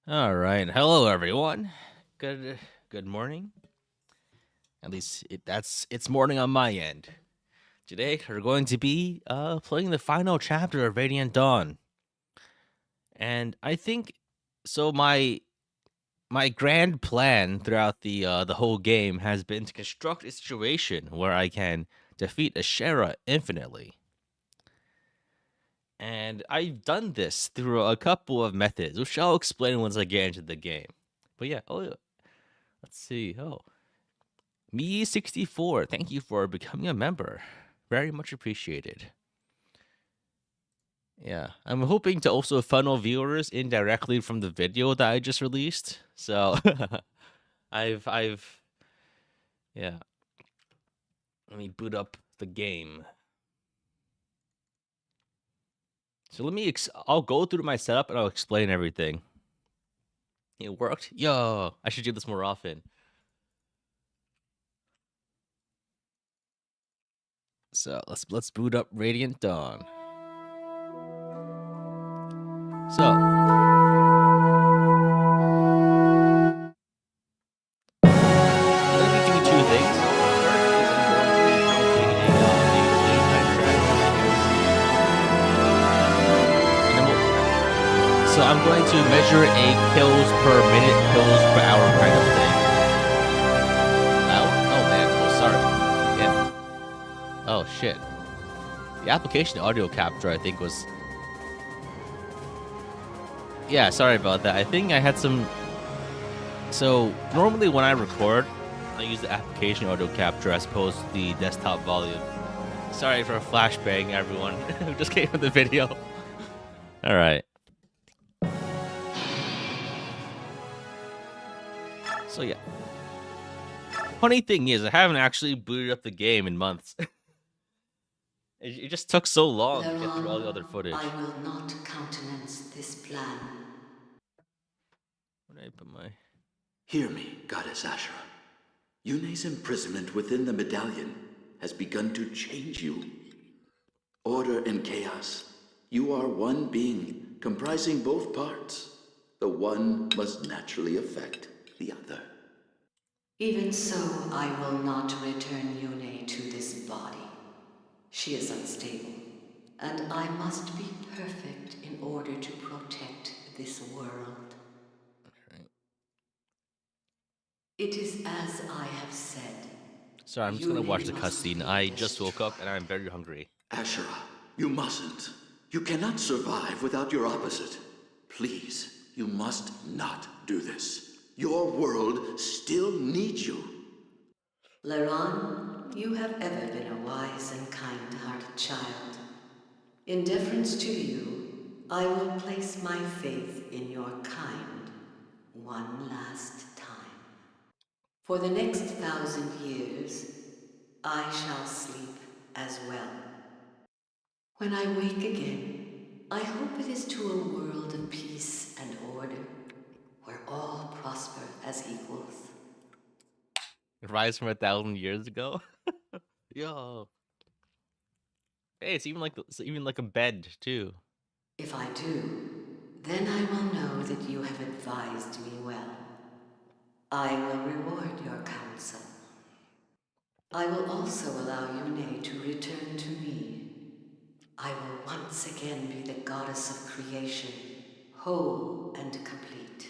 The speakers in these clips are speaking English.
All right. Hello, everyone. Good morning. At least it's morning on my end. Today we're going to be playing the final chapter of Radiant Dawn, and I think so. My grand plan throughout the whole game has been to construct a situation where I can defeat Ashera infinitely, and I've done this through a couple of methods, which I'll explain once I get into the game. But yeah, let's see. Me64, thank you for becoming a member. Very much appreciated. Yeah, I'm hoping to also funnel viewers indirectly from the video that I just released. So, I've, yeah. Let me boot up the game. So I'll go through my setup and I'll explain everything. It worked. Yo, I should do this more often. So let's boot up Radiant Dawn. So I'm gonna be doing two things. First is I'm going to be posting a playtime track and so I'm going to measure a kills per minute, kills per hour kind of thing. Oh man, oh sorry. Yeah. Oh shit. The application audio capture I think was. Yeah, sorry about that. I think I had some. So normally when I record, I use the application audio capture as opposed to the desktop volume. Sorry for flashbang, everyone. Who just came from the video. All right. So yeah. Funny thing is, I haven't actually booted up the game in months. It just took so long to get through all the other footage. I will not countenance this plan. Where did I put my? Hear me, Goddess Ashera. Yune's imprisonment within the medallion has begun to change you. Order and chaos. You are one being, comprising both parts. The one must naturally affect the other. Even so, I will not return Yune to this body. She is unstable, and I must be perfect in order to protect this world. Right. It is as I have said. Sorry, I'm just gonna watch the cutscene. I just woke up and I'm very hungry. Ashera, you mustn't. You cannot survive without your opposite. Please, you must not do this. Your world still needs you. Laron, you have ever been a wise and kind-hearted child. In deference to you, I will place my faith in your kind one last time. For the next 1,000 years, I shall sleep as well. When I wake again, I hope it is to a world of peace and order, where all prosper as equals. Rise from 1,000 years ago. Yo. Hey, it's even like a bed too. If I do, then I will know that you have advised me well. I will reward your counsel. I will also allow Yune to return to me. I will once again be the goddess of creation, whole and complete.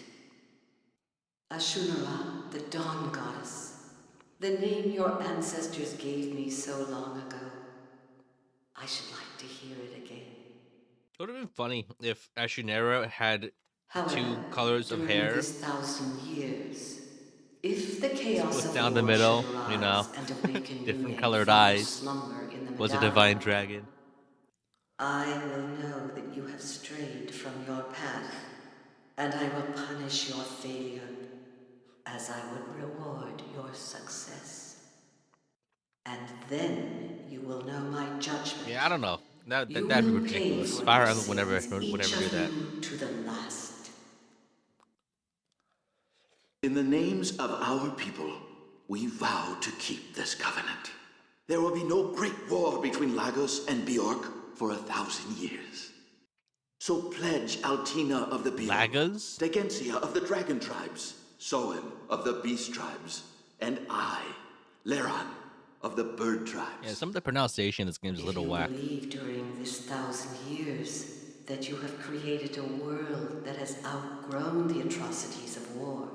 Ashunara, the dawn goddess, the name your ancestors gave me so long ago. I should like to hear it again. It would have been funny if Ashunera had However, two colors of during hair this 1,000 years, if the chaos split of down the war should middle, you know, arise and awaken different Yune colored from her eyes. slumber in the Was a medallion, divine dragon. I will know that you have strayed from your path, and I will punish your failure as I would reward your success. And then you will know my judgment. Yeah, I don't know. You That'd be will pay ridiculous. for Fire your Emblem would never sins, would each never do of that. you to the last. In the names of our people, we vow to keep this covenant. There will be no great war between Lagos and Bjork for 1,000 years. So pledge Altina of the Beetle, Lagas? Degensia of the Dragon Tribes, Soen of the Beast Tribes, and I, Leran of the Bird Tribes. Yeah, some of the pronunciation in this game is a If little you whack. believe during this 1,000 years that you have created a world that has outgrown the atrocities of war,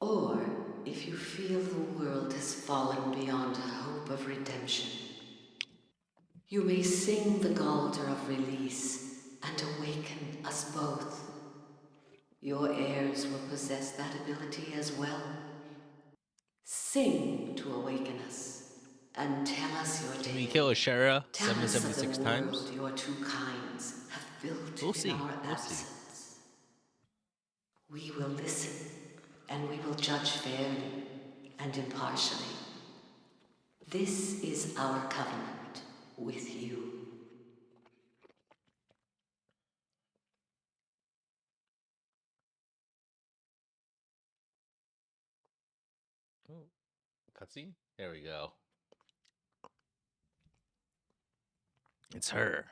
or if you feel the world has fallen beyond hope of redemption, you may sing the Galter of release and awaken us both. Your heirs will possess that ability as well. Sing to awaken us, and tell us your Can we tale. kill Ashera Tell us of 776 the times? world your two kinds have built We'll in see. our We'll see. absence. We will listen, and we will judge fairly and impartially. This is our covenant with you. Oh, cutscene? There we go. It's her.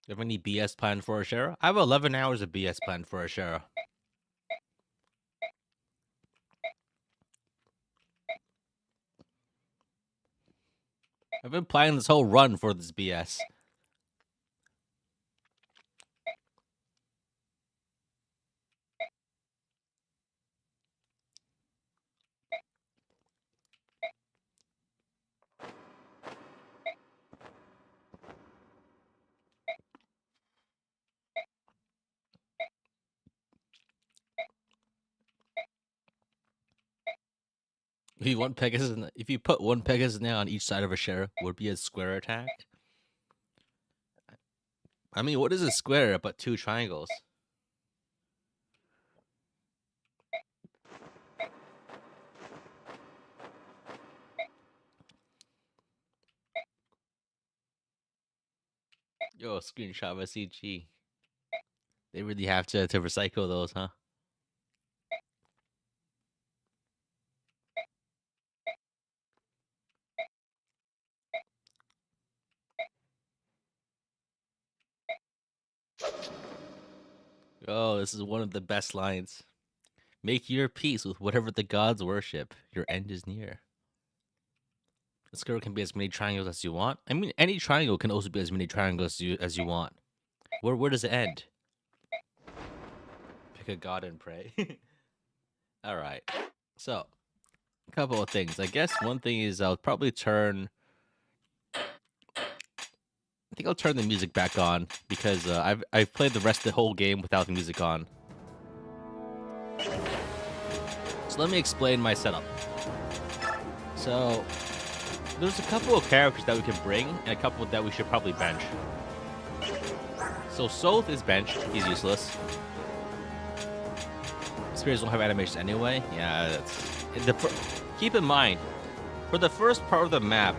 You have any BS planned for Ashera? I have 11 hours of BS planned for Ashera. I've been planning this whole run for this BS. If you want Pegasus, if you put one Pegasus now on each side of Ashera, would it be a square attack? I mean, what is a square but two triangles? Yo, screenshot of a CG. They really have to recycle those, huh? Oh, this is one of the best lines. Make your peace with whatever the gods worship. Your end is near. This girl can be as many triangles as you want. I mean, any triangle can also be as many triangles as you want. Where does it end? Pick a god and pray. All right. So, a couple of things. I guess one thing is I'll probably turn. I think I'll turn the music back on because I've played the rest of the whole game without the music on. So let me explain my setup. So there's a couple of characters that we can bring and a couple that we should probably bench. So Soth is benched. He's useless. Spears don't have animations anyway. Yeah, keep in mind, for the first part of the map,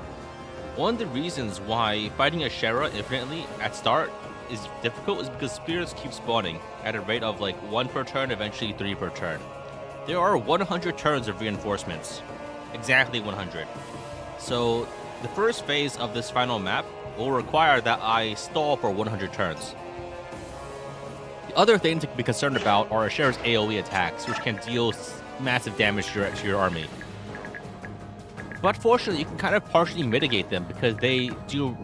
one of the reasons why fighting Ashera infinitely at start is difficult is because spears keep spawning at a rate of like 1 per turn, eventually 3 per turn. There are 100 turns of reinforcements. Exactly 100. So the first phase of this final map will require that I stall for 100 turns. The other thing to be concerned about are Ashera's AoE attacks, which can deal massive damage to your army. But fortunately, you can kind of partially mitigate them because they do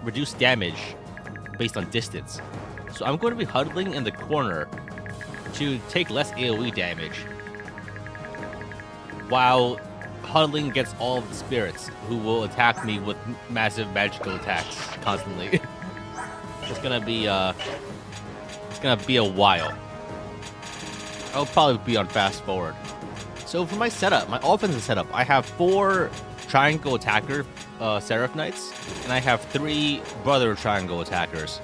reduce damage based on distance. So I'm going to be huddling in the corner to take less AoE damage, while huddling against all of the spirits who will attack me with massive magical attacks constantly. It's gonna be a while. I'll probably be on fast forward. So for my setup, my offensive setup, I have 4 triangle attacker Seraph Knights, and I have 3 brother triangle attackers.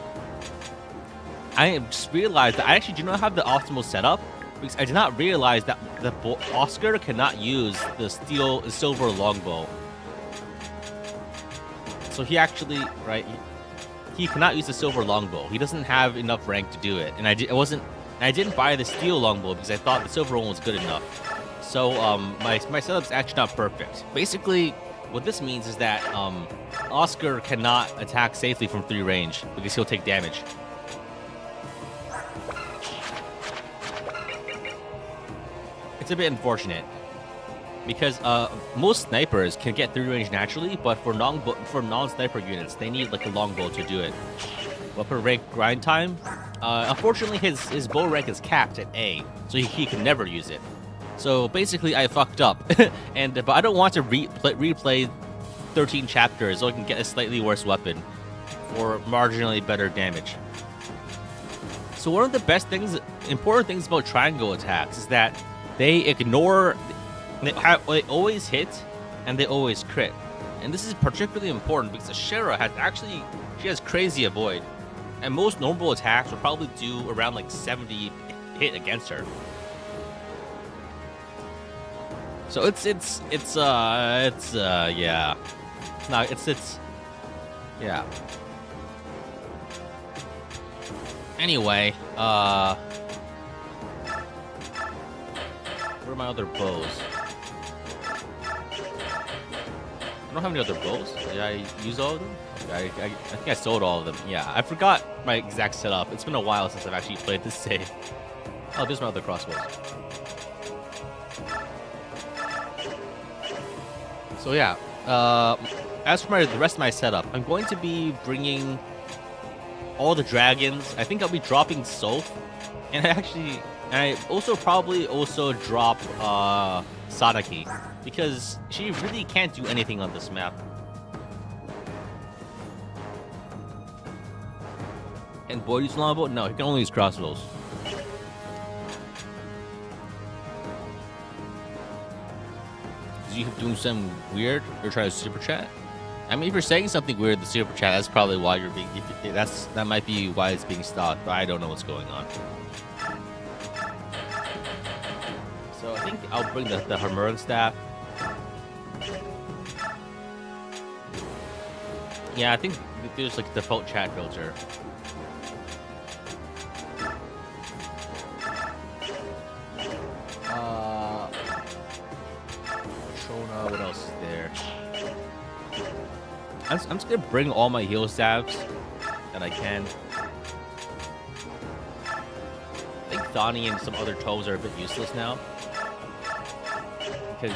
I just realized that I actually do not have the optimal setup because I did not realize that the Oscar cannot use the silver longbow. So he actually, he cannot use the silver longbow. He doesn't have enough rank to do it, and I didn't buy the steel longbow because I thought the silver one was good enough. So my setup's actually not perfect. Basically, what this means is that Oscar cannot attack safely from 3 range because he'll take damage. It's a bit unfortunate because most snipers can get 3 range naturally, but for non-sniper units, they need like a longbow to do it. Weapon rank grind time. Unfortunately, his bow rank is capped at A, so he can never use it. So basically, I fucked up, but I don't want to replay 13 chapters so I can get a slightly worse weapon for marginally better damage. So one of the important things about triangle attacks is that they ignore, they always hit, and they always crit. And this is particularly important because Ashera has crazy avoid. And most normal attacks will probably do around like 70 hit against her. So yeah. No, yeah. Anyway, where are my other bows? I don't have any other bows. Did I use all of them? I think I sold all of them. Yeah, I forgot my exact setup. It's been a while since I've actually played this save. Oh, there's my other crossbows. So yeah, as for the rest of my setup, I'm going to be bringing all the dragons. I think I'll be dropping Soph, and I also probably drop Sadaki, because she really can't do anything on this map. And Boyd use longbow? No, he can only use crossbows. Is you doing something weird or trying to super chat? I mean, if you're saying something weird in the super chat, that's probably why you're being. That might be why it's being stopped, but I don't know what's going on. So I think I'll bring the Hermeran staff. Yeah, I think there's like a default chat filter. Shona, what else is there? I'm just gonna bring all my heal staves that I can. I think Thani and some other toes are a bit useless now. Because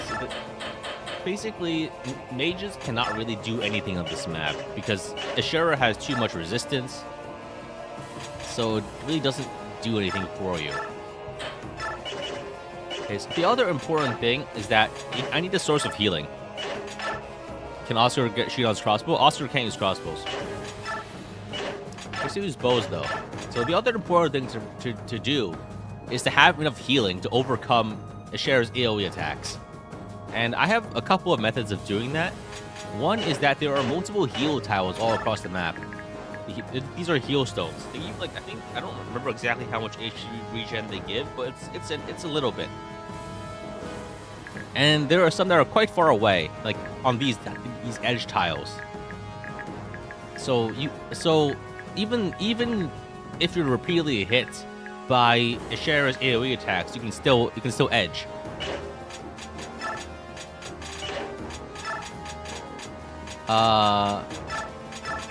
basically, mages cannot really do anything on this map because Ashera has too much resistance. So it really doesn't do anything for you. Okay, so the other important thing is that I need a source of healing. Can Oscar shoot on his crossbow? Oscar can't use crossbows. I can use bows though. So the other important thing to do is to have enough healing to overcome Ashera's AoE attacks. And I have a couple of methods of doing that. One is that there are multiple heal tiles all across the map. These are heal stones. They give like I don't remember exactly how much HP regen they give, but it's a little bit. And there are some that are quite far away, like on these edge tiles. So even if you're repeatedly hit by Ashera's AoE attacks, you can still edge.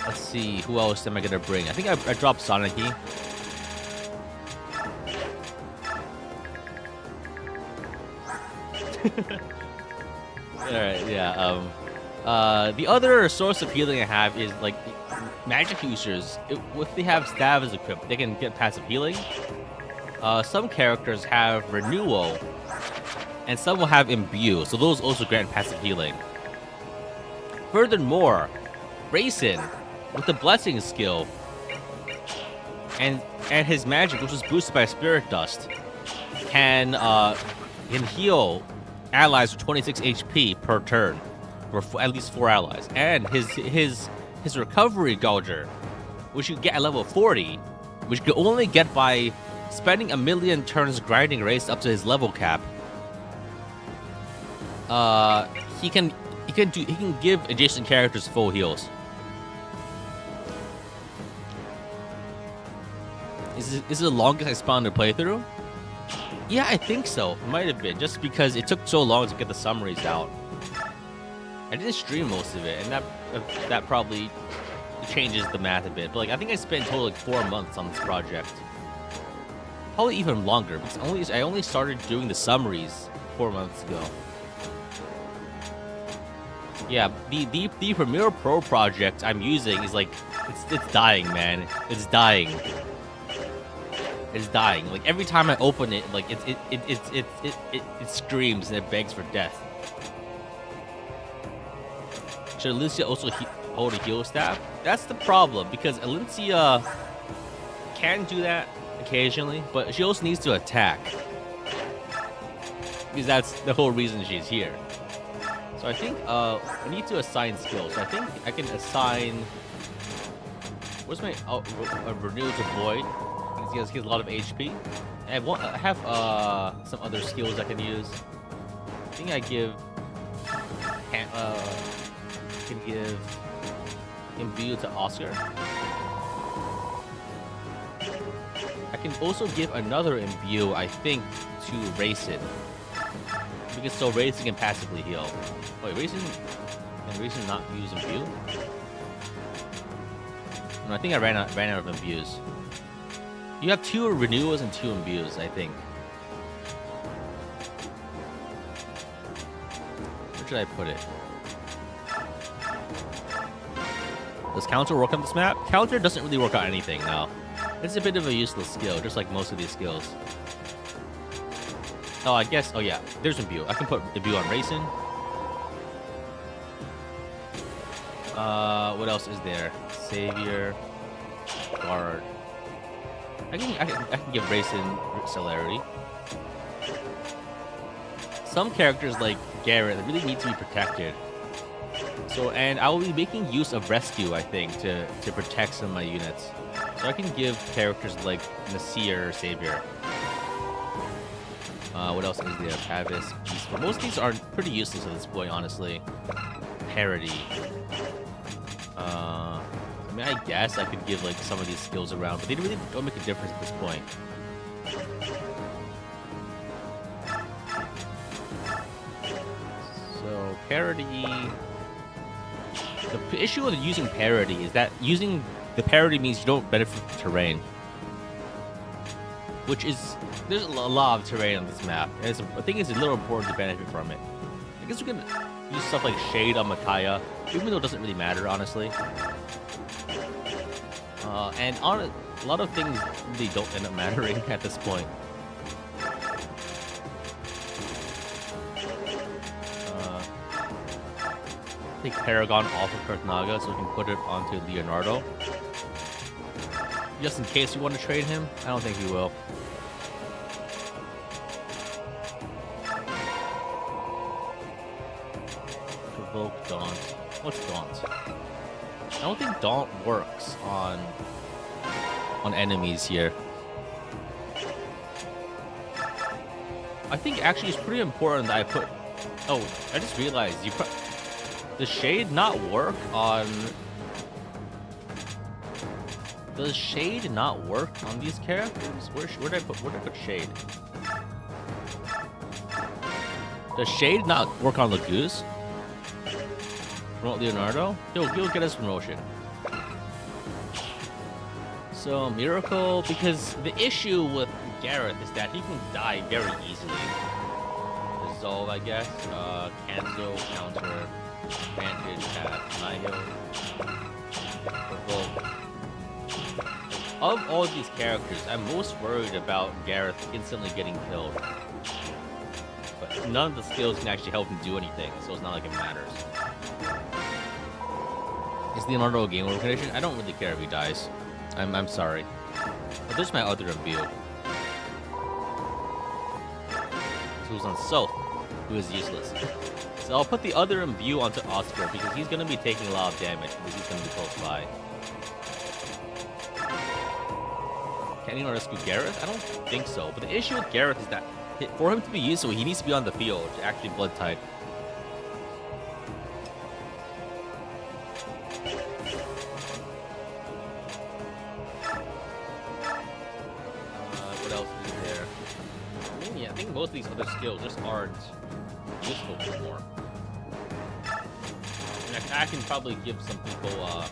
Let's see, who else am I gonna bring? I think I dropped Sonicy. Alright, yeah, the other source of healing I have is like magic users. If they have staves equipped, they can get passive healing. Some characters have renewal, and some will have imbue, so those also grant passive healing. Furthermore, Raisin, with the blessing skill, and his magic, which is boosted by spirit dust, can heal allies with 26 HP per turn, for at least 4 allies. And his recovery gauger, which you get at level 40, which you can only get by spending 1 million turns grinding race up to his level cap. He can give adjacent characters full heals. Is this the longest I spawned a playthrough? Yeah, I think so. It might have been just because it took so long to get the summaries out. I didn't stream most of it, and that probably changes the math a bit. But like, I think I spent total like 4 months on this project. Probably even longer because I only started doing the summaries 4 months ago. Yeah, the Premiere Pro project I'm using is like it's dying, man. It's dying. It's dying. Like every time I open it, like it screams and it begs for death. Should Alicia also hold a heal staff? That's the problem because Alicia can do that occasionally, but she also needs to attack because that's the whole reason she's here. So I think I need to assign skills. So I think I can assign. Where's my renew to void? He has a lot of HP. And I have some other skills I can use. I think I give can give imbue to Oscar. I can also give another imbue, I think, to Ruleset. Because so Ruleset can passively heal. Wait, Ruleset not use imbue? No, I think I ran out of imbues. You have 2 renewals and 2 imbues, I think. Where should I put it? Does counter work on this map? Counter doesn't really work on anything, no. It's a bit of a useless skill, just like most of these skills. Oh, I guess. Oh, yeah. There's imbue. I can put imbue on Racing. What else is there? Savior. Guard. I can give Racing celerity. Some characters like Garrett really need to be protected. So, and I will be making use of rescue, I think, to protect some of my units. So I can give characters like Nasir or Savior. What else is there? Pavis, Peaceful. Most of these are pretty useless at this point, honestly. Parody. I mean, I guess I could give like some of these skills around, but they really don't make a difference at this point. So parody. The issue with using parody is that using the parody means you don't benefit from terrain, which is there's a lot of terrain on this map, and I think it's a little important to benefit from it. I guess we can use stuff like Shade on Micaiah, even though it doesn't really matter, honestly. And on a lot of things really don't end up mattering at this point. Take Paragon off of Karthnaga so we can put it onto Leonardo. Just in case we want to trade him. I don't think we will. Provoke Daunt. What's Daunt? I don't think Daunt works on enemies here. I think actually it's pretty important that I put... Oh, I just realized you put... Does Shade not work on... Does Shade not work on these characters? Where did I put Shade? Does Shade not work on Lagoose? Promote Leonardo? He'll get us promotion. So, Miracle, because the issue with Gareth is that he can die very easily. Resolve, I guess. Cancel, counter, advantage, Nihil. Revolt. Of all these characters, I'm most worried about Gareth instantly getting killed. But none of the skills can actually help him do anything, so it's not like it matters. Is Leonardo a game over condition? I don't really care if he dies. I'm sorry. But there's my other imbue. Who's on Soth, who is useless. So I'll put the other imbue onto Oscar because he's going to be taking a lot of damage because he's going to be close by. Can anyone rescue Gareth? I don't think so. But the issue with Gareth is that for him to be useful, he needs to be on the field to actually blood type. What else is there? I think most of these other skills just aren't useful anymore. And I can probably give some people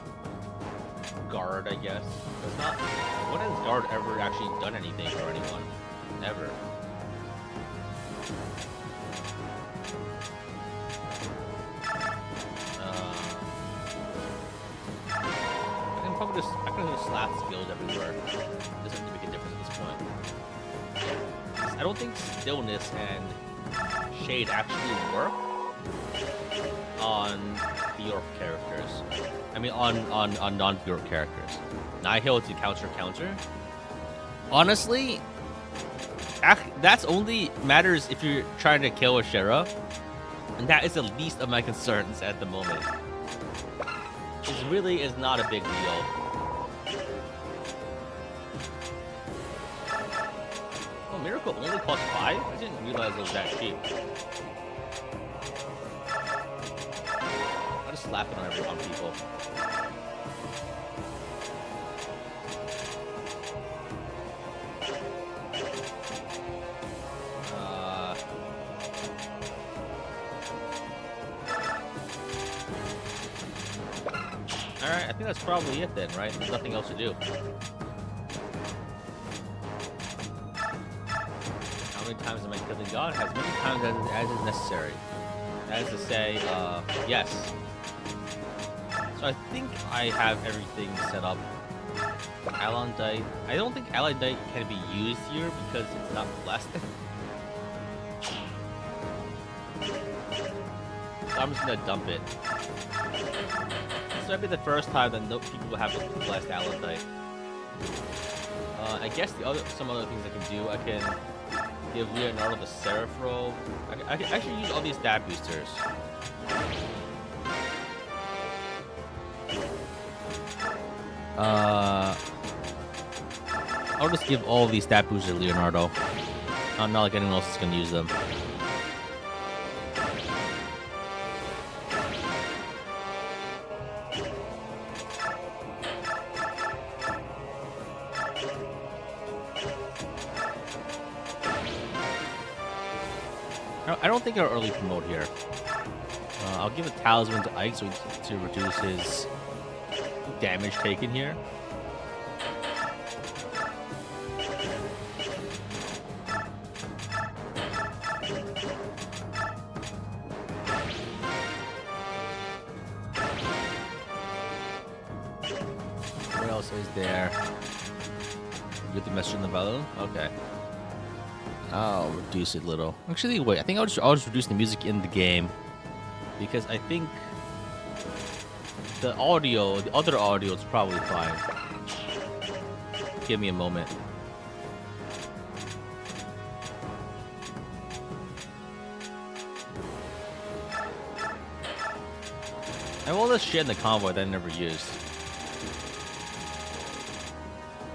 guard, I guess. It's not. When has guard ever actually done anything for anyone? Ever. I can just slap skills everywhere. Doesn't really make a difference at this point. I don't think stillness and shade actually work on Bjork characters. I mean, on non-Bjork characters. Nihil to counter. Honestly, that's only matters if you're trying to kill Ashera, and that is the least of my concerns at the moment. It really is not a big deal. Oh, Miracle only costs 5? I didn't realize it was that cheap. I'll just slap it on people. Alright, I think that's probably it then, right? There's nothing else to do. How many times am I killing God? As many times as is necessary. That is to say, yes. So I think I have everything set up. Alondite. I don't think Alondite can be used here because it's not blessed. So I'm just gonna dump it. This might be the first time that no people have to blast Alondite. I guess some other things I can do. I can give Leonardo the Seraph robe. I should use all these stat boosters. I'll just give all these stat boosters to Leonardo. Not like anyone else is gonna use them. I don't think I'll early promote here. I'll give a talisman to Ike to reduce his damage taken here. What else is there? Get the message in the balloon? Okay. I'll reduce it a little. Actually, wait. I think I'll just reduce the music in the game because I think the other audio is probably fine. Give me a moment. I have all this shit in the convoy that I never used.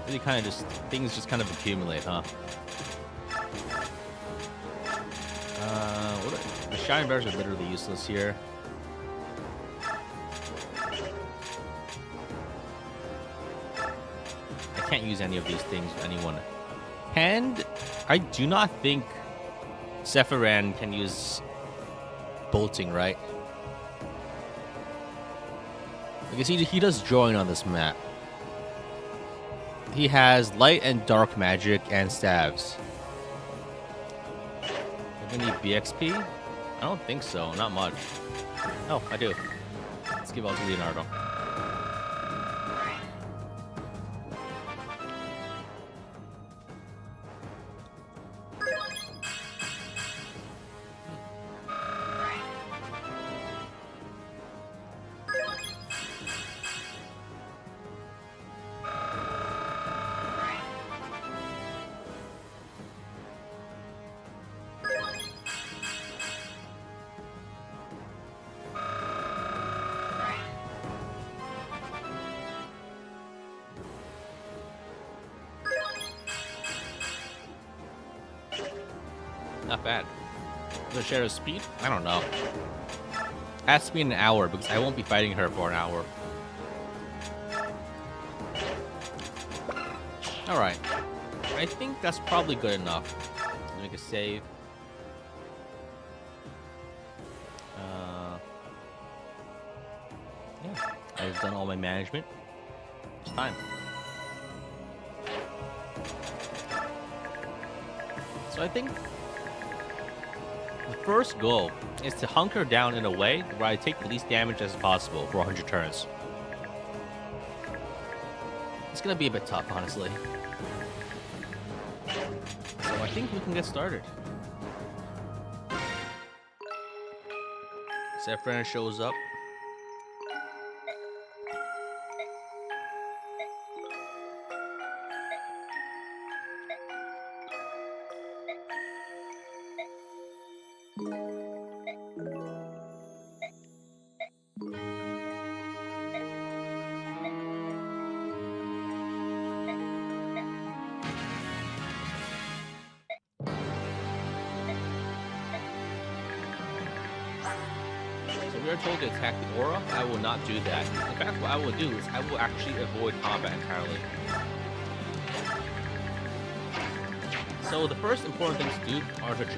Really kind of things just kind of accumulate, huh? The Shine Bears are literally useless here. I can't use any of these things with anyone. And I do not think Sephiran can use bolting, right? Because he does join on this map. He has light and dark magic and staves. Do I need BXP? I don't think so. Not much. Oh, I do. Let's give all to Leonardo. Not bad. The Ashera's speed? I don't know. Has to be an hour because I won't be fighting her for an hour. Alright. I think that's probably good enough. make a save. Yeah, I've done all my management. It's time. So I think the first goal is to hunker down in a way where I take the least damage as possible for 100 turns. It's gonna be a bit tough, honestly. So I think we can get started. Zephyrin shows up. We are told to attack the aura. I will not do that. In fact, what I will do is I will actually avoid combat entirely. So the first important thing to do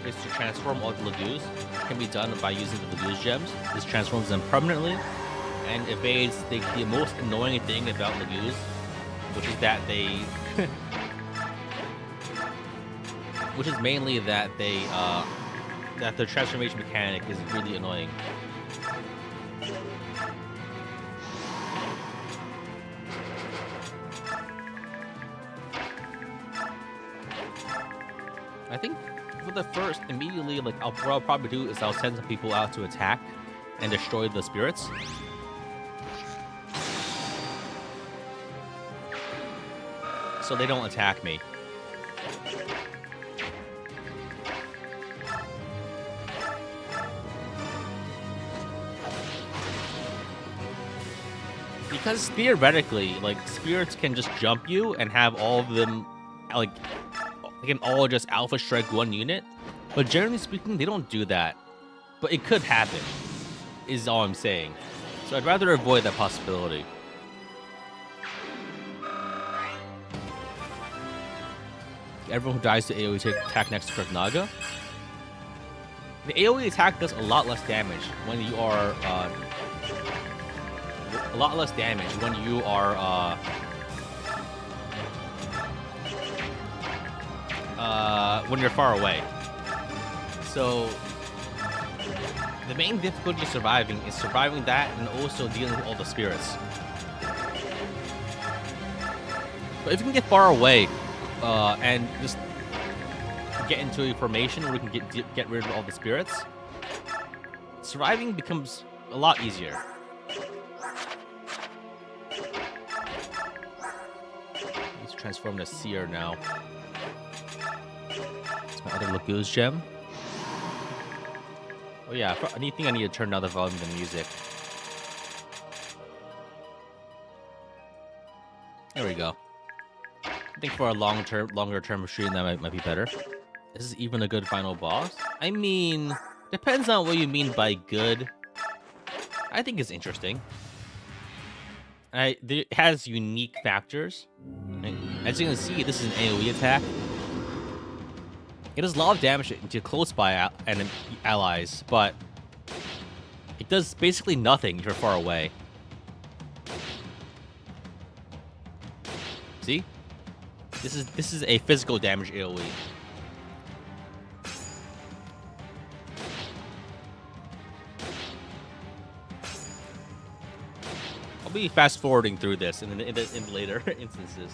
is to transform all the Lagoos. It can be done by using the Lagoos gems. This transforms them permanently and evades the most annoying thing about Lagoos, which is that they... which is mainly that they, that the transformation mechanic is really annoying. I think for the first, immediately, like, what I'll probably do is I'll send some people out to attack and destroy the spirits. So they don't attack me. Because theoretically, like, spirits can just jump you and have all of them, like, they can all just alpha strike one unit, but generally speaking, they don't do that. But it could happen, is all I'm saying. So I'd rather avoid that possibility. Everyone who dies to AoE attack next to Kragnaga. The AoE attack does a lot less damage when you are, when you're far away. So the main difficulty of surviving is surviving that and also dealing with all the spirits. But if you can get far away and just get into a formation where we can get rid of all the spirits, surviving becomes a lot easier. He's transformed to Seer now. My other Lagoos gem. Oh yeah, anything I need to turn down the volume of the music. There we go. I think for a longer term machine that might be better. This is even a good final boss. I mean, depends on what you mean by good. I think it's interesting. It has unique factors. As you can see, this is an AoE attack. It does a lot of damage to close by allies, but it does basically nothing if you're far away. See? This is a physical damage AoE. I'll be fast forwarding through this in later instances.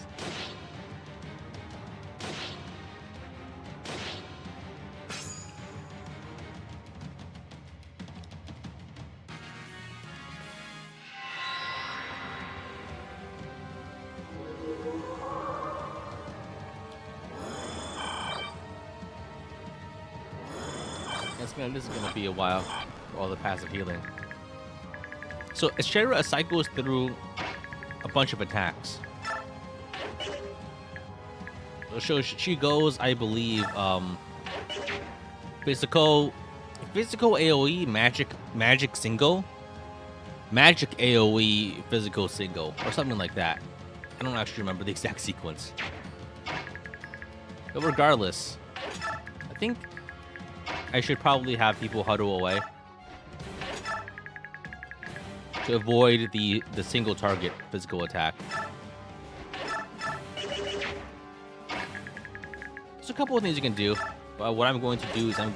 This is gonna be a while for all the passive healing. So Ashera cycles through a bunch of attacks. So she goes, I believe, physical AoE, magic single, magic AoE, physical single, or something like that. I don't actually remember the exact sequence. But regardless, I think I should probably have people huddle away to avoid the single target physical attack. There's a couple of things you can do. But what I'm going to do is I'm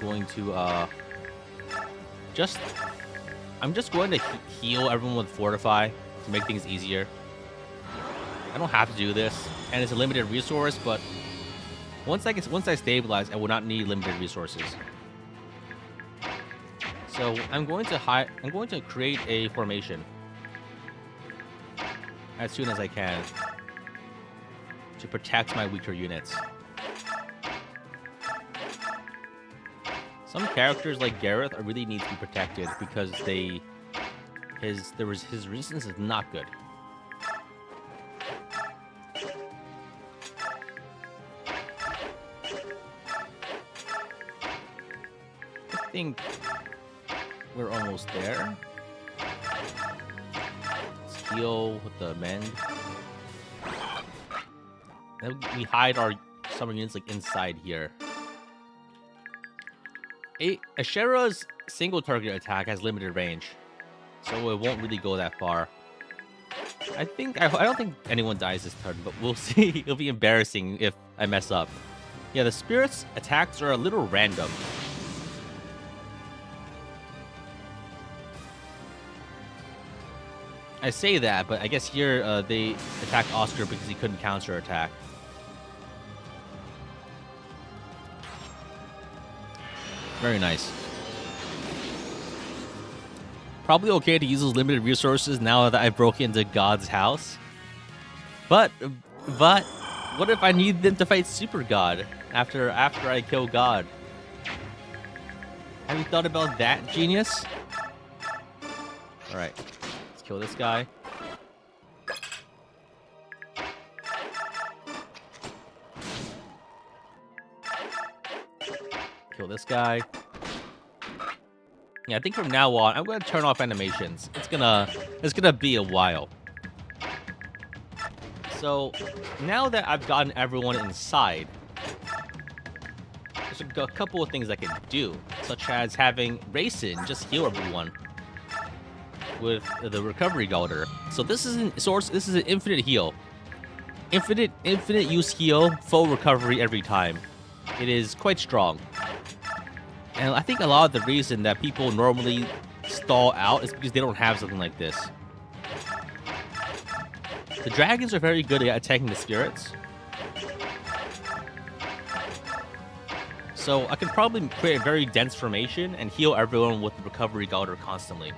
just going to heal everyone with Fortify to make things easier. I don't have to do this, and it's a limited resource, but once I stabilize, I will not need limited resources. So I'm going to create a formation as soon as I can to protect my weaker units. Some characters like Gareth really need to be protected because his resistance is not good. I think we're almost there. Let's heal with the mend. Then we hide our summer units like inside here. Ashera's single target attack has limited range, so it won't really go that far. I don't think anyone dies this turn, but we'll see. It'll be embarrassing if I mess up. Yeah, the spirits' attacks are a little random. I say that, but I guess here they attacked Oscar because he couldn't counter attack. Very nice. Probably okay to use those limited resources now that I broke into God's house. But what if I need them to fight Super God after I kill God? Have you thought about that, genius? All right, let's kill this guy. Kill this guy. Yeah, I think from now on, I'm gonna turn off animations. It's gonna be a while. So now that I've gotten everyone inside, there's a couple of things I can do, such as having Racing just heal everyone with the recovery Galder. So this is an infinite heal, infinite use heal, full recovery every time. It is quite strong. And I think a lot of the reason that people normally stall out is because they don't have something like this. The dragons are very good at attacking the spirits. So I can probably create a very dense formation and heal everyone with the recovery Galder constantly.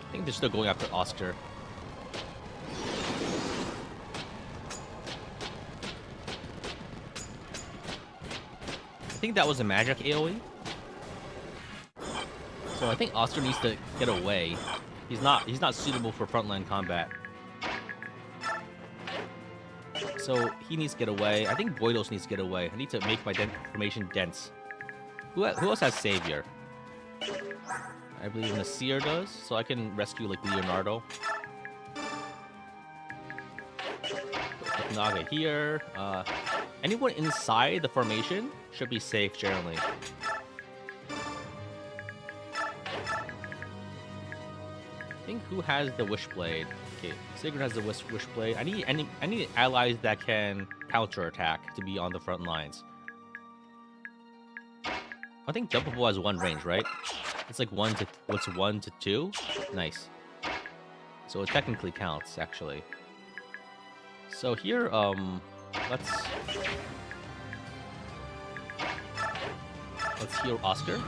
I think they're still going after Oscar. I think that was a magic AoE. So I think Oscar needs to get away. He's not suitable for frontline combat. So he needs to get away. I think Boydos needs to get away. I need to make my formation dense. Who else has Savior? I believe Nasir does, so I can rescue like Leonardo. Put Naga here. Anyone inside the formation should be safe generally. I think who has the Wishblade? Okay, Sigurd has the Wishblade. I need allies that can counterattack to be on the front lines. I think Jumpable has one range, right? It's like 1 to 2? Nice. So it technically counts, actually. So here, let's heal Oscar.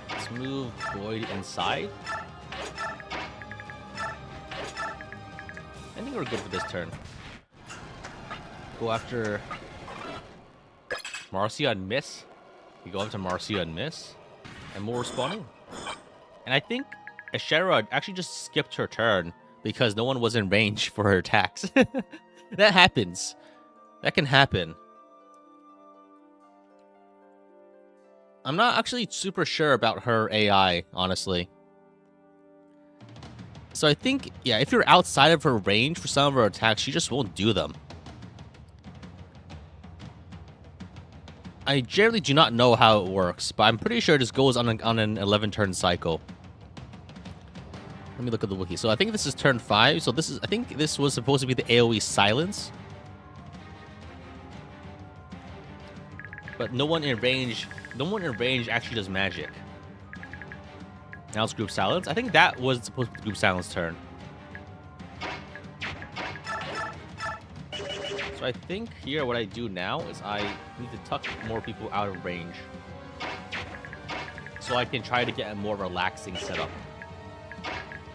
Let's move Boyd inside. I think we're good for this turn. Go after Marcia and miss. We go after Marcia and miss. And more respawning. And I think Ashera actually just skipped her turn because no one was in range for her attacks. That happens. That can happen. I'm not actually super sure about her AI, honestly. So I think, yeah, if you're outside of her range for some of her attacks, she just won't do them. I generally do not know how it works, but I'm pretty sure it just goes on an 11-turn cycle. Let me look at the wiki. So I think this is turn 5. So I think this was supposed to be the AoE silence. But no one in range actually does magic. Now it's group silence. I think that was supposed to be group silence turn. So I think here what I do now is I need to tuck more people out of range, so I can try to get a more relaxing setup.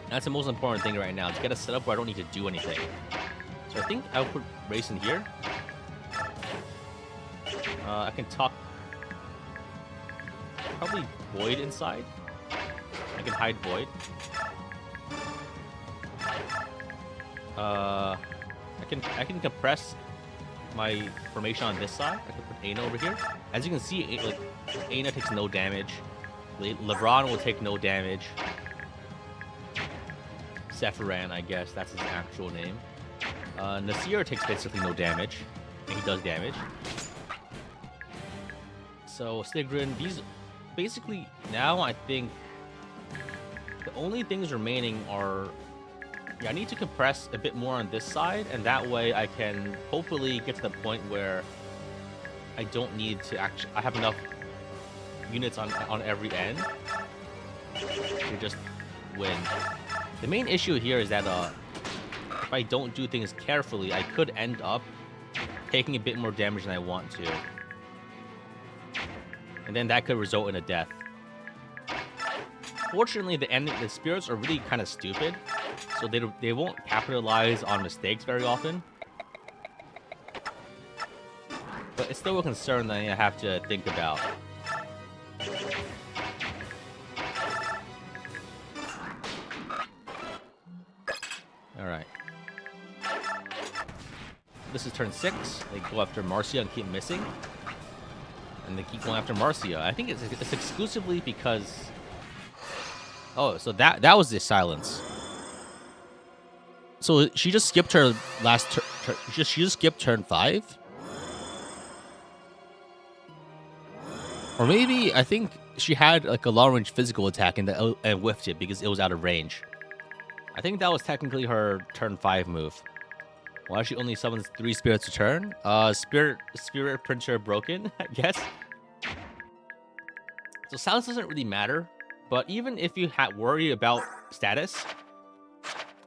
That's the most important thing right now, to get a setup where I don't need to do anything. So I think I'll put Race in here. I can tuck probably Void inside. I can hide Void. I can compress my formation on this side. I can put Aina over here. As you can see, like Aina takes no damage. LeBron will take no damage. Sephiran, I guess that's his actual name. Nasir takes basically no damage, and he does damage. So Stigrin, these basically now I think the only things remaining are, yeah, I need to compress a bit more on this side, and that way I can hopefully get to the point where I don't need to actually, I have enough units on every end to just win. The main issue here is that if I don't do things carefully, I could end up taking a bit more damage than I want to. And then that could result in a death. Fortunately, the spirits are really kind of stupid, so they won't capitalize on mistakes very often. But it's still a concern that I have to think about. Alright. This is turn 6. They go after Marcia and keep missing. And they keep going after Marcia. I think it's exclusively because... Oh, so that was the silence. So she just skipped her last turn. She just skipped turn 5? Or maybe, I think she had like a long-range physical attack and whiffed it because it was out of range. I think that was technically her turn 5 move. Why she only summons 3 spirits a turn? Spirit printer broken, I guess. So silence doesn't really matter, but even if you worry about status,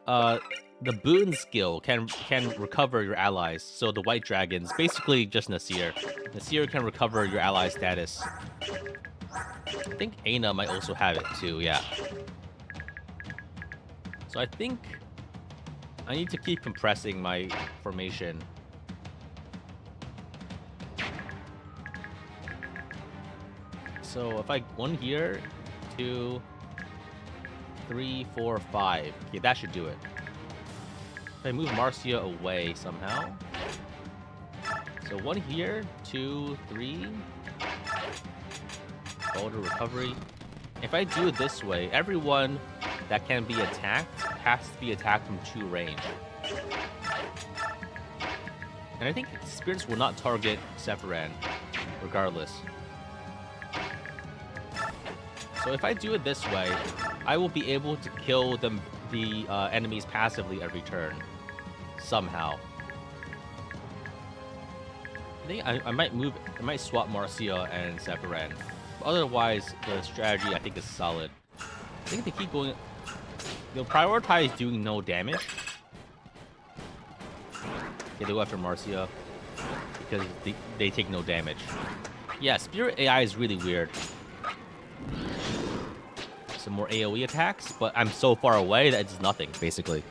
the boon skill can recover your allies. So the white dragons, basically just Nasir. Nasir can recover your ally status. I think Aina might also have it too, yeah. So I think I need to keep compressing my formation. So if I 1 here, 2, 3, 4, 5. Okay, that should do it. If I move Marcia away somehow. So 1 here, 2, 3. Boulder recovery. If I do it this way, everyone that can be attacked has to be attacked from 2 range. And I think spirits will not target Sephiran, regardless. So if I do it this way, I will be able to kill the enemies passively every turn. Somehow. I think I might swap Marcia and Sephiran. But otherwise, the strategy I think is solid. I think they keep going. They'll prioritize doing no damage. Okay, they go after Marcia because they take no damage. Yeah, Spirit AI is really weird. Some more AoE attacks, but I'm so far away that it's nothing, basically.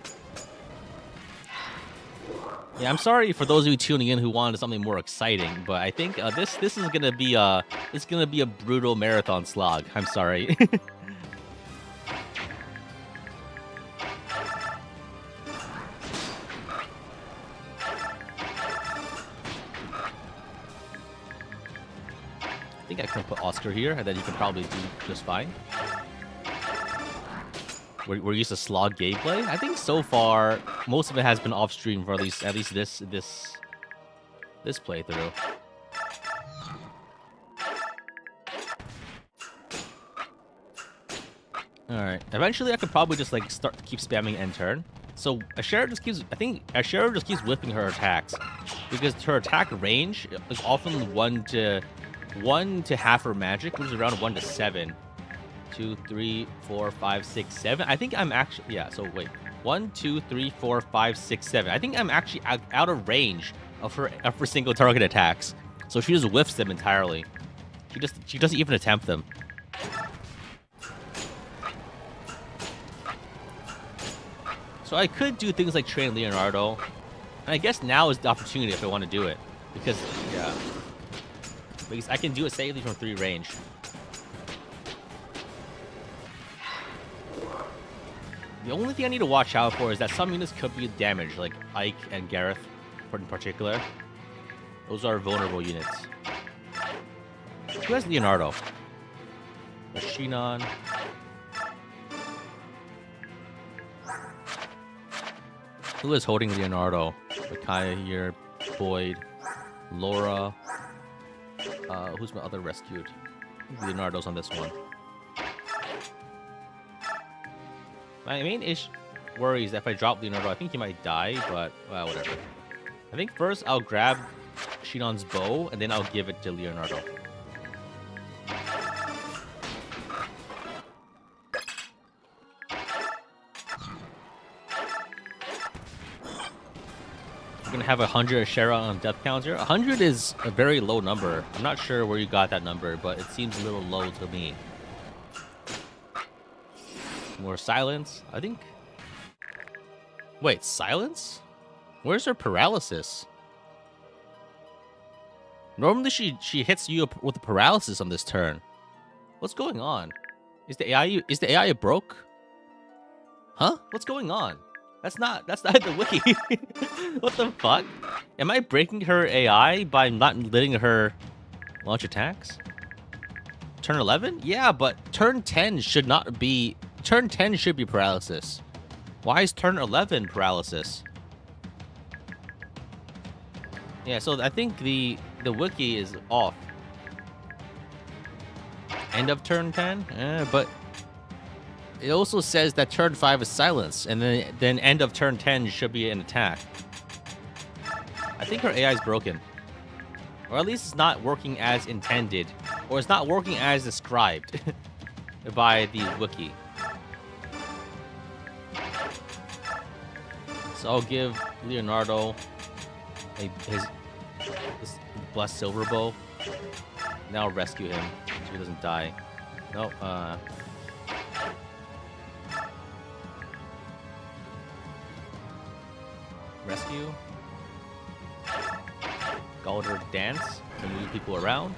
Yeah, I'm sorry for those of you tuning in who wanted something more exciting, but I think this is gonna be a brutal marathon slog. I'm sorry. I think I can put Oscar here, and then you can probably do just fine. We're used to slog gameplay. I think so far most of it has been off stream for at least this playthrough. All right. Eventually, I could probably just like keep spamming end turn. So Ashera just keeps. I think Ashera just keeps whipping her attacks because her attack range is often 1 to half her magic, which is around 1 to 7. 2, 3, 4, 5, 6, 7. I think I'm actually So wait, 1, 2, 3, 4, 5, 6, 7. I think I'm actually out of range of her single target attacks. So she just whiffs them entirely. She doesn't even attempt them. So I could do things like train Leonardo. And I guess now is the opportunity if I want to do it. Because I can do it safely from 3 range. The only thing I need to watch out for is that some units could be damaged, like Ike and Gareth in particular. Those are vulnerable units. Who has Leonardo? Shinon. Who is holding Leonardo? Micaiah here, Boyd, Laura. Who's my other rescued? Leonardo's on this one. My main worry is that if I drop Leonardo, I think he might die, but well, whatever. I think first I'll grab Shinon's bow, and then I'll give it to Leonardo. We're gonna have 100 Ashera on death counter. 100 is a very low number. I'm not sure where you got that number, but it seems a little low to me. More silence, I think. Wait, silence? Where's her paralysis? Normally she hits you with a paralysis on this turn. What's going on? Is the AI broke? Huh? What's going on? That's not the wiki. What the fuck? Am I breaking her AI by not letting her launch attacks? Turn 11? Yeah, but turn 10 should not be. Turn 10 should be paralysis. Why is turn 11 paralysis? Yeah, so I think the wiki is off. End of turn 10? But it also says that turn 5 is silence, and then end of turn 10 should be an attack. I think her AI is broken. Or at least it's not working as intended. Or it's not working as described by the wiki. So I'll give Leonardo his blessed silver bow. Now I'll rescue him so he doesn't die. Nope. Rescue. Galder dance to move people around.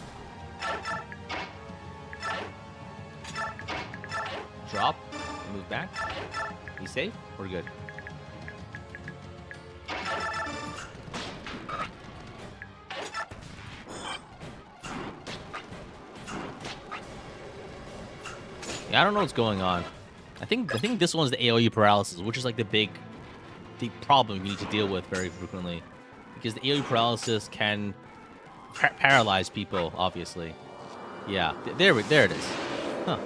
Drop. Move back. Be safe. We're good. Yeah, I don't know what's going on. I think this one's the AoE paralysis, which is like the problem you need to deal with very frequently, because the AoE paralysis can paralyze people. Obviously, yeah. There it is. Huh.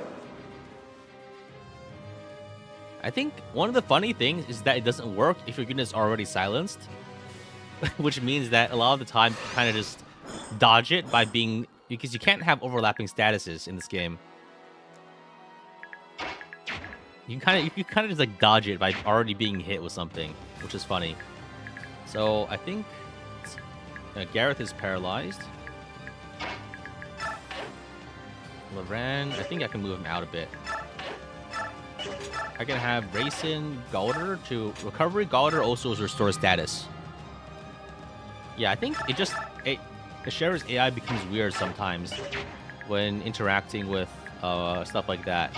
I think one of the funny things is that it doesn't work if your unit is already silenced, which means that a lot of the time you kind of just dodge it because you can't have overlapping statuses in this game. You kind of just like dodge it by already being hit with something, which is funny. So I think Gareth is paralyzed. Loren, I think I can move him out a bit. I can have Rayson Galder to recovery. Galder also restores status. Yeah, I think Ashera's AI becomes weird sometimes when interacting with stuff like that.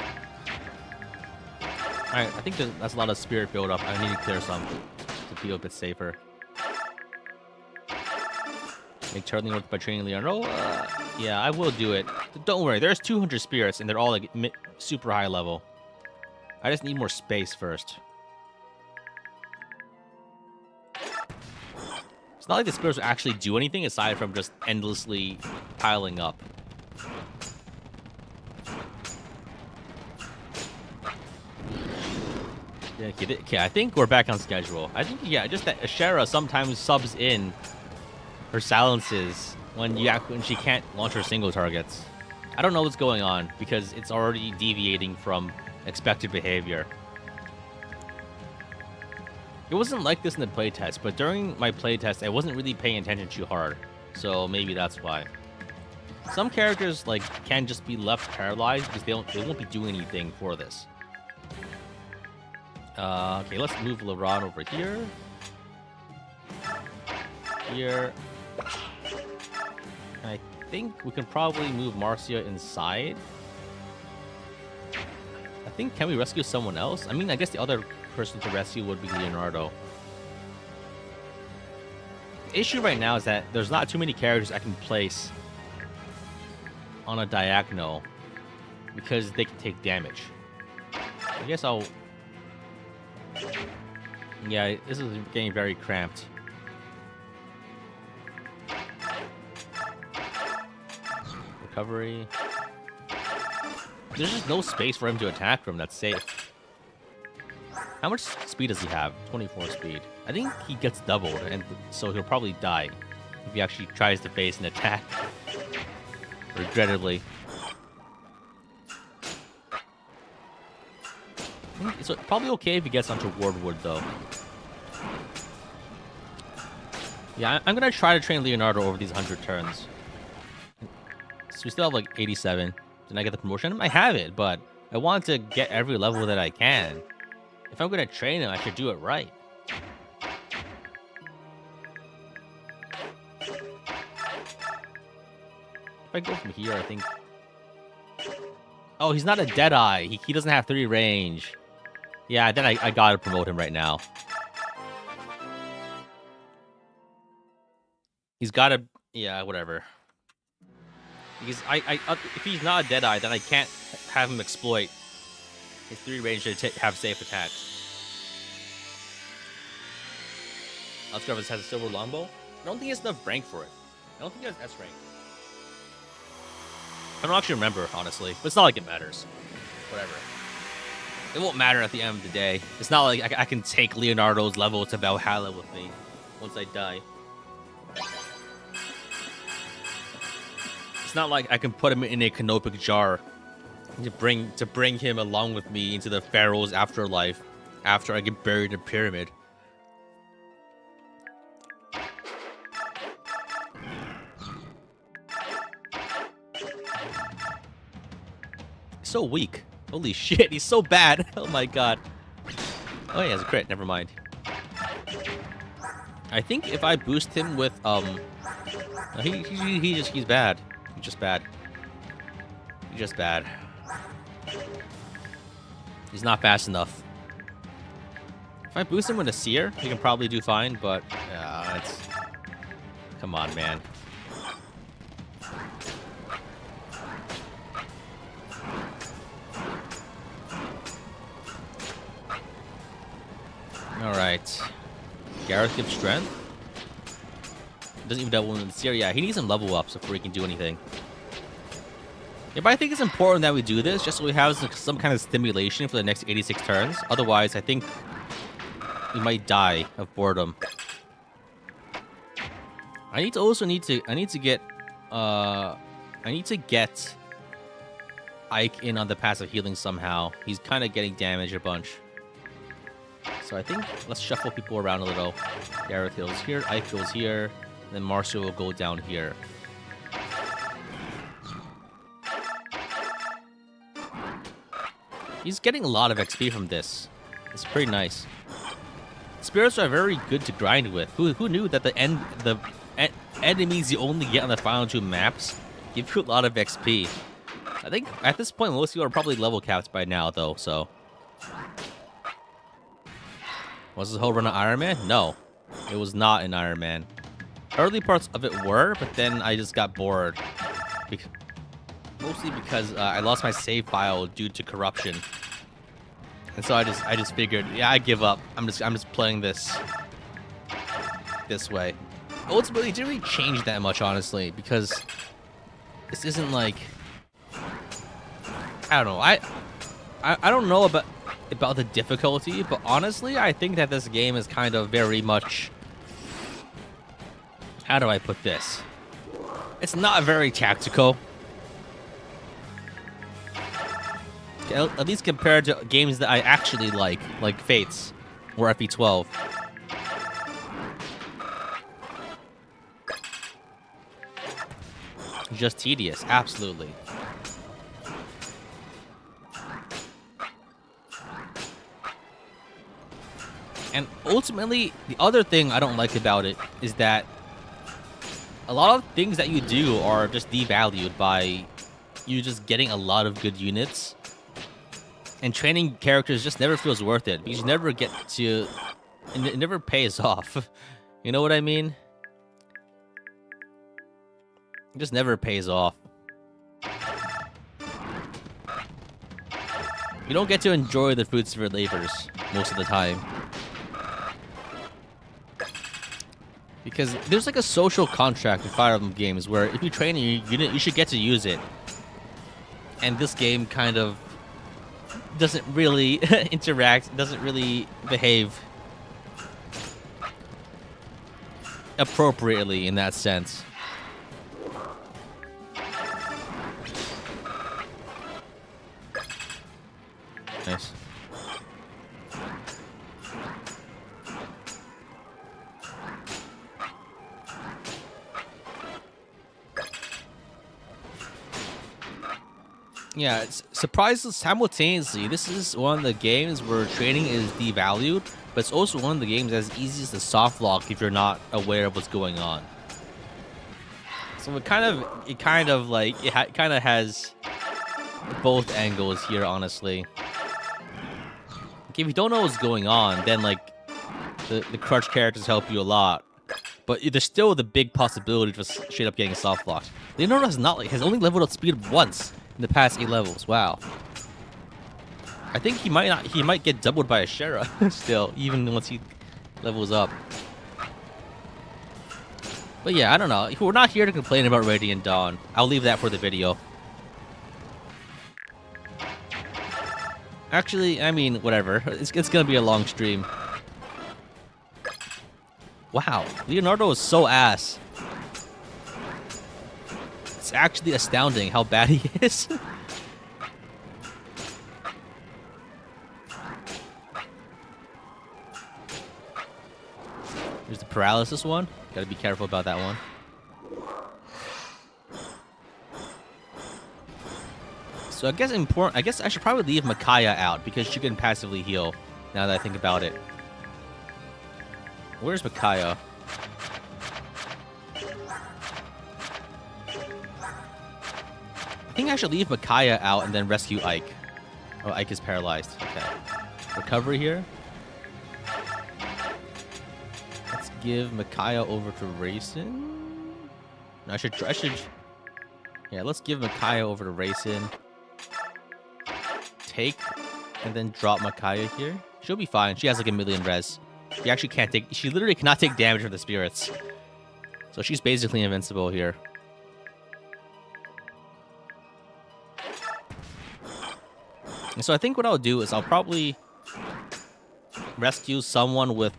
Alright, I think that's a lot of spirit build-up. I need to clear some to feel a bit safer. Make turning work by training Leonardo? Yeah, I will do it. Don't worry, there's 200 spirits, and they're all like super high level. I just need more space first. It's not like the spirits will actually do anything aside from just endlessly piling up. Yeah, okay, I think we're back on schedule. I think, yeah, just that Ashera sometimes subs in her silences when she can't launch her single targets. I don't know what's going on because it's already deviating from expected behavior. It wasn't like this in the playtest, but during my playtest, I wasn't really paying attention too hard, so maybe that's why. Some characters like can just be left paralyzed because they won't be doing anything for this. Okay, let's move LeRon over here. Here. I think we can probably move Marcia inside. I think, can we rescue someone else? I mean, I guess the other person to rescue would be Leonardo. The issue right now is that there's not too many characters I can place on a diagonal because they can take damage. I guess I'll... Yeah, this is getting very cramped. Recovery. There's just no space for him to attack from. That's safe. How much speed does he have? 24 speed. I think he gets doubled, and so he'll probably die if he actually tries to face an attack. Regrettably. It's probably okay if he gets onto Wardwood, though. Yeah, I'm gonna try to train Leonardo over these 100 turns. So we still have like 87. Did I get the promotion? I have it, but I want to get every level that I can. If I'm gonna train him, I should do it right. If I go from here, I think... Oh, he's not a Deadeye. He doesn't have 3 range. Yeah, then I gotta promote him right now. He's gotta... Yeah, whatever. Because if he's not a Deadeye, then I can't have him exploit his 3 range to have safe attacks. Alscravus has a silver longbow. I don't think he has enough rank for it. I don't think he has S rank. I don't actually remember, honestly. But it's not like it matters. Whatever. It won't matter at the end of the day. It's not like I can take Leonardo's level to Valhalla with me once I die. It's not like I can put him in a canopic jar to bring him along with me into the Pharaoh's afterlife after I get buried in a pyramid. So weak. Holy shit, he's so bad. Oh my god. Oh, he has a crit. Never mind. I think if I boost him with he's bad. He's just bad. He's just bad. He's not fast enough. If I boost him with a Seer, he can probably do fine, but it's... Come on, man. Alright. Gareth gives strength. Doesn't even double in the Seer. Yeah, he needs some level ups before he can do anything. Yeah, but I think it's important that we do this just so we have some kind of stimulation for the next 86 turns. Otherwise, I think we might die of boredom. I need to get Ike in on the passive healing somehow. He's kind of getting damaged a bunch. So I think let's shuffle people around a little. Gareth heals here, Ike goes here, then Marcia will go down here. He's getting a lot of XP from this. It's pretty nice. Spirits are very good to grind with. Who knew that the enemies you only get on the final 2 maps give you a lot of XP? I think at this point most people are probably level capped by now though, so... Was this whole run of Ironman? No. It was not an Ironman. Early parts of it were, but then I just got bored. Mostly because I lost my save file due to corruption. And so I just figured, yeah, I give up. I'm just playing this way. Ultimately, it didn't really change that much, honestly, because this isn't like, I don't know. I don't know about the difficulty, but honestly, I think that this game is kind of very much, how do I put this? It's not very tactical. At least compared to games that I actually like Fates or FE12. Just tedious, absolutely. And ultimately, the other thing I don't like about it is that a lot of things that you do are just devalued by you just getting a lot of good units. And training characters just never feels worth it because you never get to... It never pays off. You know what I mean? It just never pays off. You don't get to enjoy the fruits of your labors most of the time. Because there's like a social contract in Fire Emblem games where if you train a unit, you should get to use it. And this game kind of doesn't really interact, doesn't really behave appropriately in that sense. Nice. Yeah, it's surprises simultaneously. This is one of the games where training is devalued, but it's also one of the games that's easiest to soft lock if you're not aware of what's going on. So it kind of has both angles here, honestly. Like, if you don't know what's going on, then like the crutch characters help you a lot, but there's still the big possibility of just straight up getting soft locked. Leonardo has only leveled up speed once in the past 8 levels. Wow. I think he might get doubled by Ashera still, even once he levels up. But yeah, I don't know. We're not here to complain about Radiant Dawn. I'll leave that for the video. Actually, I mean, whatever. It's gonna be a long stream. Wow, Leonardo is so ass. It's actually astounding how bad he is. There's the paralysis one. Gotta be careful about that one. So I guess I should probably leave Micaiah out because she can passively heal. Now that I think about it. Where's Micaiah? I think I should leave Micaiah out and then rescue Ike. Oh, Ike is paralyzed. Okay. Recovery here. Let's give Micaiah over to Racing. No, I should. Yeah, let's give Micaiah over to Racing. Take and then drop Micaiah here. She'll be fine. She has like a million res. She actually can't take. She literally cannot take damage from the spirits. So she's basically invincible here. And so I think what I'll do is I'll probably rescue someone with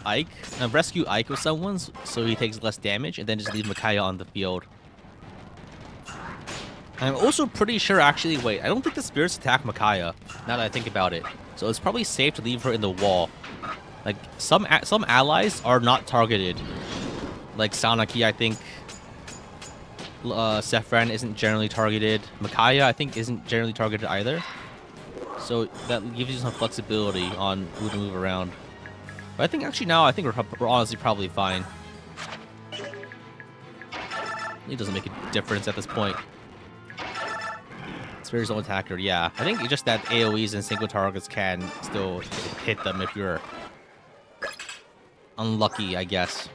Ike. Rescue Ike with someone so he takes less damage, and then just leave Micaiah on the field. I'm also pretty sure, actually, wait, I don't think the spirits attack Micaiah, now that I think about it. So it's probably safe to leave her in the wall. Like, some allies are not targeted. Like Sanaki, I think. Sephran isn't generally targeted. Micaiah, I think, isn't generally targeted either. So that gives you some flexibility on who to move around. But I think actually now, I think we're honestly probably fine. It doesn't make a difference at this point. Spirit's own attacker, yeah. I think it's just that AoEs and single targets can still hit them if you're unlucky, I guess.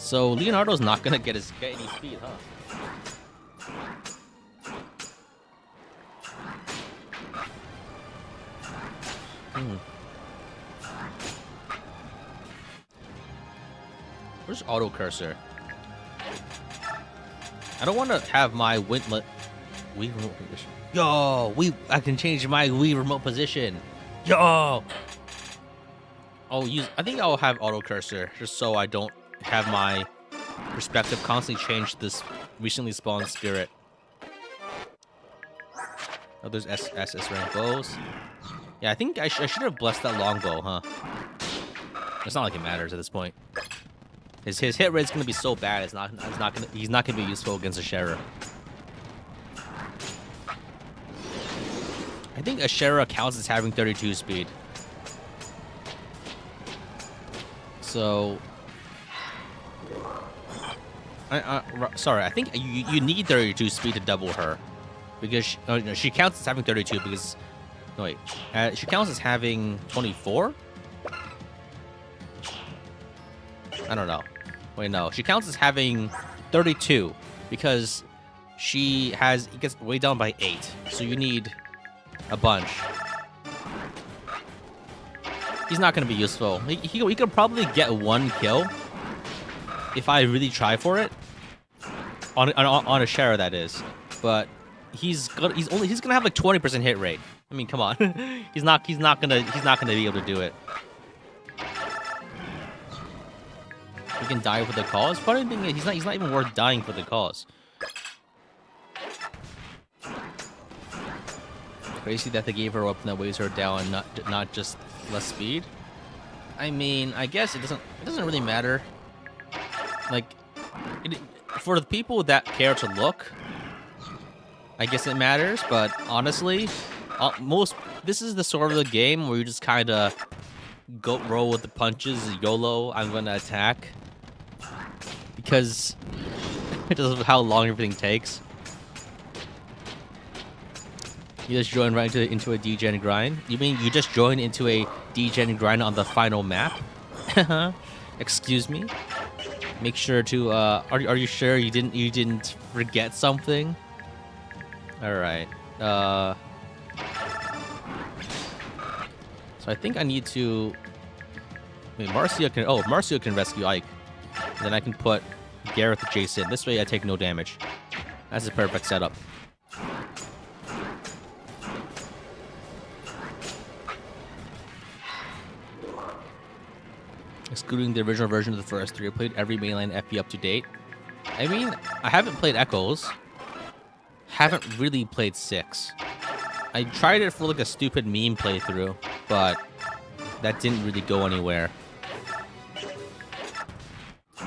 So Leonardo's not gonna get any speed, huh? Where's auto cursor? I don't want to have my Wii remote position. Yo, I can change my Wii remote position. Yo. I think I'll have auto cursor just so I don't have my perspective constantly change this recently spawned spirit. Oh, there's SS rank bows. Yeah, I think I should have blessed that longbow, huh? It's not like it matters at this point. His hit rate's gonna be so bad. He's not gonna be useful against Ashera. I think Ashera counts as having 32 speed. So, sorry. I think you need 32 speed to double her, because no, she counts as having 32 because no wait, she counts as having 24. I don't know. Wait, no. She counts as having 32 because it gets way down by 8. So you need a bunch. He's not going to be useful. He could probably get 1 kill if I really try for it. On Ashera, that is. But he's gonna have like 20% hit rate. I mean, come on. he's not gonna be able to do it. He can die for the cause. Funny thing is, he's not even worth dying for the cause. Crazy that they gave her a weapon that weighs her down and not just less speed. I mean, I guess it doesn't really matter. Like, for the people that care to look, I guess it matters. But honestly, this is the sort of the game where you just kind of roll with the punches. YOLO, I'm gonna attack. Because of how long everything takes. You just join right into a degen grind? You mean you just joined into a degen grind on the final map? Excuse me? Make sure to are you sure you didn't forget something? Alright. So I think I need to Marcio can rescue Ike. And then I can put Gareth adjacent. This way I take no damage. That's a perfect setup. Excluding the original version of the first 3, I played every mainline FP up to date. I mean, I haven't played Echoes. Haven't really played 6. I tried it for like a stupid meme playthrough, but that didn't really go anywhere.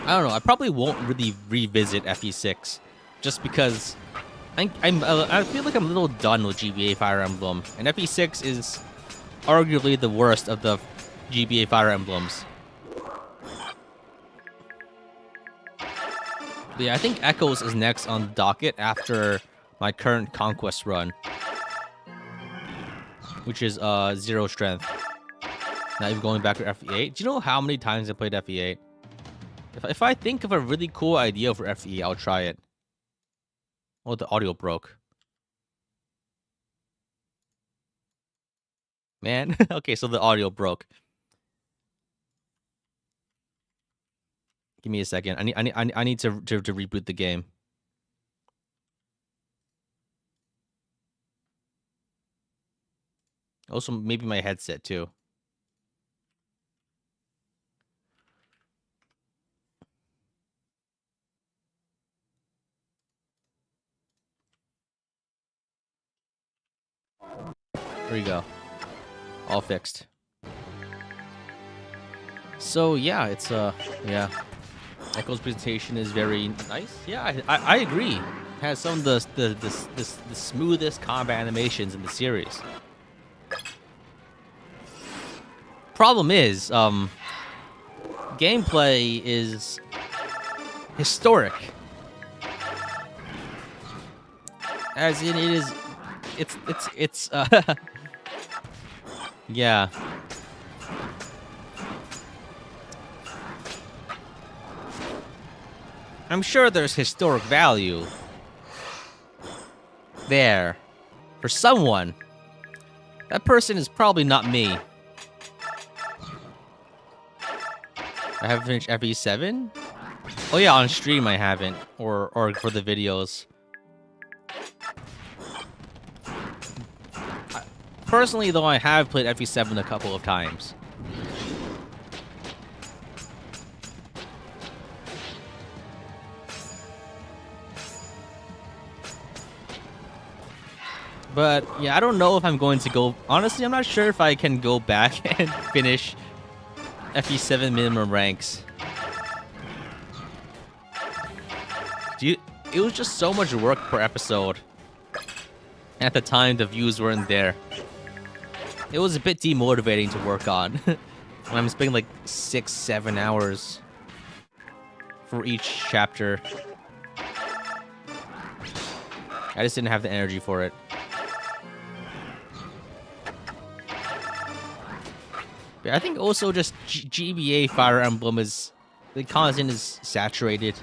I don't know. I probably won't really revisit FE6, just because I feel like I'm a little done with GBA Fire Emblem, and FE6 is arguably the worst of the GBA Fire Emblems. But yeah, I think Echoes is next on the docket after my current Conquest run, which is 0 strength. Not even going back to FE8. Do you know how many times I played FE8? If I think of a really cool idea for FE, I'll try it. Oh, the audio broke. Man. Okay, so the audio broke. Give me a second. I need to reboot the game. Also, maybe my headset too. There you go. All fixed. So yeah, it's yeah. Echo's presentation is very nice. Yeah, I agree. It has some of the smoothest combat animations in the series. Problem is, gameplay is historic. As in, it's yeah. I'm sure there's historic value there for someone. That person is probably not me. I haven't finished FE7? Oh yeah, on stream I haven't, or for the videos. Personally, though, I have played FE7 a couple of times. But yeah, I don't know if I'm going to go. Honestly, I'm not sure if I can go back and finish FE7 minimum ranks. It was just so much work per episode. At the time, the views weren't there. It was a bit demotivating to work on. When I'm spending like 6-7 hours for each chapter. I just didn't have the energy for it. But I think also just GBA Fire Emblem is... the content is saturated.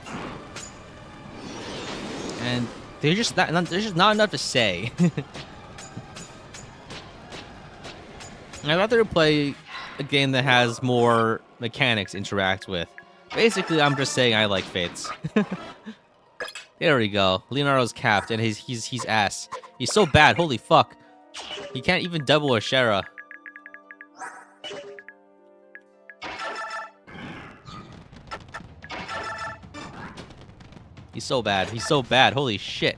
And there's just not enough to say. I'd rather play a game that has more mechanics to interact with. Basically, I'm just saying I like Fates. There we go. Leonardo's capped, and he's ass. He's so bad. Holy fuck. He can't even double Ashera. He's so bad. He's so bad. Holy shit.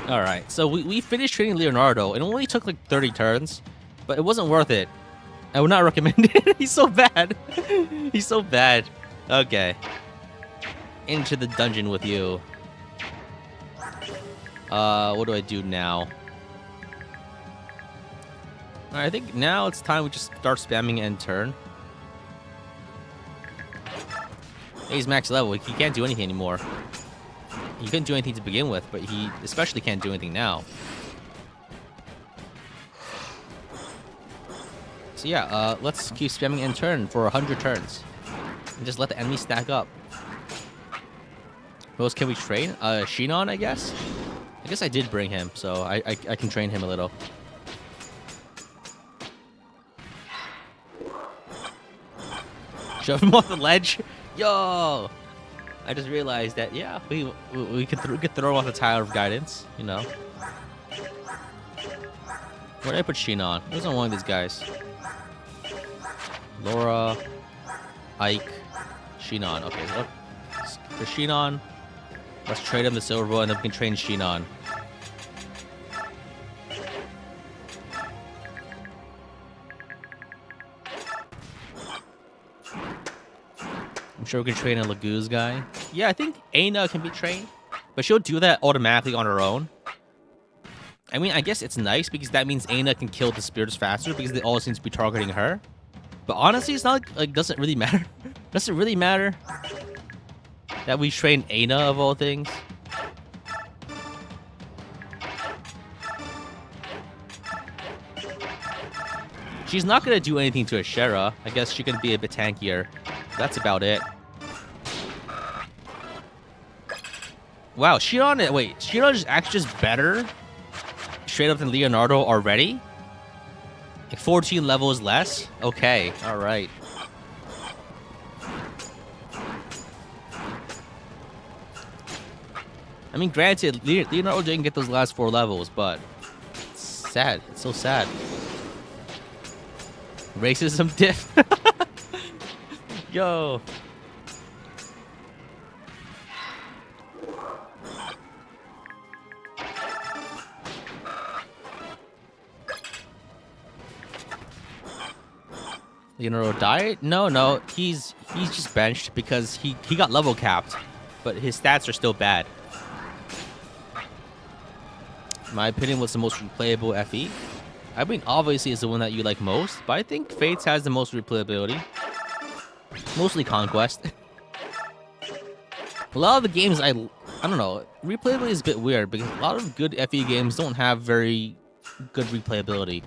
Alright, so we finished training Leonardo. It only took like 30 turns, but it wasn't worth it. I would not recommend it. He's so bad. He's so bad. Okay. Into the dungeon with you. What do I do now? Alright, I think now it's time we just start spamming end turn. He's max level. He can't do anything anymore. He couldn't do anything to begin with, but he especially can't do anything now. So yeah, let's keep spamming end turn for 100 turns. And just let the enemy stack up. Who else can we train? Shinon, I guess? I guess I did bring him, so I can train him a little. Shove him off the ledge? Yo! I just realized that, yeah, we could throw off the Tower of Guidance, you know. Where did I put Shinon? It wasn't one of these guys. Laura, Ike, Shinon. Okay, so for Shinon, let's trade him the Silver Bow, and then we can train Shinon. I'm sure we can train a Laguz guy. Yeah, I think Aina can be trained, but she'll do that automatically on her own. I mean, I guess it's nice because that means Aina can kill the spirits faster because they all seem to be targeting her. But honestly, it's not like doesn't really matter. Does it really matter that we train Aina of all things? She's not gonna do anything to Ashera. I guess she can be a bit tankier. That's about it. Wow, Shinon. Wait, Shinon is actually just better straight up than Leonardo already? Like 14 levels less? Okay, alright. I mean, granted, Leonardo didn't get those last 4 levels, but it's sad. It's so sad. Racism diff. Yo. Leonardo died? No. He's just benched because he got level capped, but his stats are still bad. In my opinion, what's the most replayable FE? I mean, obviously it's the one that you like most, but I think Fates has the most replayability. Mostly Conquest. A lot of the games I don't know, replayability is a bit weird because a lot of good FE games don't have very good replayability.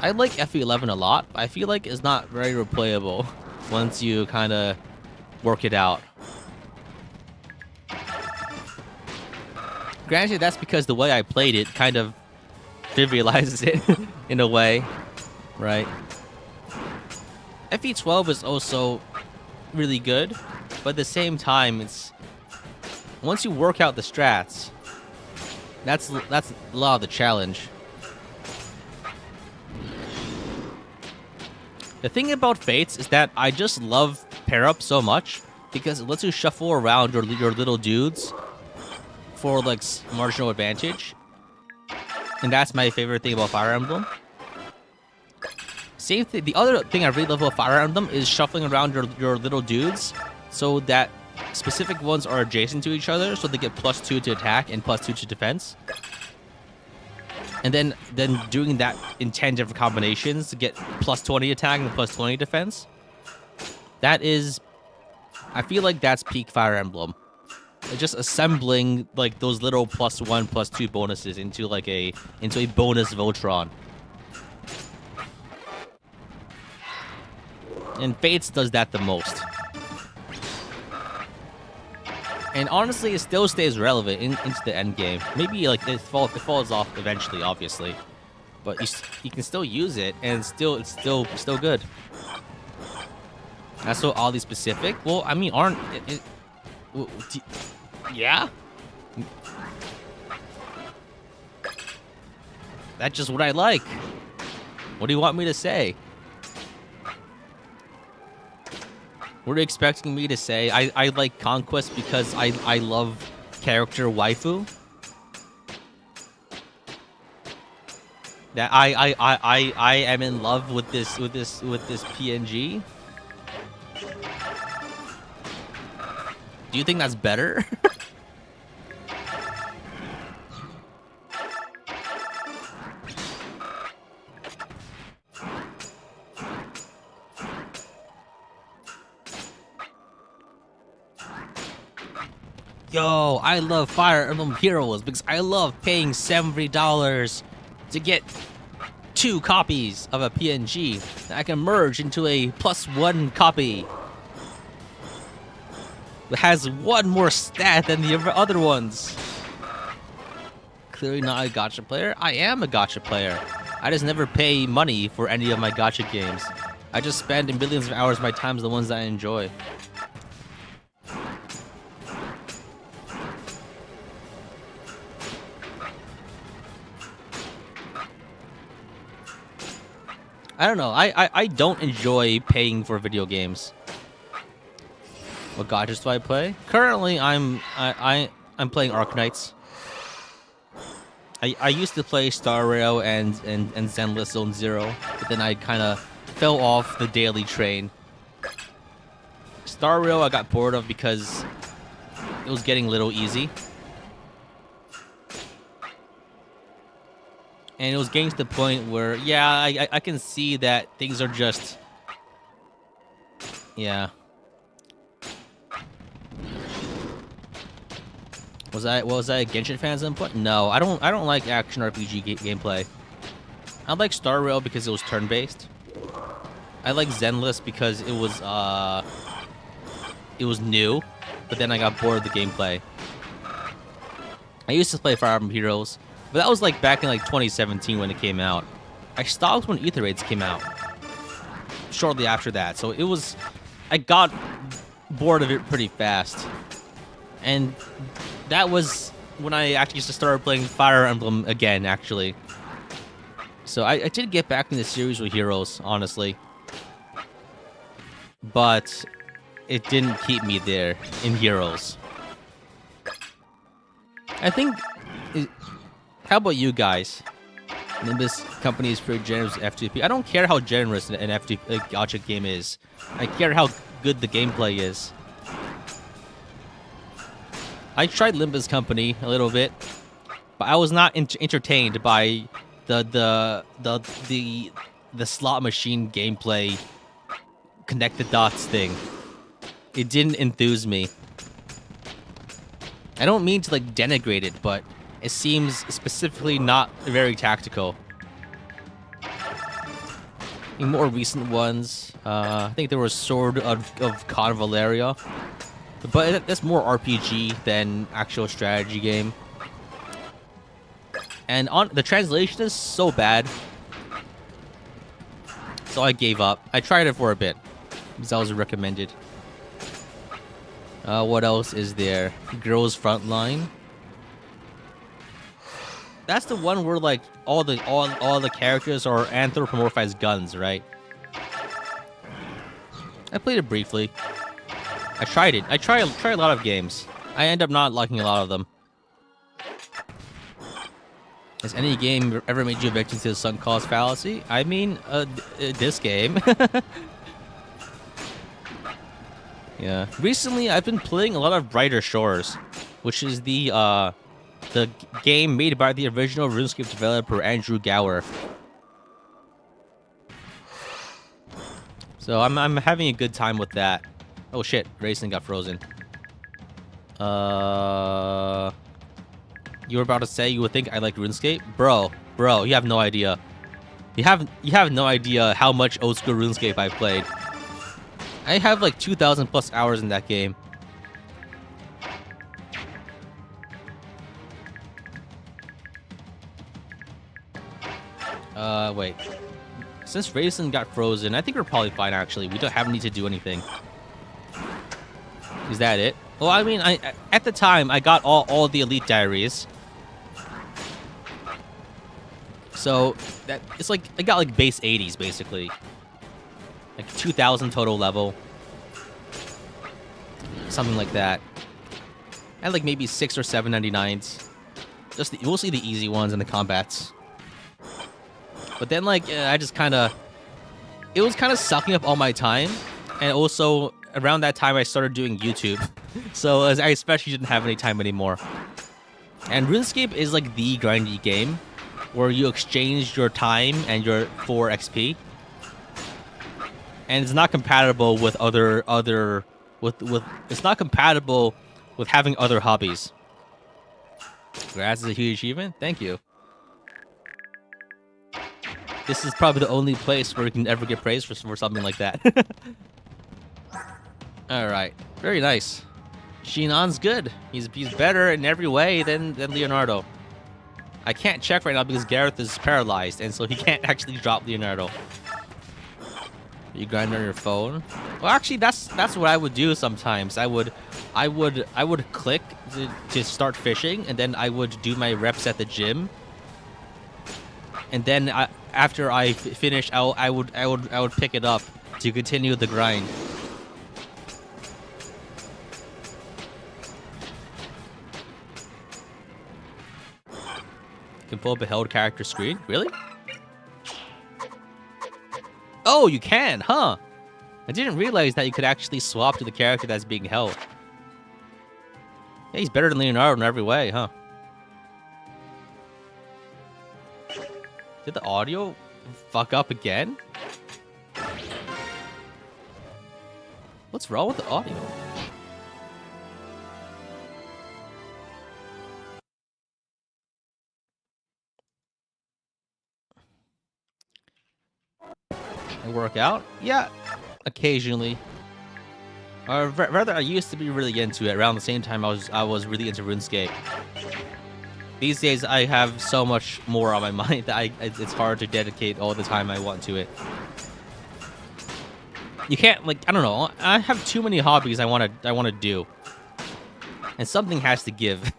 I like FE11 a lot, but I feel like it's not very replayable. once you kind of work it out. Granted, that's because the way I played it kind of trivializes it in a way, right? FE12 is also really good, but at the same time, it's once you work out the strats, that's a lot of the challenge. The thing about Fates is that I just love pair up so much because it lets you shuffle around your little dudes for like marginal advantage, and that's my favorite thing about Fire Emblem. Same thing. The other thing I really love about Fire Emblem is shuffling around your little dudes so that specific ones are adjacent to each other, so they get +2 to attack and +2 to defense. And then doing that in 10 different combinations to get +20 attack and +20 defense. That is, I feel like that's peak Fire Emblem. It's just assembling like those little +1, +2 bonuses into like a bonus Voltron. And Fates does that the most. And honestly, it still stays relevant into the end game. Maybe like it falls off eventually, obviously, but you can still use it, and it's still good. That's so oddly specific. Well, I mean, yeah? That's just what I like. What do you want me to say? What are you expecting me to say? I like Conquest because I love character waifu. That I am in love with this PNG. Do you think that's better? Yo, I love Fire Emblem Heroes because I love paying $70 to get 2 copies of a PNG that I can merge into a +1 copy that has 1 more stat than the other ones. Clearly not a gacha player. I am a gacha player. I just never pay money for any of my gacha games. I just spend millions of hours of my time on the ones that I enjoy. I don't know. I don't enjoy paying for video games. What gachas do I play? Currently, I'm playing Arknights. I used to play Star Rail and Zenless Zone Zero, but then I kind of fell off the daily train. Star Rail I got bored of because it was getting a little easy. And it was getting to the point where, yeah, I can see that things are just, yeah. Was I a Genshin fan's input? No, I don't like action RPG gameplay. I like Star Rail because it was turn-based. I like Zenless because it was new, but then I got bored of the gameplay. I used to play Fire Emblem Heroes, but that was like back in like 2017 when it came out. I stopped when Ether Raids came out. Shortly after that, so it was, I got bored of it pretty fast. And that was when I actually just started playing Fire Emblem again, actually. So I did get back in the series with Heroes, honestly. But it didn't keep me there in Heroes. I think... How about you guys? Nimbus company is pretty generous with FTP. I don't care how generous an FTP gacha game is. I care how good the gameplay is. I tried Limbus Company a little bit, but I was not entertained by the slot machine gameplay, connect the dots thing. It didn't enthuse me. I don't mean to like denigrate it, but it seems specifically not very tactical. In more recent ones, I think there was Sword of Khan Valeria, but that's more RPG than actual strategy game. And on the translation is so bad, so I gave up. I tried it for a bit because I was recommended. What else is there? Girls Frontline. That's the one where like all the characters are anthropomorphized guns, right? I played it briefly. I tried it. I try a lot of games. I end up not liking a lot of them. Has any game ever made you a victim to the sunk cost fallacy? I mean, this game. Yeah. Recently, I've been playing a lot of Brighter Shores, which is the game made by the original RuneScape developer Andrew Gower. So I'm having a good time with that. Oh shit, racing got frozen. You were about to say you would think I like RuneScape? Bro, you have no idea. You have no idea how much old school RuneScape I've played. I have like 2,000 plus hours in that game. Wait. Since Racing got frozen, I think we're probably fine actually. We don't have need to do anything. Is that it? Well, I mean, at the time I got all the elite diaries. So that it's like I got like base 80s basically. Like 2,000 total level. Something like that. And like maybe 6 or 7 99s. We'll see the easy ones in the combats. But then like I just it was kind of sucking up all my time, and also around that time I started doing YouTube. So I especially didn't have any time anymore. And RuneScape is like the grindy game where you exchange your time and your for XP. And it's not compatible with it's not compatible with having other hobbies. Grass is a huge achievement. Thank you. This is probably the only place where you can ever get praised for something like that. All right, very nice. Shinon's good. He's better in every way than Leonardo. I can't check right now because Gareth is paralyzed, and so he can't actually drop Leonardo. You grind on your phone? Well, actually, that's what I would do sometimes. I would click to start fishing, and then I would do my reps at the gym. And then after I finish, I would pick it up to continue the grind. You can pull up a held character screen. Really? Oh, you can, huh? I didn't realize that you could actually swap to the character that's being held. Yeah, he's better than Leonardo in every way, huh? Did the audio fuck up again? What's wrong with the audio? I work out? Yeah, occasionally. Or rather, I used to be really into it. Around the same time, I was really into RuneScape. These days, I have so much more on my mind that it's hard to dedicate all the time I want to it. You can't, like, I don't know. I have too many hobbies I want to do, and something has to give.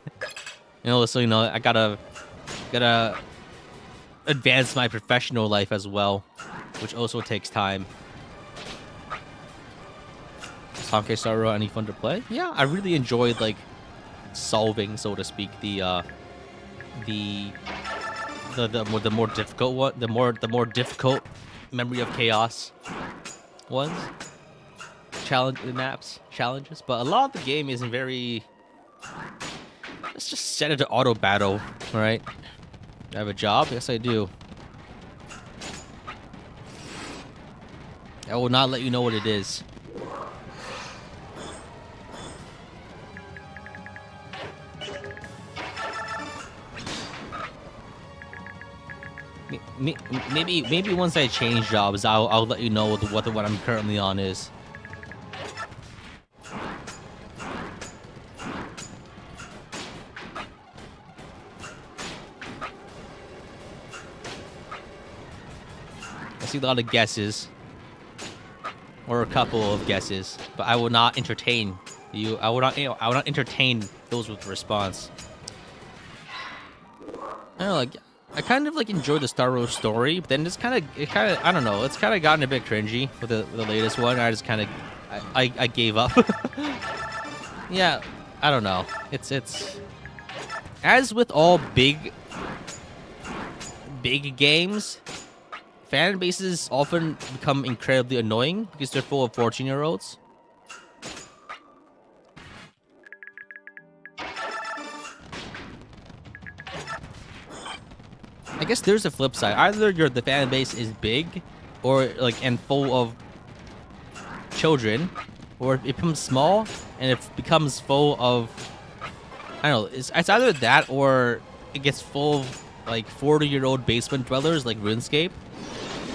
So I gotta advance my professional life as well, which also takes time. Is Honkai Star Rail any fun to play? Yeah, I really enjoyed like solving, so to speak, the more difficult one, the more difficult Memory of Chaos ones, challenges. But a lot of the game isn't very. Let's just set it to auto battle, all right? I have a job. Yes, I do. I will not let you know what it is. me- maybe once I change jobs, I'll let you know what the one I'm currently on is. I see a lot of guesses, or a couple of guesses, but I will not entertain you. I will not. I will not entertain those with response. I don't know, like I kind of like enjoyed the Star Wars story, but then I don't know. It's kind of gotten a bit cringy with the latest one. I just kind of I gave up. Yeah, I don't know. It's as with all big games, fan bases often become incredibly annoying because they're full of 14-year-olds. I guess there's a flip side. Either the fan base is big, or like and full of children, or it becomes small and it becomes full of I don't know. It's either that or it gets full of like 40-year-old basement dwellers like RuneScape,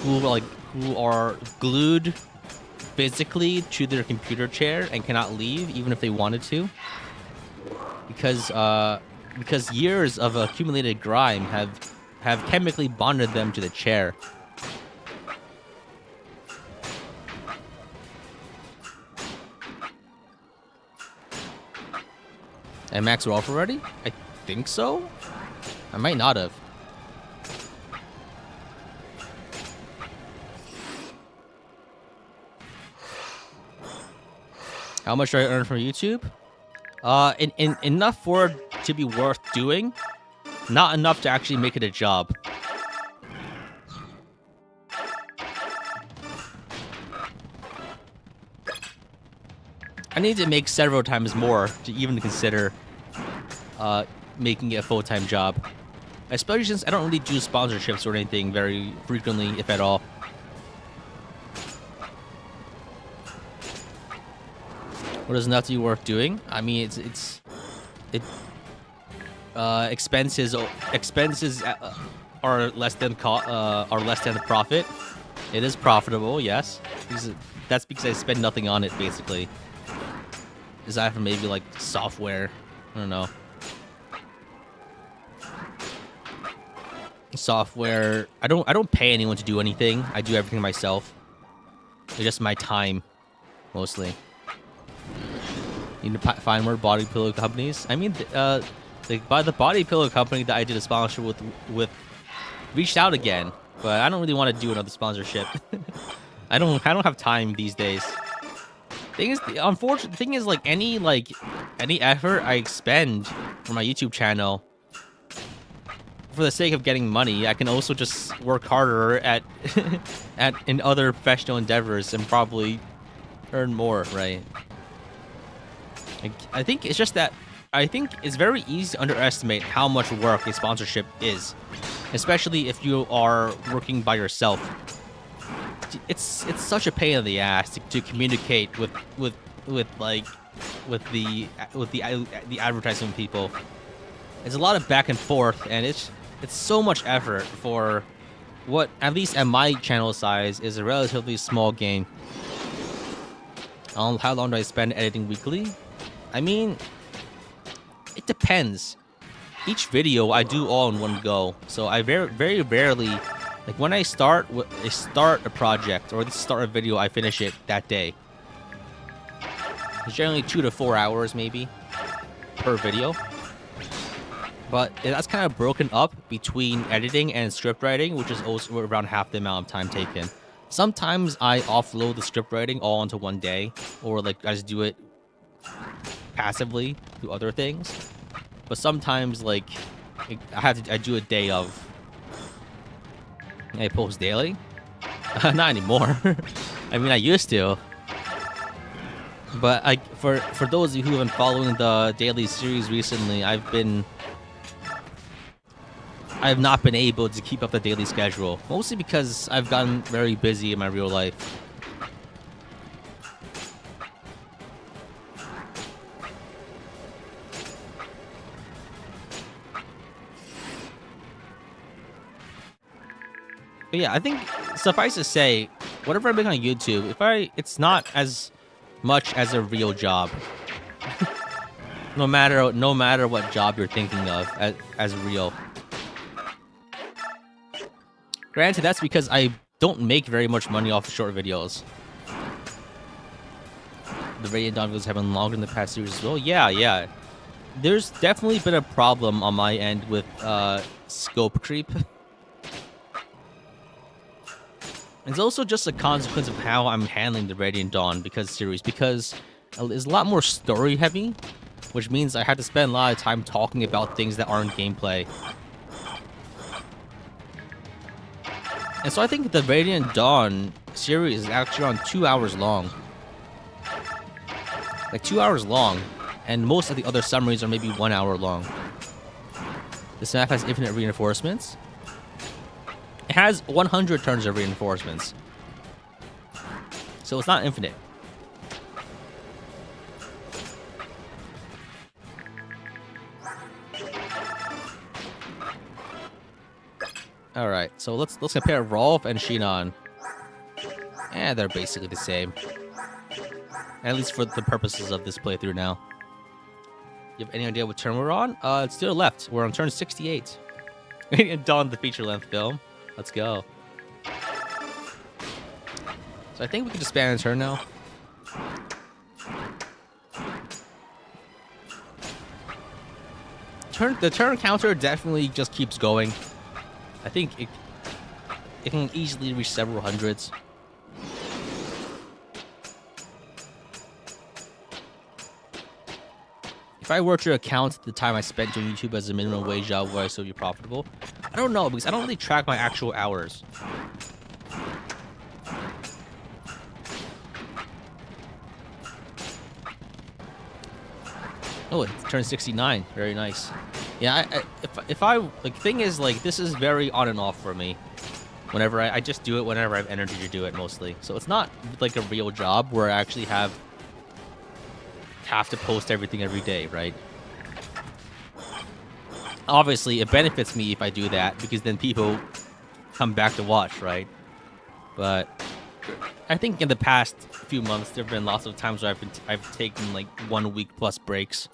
who are glued physically to their computer chair and cannot leave even if they wanted to, because years of accumulated grime have chemically bonded them to the chair. And Max Rolf already? I think so. I might not have. How much do I earn from YouTube? Enough for it to be worth doing. Not enough to actually make it a job. I need to make several times more to even consider making it a full-time job. Especially since I don't really do sponsorships or anything very frequently, if at all. What is enough to be worth doing? I mean, expenses are less than the profit. It is profitable, yes. That's because I spend nothing on it, basically. Aside from maybe like software, I don't know. Software. I don't pay anyone to do anything. I do everything myself. It's just my time, mostly. You need to find more body pillow companies. I mean, the body pillow company that I did a sponsorship with reached out again, but I don't really want to do another sponsorship. I don't have time these days. The unfortunate thing is, like any effort I expend for my YouTube channel for the sake of getting money, I can also just work harder at in other professional endeavors and probably earn more, right? I think it's just that I think it's very easy to underestimate how much work a sponsorship is, especially if you are working by yourself. It's such a pain in the ass to communicate with the advertising people. It's a lot of back and forth, and it's so much effort for what, at least at my channel size, is a relatively small gain. How long do I spend editing weekly? I mean, it depends. Each video I do all in one go, so I very rarely, like when I start a project or start a video, I finish it that day. It's generally 2 to 4 hours maybe per video, but that's kind of broken up between editing and script writing, which is also around half the amount of time taken. Sometimes I offload the script writing all into one day, or like I just do it passively through other things. But sometimes, like, I do a day of. I post daily. Not anymore. I mean, I used to. But for those of you who have been following the daily series recently, I have not been able to keep up the daily schedule, mostly because I've gotten very busy in my real life. But yeah, I think suffice to say, whatever I make on YouTube, it's not as much as a real job. No matter what job you're thinking of as real. Granted, that's because I don't make very much money off of short videos. The Radiant Dawn videos have been longer in the past series as well. Yeah. There's definitely been a problem on my end with scope creep. It's also just a consequence of how I'm handling the Radiant Dawn series, because it's a lot more story heavy, which means I had to spend a lot of time talking about things that aren't gameplay. And so I think the Radiant Dawn series is actually around 2 hours long. Like 2 hours long, and most of the other summaries are maybe 1 hour long. This map has infinite reinforcements. It has 100 turns of reinforcements. So it's not infinite. Alright, so let's compare Rolf and Shinon. They're basically the same. At least for the purposes of this playthrough now. You have any idea what turn we're on? It's to the left. We're on turn 68. Dawn, the feature-length film. Let's go. So I think we can just span a turn now. The turn counter definitely just keeps going. I think it can easily reach several hundreds. If I were to account the time I spent doing YouTube as a minimum wage job, would I still be profitable? I don't know, because I don't really track my actual hours. Oh, it turned 69. Very nice. Yeah, the thing is, like, this is very on and off for me. Whenever I just do it whenever I have energy to do it, mostly. So it's not like a real job where I actually have to post everything every day, right? Obviously, it benefits me if I do that, because then people come back to watch, right? But I think in the past few months, there have been lots of times where I've taken like 1 week plus breaks.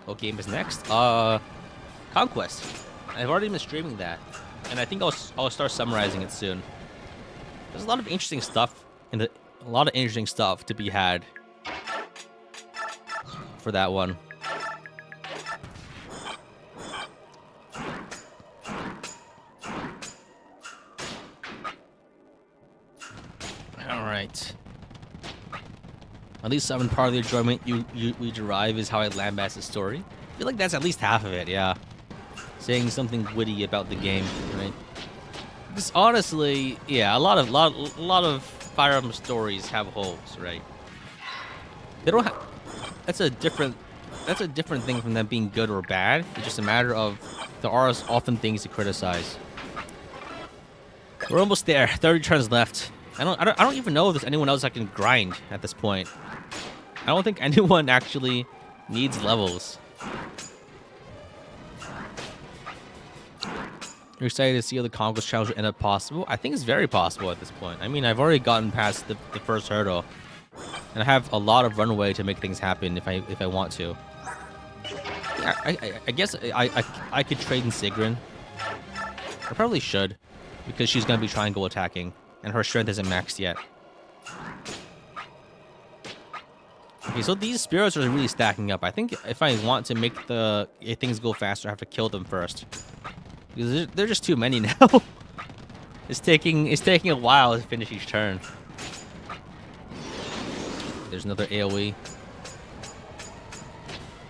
What game is next? Conquest. I've already been streaming that, and I think I'll start summarizing it soon. There's a lot of interesting stuff to be had for that one. Alright. At least some part of the enjoyment we derive is how I lambast the story. I feel like that's at least half of it, yeah. Saying something witty about the game, right? Because honestly, yeah, a lot of Fire Emblem stories have holes, right? They don't have. That's a different thing from them being good or bad. It's just a matter of there are often things to criticize. We're almost there. 30 turns left. I don't even know if there's anyone else that can grind at this point. I don't think anyone actually needs levels. You're excited to see how the Conquest Challenge will end up possible? I think it's very possible at this point. I mean, I've already gotten past the first hurdle, and I have a lot of runway to make things happen if I want to. Yeah, I guess I could trade in Sigrun. I probably should, because she's gonna be triangle attacking, and her strength isn't maxed yet. Okay, so these spirits are really stacking up. I think if I want to make things go faster, I have to kill them first. Because they're just too many now. It's taking a while to finish each turn. There's another AoE.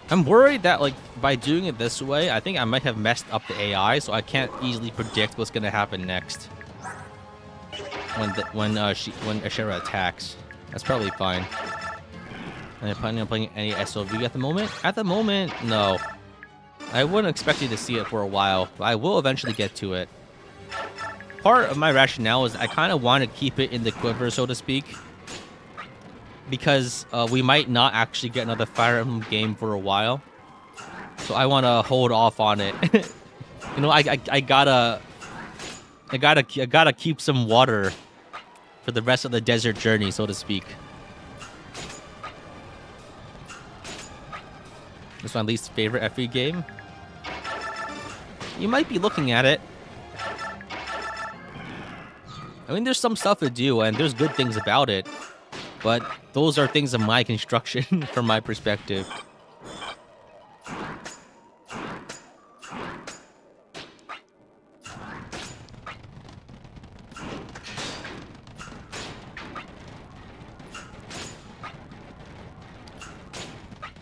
I'm worried that, like, by doing it this way, I think I might have messed up the AI, so I can't easily predict what's gonna happen next when Ashera attacks. That's probably fine. Am I planning on playing any SOV at the moment? At the moment, no. I wouldn't expect you to see it for a while, but I will eventually get to it. Part of my rationale is I kind of want to keep it in the quiver, so to speak, because we might not actually get another Fire Emblem game for a while. So I want to hold off on it. You know, I gotta I gotta keep some water for the rest of the desert journey, so to speak. It's my least favorite FE game. You might be looking at it. I mean, there's some stuff to do, and there's good things about it. But those are things of my construction, from my perspective.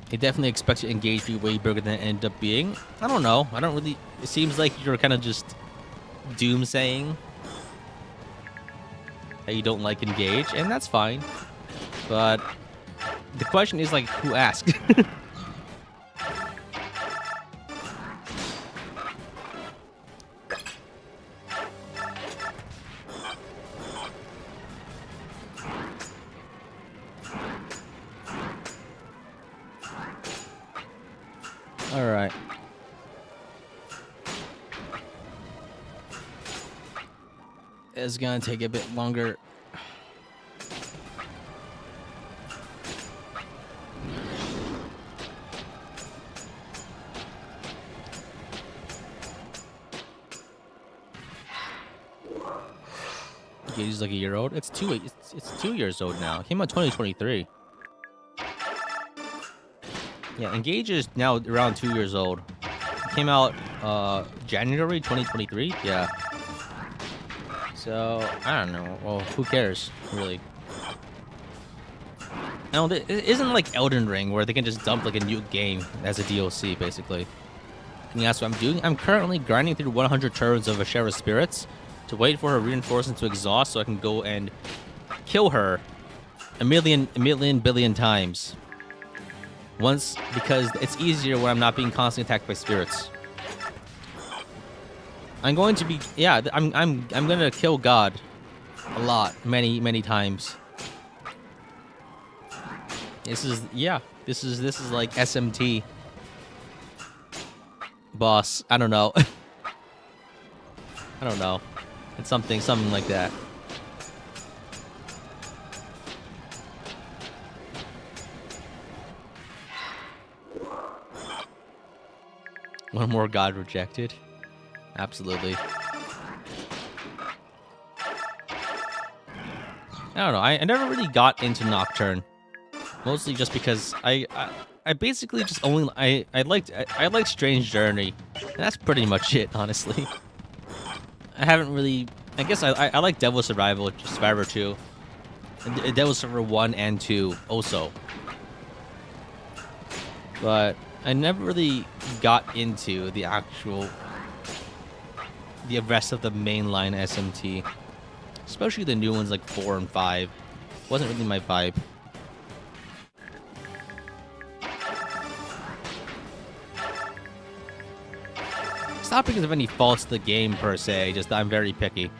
They definitely expect you to engage be way bigger than it ended up being. I don't know. I don't really... It seems like you're kind of just doom-saying that you don't like engage, and that's fine. But the question is, like, who asked? All right. It's gonna take a bit longer. Okay, he's like a year old. It's 2 years old now. It came out 2023. Yeah, Engage is now around 2 years old. It came out January 2023. Yeah. So I don't know. Well, who cares, really? No, it isn't like Elden Ring where they can just dump like a new game as a DLC, basically. And that's what I'm doing. I'm currently grinding through 100 turns of Ashera spirits to wait for her reinforcements to exhaust so I can go and kill her a million billion times. Once, because it's easier when I'm not being constantly attacked by spirits. I'm going to be, yeah, I'm gonna kill God a lot, many times. This is like SMT boss. I don't know. I don't know. It's something like that. One more God rejected. Absolutely. I don't know. I never really got into Nocturne. Mostly just because I basically just only I liked Strange Journey. And that's pretty much it, honestly. I haven't really. I guess I like Devil Survivor 2, and Devil Survivor 1 and 2 also. But I never really got into the rest of the mainline SMT, especially the new ones like 4 and 5. Wasn't really my vibe. It's not because of any faults to the game per se, just I'm very picky.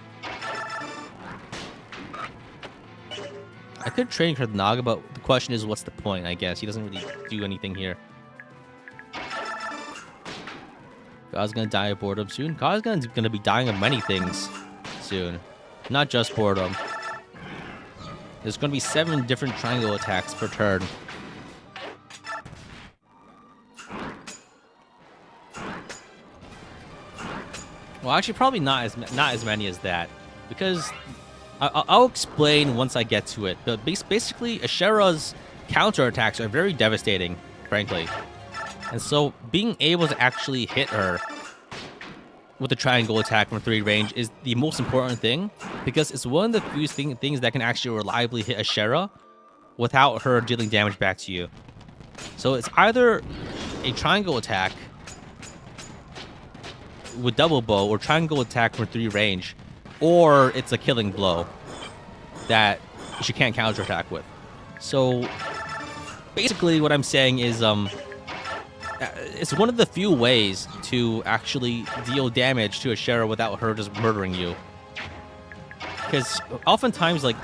I could train Naga, but the question is, what's the point? I guess he doesn't really do anything here. God's gonna die of boredom soon. God's gonna be dying of many things soon, not just boredom. There's gonna be 7 different triangle attacks per turn. Well, actually, probably not as many as that, because I'll explain once I get to it. But basically, Ashera's counterattacks are very devastating, frankly. And so being able to actually hit her with a triangle attack from 3 range is the most important thing, because it's one of the few things that can actually reliably hit Ashera without her dealing damage back to you. So it's either a triangle attack with double bow or triangle attack from 3 range, or it's a killing blow that she can't counterattack with. So basically what I'm saying is it's one of the few ways to actually deal damage to Ashera without her just murdering you. Because oftentimes, like,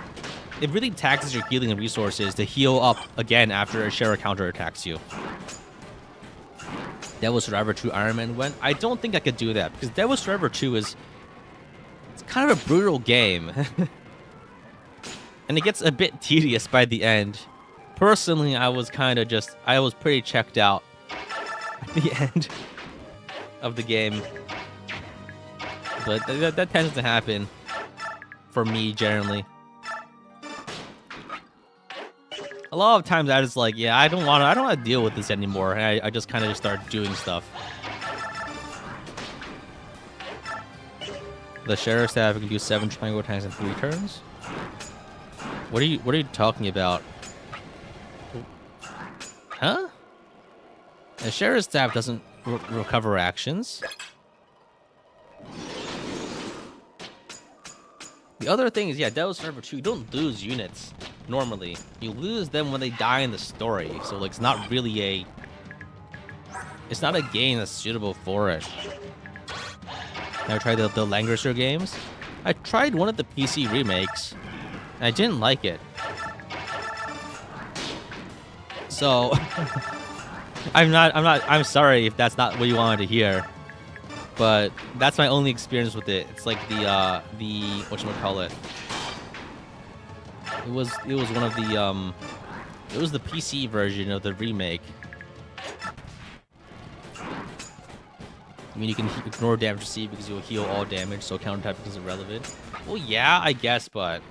it really taxes your healing and resources to heal up again after Ashera counterattacks you. Devil Survivor 2 Ironman went. I don't think I could do that, because Devil Survivor 2 is... kind of a brutal game. And it gets a bit tedious by the end. Personally, I was pretty checked out at the end of the game. But that tends to happen for me generally. A lot of times I just like, yeah, I don't want to deal with this anymore. And I just kind of just start doing stuff. The Sheriff staff can do 7 triangle attacks in 3 turns. What are you talking about? Huh? The Sheriff staff doesn't recover actions. The other thing is, yeah, Devil's Server 2, you don't lose units normally. You lose them when they die in the story. So like, it's not really it's not a game that's suitable for it. Never tried the Langrisser games. I tried one of the PC remakes. And I didn't like it. So I'm sorry if that's not what you wanted to hear. But that's my only experience with it. It's like the whatchamacallit. It was one of the it was the PC version of the remake. I mean, you can ignore damage received because you'll heal all damage, so counter-typing is irrelevant. Well, yeah, I guess, but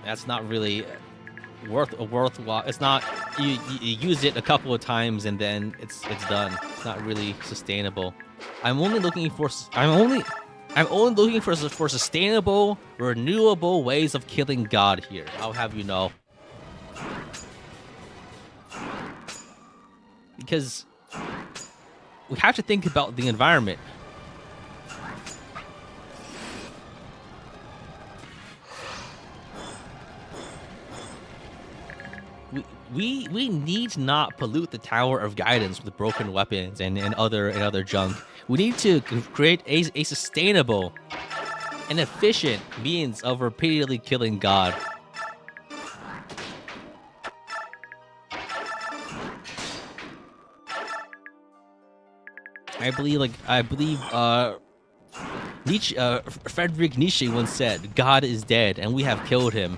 that's not really worthwhile. It's not. You use it a couple of times and then it's done. It's not really sustainable. I'm only looking for sustainable, renewable ways of killing God here. I'll have you know. Because we have to think about the environment. We need not pollute the Tower of Guidance with broken weapons and other junk. We need to create a sustainable and efficient means of repeatedly killing God. I believe Nietzsche, Friedrich Nietzsche once said, "God is dead, and we have killed him."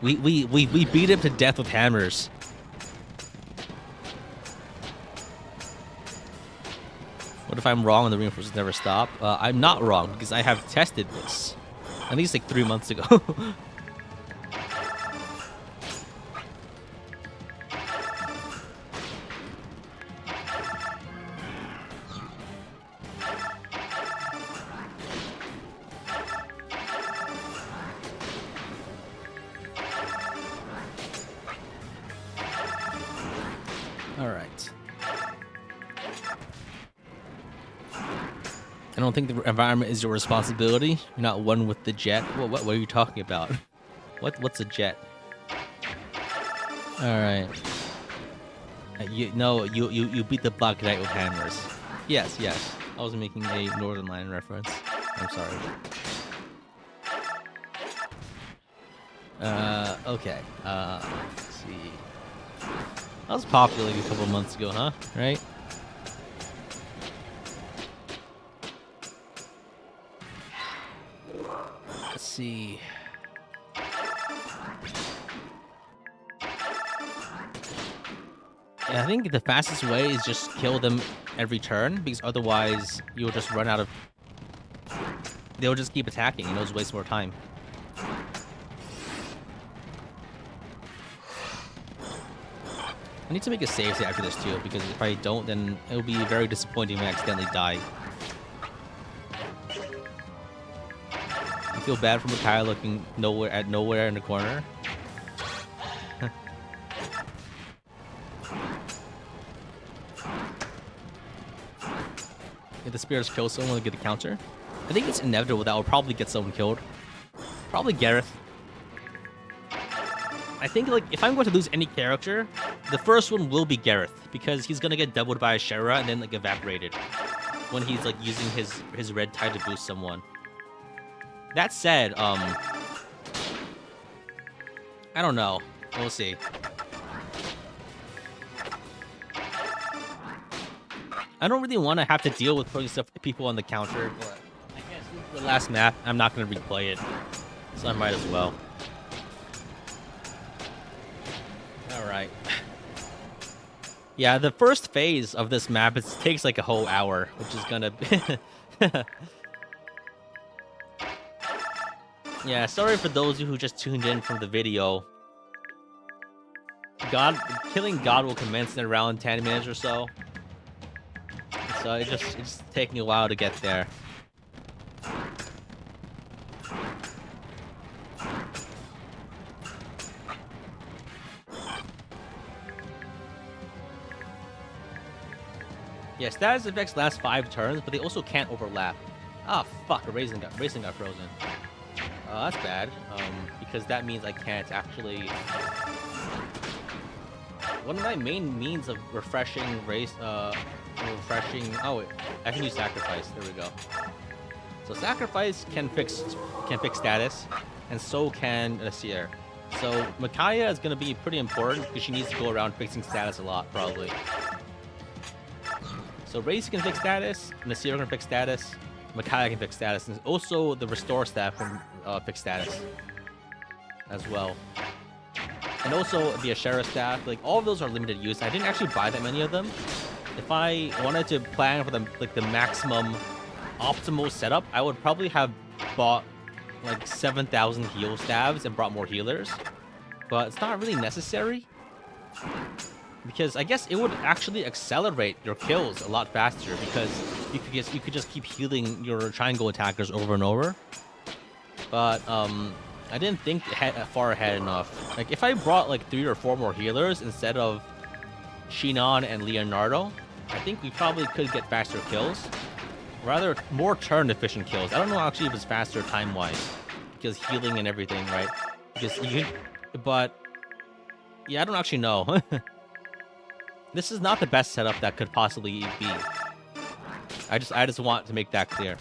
We beat him to death with hammers. What if I'm wrong and the reinforcements never stop? I'm not wrong because I have tested this at least like 3 months ago. All right. I don't think the environment is your responsibility. You're not one with the jet. What are you talking about? What's a jet? All right. You beat the Black Knight with hammers. Yes. I was making a Northern Line reference. I'm sorry. Okay. Let's see. That was popular like a couple months ago, huh? Right? Let's see. Yeah, I think the fastest way is just kill them every turn, because otherwise you'll just run out of... They'll just keep attacking, and it'll just waste more time. I need to make a save state after this too, because if I don't, then it'll be very disappointing when I accidentally die. I feel bad for Micaiah looking nowhere in the corner. If the spirits kill someone, get a counter. I think it's inevitable that will probably get someone killed. Probably Gareth. I think like if I'm going to lose any character, the first one will be Gareth, because he's gonna get doubled by Ashera and then like evaporated when he's like using his red tide to boost someone. That said, I don't know. We'll see. I don't really want to have to deal with putting people on the counter, but I guess the last map. I'm not gonna replay it, so I might as well. All right. Yeah, the first phase of this map takes like a whole hour, which is gonna be... Yeah, sorry for those of you who just tuned in from the video. Killing God will commence in around 10 minutes or so. So it's taking a while to get there. Yeah, status effects last 5 turns, but they also can't overlap. Ah, fuck, racing got frozen. That's bad, because that means I can't actually... One of my main means of refreshing Oh wait, I can use sacrifice. There we go. So sacrifice can fix status, and so can Nasir. So Micaiah is gonna be pretty important because she needs to go around fixing status a lot, probably. So Race can fix status, Nasir can fix status, Micaiah can fix status, and also the restore staff can fix status as well. And also the Ashera staff, like all of those are limited use. I didn't actually buy that many of them. If I wanted to plan for the maximum optimal setup, I would probably have bought like 7,000 heal staves and brought more healers. But it's not really necessary, because I guess it would actually accelerate your kills a lot faster, because you could just keep healing your triangle attackers over and over. But I didn't think far ahead enough. Like, if I brought like 3 or 4 more healers instead of Shinon and Leonardo, I think we probably could get faster kills. Rather, more turn-efficient kills. I don't know actually if it's faster time-wise, because healing and everything, right? Because but yeah, I don't actually know. This is not the best setup that could possibly be. I just want to make that clear.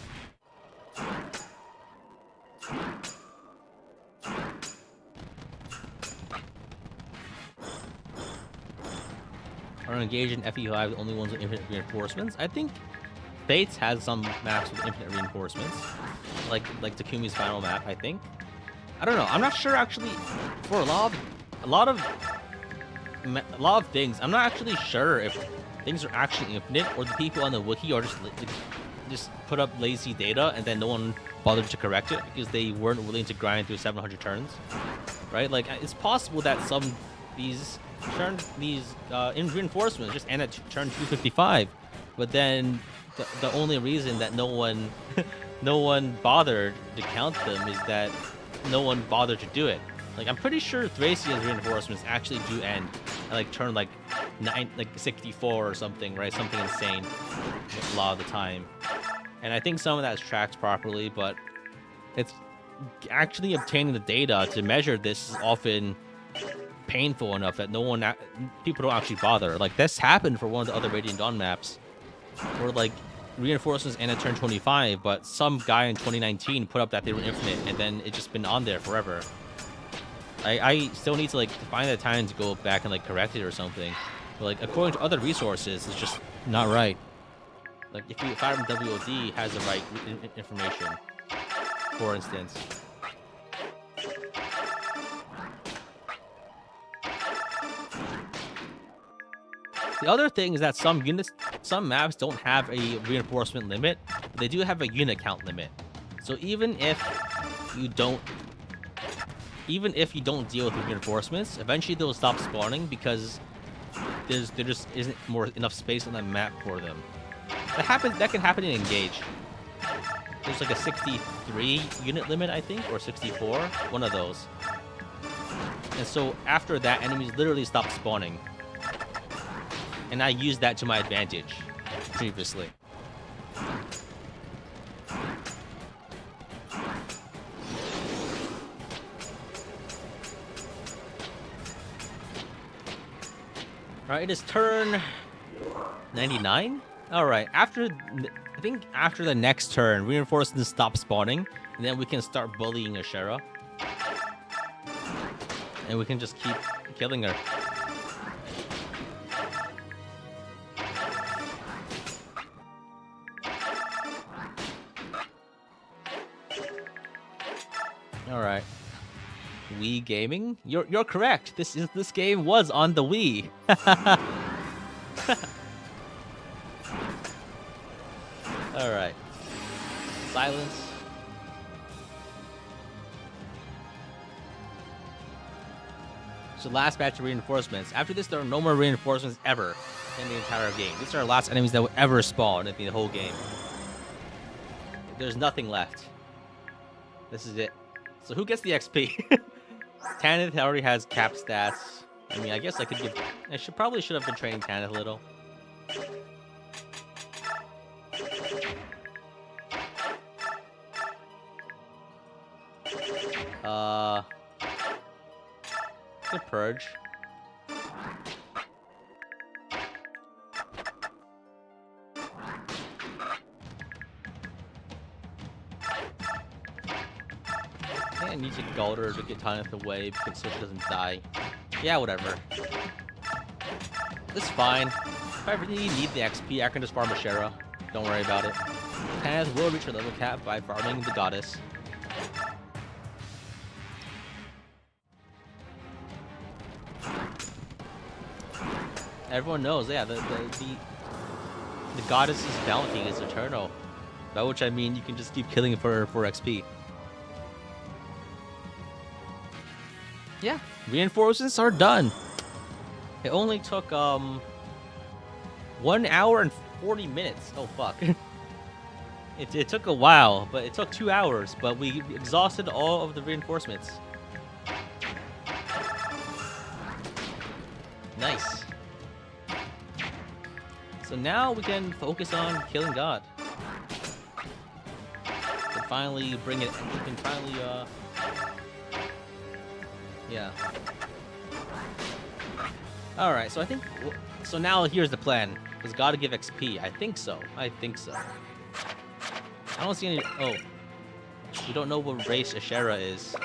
Are engaged in FE5 the only ones with infinite reinforcements? I think Fates has some maps with infinite reinforcements, like Takumi's final map. I think. I don't know. I'm not sure actually. For a lot of things, I'm not actually sure if things are actually infinite or the people on the wiki are just put up lazy data and then no one bothered to correct it because they weren't willing to grind through 700 turns, right? Like, it's possible that these reinforcements just end at turn 255, but then the only reason that no one bothered to count them is that no one bothered to do it. Like, I'm pretty sure Thracia's reinforcements actually do end at like turn 64 or something, right? Something insane a lot of the time. And I think some of that is tracked properly, but it's actually obtaining the data to measure this is often painful enough that people don't actually bother. Like, this happened for one of the other Radiant Dawn maps, where like reinforcements end at turn 25, but some guy in 2019 put up that they were infinite, and then it's just been on there forever. I still need to like find the time to go back and like correct it or something. But like, according to other resources, it's just not right. Like, if Ironman WOD has the right information, for instance. The other thing is that some maps don't have a reinforcement limit. They do have a unit count limit. So even if you don't deal with reinforcements, eventually they'll stop spawning because there just isn't enough space on the map for them. That can happen in Engage. There's like a 63 unit limit, I think, or 64, one of those. And so after that, enemies literally stop spawning. And I used that to my advantage previously. Alright, it is turn 99? Alright, I think after the next turn, reinforcements stop spawning, and then we can start bullying Ashera. And we can just keep killing her. Wii gaming? You're correct. This game was on the Wii. All right. Silence. So last batch of reinforcements. After this, there are no more reinforcements ever in the entire game. These are the last enemies that will ever spawn in the whole game. There's nothing left. This is it. So who gets the XP? Tanith already has cap stats. I mean, I guess I could give... I probably should have been training Tanith a little. The Purge. I need to Galder to get Tanith away so she doesn't die. Yeah, whatever. It's fine. If I really need the XP, I can just farm Ashera. Don't worry about it. Tanith will reach her level cap by farming the goddess. Everyone knows, yeah, the goddess's bounty is eternal. By which I mean you can just keep killing for XP. Yeah, reinforcements are done. It only took 1 hour and 40 minutes. Oh fuck. It took a while, but it took 2 hours, but we exhausted all of the reinforcements. Nice. So now we can focus on killing God. We can finally bring it. We can finally, yeah. All right. So I think. So now here's the plan. Does God give XP? I think so. I think so. I don't see any. Oh, we don't know what race Ashera is.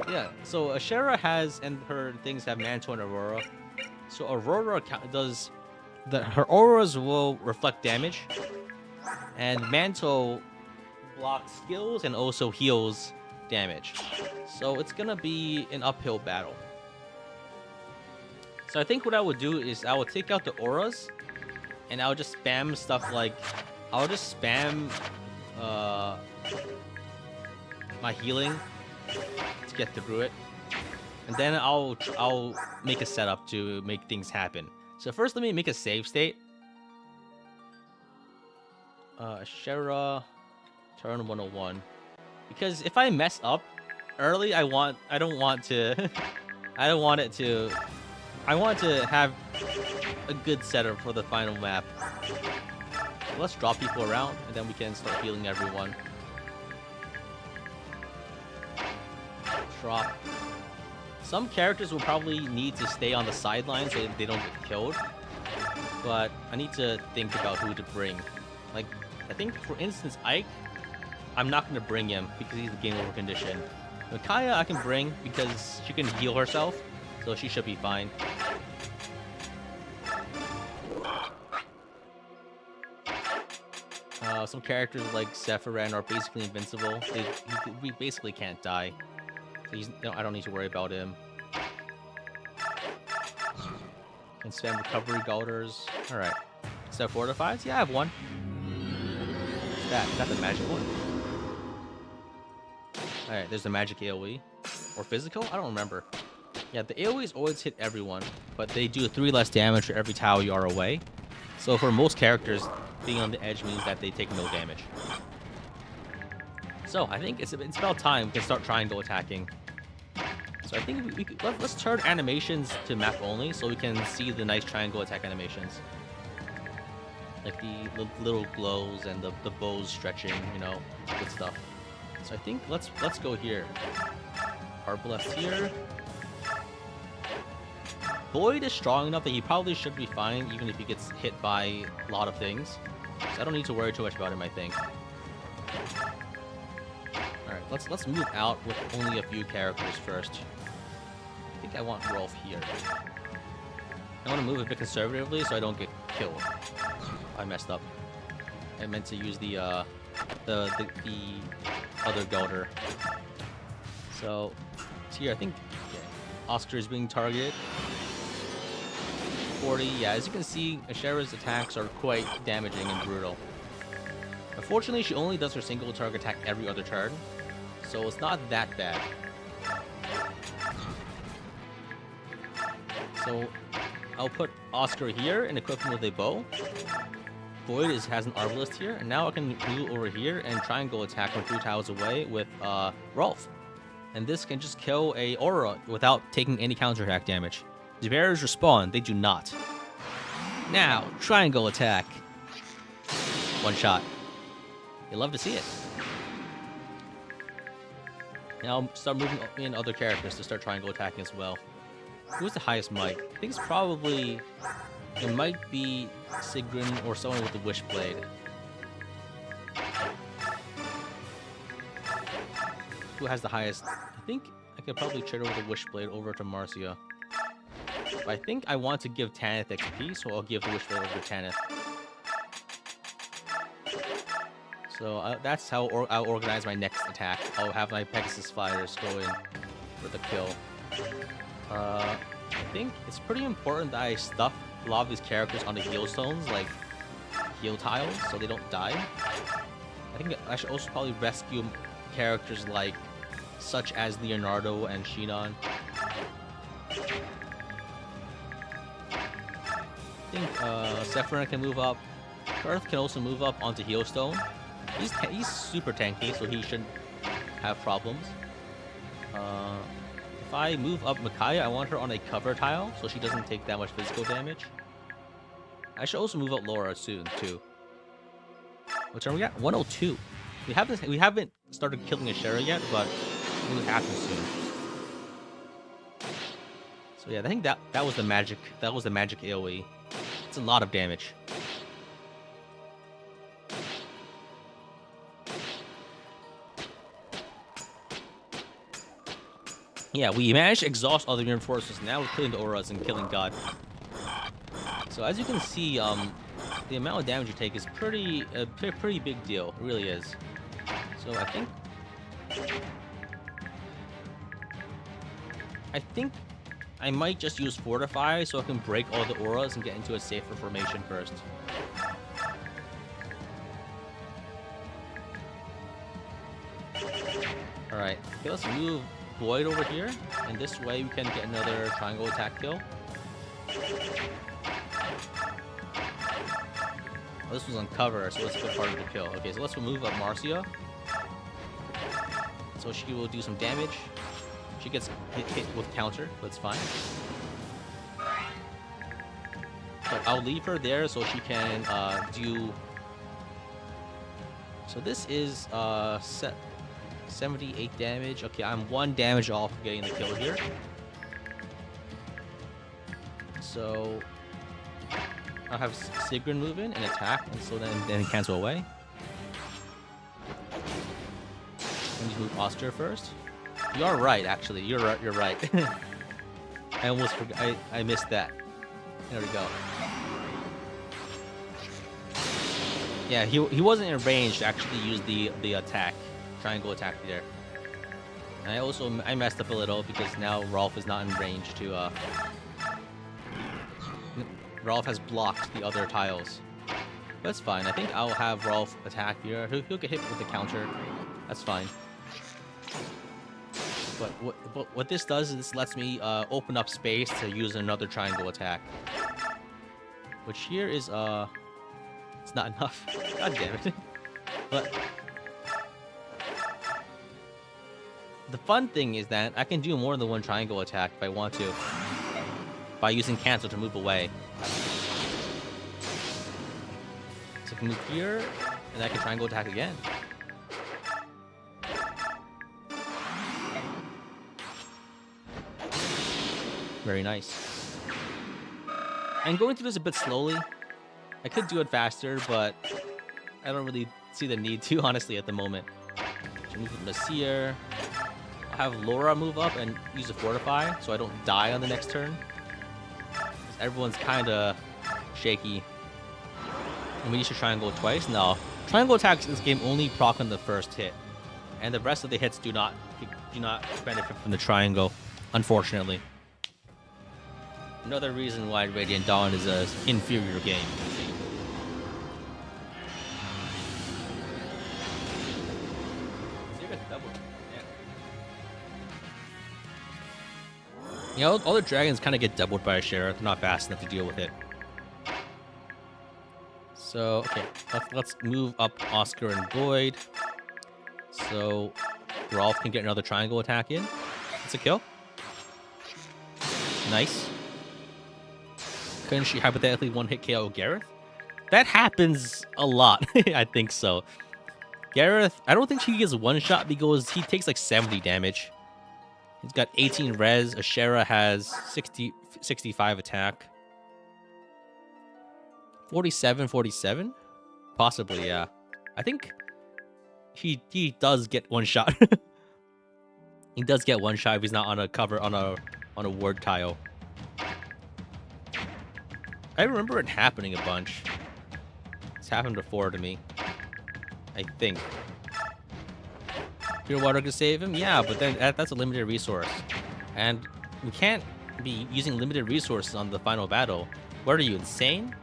Yeah. So Ashera has, and her things have Mantle and Aurora. So Aurora does her auras will reflect damage, and Mantle blocks skills and also heals damage. So it's gonna be an uphill battle. So I think what I would do is I would take out the auras, and I would just spam stuff like I'll just spam my healing to get through it. And then I'll make a setup to make things happen. So first, let me make a save state. Ashera, turn 101. Because if I mess up early, I want to have a good setup for the final map. So let's drop people around, and then we can start healing everyone. Drop. Some characters will probably need to stay on the sidelines so they don't get killed. But I need to think about who to bring. Like, I think, for instance, Ike, I'm not going to bring him because he's in game over condition. Micaiah I can bring because she can heal herself, so she should be fine. Some characters like Sephiran are basically invincible. We basically can't die. So I don't need to worry about him. And spam recovery Galders. Alright. So fortifies? Yeah, I have one. What's that? Is that the magic one? Alright, there's the magic AoE. Or physical? I don't remember. Yeah, the AoEs always hit everyone, but they do 3 less damage for every tower you are away. So for most characters, being on the edge means that they take no damage. So I think it's about time we can start triangle attacking. So I think let's turn animations to map only so we can see the nice triangle attack animations. Like the little glows and the bows stretching, you know, good stuff. So I think let's go here. Arbalest here. Boyd is strong enough that he probably should be fine even if he gets hit by a lot of things. So I don't need to worry too much about him, I think. Alright, let's move out with only a few characters first. I think I want Rolf here. I want to move a bit conservatively so I don't get killed. I messed up. I meant to use the the other Gelder. So here, I think Oscar is being targeted. 40, yeah, as you can see, Ashera's attacks are quite damaging and brutal. Unfortunately, she only does her single target attack every other turn, so it's not that bad. So I'll put Oscar here and equip him with a bow. Void has an Arbalist here, and now I can move over here and triangle attack from 3 tiles away with Rolf. And this can just kill a aura without taking any counterattack damage. The barriers respawn, they do not. Now, triangle attack. One shot. You love to see it. Now I'll start moving in other characters to start triangle attacking as well. Who's the highest might? I think it's probably... It might be Sigrun or someone with the Wishblade. Who has the highest? I think I could probably trade over the Wishblade over to Marcia. But I think I want to give Tanith XP, so I'll give the Wishblade over to Tanith. So that's how I'll organize my next attack. I'll have my Pegasus Flyers go in for the kill. I think it's pretty important that I stuff a lot of these characters on the heal stones, like heal tiles, so they don't die. I think I should also probably rescue characters like such as Leonardo and Shinon. I think Sephiroth can move up. Earth can also move up onto Healstone. He's super tanky, so he shouldn't have problems. If I move up Micaiah, I want her on a cover tile, so she doesn't take that much physical damage. I should also move up Laura soon too. What turn we got? 102. We haven't started killing Ashera yet, but it will happen soon. So yeah, I think that was the magic. That was the magic AoE. It's a lot of damage. Yeah, we managed to exhaust all the reinforcements. Now we're killing the auras and killing God. So as you can see, the amount of damage you take is pretty big deal. It really is. So I think I might just use Fortify so I can break all the auras and get into a safer formation first. Alright, okay, let's move Void over here, and this way we can get another triangle attack kill. Oh, this was on cover, so it's a bit harder to kill. Okay, so let's move up Marcia. So she will do some damage. She gets hit with counter, but it's fine. But I'll leave her there so she can do... So this is 78 damage. Okay, I'm 1 damage off of getting the kill here. So I'll have Sigrun move in and attack, and so then cancel away. Let me move Oscar first. You are right, actually. You're right. You're right. I almost forgot. I missed that. There we go. Yeah, he wasn't in range to actually use the attack, triangle attack there. And I messed up a little because now Rolf is not in range to. Rolf has blocked the other tiles. That's fine. I think I'll have Rolf attack here. He'll get hit with the counter. That's fine. But what this does is this lets me open up space to use another triangle attack. Which here is it's not enough. God damn it. But the fun thing is that I can do more than one triangle attack if I want to. By using cancel to move away. So I can move here, and I can triangle attack again. Very nice. I'm going through this a bit slowly. I could do it faster, but I don't really see the need to, honestly, at the moment. So move with Messier. I'll have Laura move up and use a Fortify so I don't die on the next turn. Everyone's kind of shaky. And we need to triangle twice? No. Triangle attacks in this game only proc on the first hit, and the rest of the hits do not benefit from the triangle, unfortunately. Another reason why Radiant Dawn is an inferior game. You know, all the dragons kind of get doubled by Ashera. They're not fast enough to deal with it. So, okay, let's move up Oscar and Void. So, Rolf can get another triangle attack in. It's a kill. Nice. Couldn't she hypothetically one-hit KO Gareth? That happens a lot. I think so. Gareth, I don't think he gets one shot because he takes like 70 damage. He's got 18 res. Ashera has 65 attack. 47? Possibly, yeah. I think he does get one shot. He does get one shot if he's not on a cover on a ward tile. I remember it happening a bunch. It's happened before to me. I think. Pure water could save him? Yeah, but then that's a limited resource. And we can't be using limited resources on the final battle. What are you, insane?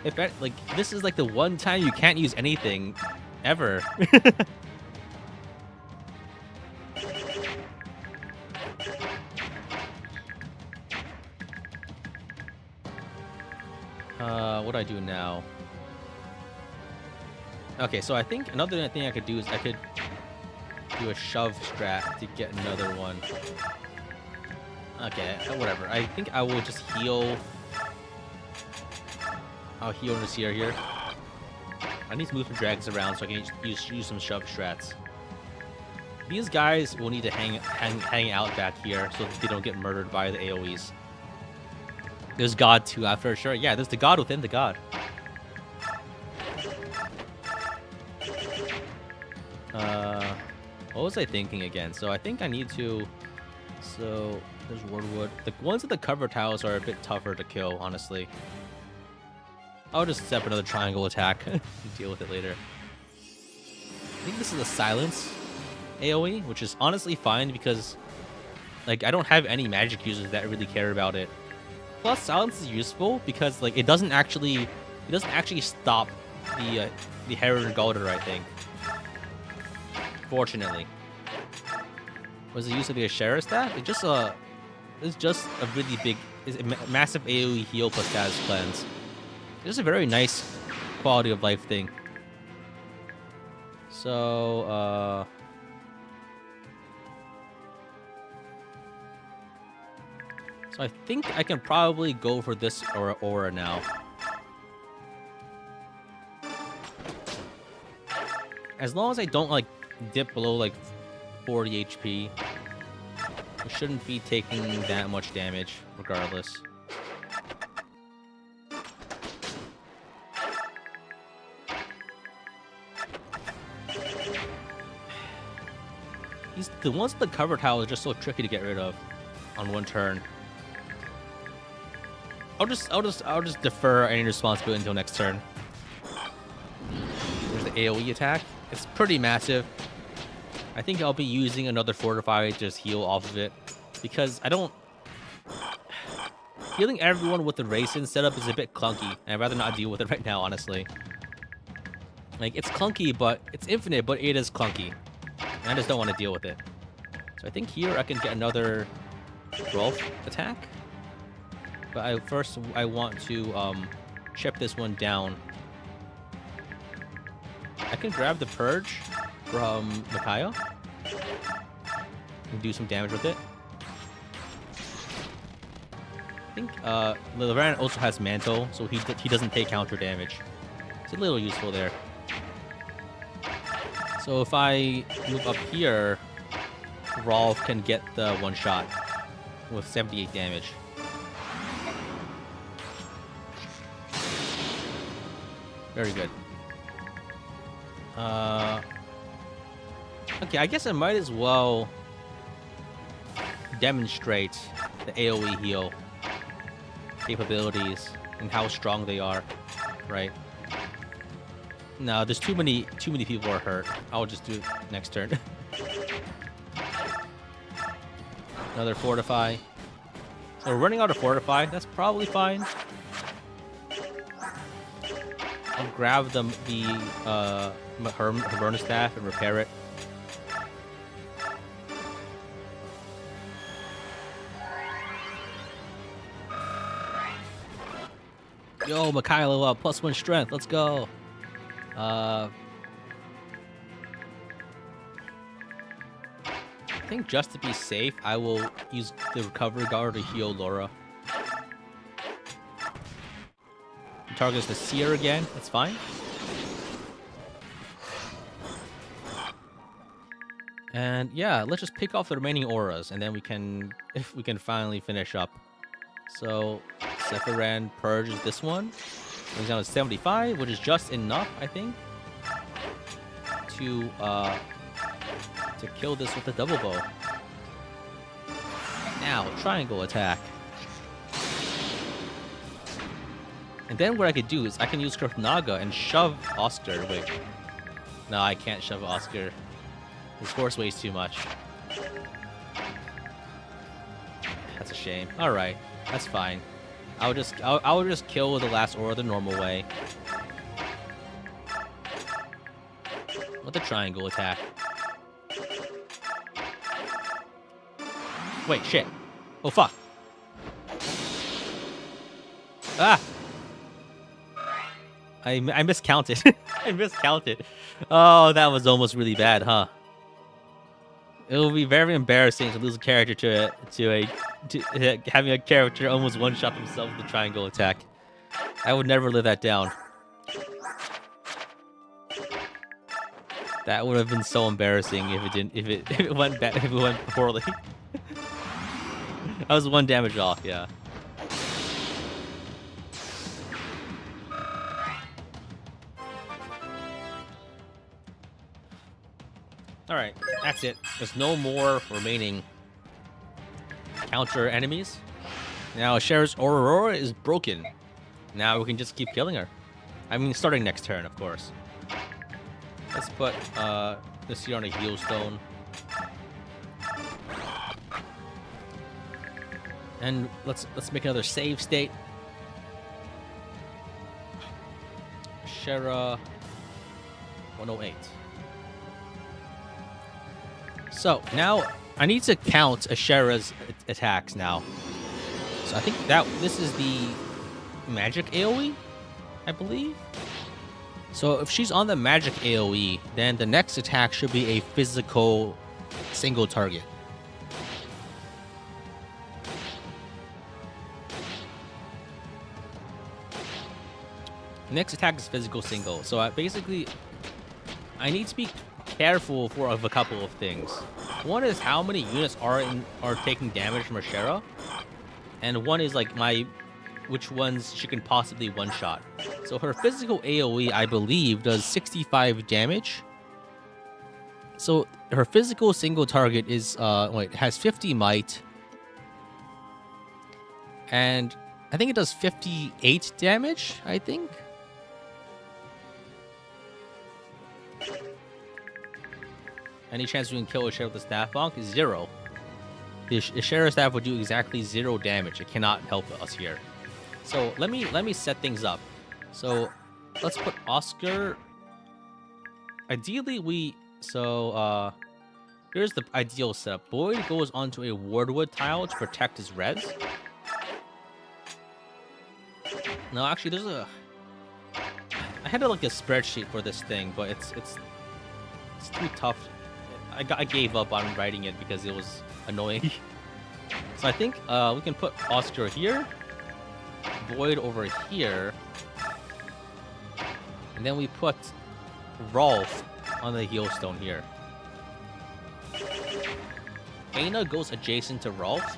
If that, like, this is like the one time you can't use anything ever. What do I do now? Okay, so I think another thing I could do is I could do a shove strat to get another one. Okay, whatever. I think I will just heal. I'll heal Nasir here. I need to move some dragons around so I can use some shove strats. These guys will need to hang out back here so that they don't get murdered by the AoEs. There's God too after sure. Yeah, there's the God within the God. What was I thinking again? So I think I need to. So there's Wordwood. The ones with the cover tiles are a bit tougher to kill, honestly. I'll just step another triangle attack and deal with it later. I think this is a silence AoE, which is honestly fine because, like, I don't have any magic users that really care about it. Plus, silence is useful because, like, it doesn't actually stop the Herald Galder, I think. Fortunately. Was the use of the Ashera stat? It's just a really big, it's a massive AoE heal plus status cleanse. It's just a very nice quality of life thing. So, so I think I can probably go for this aura now. As long as I don't, like, dip below, like, 40 HP, I shouldn't be taking that much damage, regardless. The ones with the cover tile are just so tricky to get rid of on one turn. I'll just defer any responsibility until next turn. There's the AoE attack. It's pretty massive. I think I'll be using another Fortify to just heal off of it. Because I don't... Healing everyone with the Racing setup is a bit clunky. And I'd rather not deal with it right now, honestly. Like, it's clunky, but... It's infinite, but it is clunky. And I just don't want to deal with it. So I think here I can get another Rolf attack. But first I want to chip this one down. I can grab the Purge from Micaiah and do some damage with it. I think Levan also has Mantle, so he doesn't take counter damage. It's a little useful there. So if I move up here, Rolf can get the one shot with 78 damage. Very good. Okay, I guess I might as well demonstrate the AoE heal capabilities and how strong they are, right? No, there's too many people are hurt. I'll just do it next turn. Another fortify. So we're running out of fortify. That's probably fine. I'll grab the her burner staff and repair it. Yo, Mikhailo up, +1 strength. Let's go. I think just to be safe, I will use the recovery guard to heal Laura. Target's the seer again. That's fine. And yeah, let's just pick off the remaining auras, and then we can finally finish up. So Sephiroth purges this one. Brings down to 75, which is just enough, I think, to kill this with a double bow. Now, triangle attack. And then what I could do is I can use Naga and shove Oscar. Wait. No, I can't shove Oscar. His force weighs too much. That's a shame. Alright, that's fine. I'll just kill the last aura the normal way. With a triangle attack. Wait, shit. Oh, fuck. Ah! I miscounted. I miscounted. Oh, that was almost really bad, huh? It will be very embarrassing to lose a character to having a character almost one-shot himself with the triangle attack. I would never live that down. That would have been so embarrassing if it went bad, if it went poorly. I was 1 damage off, yeah. Alright, that's it. There's no more remaining counter enemies. Now Ashera's Aurora is broken. Now we can just keep killing her. I mean, starting next turn, of course. Let's put this here on a heal stone. And let's make another save state. Ashera 108. So now I need to count Ashera's attacks now. So I think this is the magic AoE, I believe. So if she's on the magic AoE, then the next attack should be a physical single target. Next attack is physical single. So I need to be careful of a couple of things. One is how many units are taking damage from Ashera, and one is like which ones she can possibly one-shot. So her physical AoE, I believe, does 65 damage. So her physical single target is has 50 might, and I think it does 58 damage. I think. Any chance we can kill Ashera with the staff bonk is 0. The Ashera staff would do exactly 0 damage. It cannot help us here. So let me set things up. So let's put Oscar. Ideally, here's the ideal setup. Boyd goes onto a Wardwood tile to protect his res. No, actually, I had like a spreadsheet for this thing, but it's too tough. I gave up on writing it because it was annoying. So I think we can put Oscar here, Void over here, and then we put Rolf on the heal stone here. Aina goes adjacent to Rolf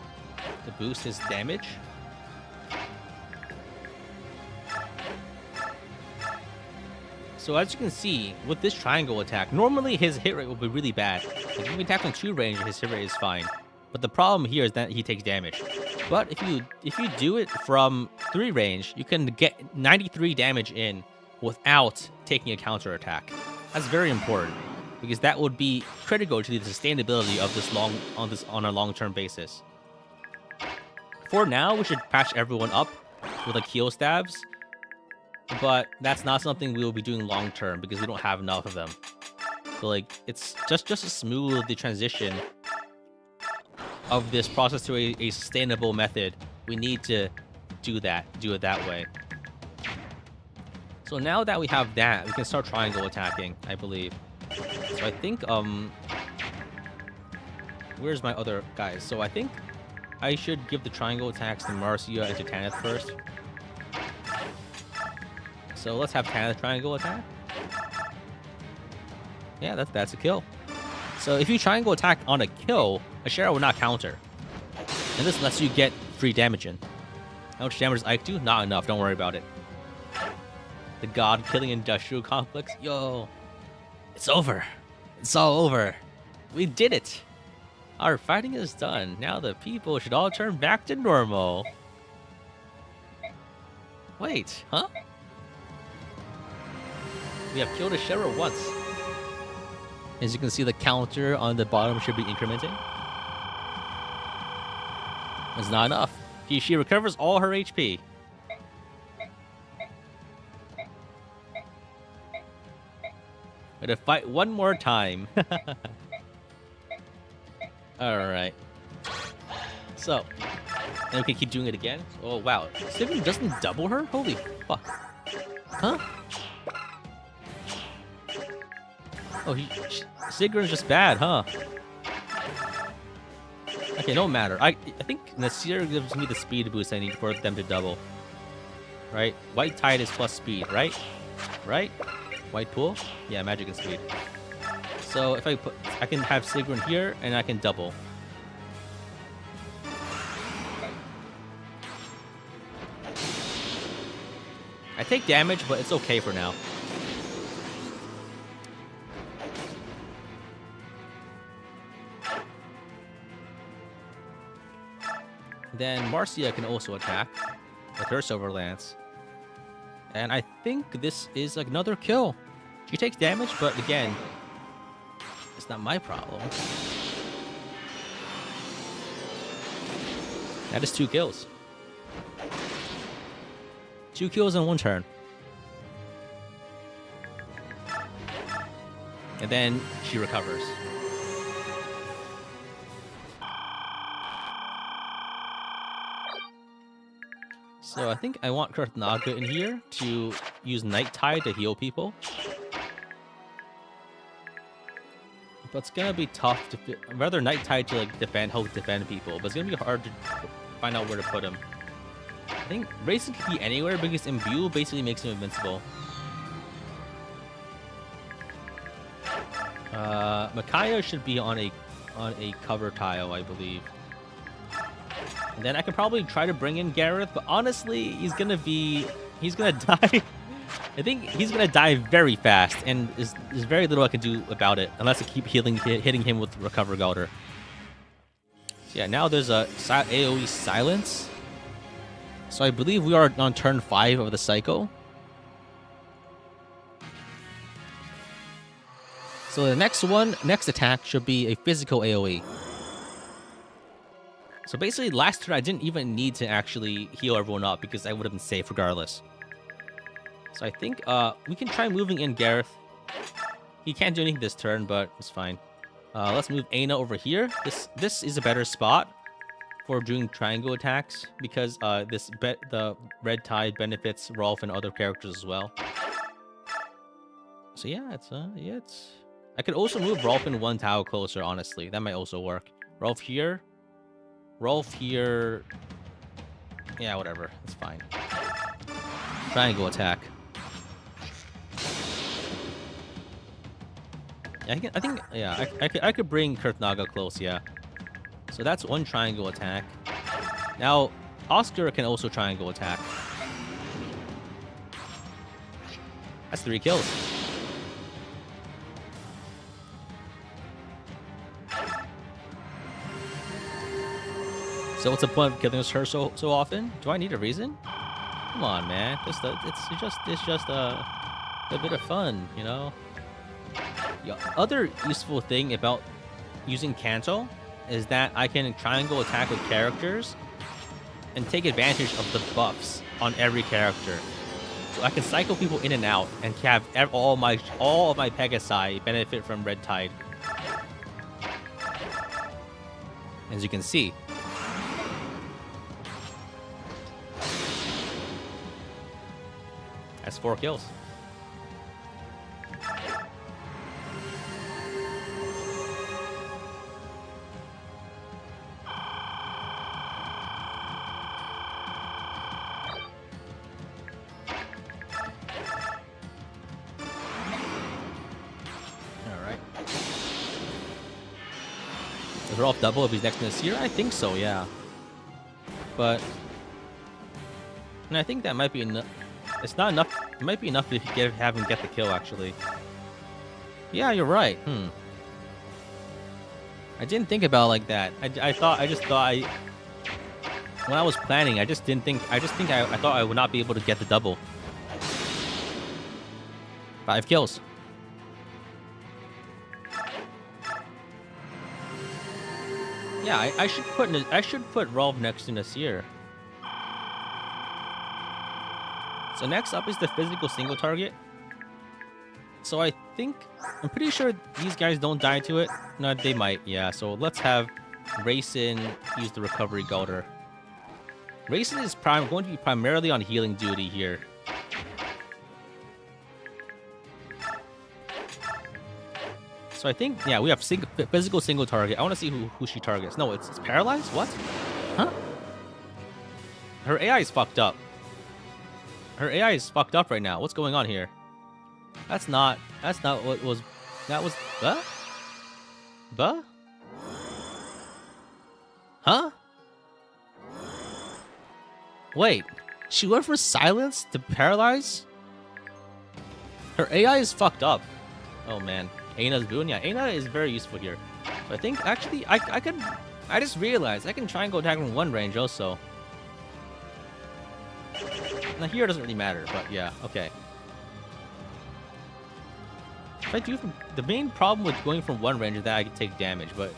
to boost his damage. So as you can see, with this triangle attack, normally his hit rate will be really bad. If you attack on 2 range, his hit rate is fine. But the problem here is that he takes damage. But if you do it from 3 range, you can get 93 damage in without taking a counter attack. That's very important because that would be critical to the sustainability of this on a long-term basis. For now, we should patch everyone up with like heal stabs, but that's not something we will be doing long term because we don't have enough of them. So like it's just to smooth the transition of this process to a sustainable method, we need to do it that way. So now that we have that, we can start triangle attacking, I believe. So I think where's my other guys? So I think I should give the triangle attacks to Marcia and to Tanith first. So let's have Tanith triangle attack. Yeah, that's a kill. So if you triangle attack on a kill, Ashera will not counter. And this lets you get free damage in. How much damage does Ike do? Not enough, don't worry about it. The god-killing industrial complex? Yo, it's over. It's all over. We did it. Our fighting is done. Now the people should all turn back to normal. Wait, huh? We have killed Ashera once. As you can see, the counter on the bottom should be incrementing. It's not enough. She recovers all her HP. Gotta fight one more time. Alright. So, and we can keep doing it again. Oh, wow. Sigrid doesn't double her? Holy fuck. Huh? Oh, Sigrid's just bad, huh? Okay, no matter. I think Nasir gives me the speed boost I need for them to double. Right? White Tide is plus speed, right? Right? White Pool? Yeah, magic and speed. So if I can have Sigrid here and I can double. I take damage, but it's okay for now. Then Marcia can also attack with her Silver Lance. And I think this is another kill. She takes damage, but again, it's not my problem. That is 2 kills. 2 kills in 1 turn. And then she recovers. So I think I want Kurthnaga in here to use Night Tide to heal people. But it's gonna be tough to rather Night Tide to help defend people, but it's gonna be hard to find out where to put him. I think Racing could be anywhere because Imbue basically makes him invincible. Micaiah should be on a cover tile, I believe. And then I could probably try to bring in Gareth, but honestly, he's gonna die. I think he's gonna die very fast, and there's very little I can do about it unless I keep hitting him with Recover Galder. So yeah, now there's a AoE silence. So I believe we are on turn 5 of the cycle. So the next attack should be a physical AoE. So basically, last turn I didn't even need to actually heal everyone up because I would have been safe regardless. So I think we can try moving in Gareth. He can't do anything this turn, but it's fine. Let's move Aina over here. This is a better spot for doing triangle attacks because the Red Tide benefits Rolf and other characters as well. So yeah, it's. I could also move Rolf in 1 tile closer. Honestly, that might also work. Rolf here. Yeah, whatever. It's fine. Triangle attack. I could bring Kurthnaga close, yeah. So that's 1 triangle attack. Now, Oscar can also triangle attack. That's 3 kills. So what's the point of killing her so often? Do I need a reason? Come on, man. It's just a bit of fun, you know. The other useful thing about using Kanto is that I can triangle attack with characters and take advantage of the buffs on every character. So I can cycle people in and out and have all of my Pegasi benefit from Red Tide. As you can see. That's 4 kills. Is Rolf double if he's next in this year? I think so, yeah. But and I think that might be enough. It's not enough. It might be enough if you have him get the kill, actually. Yeah, you're right. I didn't think about it like that. I just thought when I was planning, I thought I would not be able to get the double. 5 kills. Yeah, I should put Rolf next to Nasir. So next up is the physical single target. So I'm pretty sure these guys don't die to it. No, they might, yeah. So let's have Rayson use the recovery Galder. Rayson is going to be primarily on healing duty here. So I think, yeah, we have physical single target. I want to see who she targets. No, it's paralyzed? What? Huh? Her AI is fucked up. Her AI is fucked up right now. What's going on here? That's not what was... That was... Huh? Buh? Huh? Wait. She went from silence to paralyze? Her AI is fucked up. Oh, man. Aina's boon? Yeah, Aina is very useful here. So I think, actually, I just realized I can try and go attack from one range also. Now here it doesn't really matter, but yeah, okay. If I do the main problem with going from one range is that I can take damage, but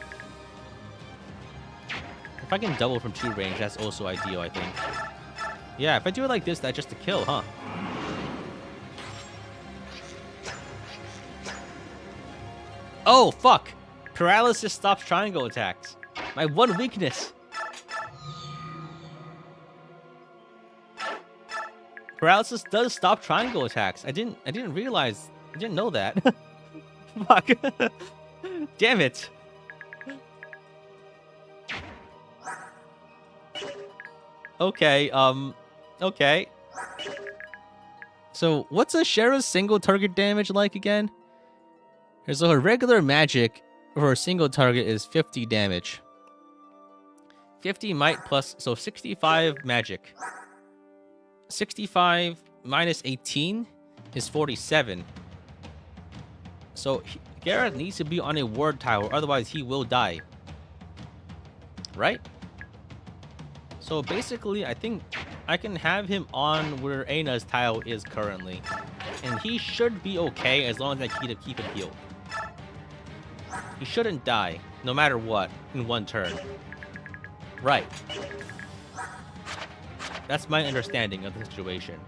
if I can double from 2 range, that's also ideal, I think. Yeah, if I do it like this, that's just a kill, huh? Oh, fuck! Paralysis stops triangle attacks. My one weakness. Paralysis does stop triangle attacks. I didn't realize. I didn't know that. Fuck. Damn it. Okay, okay. So, what's Ashera's single target damage like again? So her regular magic for a single target is 50 damage. 50 might plus, so 65 magic. 65 minus 18 is 47. So Gareth needs to be on a ward tower, otherwise he will die. Right? So basically, I think I can have him on where Aina's tile is currently. And he should be okay as long as I keep him healed. He shouldn't die, no matter what, in one turn. Right. That's my understanding of the situation.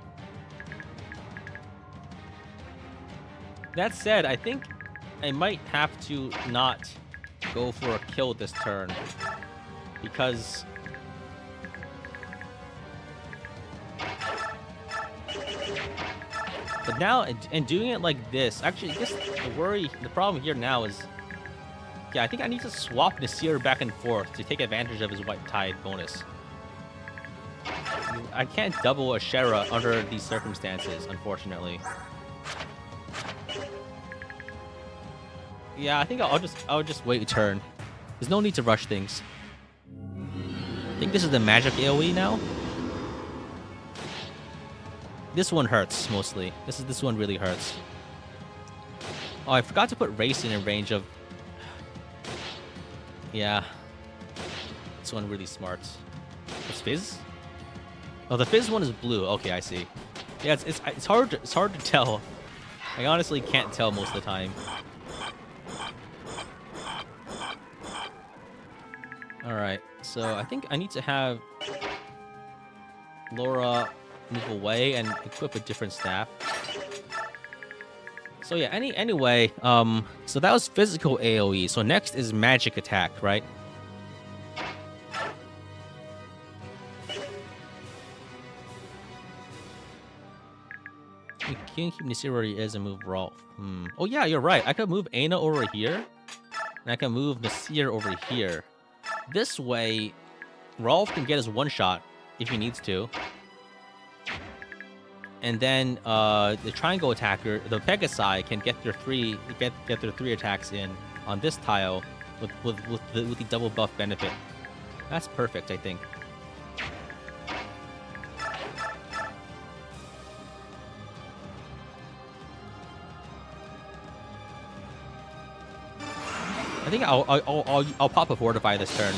That said, I think I might have to not go for a kill this turn. Because... But now, and doing it like this, actually, the problem here now is... Yeah, I think I need to swap Nasir back and forth to take advantage of his White Tide bonus. I can't double Ashera under these circumstances, unfortunately. Yeah, I think I'll just wait a turn. There's no need to rush things. I think this is the magic AoE now. This one hurts mostly. This one really hurts. Oh, I forgot to put Racing in range of... Yeah. That's one really smart. What's Fizz? Oh, the Fizz one is blue. Okay, I see. Yeah, it's hard to tell. I honestly can't tell most of the time. All right, so I think I need to have Laura move away and equip a different staff. So yeah, anyway, so that was physical AoE. So next is magic attack, right? You can keep Nasir where he is and move Rolf. Oh yeah, you're right. I could move Aina over here, and I can move Nasir over here. This way, Rolf can get his one shot if he needs to. And then the triangle attacker, the Pegasi, can get their three attacks in on this tile with the double buff benefit. That's perfect, I think. I think I'll pop a fortify this turn.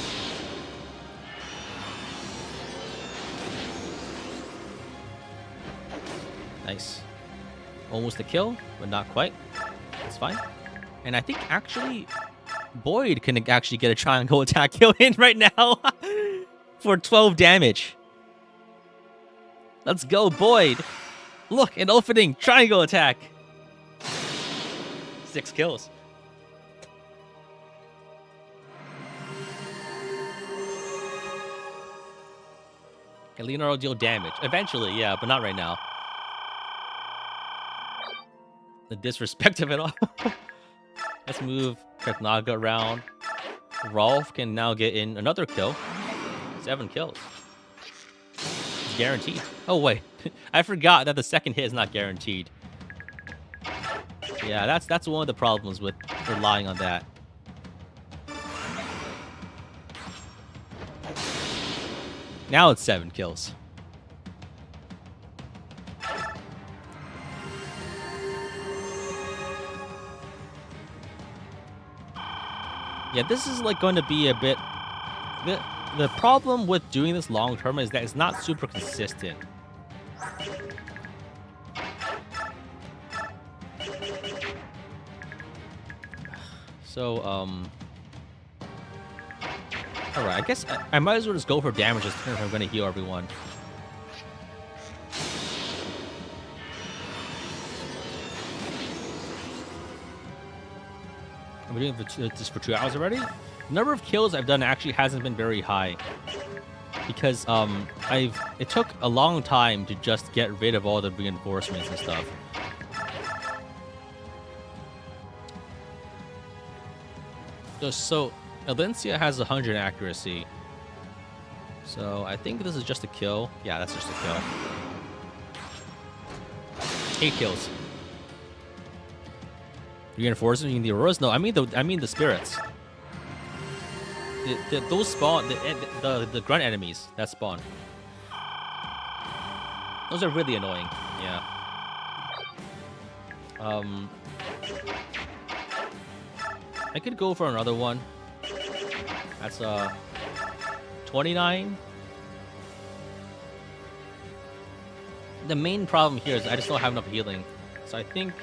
Nice. Almost a kill, but not quite. That's fine. And I think actually Boyd can actually get a triangle attack kill in right now for 12 damage. Let's go, Boyd. Look, an opening triangle attack. 6 kills. Can Leonardo deal damage? Eventually, yeah, but not right now. The disrespect of it all. Let's move Kretnaga around. Rolf can now get in another kill. 7 kills. It's guaranteed. Oh, wait. I forgot that the second hit is not guaranteed. Yeah, that's one of the problems with relying on that. Now it's 7 kills. Yeah, this is like going to be a bit... The problem with doing this long term is that it's not super consistent. So, alright, I guess I might as well just go for damage this turn if I'm going to heal everyone. I've been doing this for 2 hours already. The number of kills I've done actually hasn't been very high. Because it took a long time to just get rid of all the reinforcements and stuff. So Alencia has 100 accuracy. So I think this is just a kill. Yeah, that's just a kill. 8 kills. Reinforcements in the auroras? No, I mean the spirits. Those spawn the grunt enemies that spawn. Those are really annoying. Yeah. I could go for another one. That's 29. The main problem here is I just don't have enough healing. So I think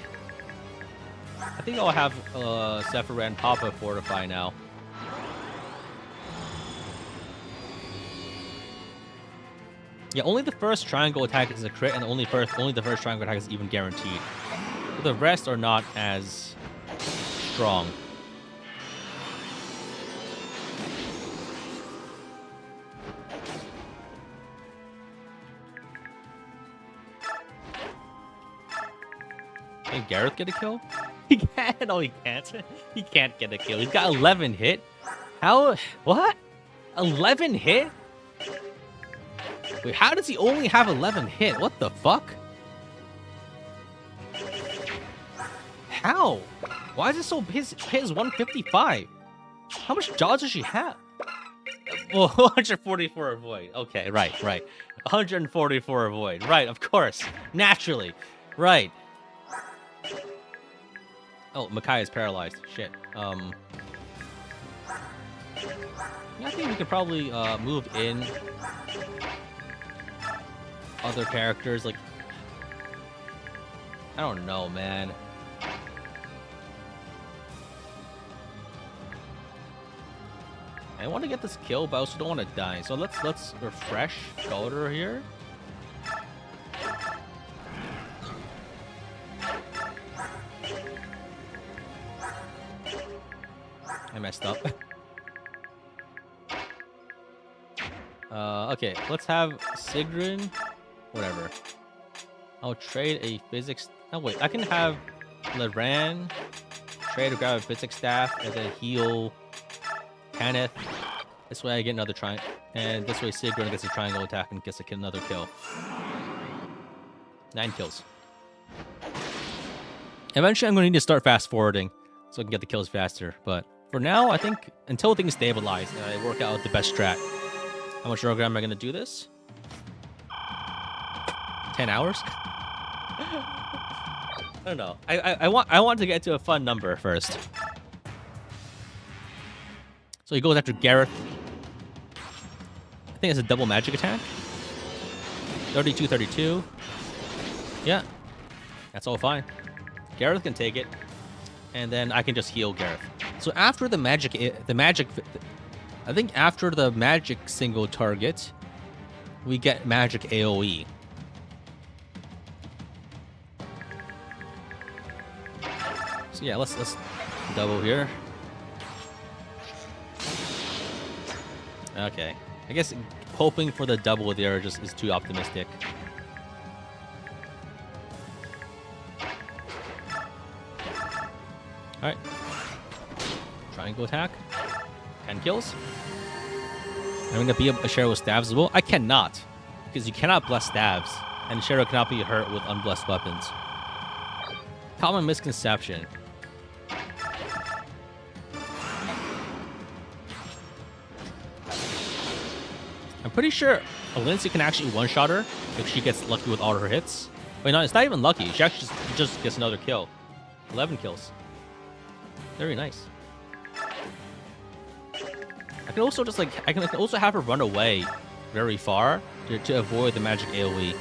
I'll have Sephira and Papa fortify now. Yeah, only the first triangle attack is a crit, and only the first triangle attack is even guaranteed. The rest are not as strong. Can Gareth get a kill? He can't. No, he can't. He can't get a kill. He's got 11 hit. How? What? 11 hit? Wait, how does he only have 11 hit? What the fuck? How? Why is it so... His hit is 155. How much dodge does she have? Well, 144 avoid. Okay, right. 144 avoid. Right, of course. Naturally. Right. Oh, Makai is paralyzed. Shit. Yeah, I think we could probably move in other characters. Like, I don't know, man. I want to get this kill, but I also don't want to die. So let's refresh Golder here. I messed up. Okay, let's have Sigrun. Whatever. I'll trade a physics. Oh wait, I can have Leran trade to grab a physics staff and then heal Kenneth. This way I get another triangle, and this way Sigrun gets a triangle attack and gets another kill. 9 kills. Eventually, I'm going to need to start fast forwarding so I can get the kills faster. But for now, I think until things stabilize and I work out the best strat. How much longer am I going to do this? 10 hours? I don't know. I want to get to a fun number first. So he goes after Gareth. I think it's a double magic attack. 32, 32. Yeah. That's all fine. Gareth can take it. And then I can just heal Gareth. So after the magic, I think after the magic single target, we get magic AoE. So yeah, let's double here. Okay. I guess hoping for the double there just is too optimistic. Alright. Triangle attack. 10 kills. I'm going to be able to share with stabs as well. I cannot. Because you cannot bless stabs. And Ashera cannot be hurt with unblessed weapons. Common misconception. I'm pretty sure Lindsay can actually one-shot her if she gets lucky with all her hits. Wait, no, it's not even lucky. She actually just gets another kill. 11 kills. Very nice. I can also just I can also have her run away very far to avoid the magic AoE.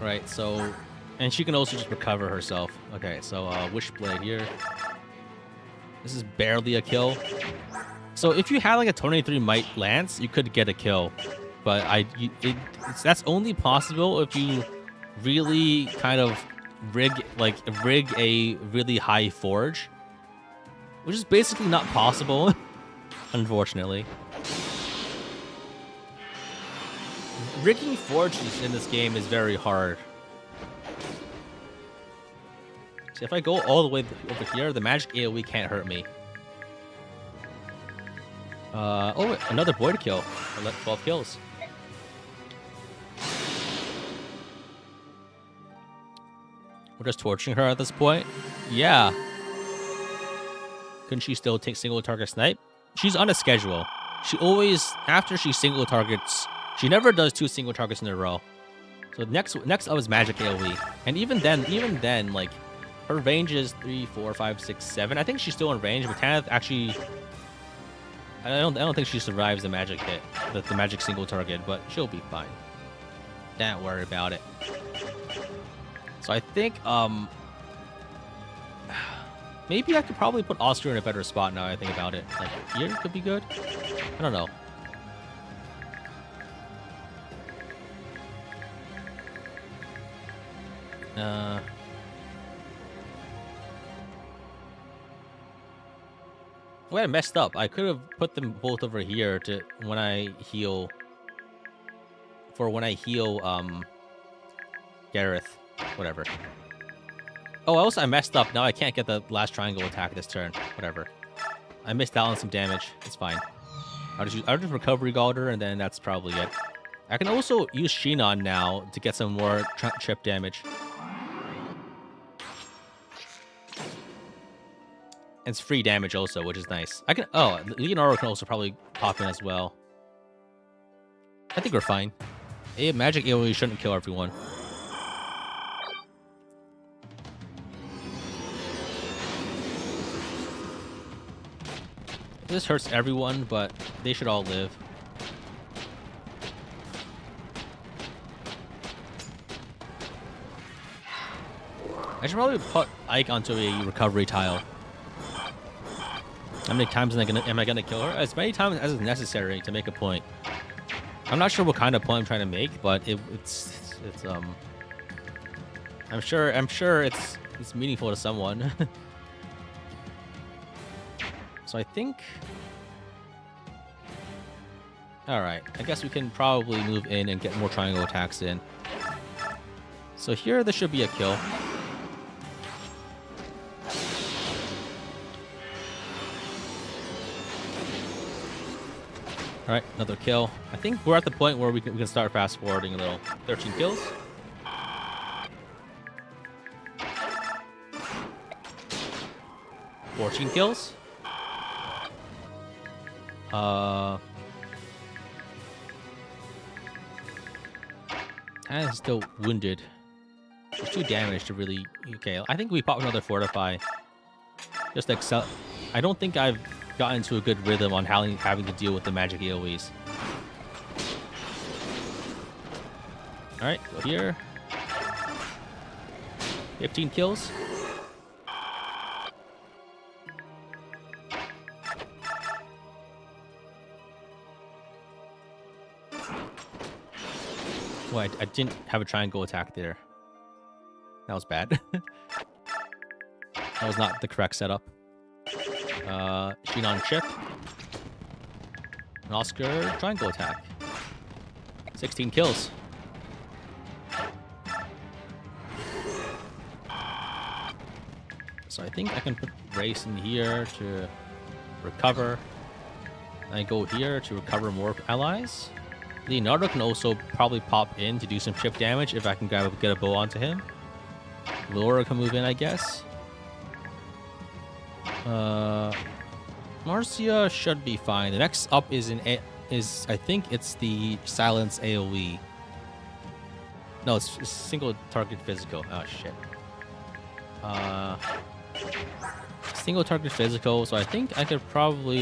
Right, so, and she can also just recover herself. Okay, so Wishblade here. This is barely a kill. So if you had like a 23 Might Lance, you could get a kill. But that's only possible if you really kind of rig a really high forge, which is basically not possible, unfortunately. Rigging forges in this game is very hard. So if I go all the way over here, the magic AoE can't hurt me. Oh, another boy to kill. 12 kills. We're just torturing her at this point. Yeah. Couldn't she still take single target snipe? She's on a schedule. She always, after she single targets, she never does 2 single targets in a row. So next up is magic AoE. And even then, like, her range is 3, 4, 5, 6, 7. I think she's still in range, but Tanith actually, I don't think she survives the magic hit, the magic single target, but she'll be fine. Don't worry about it. So I think, maybe I could probably put Oscar in a better spot now I think about it. Like, here could be good? I don't know. Wait, I messed up. I could have put them both over here to when I heal. For when I heal, Gareth. Whatever. Oh, also I messed up. Now I can't get the last triangle attack this turn. Whatever. I missed out on some damage. It's fine. I'll just recovery Galder, and then that's probably it. I can also use Shinon now to get some more chip damage. And it's free damage also, which is nice. I can. Oh, Leonardo can also probably pop in as well. I think we're fine. Magic AoE shouldn't kill everyone. This hurts everyone, but they should all live. I should probably put Ike onto a recovery tile. How many times am I gonna kill her? As many times as is necessary to make a point. I'm not sure what kind of point I'm trying to make, but it's I'm sure it's meaningful to someone. So I think, all right, I guess we can probably move in and get more triangle attacks in. So here, this should be a kill. All right, another kill. I think we're at the point where we can start fast forwarding a little. 13 kills. $14 kills. And still wounded. There's 2 damage to really. Okay, I think we pop another fortify. Just excel. I don't think I've gotten into a good rhythm on having to deal with the magic AoEs. All right, go here. 15 kills. Well, I didn't have a triangle attack there. That was bad. That was not the correct setup. Shinon chip. An Oscar triangle attack. 16 kills. So I think I can put Race in here to recover. I go here to recover more allies. Leonardo can also probably pop in to do some chip damage if I can get a bow onto him. Laura can move in, I guess. Marcia should be fine. The next up is I think it's the silence AoE. No, it's single target physical. Oh shit. Single target physical. So I think I could probably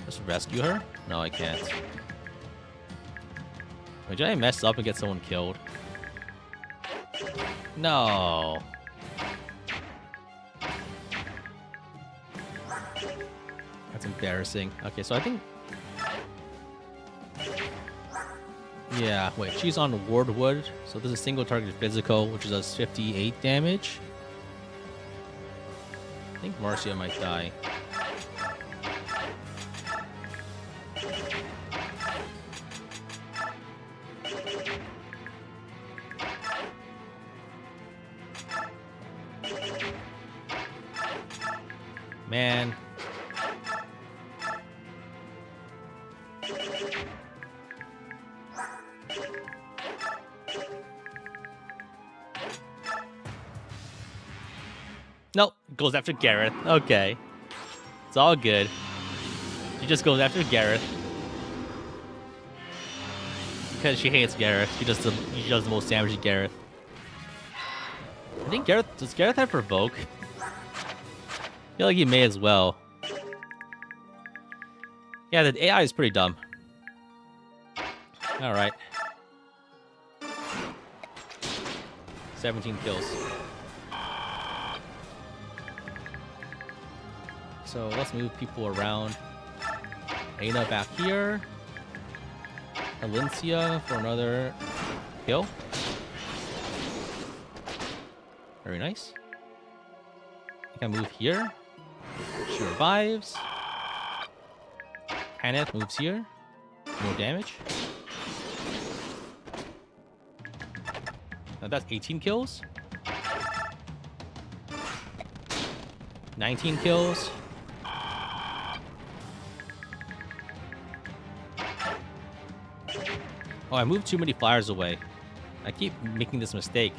just rescue her. No, I can't. Wait, did I mess up and get someone killed? No. That's embarrassing. Okay, so I think... Yeah, wait, she's on Wardwood. So this is single target physical, which does 58 damage. I think Marcia might die. Man. Nope, goes after Gareth. Okay. It's all good. She just goes after Gareth. Because she hates Gareth. She does the most damage to Gareth. I think does Gareth have Provoke? I feel like he may as well. Yeah, the AI is pretty dumb. Alright. 17 kills. So let's move people around. Aina back here. Alencia for another kill. Very nice. I can move here. She revives. Hanneth moves here. More damage. Now that's 18 kills. 19 kills. Oh, I moved too many flyers away. I keep making this mistake.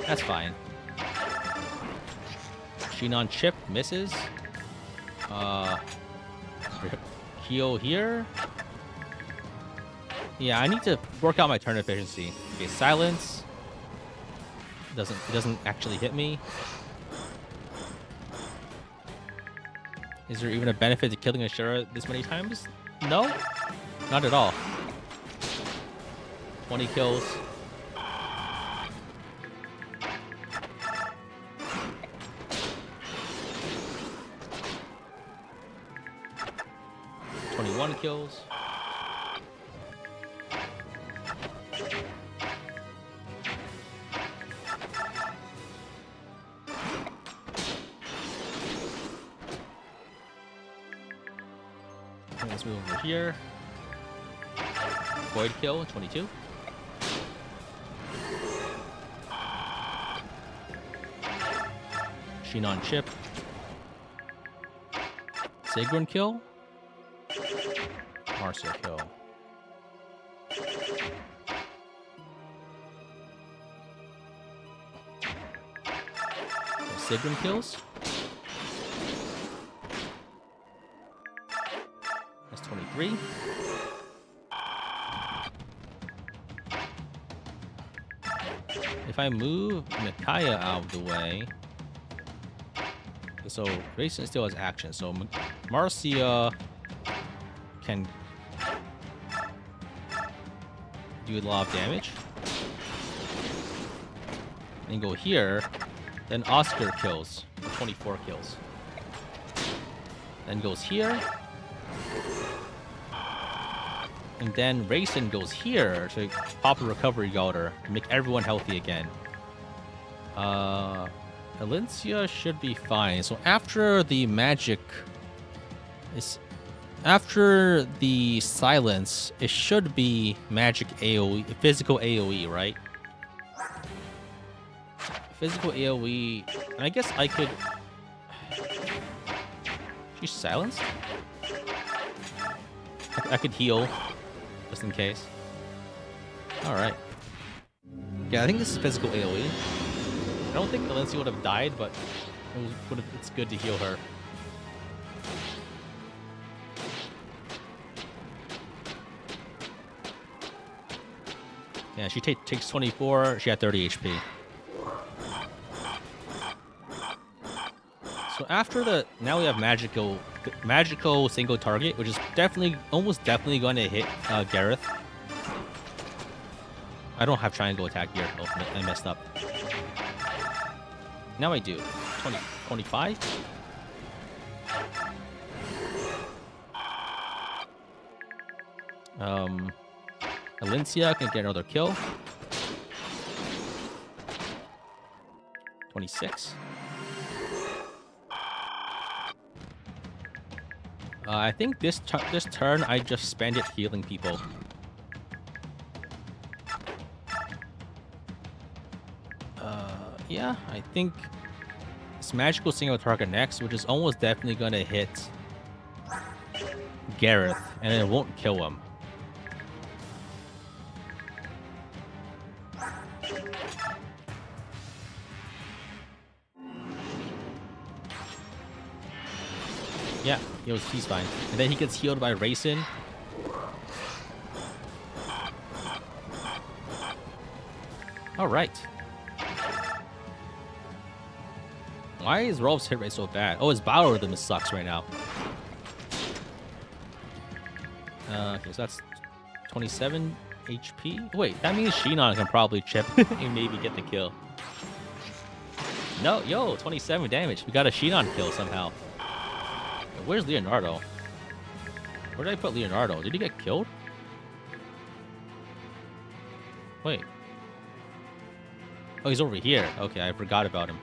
That's fine. Shinon chip misses. Heal here. Yeah, I need to work out my turn efficiency. Okay, silence. It doesn't actually hit me. Is there even a benefit to killing Ashera this many times? No, not at all. 20 kills. Kills. Let's move over here. Void kill, 22. Shinon chip. Sigrun kill. Marcia kill. Sigrun kills. That's 23. If I move Micaiah out of the way, so Grayson still has action. So Marcia can do a lot of damage. And go here. Then Oscar kills. 24 kills. Then goes here. And then Rayson goes here to pop a recovery Gauder to make everyone healthy again. Alencia should be fine. So after the magic after the silence, it should be magic AoE, physical AoE, right? Physical AoE, and I guess I could... She's silenced? I could heal, just in case. Alright. Yeah, I think this is physical AoE. I don't think Alencia would have died, but it's good to heal her. Yeah, she takes 24. She had 30 HP. So after now we have magical single target, which is almost definitely going to hit Gareth. I don't have triangle attack here. Oh, I messed up. Now I do. 25. Alencia can get another kill. 26. I think this turn I just spend it healing people. Yeah, I think it's magical single target next, which is almost definitely going to hit Gareth, and it won't kill him. Yeah, he's fine. And then he gets healed by Rayson. Alright. Why is Rolf's hit rate so bad? Oh, his battle rhythm sucks right now. Okay, so that's 27 HP. Wait, that means Shinon can probably chip and maybe get the kill. No, yo, 27 damage. We got a Shinon kill somehow. Where's Leonardo? Where did I put Leonardo? Did he get killed? Wait. Oh, he's over here. Okay, I forgot about him.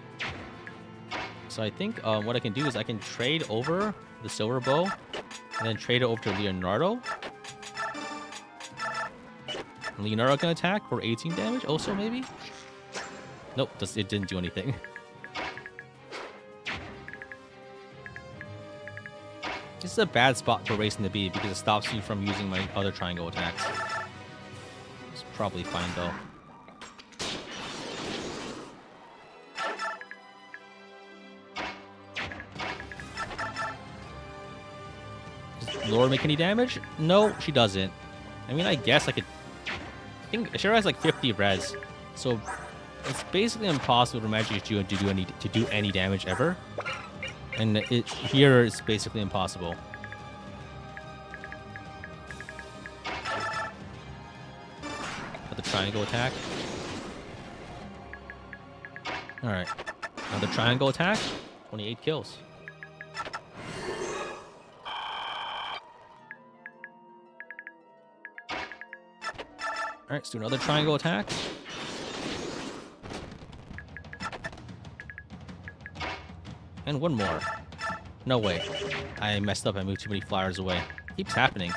So I think what I can do is I can trade over the silver bow and then trade it over to Leonardo. And Leonardo can attack for 18 damage also, maybe? Nope, it didn't do anything. This is a bad spot for Racing to be because it stops you from using my other triangle attacks. It's probably fine though. Does Laura make any damage? No, she doesn't. I mean, I guess I could... I think Ashera has like 50 res. So it's basically impossible for Magic HQ to do any damage ever. And here it's basically impossible. With the triangle attack. Alright. Another triangle attack. 28 kills. Alright, let's do another triangle attack. And one more. No way. I messed up. I moved too many flyers away. It keeps happening.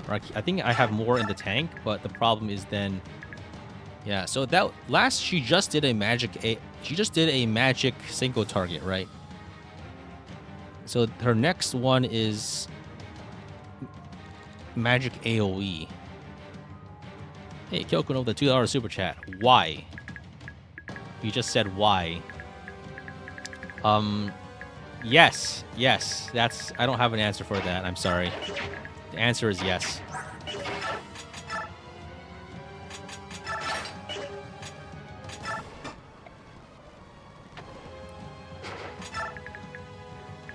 I think I have more in the tank, but the problem is then... Yeah, so that last she just did a magic single target, right? So her next one is magic AoE. Hey, Kyoko with the $2 super chat. Why? You just said why. Yes. That's... I don't have an answer for that. I'm sorry. The answer is yes.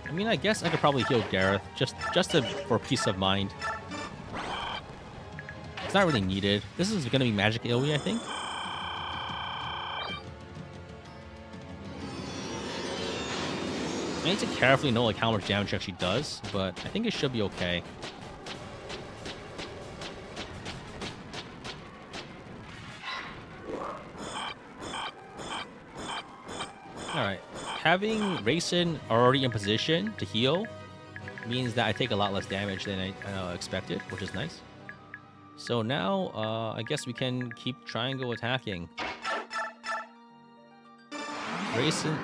I mean, I guess I could probably heal Gareth for peace of mind. It's not really needed. This is going to be magic AoE, I think. I need to carefully know like how much damage it actually does, but I think it should be okay. Alright. Having Racing already in position to heal means that I take a lot less damage than I expected, which is nice. So now, I guess we can keep triangle attacking. Racing...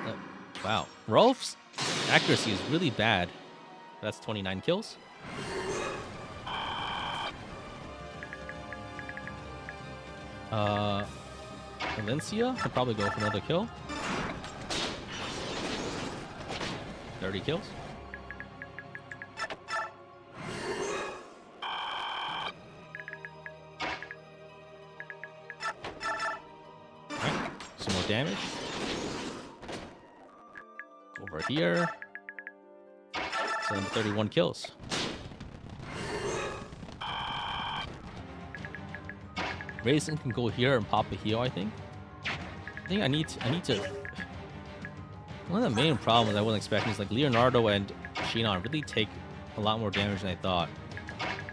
wow. Rolf's accuracy is really bad. That's 29 kills. Valencia could probably go for another kill. 30 kills. Alright, some more damage. Over here. So 31 kills. Raisin can go here and pop a heal, I think. I need to... One of the main problems I wasn't expecting is like Leonardo and Shinon really take a lot more damage than I thought.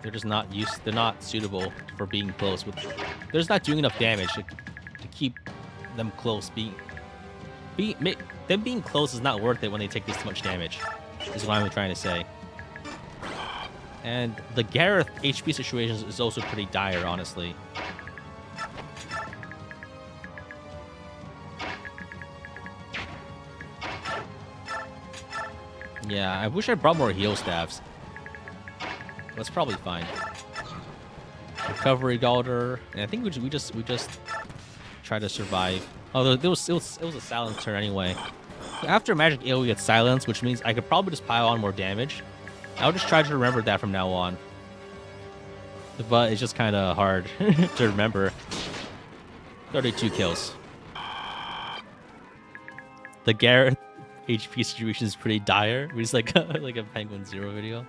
They're just not used... They're not suitable for being close with... They're just not doing enough damage to keep them close. Them being close is not worth it when they take this much damage, is what I'm trying to say. And the Gareth HP situation is also pretty dire, honestly. Yeah, I wish I brought more heal staffs. That's probably fine. Recovery Galder, and I think we just try to survive. Oh, it was a silence turn anyway. After magic AoE gets silence, which means I could probably just pile on more damage. I'll just try to remember that from now on. But it's just kind of hard to remember. 32 kills. The Gareth HP situation is pretty dire. We just like like a Penguin Zero video.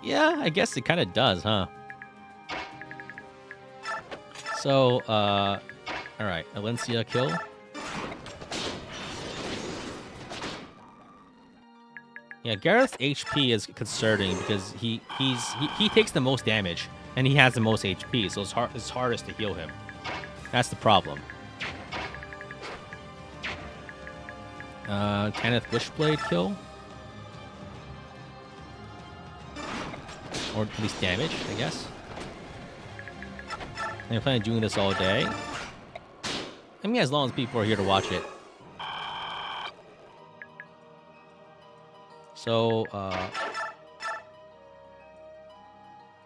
Yeah, I guess it kind of does, huh? So, all right, Valencia kill. Yeah, Gareth's HP is concerning because he takes the most damage and he has the most HP, so it's hardest to heal him. That's the problem. Kenneth Wishblade kill. Or at least damage, I guess. And I'm planning on doing this all day. I mean, as long as people are here to watch it. So,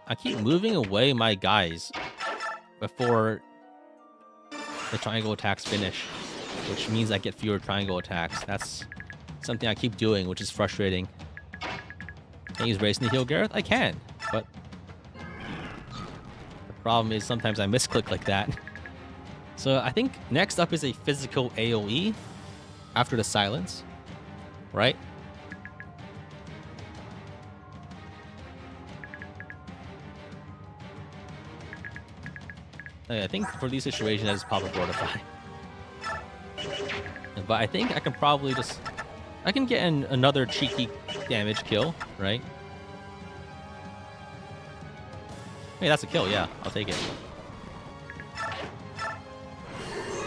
I keep moving away my guys before the triangle attacks finish, which means I get fewer triangle attacks. That's something I keep doing, which is frustrating. Can I use Racing to heal Gareth? I can, but the problem is sometimes I misclick like that. So I think next up is a physical AoE after the silence, right? I think for these situations, I just pop a Fortify. But I think I can probably just... I can get another cheeky damage kill, right? Hey, that's a kill, yeah. I'll take it.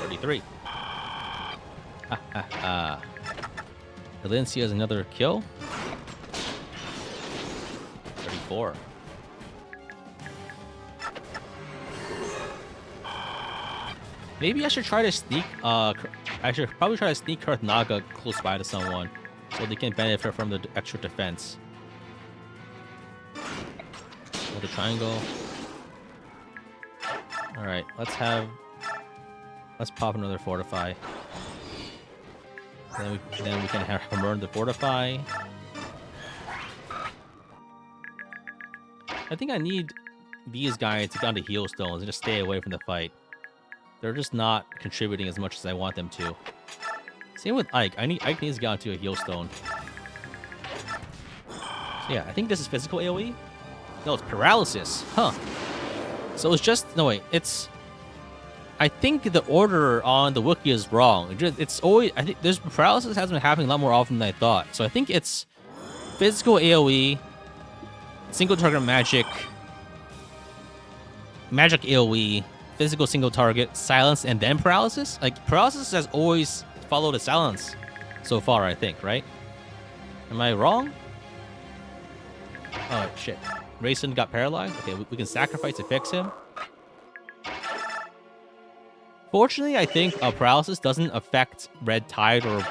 33. Ha ha ha. Valencia has another kill. 34. Maybe I should try to sneak, I should probably try to sneak Karth Naga close by to someone so they can benefit from the extra defense. With the triangle. Alright, let's pop another Fortify. Then we can have him burn the Fortify. I think I need these guys to get onto heal stones and just stay away from the fight. They're just not contributing as much as I want them to. Same with Ike. Ike needs to get onto a heal stone. So yeah, I think this is physical AoE. No, it's paralysis. Huh. So it's just... No, wait. It's... I think the order on the wiki is wrong. It's always... I think there's paralysis has been happening a lot more often than I thought. So I think it's physical AoE, single target magic AoE, physical single target, silence, and then paralysis? Like, paralysis has always followed the silence so far, I think, right? Am I wrong? Oh, shit. Rayson got paralyzed? Okay, we can sacrifice to fix him. Fortunately, I think paralysis doesn't affect red tide or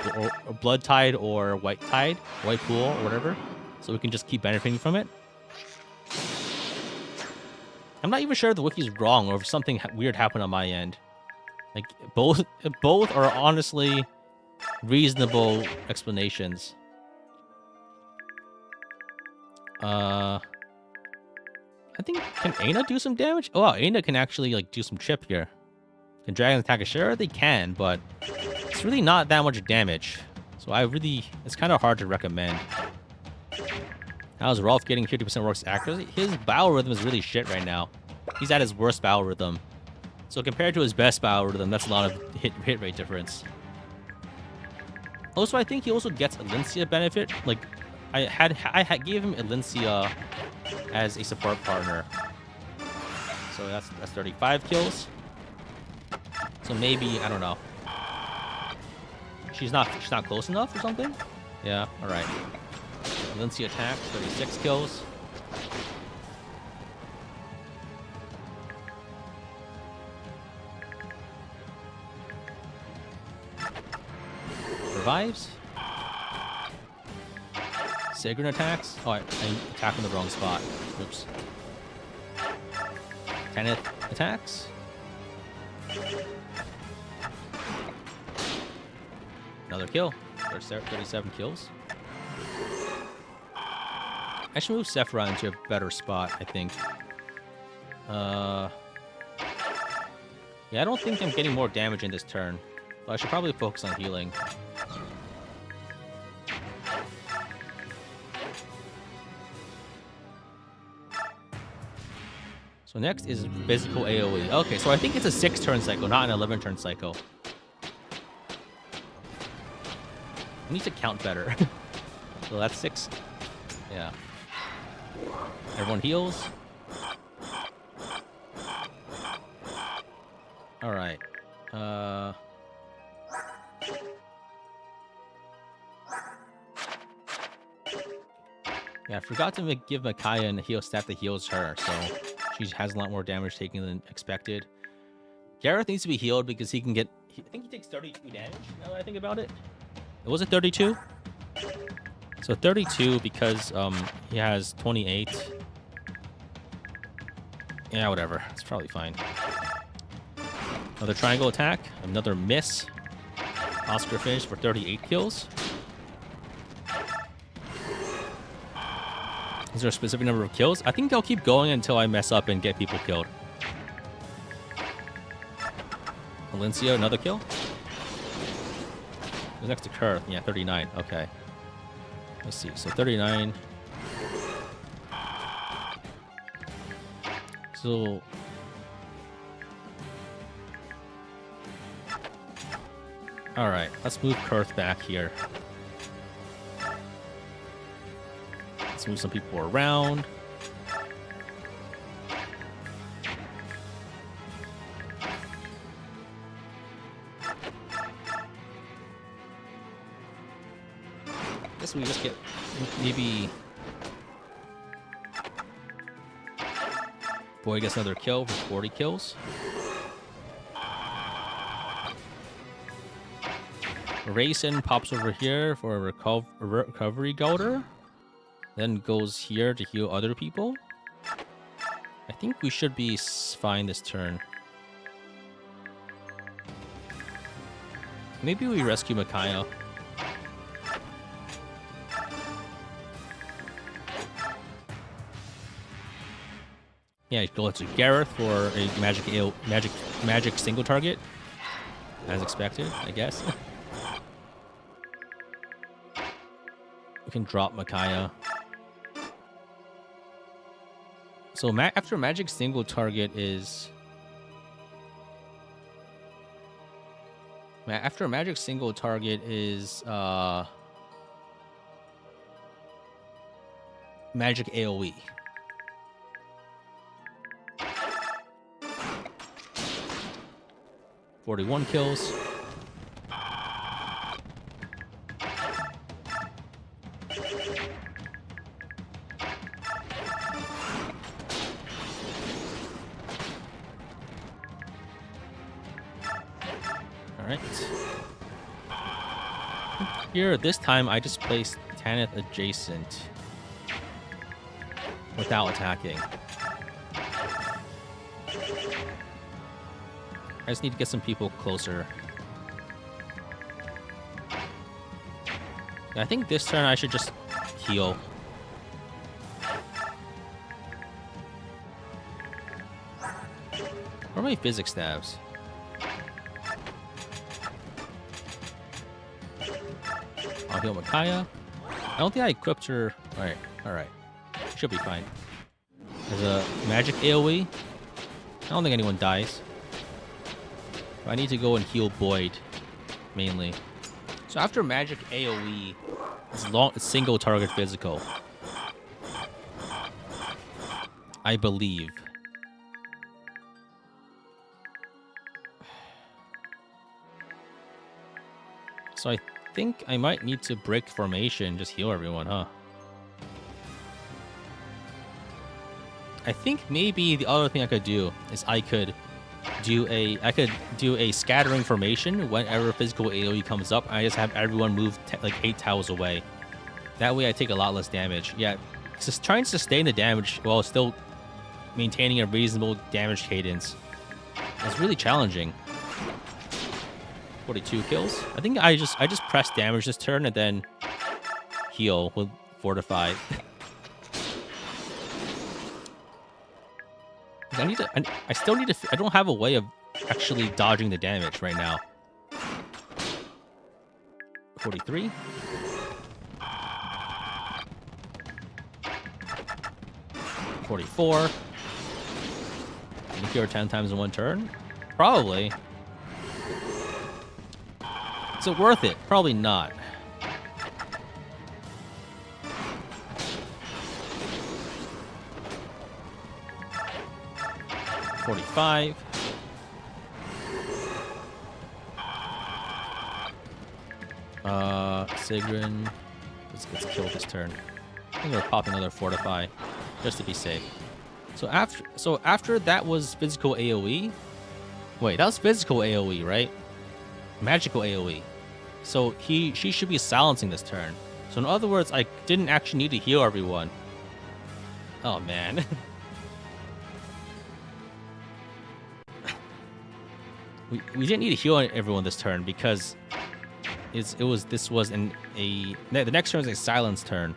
blood tide or white pool or whatever. So we can just keep benefiting from it. I'm not even sure if the wiki's wrong or if something weird happened on my end. Like, both are honestly reasonable explanations. I think, can Aina do some damage? Oh, wow, Aina can actually, like, do some chip here. Can Dragon attack Ashera? They can, but it's really not that much damage. So it's kind of hard to recommend. How's Rolf getting 50% works accuracy? His battle rhythm is really shit right now. He's at his worst battle rhythm. So compared to his best battle rhythm, that's a lot of hit rate difference. Also, I think he also gets Elincia benefit. Like, I gave him Elincia as a support partner. So that's 35 kills. So maybe, I don't know. She's not close enough or something? Yeah, alright. Lindsay attacks, 36 kills. Revives. Sigrun attacks. Oh, I attacked in the wrong spot. Oops. Kenneth attacks. Another kill. There's 37 kills. I should move Sephiroth into a better spot, I think. Yeah, I don't think I'm getting more damage in this turn. But I should probably focus on healing. So next is physical AoE. Okay, so I think it's a 6-turn cycle, not an 11-turn cycle. I need to count better. So that's 6. Yeah. Everyone heals. Alright. Yeah, I forgot to give Micaiah a heal stat that heals her, so she has a lot more damage taken than expected. Gareth needs to be healed because he can get... I think he takes 32 damage, now that I think about it. Was it 32? So 32 because he has 28. Yeah, whatever. It's probably fine. Another triangle attack. Another miss. Oscar finish for 38 kills. Is there a specific number of kills? I think I'll keep going until I mess up and get people killed. Valencia, another kill. Who's next to Kurth? Yeah, 39. Okay. Let's see. So 39. So all right, let's move Kurth back here. Let's move some people around. Guess we just get maybe Boy gets another kill for 40 kills. Raisin pops over here for a recovery Gouter. Then goes here to heal other people. I think we should be fine this turn. Maybe we rescue Micaiah. Yeah, go to Gareth for a magic single target. As expected, I guess. We can drop Micaiah. So after magic single target is... After magic single target is... magic AoE. "41 kills. Alright. Here, this time, I just placed Tanith adjacent without attacking. I just need to get some people closer. I think this turn I should just heal. Where are my physics stabs? I'll heal Micaiah. I don't think I equipped her. Alright, alright. Should be fine. There's a magic AoE. I don't think anyone dies. I need to go and heal Boyd, mainly. So after magic AoE, it's single target physical. I believe. So I think I might need to break formation, just heal everyone, huh? I think maybe the other thing I could do is I could do a scattering formation whenever physical AoE comes up. I just have everyone move like 8 tiles away. That way I take a lot less damage. Yeah, just trying to sustain the damage while still maintaining a reasonable damage cadence is really challenging. 42 kills. I think I just press damage this turn and then heal with Fortify. I still need to. I don't have a way of actually dodging the damage right now. 43. "44. Can you cure 10 times in one turn? Probably. Is it worth it? Probably not. "45. Sigrun. Let's kill this turn. I think we're popping another Fortify just to be safe. So after that was physical AoE. Wait, that was physical AoE, right? Magical AoE. So she should be silencing this turn. So in other words, I didn't actually need to heal everyone. Oh man. We didn't need to heal everyone this turn because the next turn is a silence turn.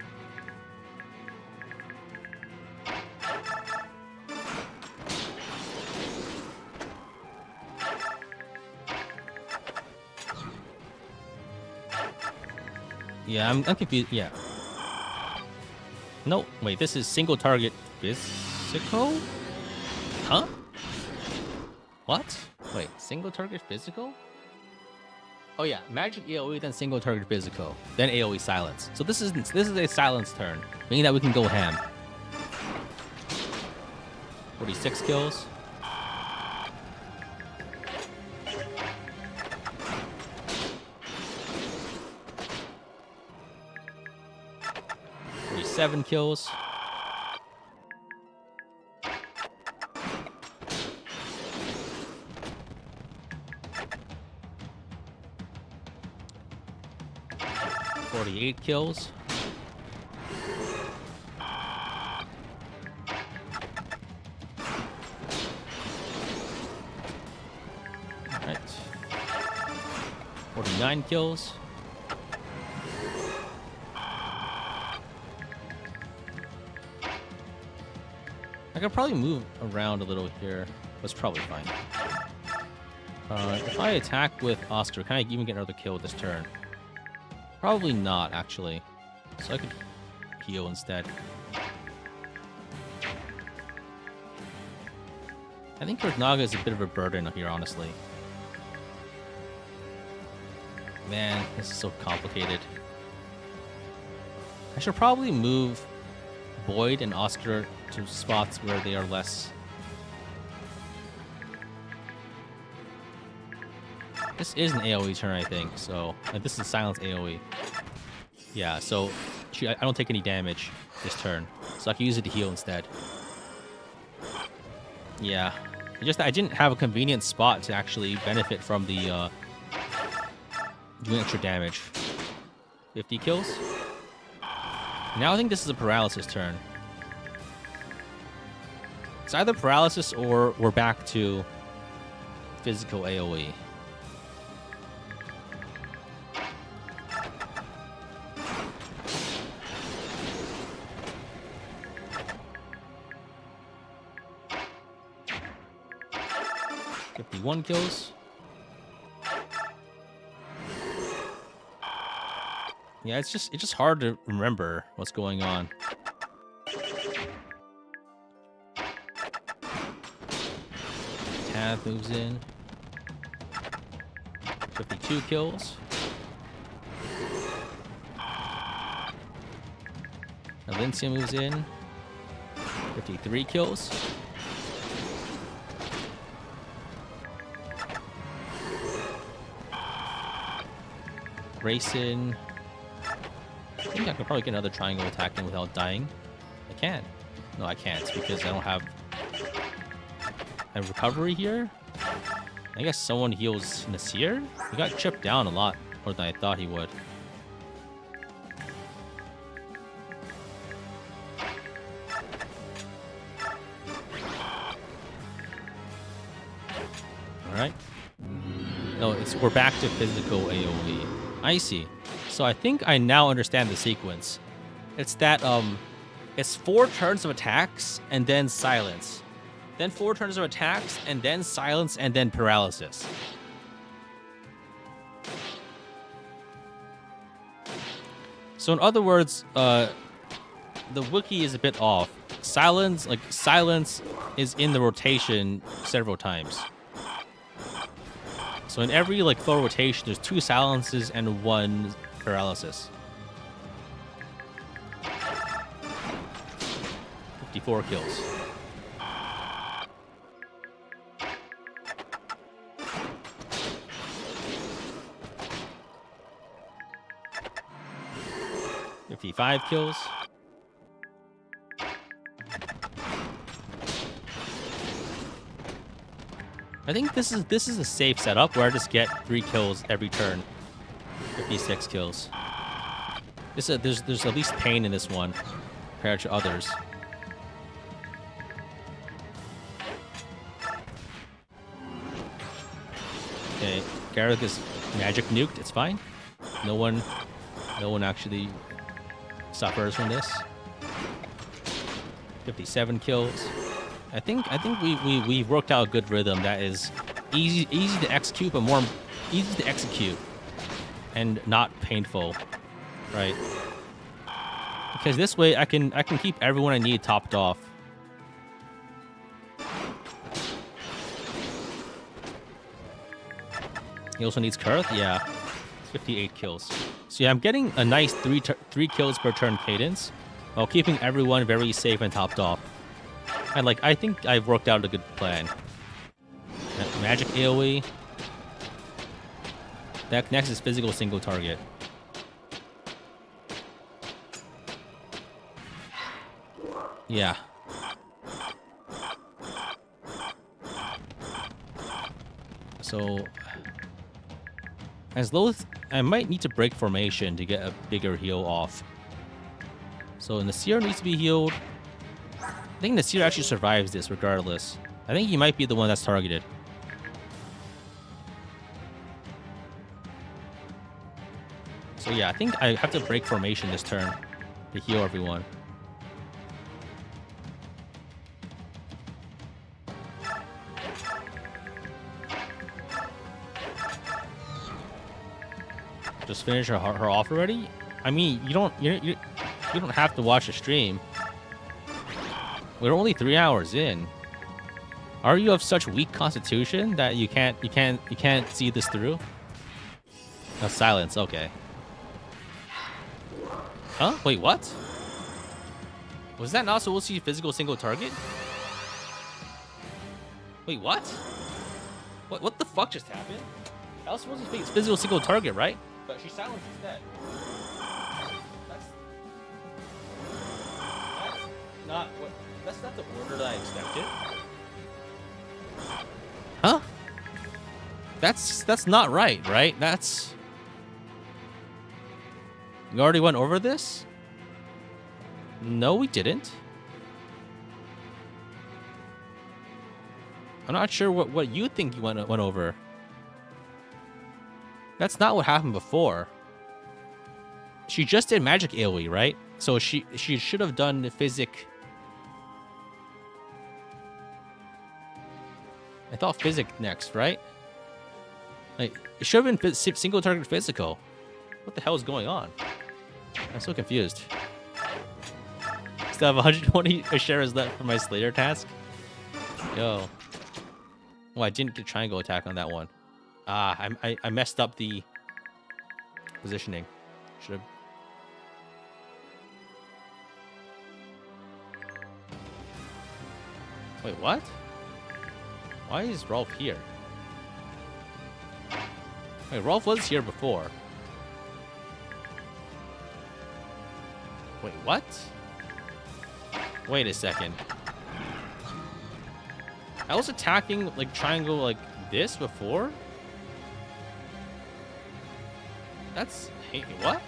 Yeah, I'm confused. Yeah. No, wait, this is single target physical? Huh? What? Wait, single target physical? Oh yeah, magic AoE, then single target physical, then AoE silence. So this is a silence turn, meaning that we can go ham. 46 kills. Seven kills. $48 kills. All right. 49 kills. I could probably move around a little here. That's probably fine. If I attack with Oscar, can I even get another kill this turn? Probably not, actually. So I could heal instead. I think Kurtnaga is a bit of a burden here, honestly. Man, this is so complicated. I should probably move Boyd and Oscar to spots where they are less. This is an AoE turn, I think. So this is silence AoE. Yeah, so I don't take any damage this turn, so I can use it to heal instead. Yeah, I didn't have a convenient spot to actually benefit from the doing extra damage. 50 kills. Now I think this is a paralysis turn. It's either paralysis or we're back to physical AoE. One kills. Yeah, it's just hard to remember what's going on. Tav moves in. 52 kills. Valencia moves in. 53 kills. Grayson. I think I can probably get another triangle attack in without dying. I can. No, I can't because I don't have a recovery here. I guess someone heals Nasir. He got chipped down a lot more than I thought he would. All right. No, we're back to physical AoE. I see. So I think I now understand the sequence. It's that it's 4 turns of attacks and then silence. Then 4 turns of attacks and then silence and then paralysis. So in other words, the wiki is a bit off. Silence is in the rotation several times. So in every full rotation, there's 2 silences and 1 paralysis. 54 kills. $55 kills. I think this is a safe setup where I just get 3 kills every turn. 56 kills. There's at least pain in this one compared to others. Okay, Gareth is magic nuked. It's fine. No one actually suffers from this. 57 kills. I think we worked out a good rhythm that is easy to execute, but more easy to execute and not painful. right? Because this way I can keep everyone I need topped off. He also needs Kurth? Yeah. 58 kills. So yeah, I'm getting a nice three kills per turn cadence while keeping everyone very safe and topped off. And like, I think I've worked out a good plan. Magic AoE. That next is physical single target. Yeah. So as low as I might need to break formation to get a bigger heal off. So Nasir needs to be healed. I think Nasir actually survives this regardless. I think he might be the one that's targeted. So yeah, I think I have to break formation this turn to heal everyone. Just finish her off already? I mean, you don't have to watch the stream. We're only 3 hours in. Are you of such weak constitution that you can't see this through? No, silence. Okay. Huh? Wait, what? Was that not supposed to be physical single target? Wait, what? What the fuck just happened? That was supposed to be physical single target, right? But she silenced instead. That's not the order that I expected. Huh? That's not right, right? That's... We already went over this? No, we didn't. I'm not sure what you think you went over. That's not what happened before. She just did magic AoE, right? So she should have done the physic. I thought physic next, right? Like, it should have been single target physical. What the hell is going on? I'm so confused. Still have 120 Asheras left for my Slayer task. Yo. Oh, I didn't get triangle attack on that one. Ah, I messed up the positioning. Should have. Wait, what? Why is Rolf here? Wait, Rolf was here before. Wait, what? Wait a second. I was attacking like triangle like this before? That's... Hey, what?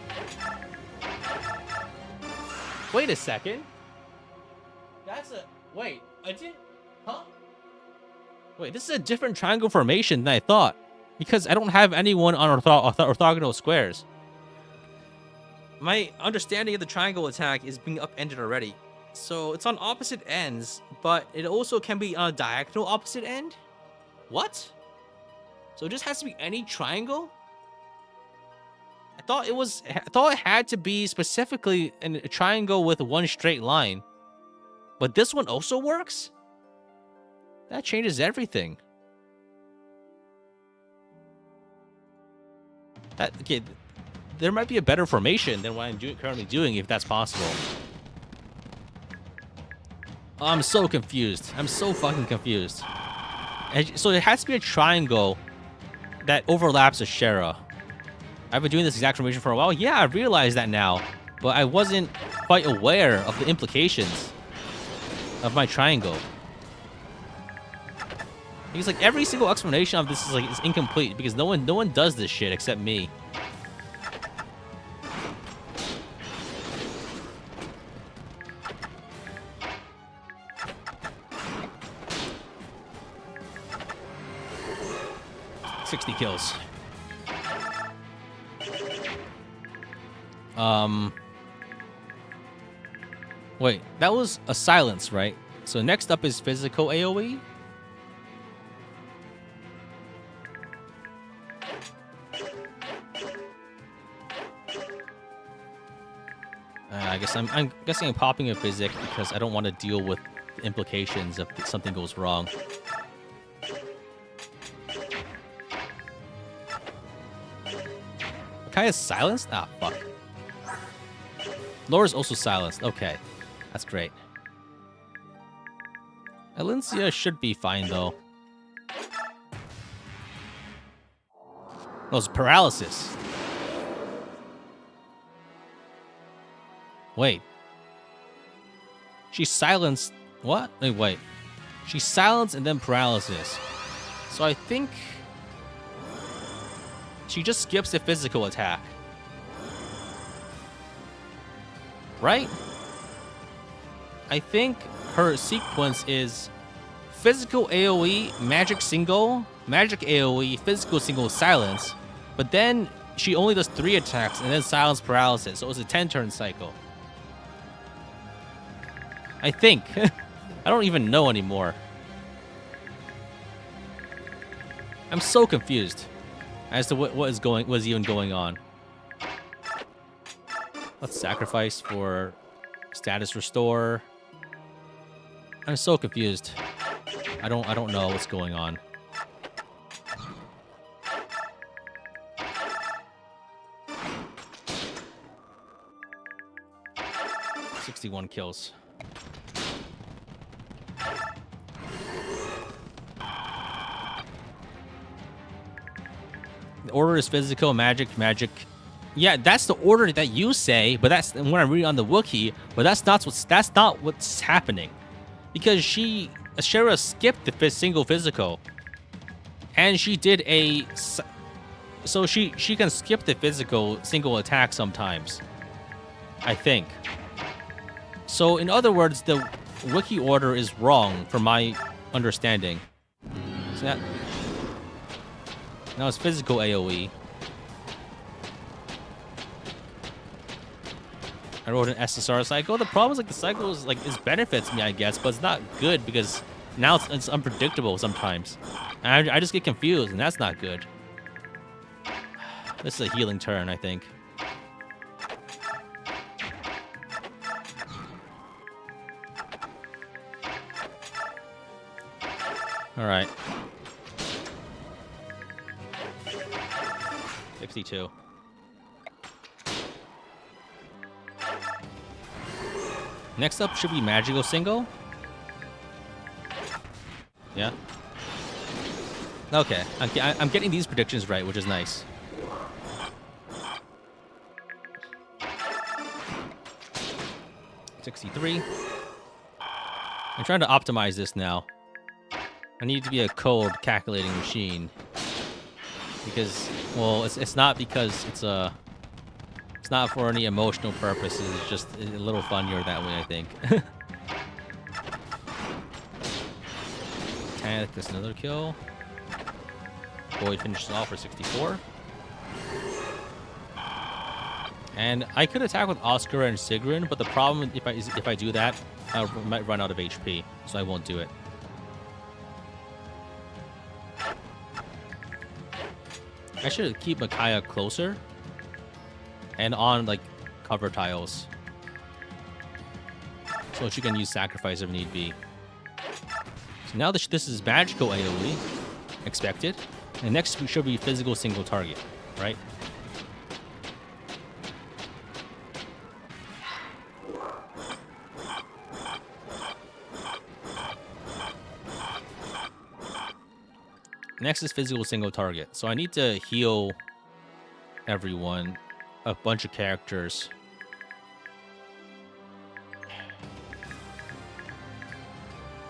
Wait a second. That's a... Wait, I didn't... Huh? Wait, this is a different triangle formation than I thought. Because I don't have anyone on orthogonal squares. My understanding of the triangle attack is being upended already. So it's on opposite ends, but it also can be on a diagonal opposite end? What? So it just has to be any triangle? I thought it had to be specifically a triangle with one straight line. But this one also works? That changes everything. Okay, there might be a better formation than what I'm currently doing, if that's possible. I'm so confused. I'm so fucking confused. So it has to be a triangle that overlaps Ashera. I've been doing this exact formation for a while. Yeah, I realize that now. But I wasn't quite aware of the implications of my triangle. Because like every single explanation of this is incomplete because no one does this shit except me. $60 kills. Wait, that was a silence, right? So next up is physical AoE. I guess I'm guessing I'm popping a physic because I don't want to deal with the implications if something goes wrong. Kaya's silenced? Ah, fuck. Laura's also silenced. Okay. That's great. Alencia should be fine, though. Oh, it's paralysis. Wait. She silenced... What? Wait. She silenced and then paralysis. So I think... she just skips the physical attack. Right? I think her sequence is physical AoE, magic single, magic AoE, physical single, silence. But then she only does 3 attacks and then silence paralysis. So it's a 10-turn cycle. I think. I don't even know anymore. I'm so confused as to what is even going on. Let's sacrifice for status restore. I'm so confused. I don't know what's going on. "61 kills. The order is physical, magic. Yeah, that's the order that you say, but that's when I'm reading on the wiki. But that's not what's happening, because Ashera skipped the single physical, and she did a. So she can skip the physical single attack sometimes, I think. So in other words, the wiki order is wrong from my understanding. So that. Now it's physical AoE. I wrote an SSR cycle. The problem is the cycle is benefits me, I guess, but it's not good because now it's unpredictable sometimes. And I just get confused, and that's not good. This is a healing turn, I think. All right. 62. Next up should be magical single. Yeah. Okay, I'm getting these predictions right, which is nice. $63. I'm trying to optimize this now. I need to be a cold calculating machine. Because, well, it's not because it's not for any emotional purposes. It's just a little funnier that way, I think. Tank gets another kill. Boyd finishes off for 64. And I could attack with Oscar and Sigrun, but the problem if I do that, I might run out of HP, so I won't do it. I should keep Micaiah closer and on cover tiles, so she can use sacrifice if need be. So now this is magical AoE, expected, and next we should be physical single target, right? Next is physical single target. So I need to heal everyone, a bunch of characters.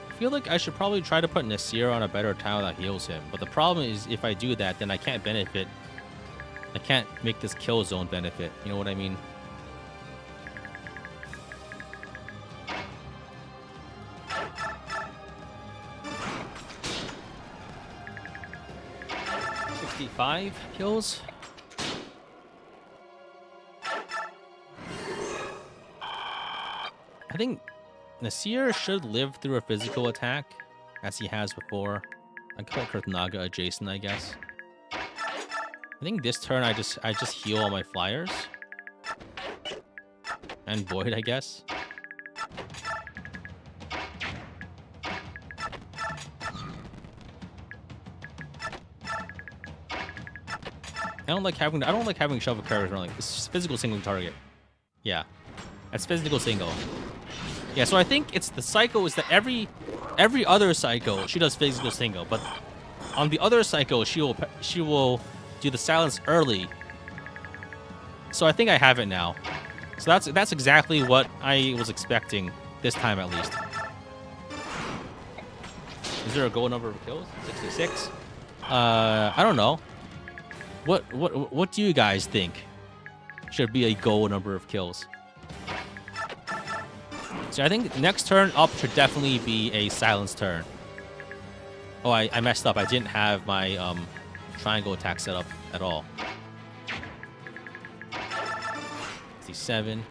I feel like I should probably try to put Nasir on a better tile that heals him. But the problem is if I do that, then I can't benefit. I can't make this kill zone benefit. You know what I mean? Five kills. I think Nasir should live through a physical attack, as he has before. I could put Kurtnaga adjacent, I guess. I think this turn I just heal all my flyers. And Void, I guess. I don't like having shovel characters around. Like, it's physical single target. Yeah, that's physical single. Yeah, so I think it's the cycle is that every other cycle she does physical single, but on the other cycle she will do the silence early. So I think I have it now. So that's exactly what I was expecting this time at least. Is there a goal number of kills? 66. I don't know. What do you guys think should be a goal number of kills? So I think next turn up should definitely be a silence turn. Oh, I messed up. I didn't have my triangle attack set up at all. 67.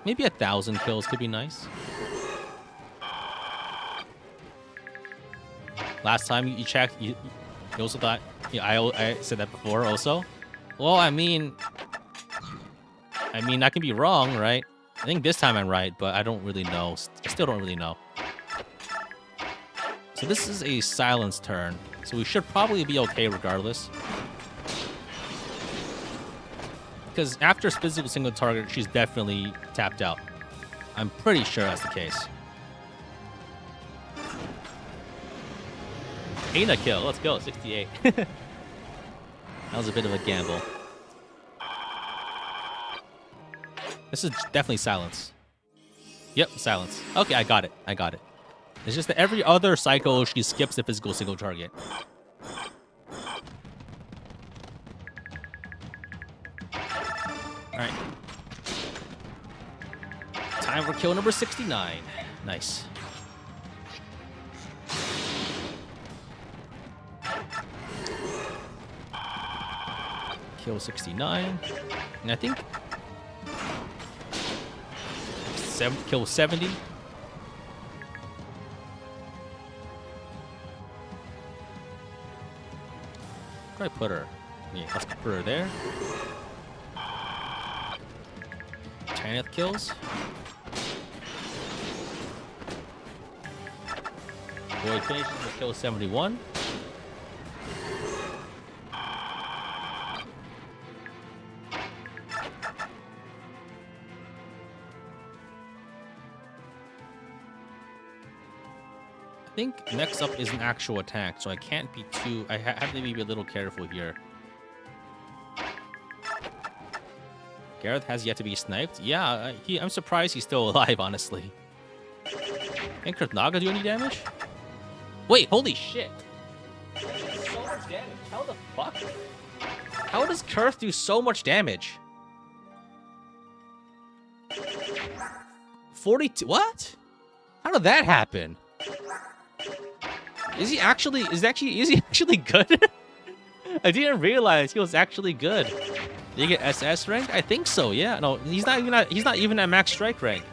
Maybe 1,000 kills could be nice. Last time you checked, you also thought... Yeah, I said that before also. Well, I mean, I can be wrong, right? I think this time I'm right, but I don't really know. I still don't really know. So this is a silence turn, so we should probably be okay regardless. Because after physical single target, she's definitely tapped out. I'm pretty sure that's the case. Ain't a kill. Let's go. 68. That was a bit of a gamble. This is definitely silence. Yep, silence. Okay, I got it. It's just that every other cycle, she skips the physical single target. All right. Time for kill number 69. Nice. Kill 69. And I think... kill 70. Where do I put her? Yeah, let's put her there. 10th kills. Void finishes with kill 71. I think next up is an actual attack, so I can't be too... I have to be a little careful here. Gareth has yet to be sniped. Yeah, I'm surprised he's still alive, honestly. Can Kurth Naga do any damage? Wait, holy shit! So much damage. How the fuck? How does Kurth do so much damage? 42... What? How did that happen? Is he actually good? I didn't realize he was actually good. Did he get SS rank? I think so. Yeah. No, he's not even at max strike rank.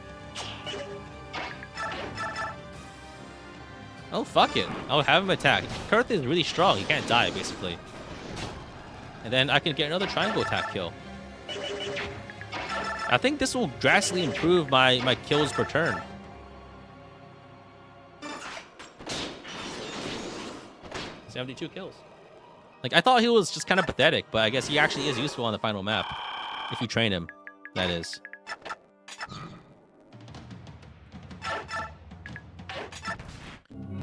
Oh fuck it. I'll have him attack. Kurth is really strong. He can't die basically. And then I can get another triangle attack kill. I think this will drastically improve my kills per turn. $72 kills. Like, I thought he was just kind of pathetic, but I guess he actually is useful on the final map. If you train him, that is.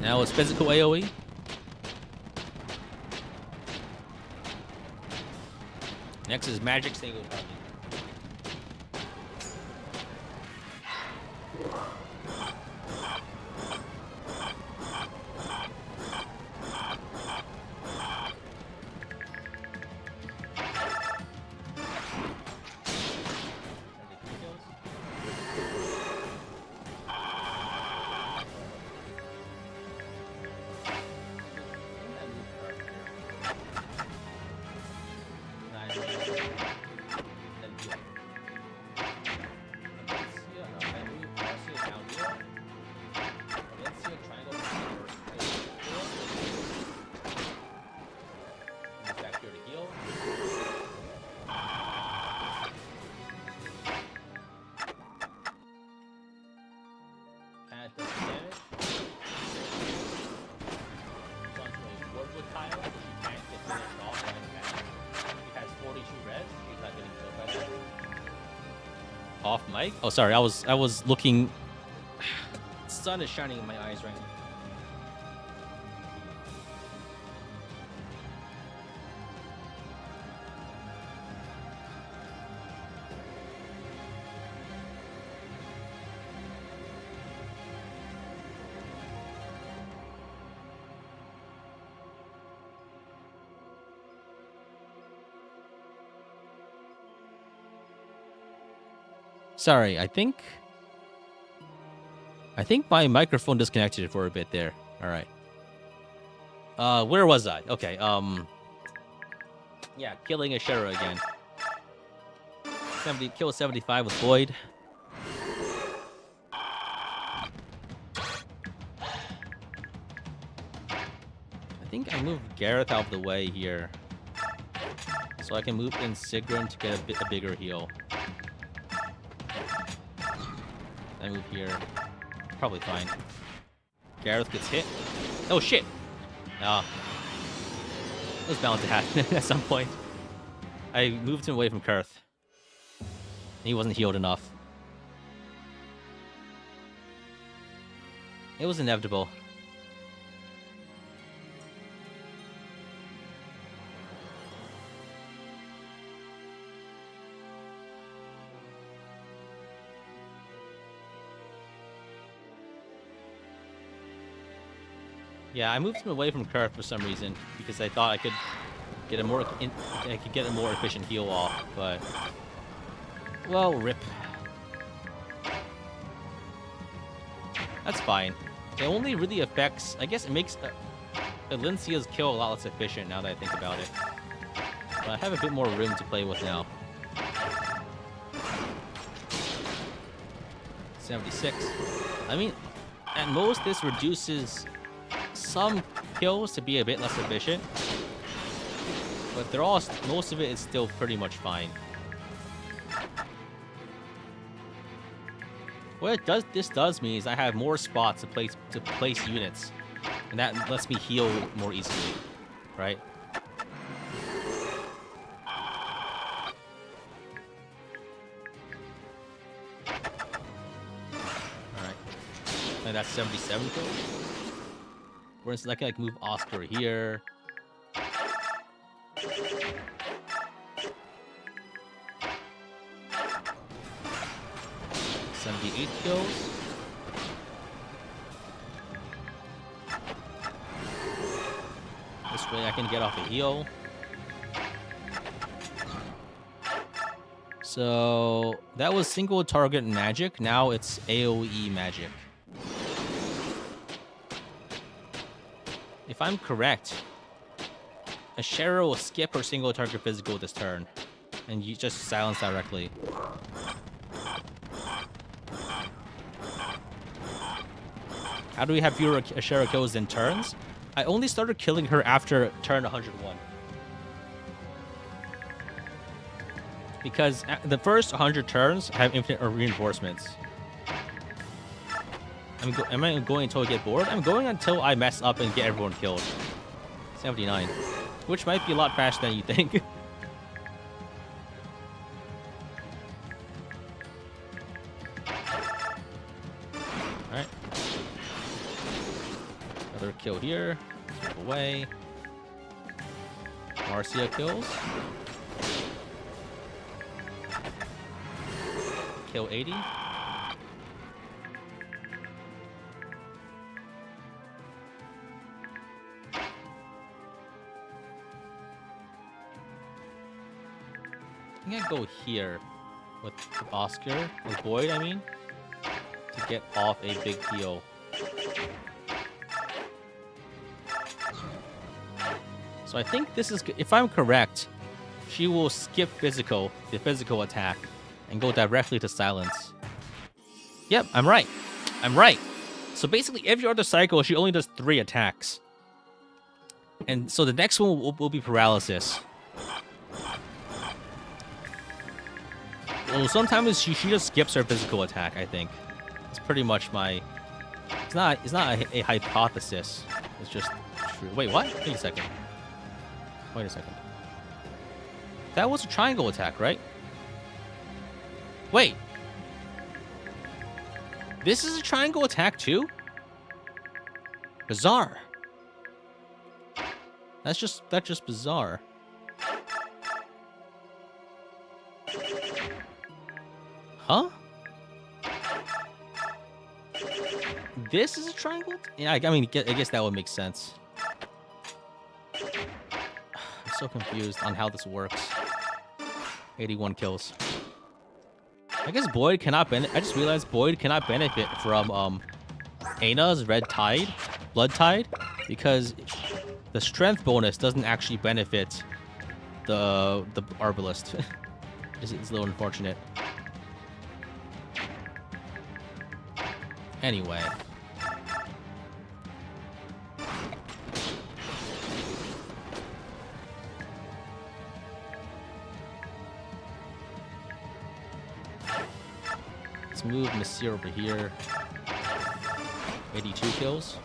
Now it's physical AoE. Next is magic single target. mic? Oh, sorry. I was looking. The sun is shining in my eyes right now. Sorry, I think my microphone disconnected for a bit there. All right. Where was I? Okay. Yeah, killing Ashera again. 75 with Boyd. I think I moved Gareth out of the way here, so I can move in Sigrun to get a bigger heal. I move here. Probably fine. Gareth gets hit. Oh, shit. Ah. It was bound to happen at some point. I moved him away from Kurth. He wasn't healed enough. It was inevitable. Yeah, I moved him away from Kurth for some reason because I thought I could get a more efficient heal off, but well, rip. That's fine. It only really affects. I guess it makes Elincia's kill a lot less efficient now that I think about it. But I have a bit more room to play with now. 76. I mean, at most this reduces some kills to be a bit less efficient, but most of it is still pretty much fine. What this does mean is I have more spots to place units, and that lets me heal more easily, right? All right, and that's 77 kills. For instance, I can like move Oscar here. 78 kills. This way I can get off a heal. So that was single target magic. Now it's AoE magic. If I'm correct, Ashera will skip her single target physical this turn, and you just silence directly. How do we have fewer Ashera kills than turns? I only started killing her after turn 101. Because the first 100 turns have infinite reinforcements. Am I going until I get bored? I'm going until I mess up and get everyone killed. 79. Which might be a lot faster than you think. Alright. Another kill here. Step away. Marcia kills. Kill 80. I think I go here with Oscar, or Boyd, I mean, to get off a big heal. So I think this is, if I'm correct, she will skip the physical attack, and go directly to silence. Yep, I'm right. I'm right. So basically, every other cycle, she only does 3 attacks. And so the next one will be paralysis. Well, sometimes she just skips her physical attack, I think. It's pretty much my... It's not a hypothesis. It's just true. Wait, what? Wait a second. Wait a second. That was a triangle attack, right? Wait. This is a triangle attack too? Bizarre. That's just bizarre. Huh? This is a triangle? Yeah, I mean, I guess that would make sense. I'm so confused on how this works. 81 kills. I guess Boyd cannot benefit. I just realized Boyd cannot benefit from Ana's Blood Tide, because the strength bonus doesn't actually benefit the Arbalist. It's a little unfortunate. Anyway. Let's move Nasir over here. 82 kills.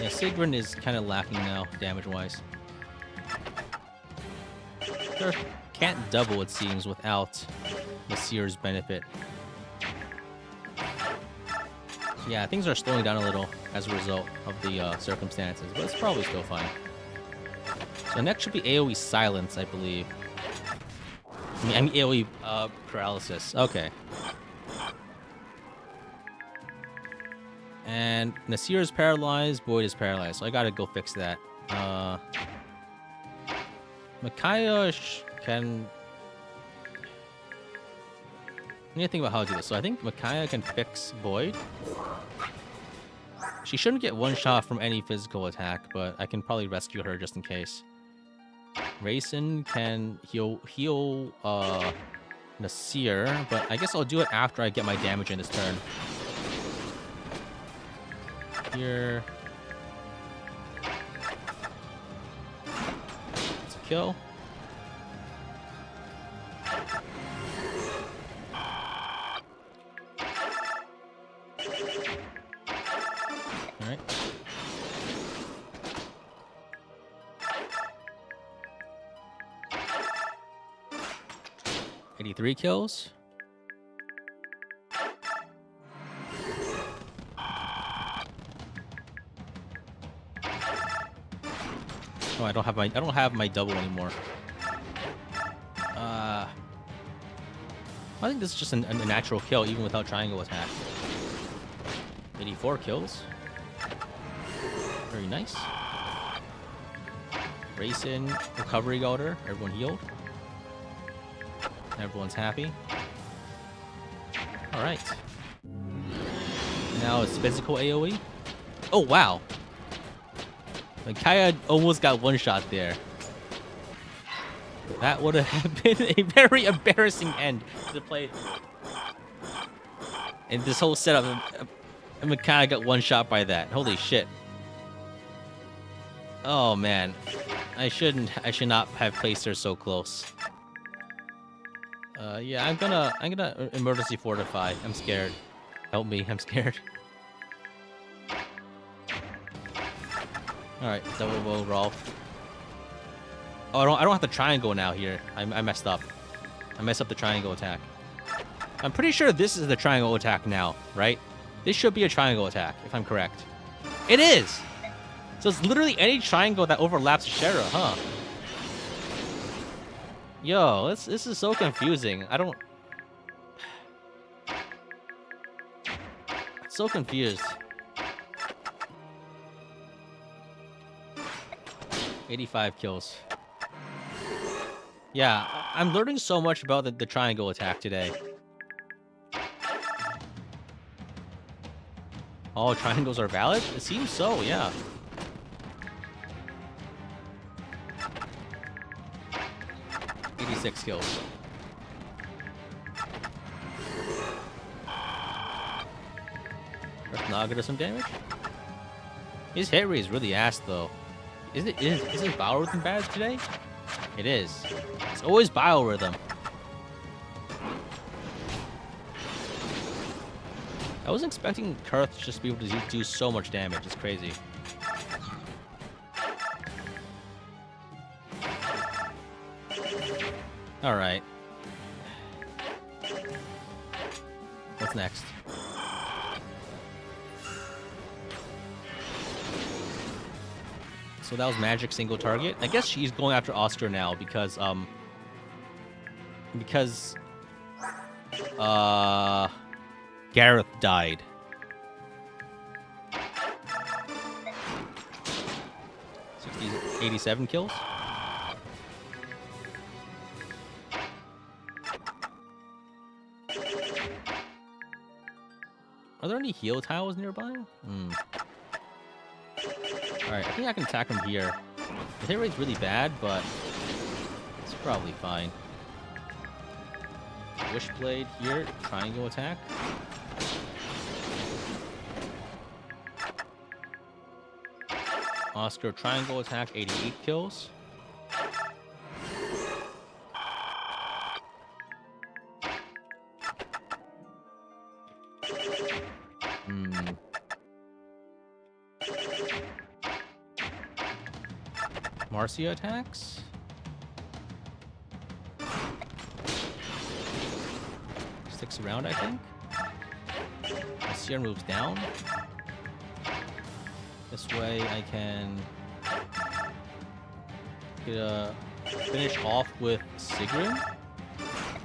Yeah, Sigrun is kind of lacking now, damage-wise. Can't double, it seems, without Nasir's benefit. Yeah, things are slowing down a little as a result of the circumstances, but it's probably still fine. So next should be AoE Silence, I believe. I mean AoE Paralysis. Okay. And Nasir is paralyzed, Boyd is paralyzed, so I gotta go fix that. Micaiah can... I need to think about how to do this. So I think Micaiah can fix Boyd. She shouldn't get one shot from any physical attack, but I can probably rescue her just in case. Rayson can heal Nasir, but I guess I'll do it after I get my damage in this turn. Here. It's a kill. Alright. $83 kills. Oh, I don't have my double anymore. I think this is just a natural kill, even without triangle attack. 84 kills. Very nice. Racing, recovery got her. Everyone healed. Everyone's happy. Alright. Now it's physical AoE. Oh, wow. Kaya almost got one shot there. That would have been a very embarrassing end to the playthrough. And this whole setup, Kaya got one shot by that. Holy shit. Oh man. I should not have placed her so close. Yeah, I'm gonna emergency fortify. I'm scared. Help me, I'm scared. Alright, double bow Rolf. Oh, I don't have the triangle now here. I messed up. I messed up the triangle attack. I'm pretty sure this is the triangle attack now, right? This should be a triangle attack, if I'm correct. It is! So it's literally any triangle that overlaps Ashera, huh? Yo, this is so confusing. I don't... I'm so confused. 85 kills. Yeah, I'm learning so much about the triangle attack today. All triangles are valid? It seems so, yeah. Six kills. First Naga does some damage. His hit rate is really ass though. Is his biorhythm bad today? It is. It's always biorhythm. I wasn't expecting Kurth to just be able to do so much damage. It's crazy. All right. What's next? So that was magic single target. I guess she's going after Oscar now because Gareth died. 87 kills. Are there any heal tiles nearby? Alright, I think I can attack him here. The hit rate's really bad, but it's probably fine. Wishblade here, triangle attack. Oscar triangle attack, 88 kills. Marcia attacks. Sticks around, I think. Marcia moves down. This way I can get a finish off with Sigrun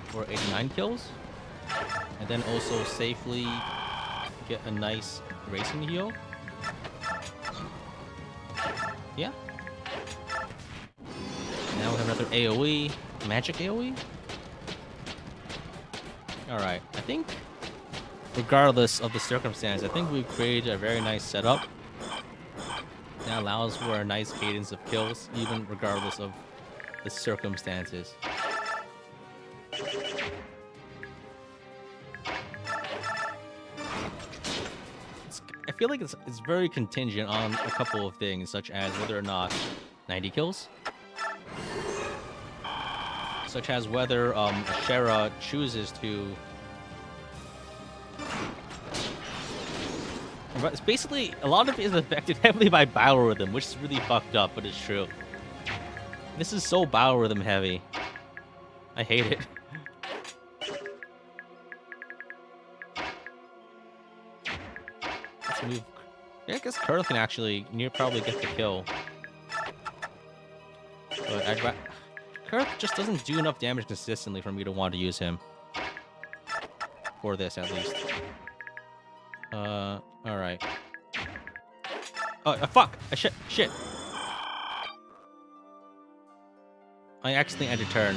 for 89 kills. And then also safely get a nice racing heal. Yeah. Now we have another AoE, magic AoE. Alright, I think regardless of the circumstance, I think we've created a very nice setup that allows for a nice cadence of kills, even regardless of the circumstances. I feel like it's very contingent on a couple of things, such as whether or not 90 kills, such as whether Ashera chooses to. But it's basically, a lot of it is affected heavily by biorhythm, which is really fucked up, but it's true. This is so biorhythm heavy. I hate it. Let's move. Yeah, I guess Kurl can actually probably get the kill. But Kurl just doesn't do enough damage consistently for me to want to use him. For this, at least. Alright. Oh, fuck! Shit! I accidentally ended turn.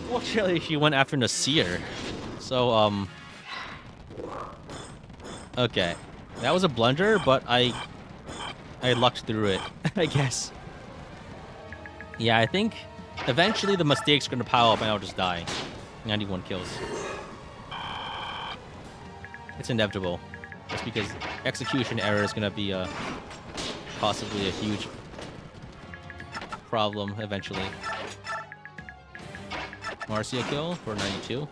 Fortunately, she went after Nasir. So, okay. That was a blunder, but I lucked through it, I guess. Yeah, I think eventually the mistake's gonna pile up and I'll just die. 91 kills. It's inevitable. Just because execution error is gonna be possibly a huge problem eventually. Marcia kill for 92.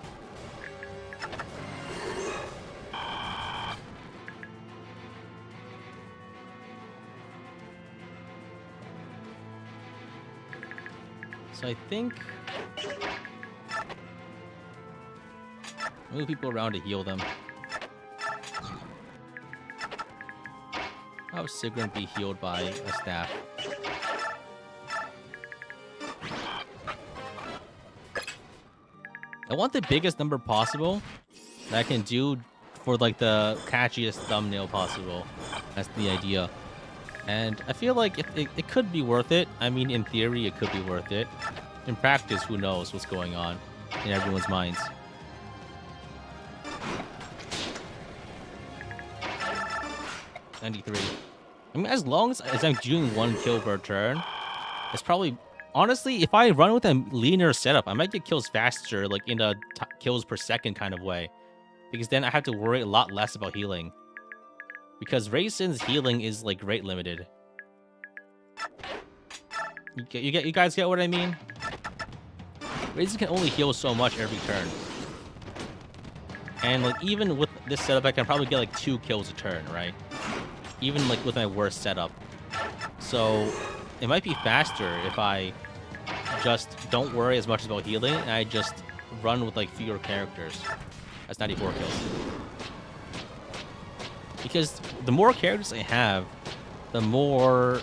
So I think move people around to heal them. How would Sigrun be healed by a staff? I want the biggest number possible that I can do for like the catchiest thumbnail possible. That's the idea. And I feel like it could be worth it. I mean, in theory, it could be worth it. In practice, who knows what's going on in everyone's minds. I mean, as long as I'm doing 1 kill per turn, it's probably... Honestly, if I run with a leaner setup, I might get kills faster, like in a kills per second kind of way. Because then I have to worry a lot less about healing. Because Raisin's healing is, like, rate limited. You guys get what I mean? Raisin can only heal so much every turn. And, like, even with this setup, I can probably get, like, 2 kills a turn, right? Even, like, with my worst setup. So, it might be faster if I just don't worry as much about healing, and I just run with like fewer characters. That's 94 kills. Because the more characters I have, the more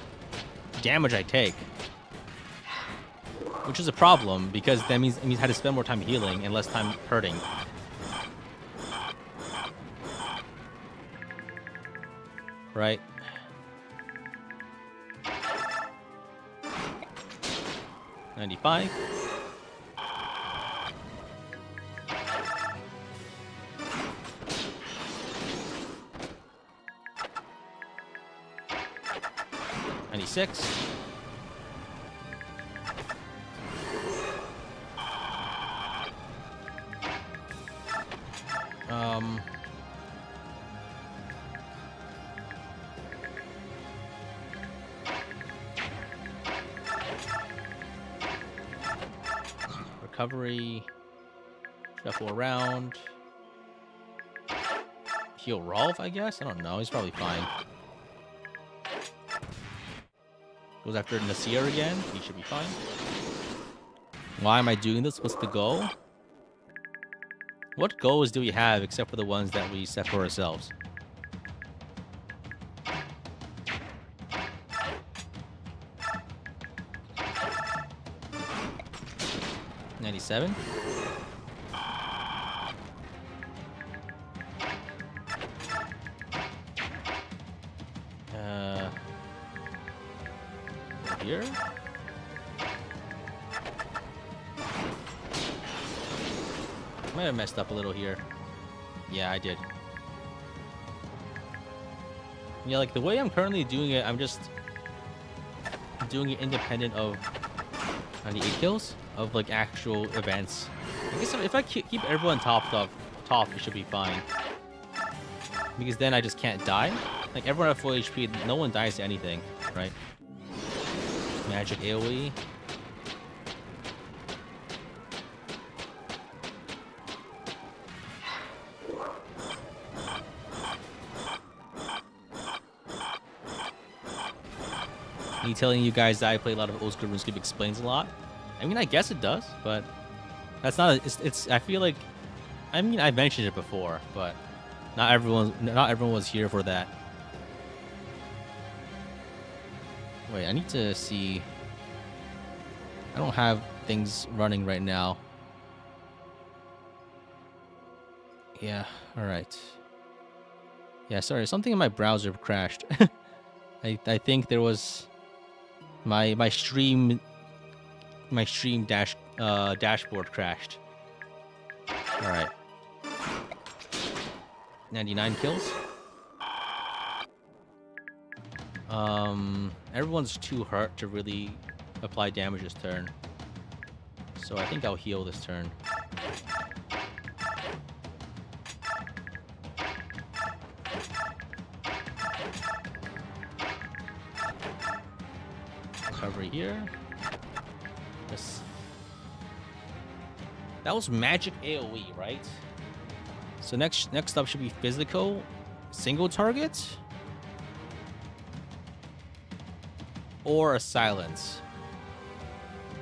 damage I take. Which is a problem, because that means I had to spend more time healing and less time hurting. Right? $95. $96. Recovery. Shuffle around. Heal Rolf, I guess? I don't know. He's probably fine. Goes after Nasir again. He should be fine. Why am I doing this? What's the goal? What goals do we have except for the ones that we set for ourselves? $97. Here. Might have messed up a little here. Yeah, I did. Yeah, like the way I'm currently doing it, I'm just doing it independent of 98 kills of like actual events. I guess if I keep everyone top, it should be fine. Because then I just can't die. Like everyone at full HP, no one dies to anything, right? Magic AoE. Me telling you guys that I play a lot of old school RuneScape explains a lot. I mean, I guess it does, but that's not. It's. I feel like. I mean, I've mentioned it before, but not everyone was here for that. Wait, I need to see. I don't have things running right now. Yeah, all right. Yeah, sorry, something in my browser crashed. I think there was my stream dashboard crashed. All right. 99 kills. Everyone's too hurt to really apply damage this turn. So I think I'll heal this turn. Recovery here. This. That was magic AoE, right? So next up should be physical, single target, or a silence.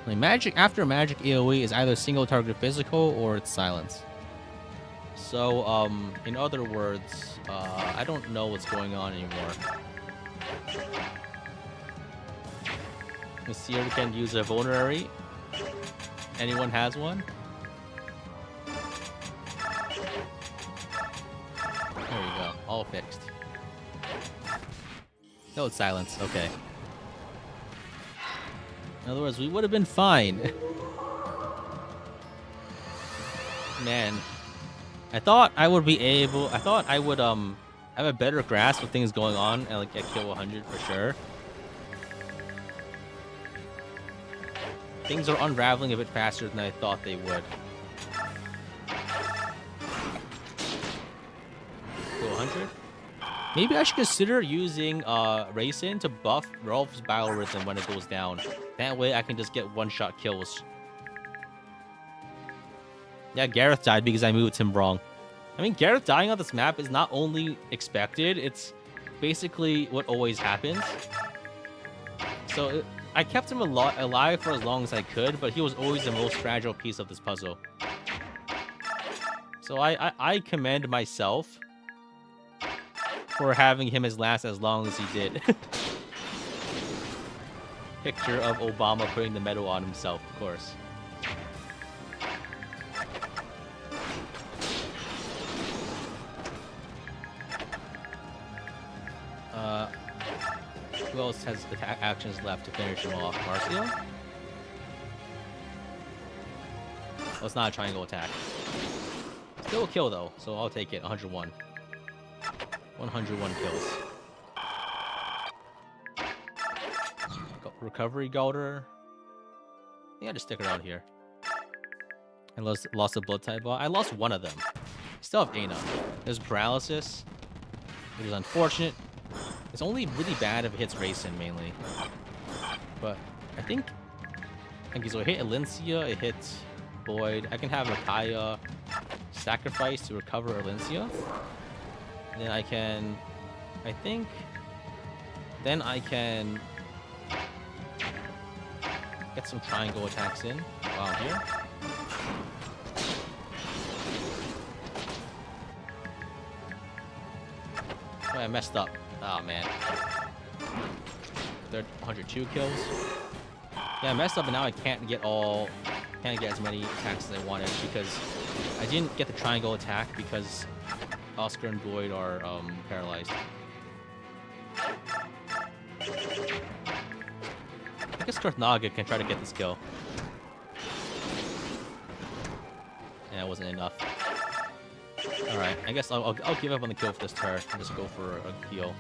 Like magic after magic AoE is either single target physical or it's silence. So in other words, I don't know what's going on anymore. Nasir can use a vulnerary. Anyone has one? There you go. All fixed. No, it's silence. Okay. In other words, we would have been fine. Man. I thought I would be able... I thought I would have a better grasp of things going on and like get kill 100 for sure. Things are unraveling a bit faster than I thought they would. Kill 100. Maybe I should consider using Racing to buff Rolf's Battle Rhythm when it goes down. That way I can just get one-shot kills. Yeah, Gareth died because I moved him wrong. I mean, Gareth dying on this map is not only expected, it's basically what always happens. So I kept him alive for as long as I could, but he was always the most fragile piece of this puzzle. So I commend myself for having him last as long as he did. Picture of Obama putting the medal on himself, of course. Who else has actions left to finish him off? Marcio? Well, it's not a triangle attack. Still a kill, though, so I'll take it. 101. 101 kills. Recovery Galder. I think I just stick around here. I lost a blood type ball. I lost one of them. Still have Ana. There's paralysis, which is unfortunate. It's only really bad if it hits Racing mainly. But I think... Okay, so it hit Elincia, it hits Boyd. I can have Akaya sacrifice to recover Elincia. And then I can... I think... Then I can... get some triangle attacks in while I'm here. Oh, I messed up. Oh, man. 102 kills. Yeah, I messed up, and now I can't get as many attacks as I wanted because I didn't get the triangle attack because Oscar and Boyd are paralyzed. I guess Karthnaga can try to get this kill. Yeah, it wasn't enough. Alright, I guess I'll give up on the kill for this turn and just go for a heal.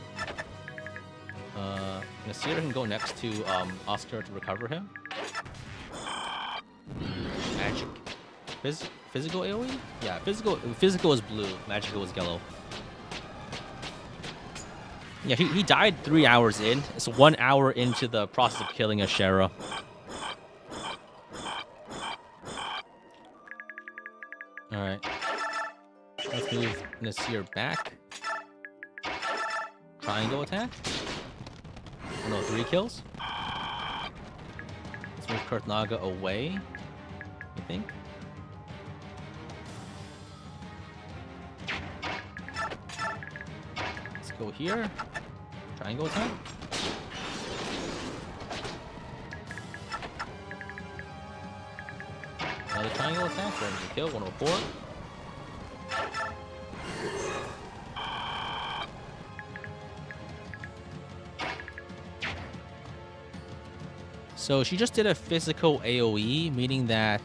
Nasir can go next to Oscar to recover him. Magic. Physical AoE? Yeah, physical is blue, magical is yellow. Yeah, he died 3 hours in. It's 1 hour into the process of killing Ashera. Alright. Let's move Nasir back. Triangle attack. Oh no, 3 kills. Let's move Karthnaga away, I think. Let's go here. Triangle attack. Another triangle attack. Ready to kill. 104. So she just did a physical AoE, meaning that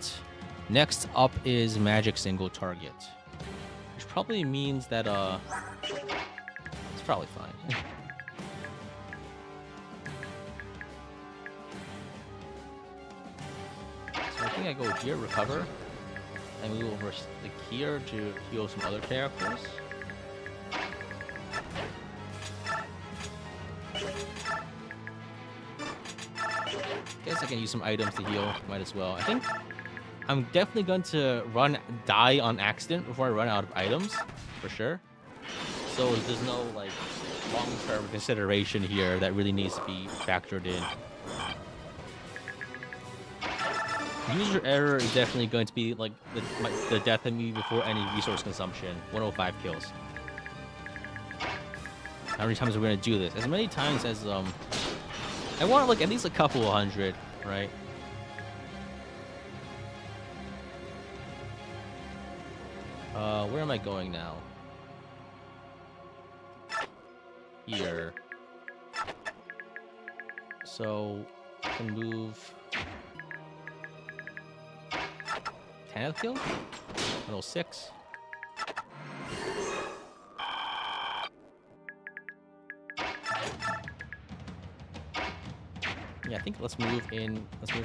next up is magic single target. Which probably means that it's probably fine. So I think I go here, recover, and move over like here to heal some other characters. Guess I can use some items to heal. Might as well. I think I'm definitely going to die on accident before I run out of items, for sure. So there's no like long-term consideration here that really needs to be factored in. User error is definitely going to be like the death of me before any resource consumption. 105 kills. How many times are we gonna do this? As many times as I want like at least a couple 100, right? Where am I going now? Here. So I can move 10th kill? 106. Yeah, I think let's move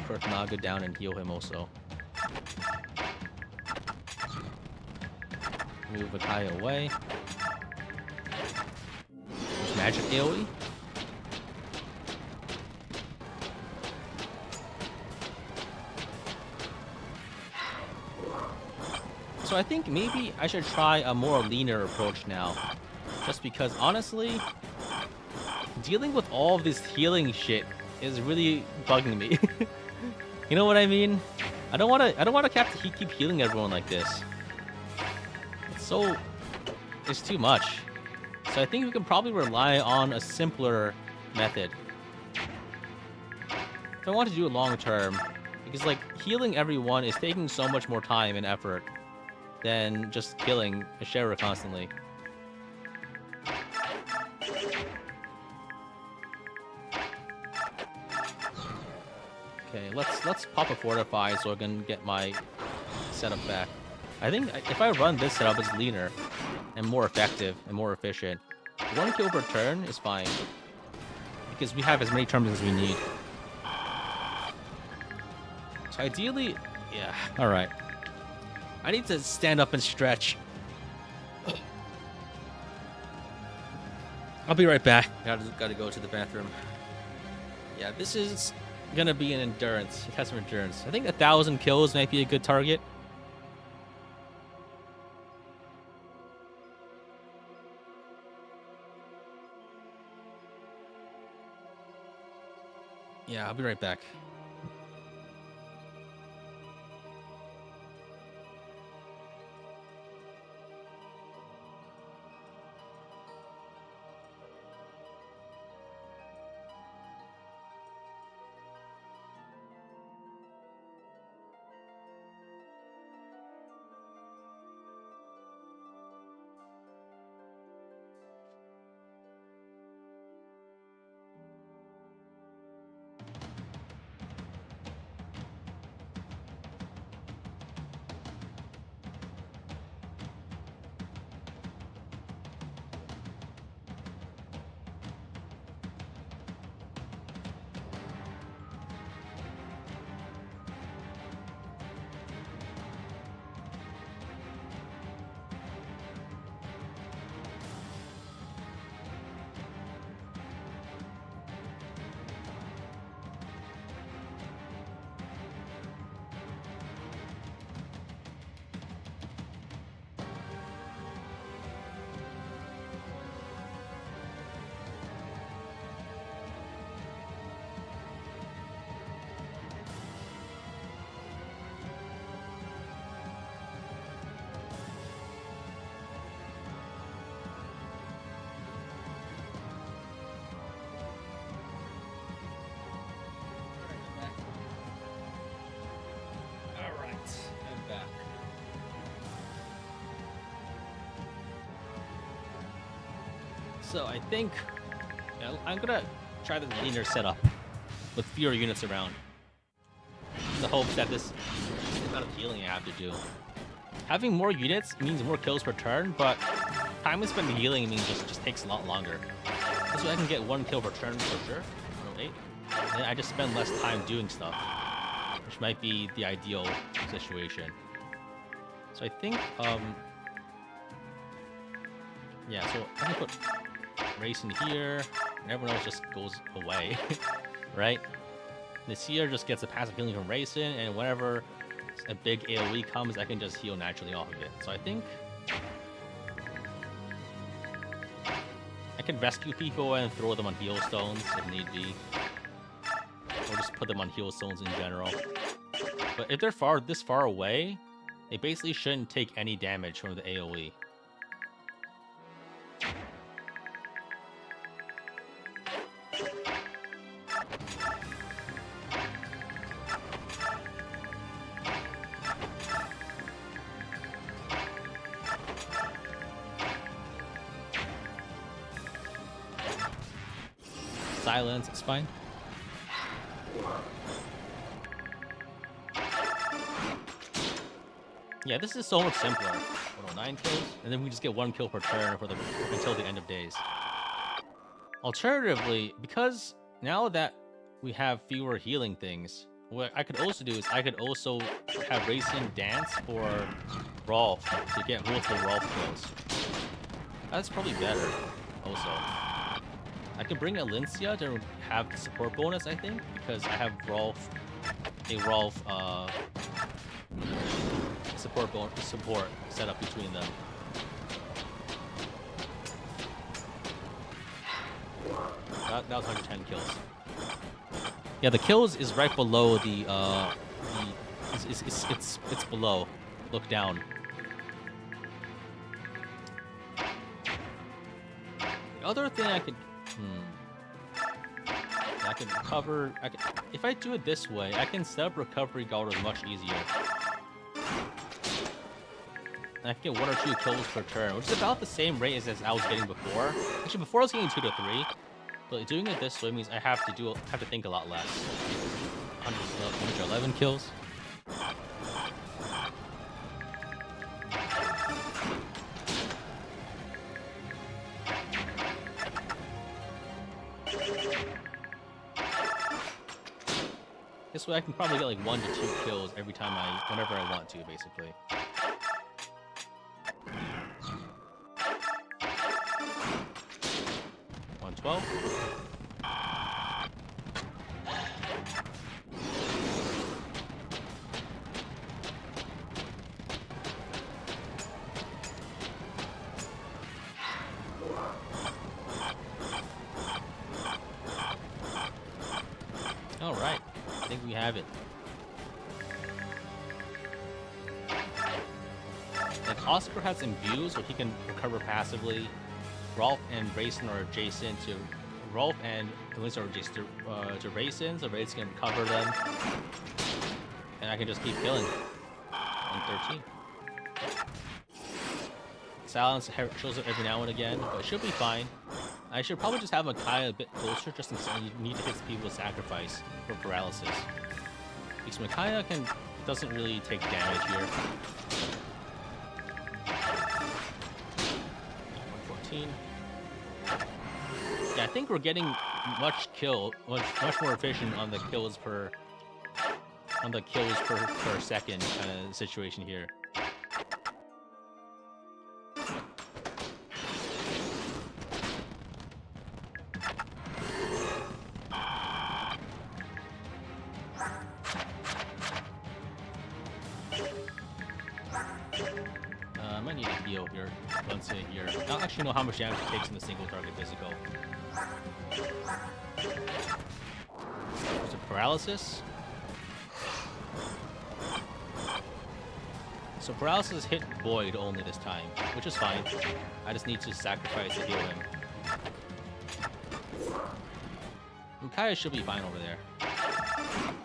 Karthnaga down and heal him also. Move Akaya away. There's magic AoE. So I think maybe I should try a more leaner approach now. Just because honestly, dealing with all of this healing shit is really bugging me. You know what I mean? I don't want to have to keep healing everyone like this. It's too much. So I think we can probably rely on a simpler method if I want to do it long term, because like healing everyone is taking so much more time and effort than just killing Ashera constantly. Okay, let's pop a fortify so I can get my setup back. I think if I run this setup, it's leaner and more effective and more efficient. 1 kill per turn is fine because we have as many turns as we need. So ideally, yeah, all right. I need to stand up and stretch. I'll be right back. Gotta go to the bathroom. Yeah, this is gonna be an endurance, a test of endurance. I think 1,000 kills might be a good target. Yeah, I'll be right back. So I think I'm gonna try the leaner setup with fewer units around, in the hopes that this amount of healing I have to do. Having more units means more kills per turn, but time spent healing means just takes a lot longer. This way I can get 1 kill per turn for sure. 108. And I just spend less time doing stuff, which might be the ideal situation. So I think yeah, so I can put race in here, and everyone else just goes away, right? This here just gets a passive healing from Racing, and whenever a big AoE comes, I can just heal naturally off of it. So I think I can rescue people and throw them on heal stones if need be, or just put them on heal stones in general. But if they're this far away, they basically shouldn't take any damage from the AoE. Silence, it's fine. Yeah, this is so much simpler. 9 kills, and then we just get 1 kill per turn until the end of days. Alternatively, because now that we have fewer healing things, what I could also do is I could also have Racing dance for Rolf to get multiple Rolf kills. That's probably better, also. I can bring Alincia to have the support bonus, I think, because I have a Rolf support set up between them. That was 110 kills. Yeah, the kills is right below the it's below. Look down. The other thing I could I can recover. If I do it this way, I can set up recovery guard much easier. And I can get 1 or 2 kills per turn, which is about the same rate as I was getting before. Actually, before I was getting 2 to 3, but doing it this way means I have to think a lot less. 111 kills. This way I can probably get like 1 to 2 kills every time whenever I want to, basically. $112. All right, I think we have it. Like Oscar has imbues, so he can recover passively. Rolf and Rayson are adjacent to Rolf and Elise are adjacent to Rayson, so Rayson can recover them, and I can just keep killing. 113. Silence shows up every now and again, but it should be fine. I should probably just have Micaiah a bit closer, just in case you need to hit people with sacrifice for paralysis. Because Micaiah doesn't really take damage here. 114. Yeah, I think we're getting much more efficient on the kills per second kind of situation here. I might need a heal here. Once in here. I don't actually know how much damage it takes in the single target physical. There's a paralysis. So paralysis hit Void only this time, which is fine. I just need to sacrifice to heal him. Micaiah should be fine over there.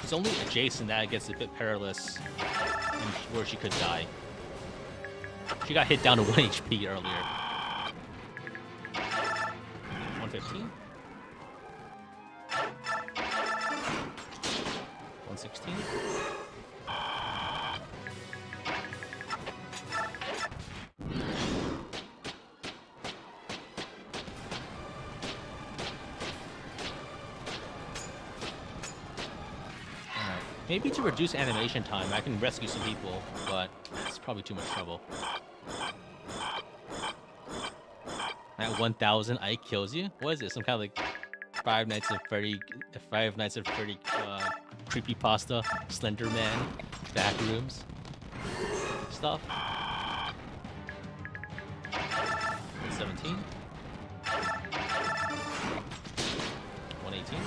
It's only adjacent that it gets a bit perilous and where she could die. She got hit down to 1 HP earlier. 115. 116. Maybe to reduce animation time, I can rescue some people, but it's probably too much trouble. At 1,000, Ike kills you? What is it? Some kind of like Five Nights at Freddy creepypasta, Slender Man, back rooms stuff. 117. 118.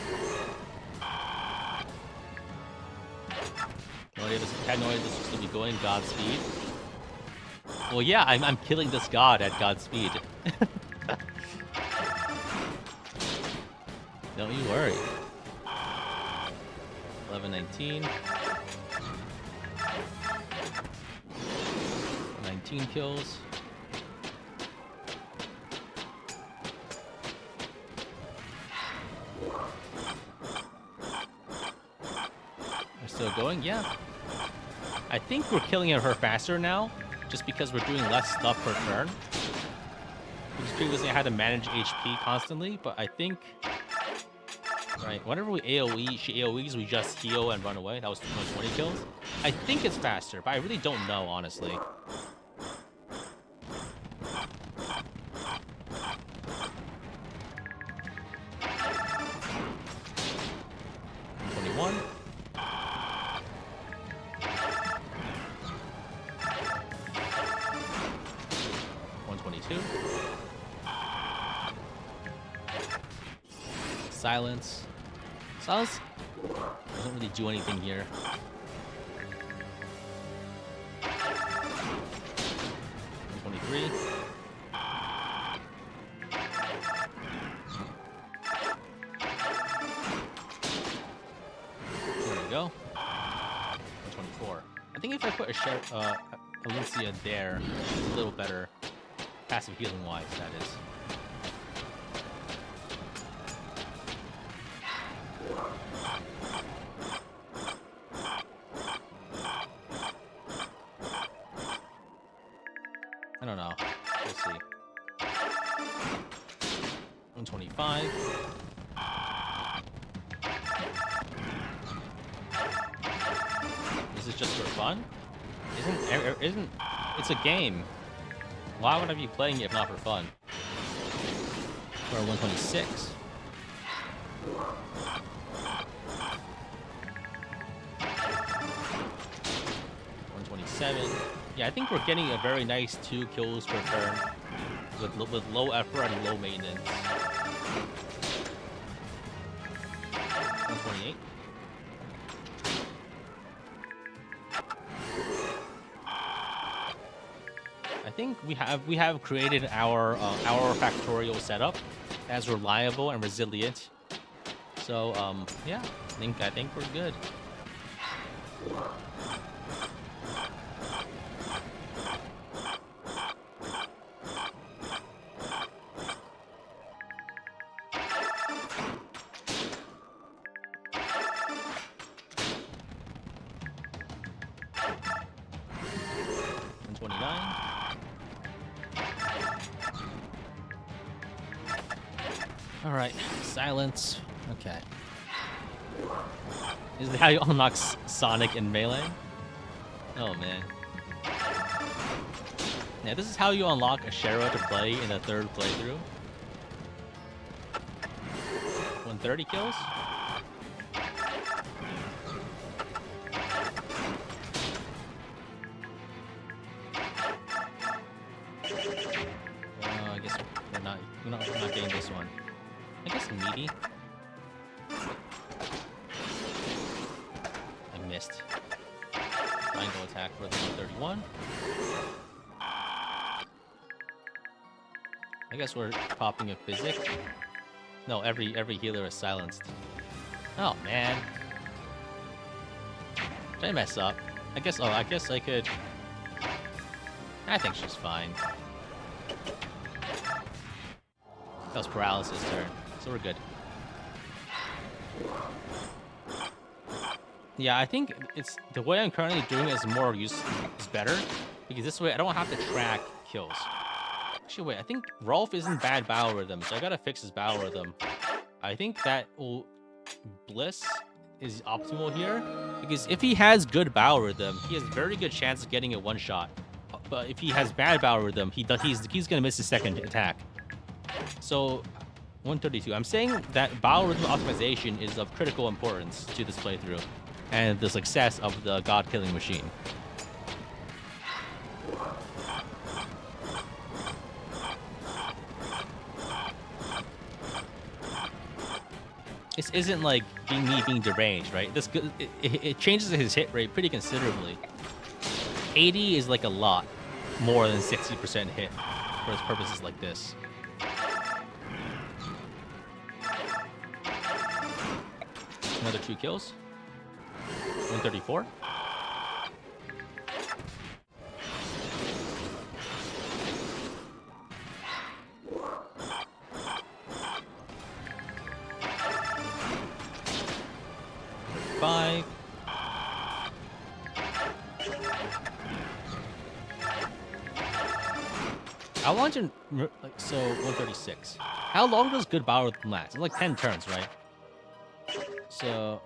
No idea had no idea this was going to be going Godspeed. Well, yeah, I'm killing this god at Godspeed. Don't you worry. 1119. 19 kills. We're still going? Yeah. I think we're killing her faster now, just because we're doing less stuff per turn. Because previously I had to manage HP constantly, but I think... Right, whenever we AoE, she AoEs, we just heal and run away. That was 220 kills. I think it's faster, but I really don't know, honestly. $21. $122. Silence. Silence Doesn't really do anything here. $123. There we go. 124. I think if I put Alicia there, a little better, passive healing wise, that is. I don't know. We'll see. 125. Is it just for fun? Isn't it's a game? Why would I be playing it if not for fun? For 126. Yeah, I think we're getting a very nice 2 kills per turn with low effort and low maintenance. 128. I think we have created our factorial setup as reliable and resilient. So yeah, I think we're good. All right, silence. Okay. Is that how you unlock Sonic in Melee? Oh man. Yeah, this is how you unlock Ashera to play in the 3rd playthrough. 130 kills? I guess we're not getting this one. I guess meaty. I missed. Triangle attack for the 131. I guess we're popping a physic. No, every healer is silenced. Oh man. Did I mess up? I guess I could. I think she's fine. That was paralysis turn, so we're good. Yeah, I think it's the way I'm currently doing it is better, because this way I don't have to track kills. Actually, wait, I think Rolf isn't bad battle rhythm, so I gotta fix his battle rhythm. I think that Bliss is optimal here, because if he has good battle rhythm, he has a very good chance of getting a one-shot. But if he has bad battle rhythm, he's gonna miss his 2nd attack. So 132. I'm saying that battle rhythm optimization is of critical importance to this playthrough and the success of the God Killing Machine. This isn't like me being deranged, right? It changes his hit rate pretty considerably. 80 is like a lot more than 60% hit for his purposes like this. Another 2 kills. 134. Five. I want to so 136. How long does good battle rhythm last? It's like 10 turns, right? So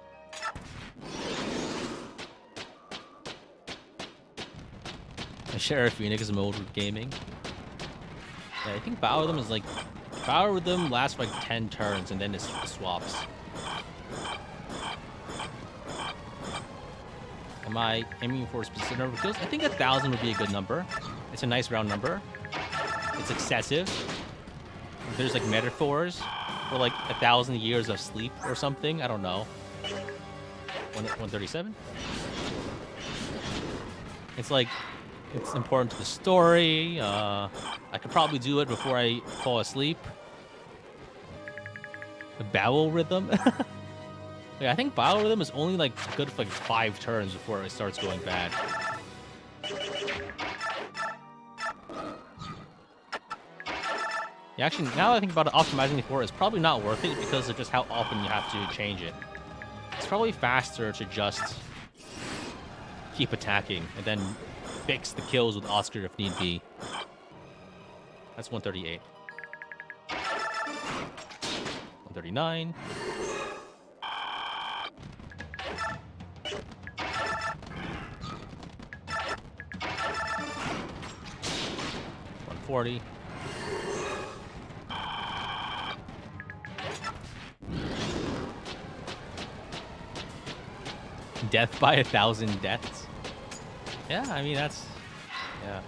Ashera Phoenix is mode with gaming. Yeah, I think battle rhythm lasts for like 10 turns and then it swaps. Am I aiming for a specific number of kills? I think 1,000 would be a good number. It's a nice round number. It's excessive. There's like metaphors for like 1,000 years of sleep or something. I don't know. 137. It's like, it's important to the story. I could probably do it before I fall asleep. The barrel rhythm. Yeah, I think barrel rhythm is only like good for like 5 turns before it starts going bad. Yeah, actually, now that I think about it, optimizing for it is probably not worth it because of just how often you have to change it. It's probably faster to just keep attacking and then fix the kills with Oscar if need be. That's 138. 139. $140. Death by 1,000 deaths. Yeah, I mean that's. Yeah,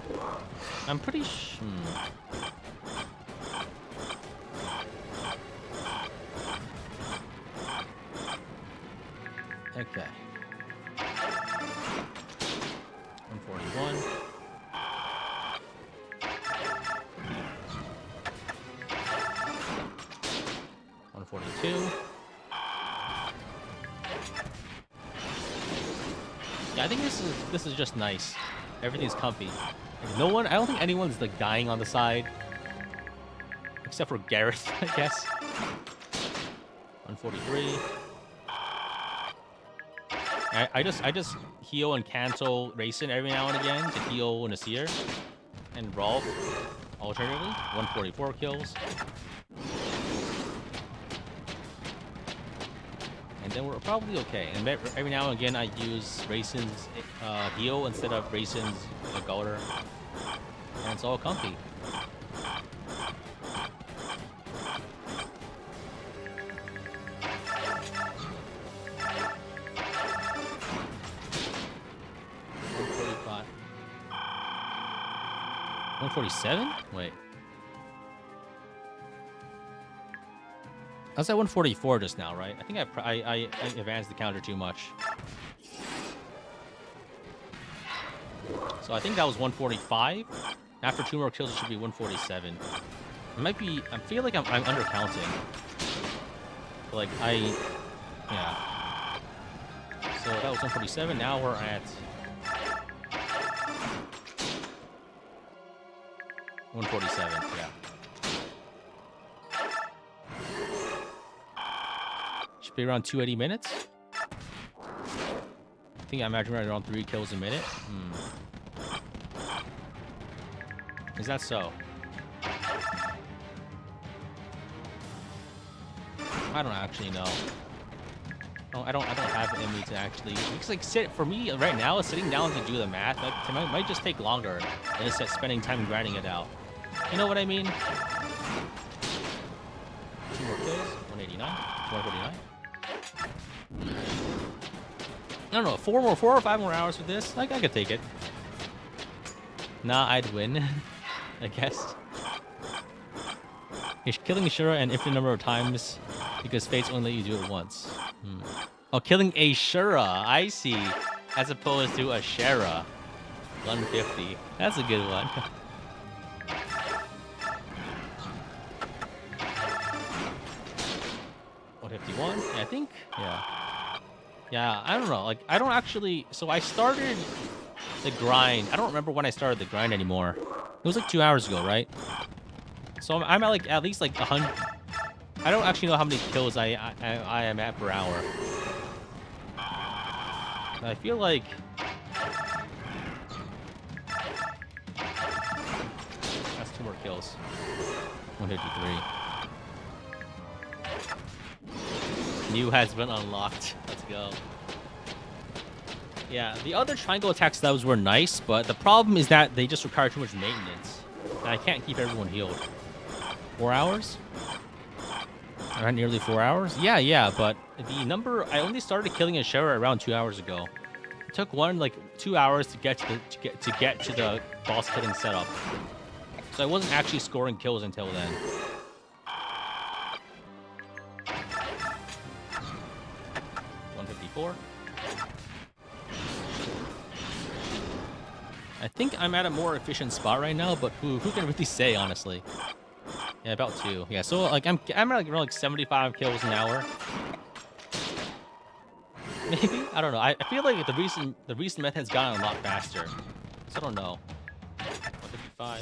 I'm pretty Okay. 141. 142. Yeah, I think this is just nice. Everything's comfy. Like, no one, I don't think anyone's like dying on the side, except for Gareth, I guess. 143. I just heal and cancel Racing every now and again to heal Nasir and Rolf alternatively. 144 kills. And then we're probably okay. And every now and again I use Racing's heal instead of Racing's Gulder. And it's all comfy. $147? Wait. I was at 144 just now, right? I think I advanced the counter too much. So I think that was 145. After 2 more kills, it should be 147. It might be. I feel like I'm undercounting. But like yeah. So that was 147. Now we're at 147. Yeah. Should be around 280 minutes. I think I imagine right around 3 kills a minute. Is that so? I don't actually know. I don't have it in me to actually. It's like for me right now, sitting down to do the math might just take longer than just spending time grinding it out. You know what I mean? 2 more kills. 189. 149. I don't know. 4 or 5 more hours with this. Like I could take it. Nah, I'd win. I guess. You're killing Ashera an infinite number of times because Fates only let you do it once. Oh, killing Ashera, I see. As opposed to Ashera. 150. That's a good one. $151. Yeah, I think. Yeah, I don't know. Like, I don't actually. So I started the grind. I don't remember when I started the grind anymore. It was like 2 hours ago, right? So I'm at like at least like 100. I don't actually know how many kills I am at per hour. I feel like that's 2 more kills. 153. New has been unlocked. Let's go. Yeah, the other triangle attack stabs were nice, but the problem is that they just require too much maintenance. And I can't keep everyone healed. 4 hours? Around nearly 4 hours? Yeah, but the number I only started killing Ashera around 2 hours ago. It took 2 hours to get to the boss killing setup. So I wasn't actually scoring kills until then. $154. I think I'm at a more efficient spot right now, but who can really say, honestly? Yeah, about 2. Yeah, so like I'm at like around like 75 kills an hour. Maybe? I don't know. I feel like the recent method has gotten a lot faster. So I don't know. 155.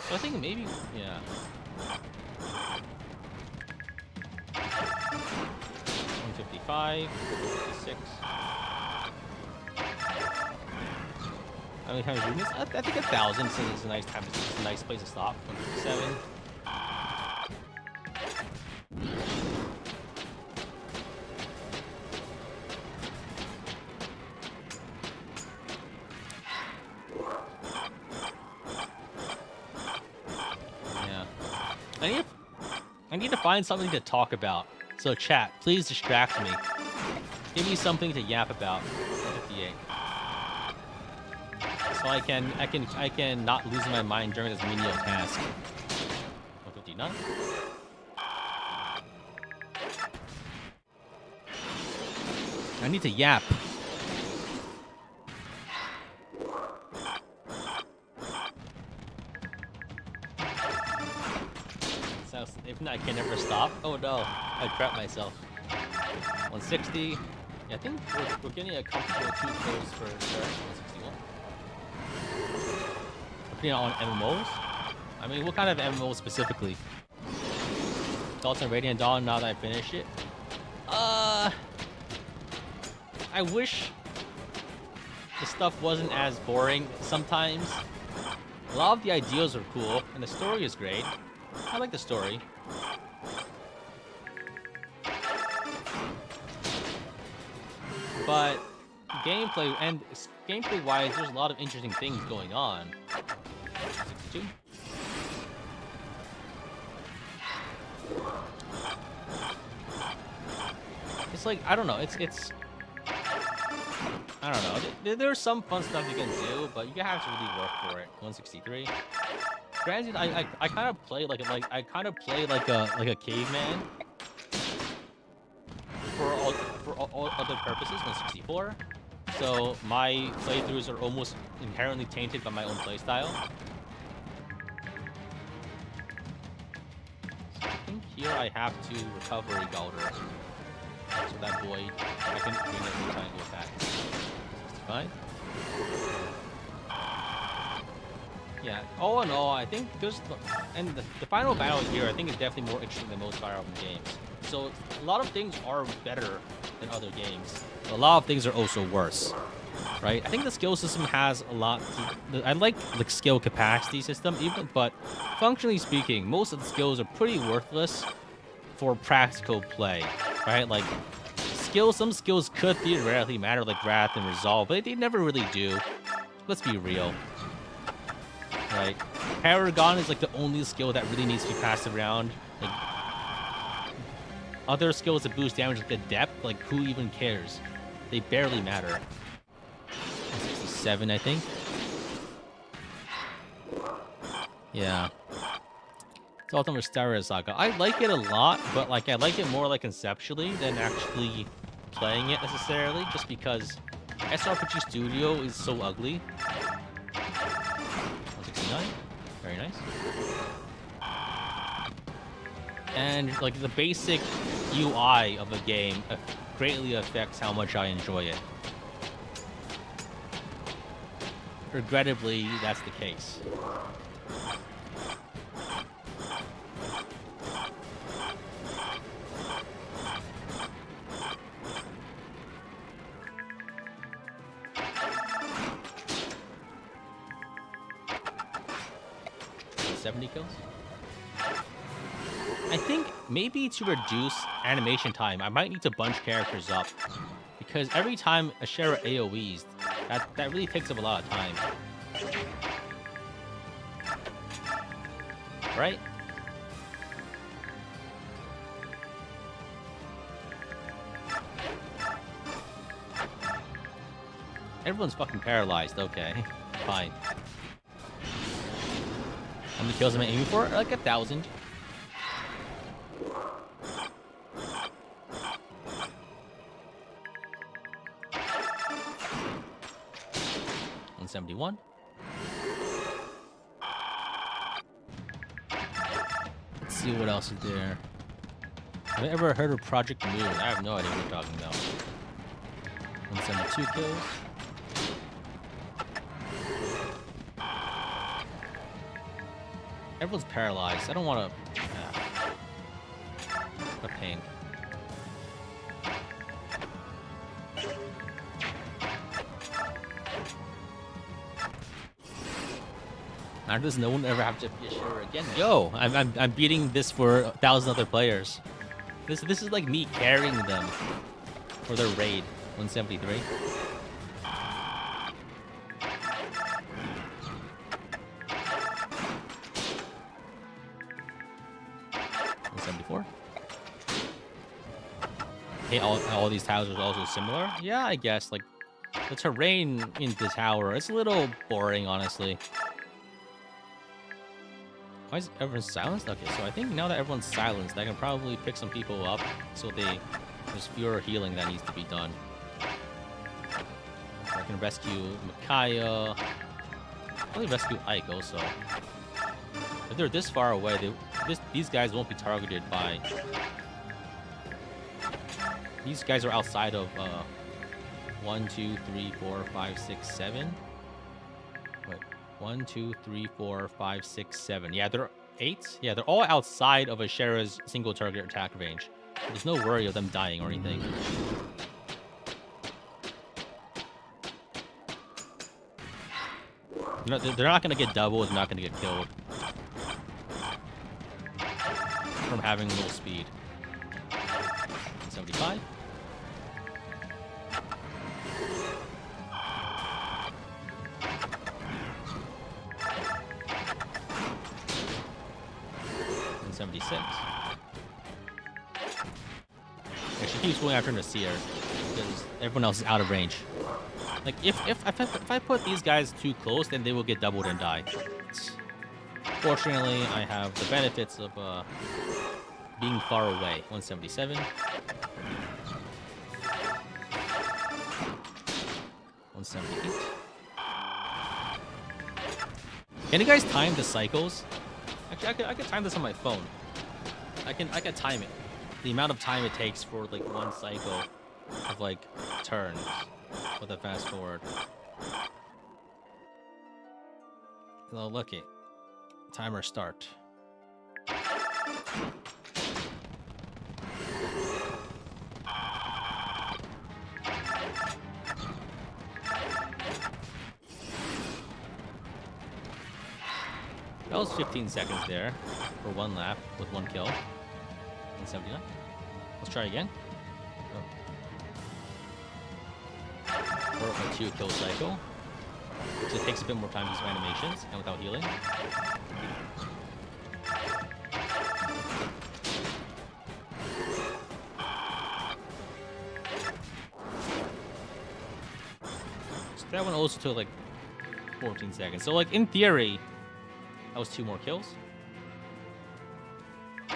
So I think maybe, yeah. 155, 56. How many times units? I think 1,000 since it's a nice time. It's a nice place to stop. 157. Yeah. I need to find something to talk about. So chat, please distract me. Give me something to yap about. 158. So I can not lose my mind during this menial task. 159. I need to yap. So if not, I can never stop. Oh no, I trapped myself. 160. Yeah, I think we're getting a comfortable 2 kills for sure. 161. Putting on MMOs. I mean, what kind of MMOs specifically? Dalton Radiant Dawn. Now that I finish it. I wish the stuff wasn't as boring sometimes. A lot of the ideas are cool, and the story is great. I like the story. But gameplay-wise, there's a lot of interesting things going on. 62. It's like, I don't know, it's I don't know. There's some fun stuff you can do, but you have to really work for it. 163. Granted, I kind of play like a caveman for all other purposes. 164. So my playthroughs are almost inherently tainted by my own playstyle. So I think here I have to recovery Galder. So that void, I can bring it and try and go back. 65. Yeah, all in all, I think the final battle here, I think, is definitely more interesting than most Fire Emblem games. So a lot of things are better than other games. A lot of things are also worse, right? I think the skill system has a lot. I like the skill capacity system, but functionally speaking, most of the skills are pretty worthless for practical play, right? Like some skills could theoretically matter, like Wrath and Resolve, but they never really do. Let's be real. Right? Paragon is like the only skill that really needs to be passed around. Like other skills that boost damage, like the depth, like who even cares? They barely matter. 67, I think. Yeah. It's Ultimate Star Saga. I like it a lot, but like I like it more like conceptually than actually playing it necessarily, just because SRPG Studio is so ugly. 169. Very nice. And like the basic UI of a game greatly affects how much I enjoy it. Regrettably, that's the case. Kills. I think maybe to reduce animation time, I might need to bunch characters up, because every time Ashera AoEs, that really takes up a lot of time. Right? Everyone's fucking paralyzed. Okay, fine. How many kills am I aiming for? Like 1,000. 171. Let's see what else is there. Have I ever heard of Project Moon? I have no idea what you're talking about. 172 kills. Everyone's paralyzed. I don't want to. What a pain. Now does no one ever have to be Ashera again? Yo, I'm beating this for 1,000 other players. This is like me carrying them for their raid. 173. 174. Hey, all these towers are also similar. Yeah, I guess like the terrain in this tower, it's a little boring, honestly. Why is everyone silenced? Okay, so I think now that everyone's silenced, I can probably pick some people up so there's fewer healing that needs to be done. I can rescue Micaiah. Probably rescue Ike also. If they're this far away, these guys won't be targeted by... These guys are outside of 1, 2, 3, 4, 5, 6, 7. Wait, 1, 2, 3, 4, 5, 6, 7. Yeah, they're 8. Yeah, they're all outside of Ashera's single target attack range. There's no worry of them dying or anything. They're not going to get doubled. They're not going to get killed from having little speed. 75. And 76. Yeah, she keeps going after Nasir because everyone else is out of range. Like if I put these guys too close, then they will get doubled and die. Fortunately, I have the benefits of being far away. 177. 178. Can you guys time the cycles? Actually, I could time this on my phone. I can time it. The amount of time it takes for like one cycle of like turns with a fast forward. Oh, look it. Timer start. That was 15 seconds there for one lap with one kill. 179. Let's try again. Or a 2 kill cycle. So it takes a bit more time to use animations and without healing. So that one also took like 14 seconds. So like in theory, that was 2 more kills.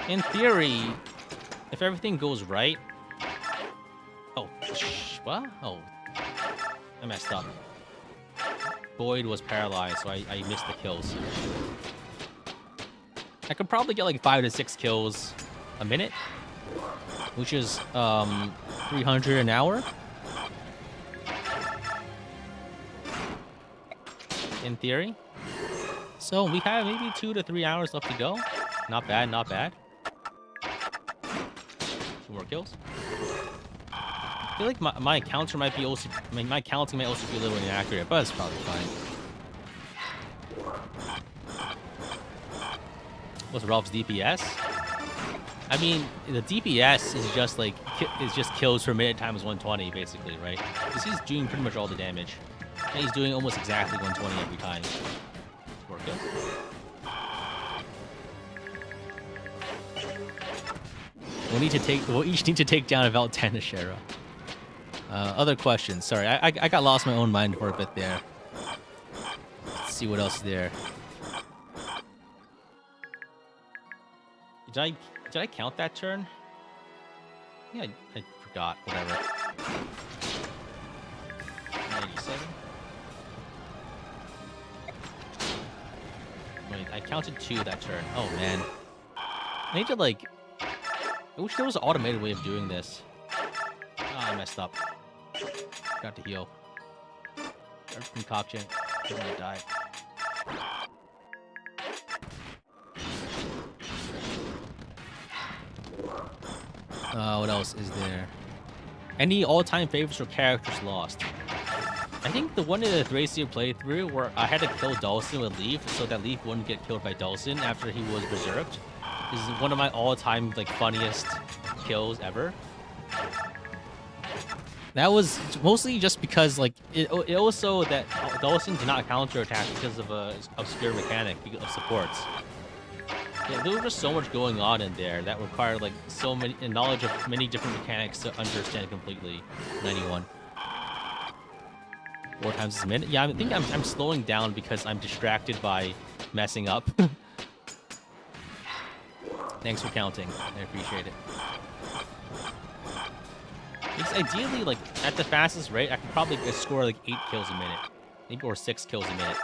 In theory, if everything goes right... Oh, what? Oh, I messed up. Boyd was paralyzed, so I missed the kills. I could probably get like 5 to 6 kills a minute, which is 300 an hour. In theory. So we have maybe 2 to 3 hours left to go. Not bad, not bad. 2 more kills. I feel like my counter might be also... my counting might also be a little inaccurate, but it's probably fine. What's Ralph's DPS? I mean, the DPS is just like... is just kills per minute times 120, basically, right? Because he's doing pretty much all the damage. And he's doing almost exactly 120 every time. 4 kills. We'll each need to take down about 10 Ashera. Other questions. Sorry, I got lost in my own mind for a bit there. Let's see what else is there. Did I count that turn? Yeah, I forgot. Whatever. 97. Wait, I counted 2 that turn. Oh man. I need to like. I wish there was an automated way of doing this. Ah, I messed up. Got to heal. Concoction. I'm gonna die. What else is there? Any all-time favorites or characters lost? I think the one in the Thracia playthrough where I had to kill Dawson with Leaf so that Leaf wouldn't get killed by Dawson after he was berserked is one of my all-time like funniest kills ever. That was mostly just because like it also that Dawson did not counterattack because of a obscure mechanic of supports. Yeah, there was just so much going on in there that required like so many knowledge of many different mechanics to understand completely. 91. 4 times a minute. Yeah, I think I'm slowing down because I'm distracted by messing up. Thanks for counting. I appreciate it. Because ideally, like at the fastest rate, I could probably score like 8 kills a minute, maybe or 6 kills a minute.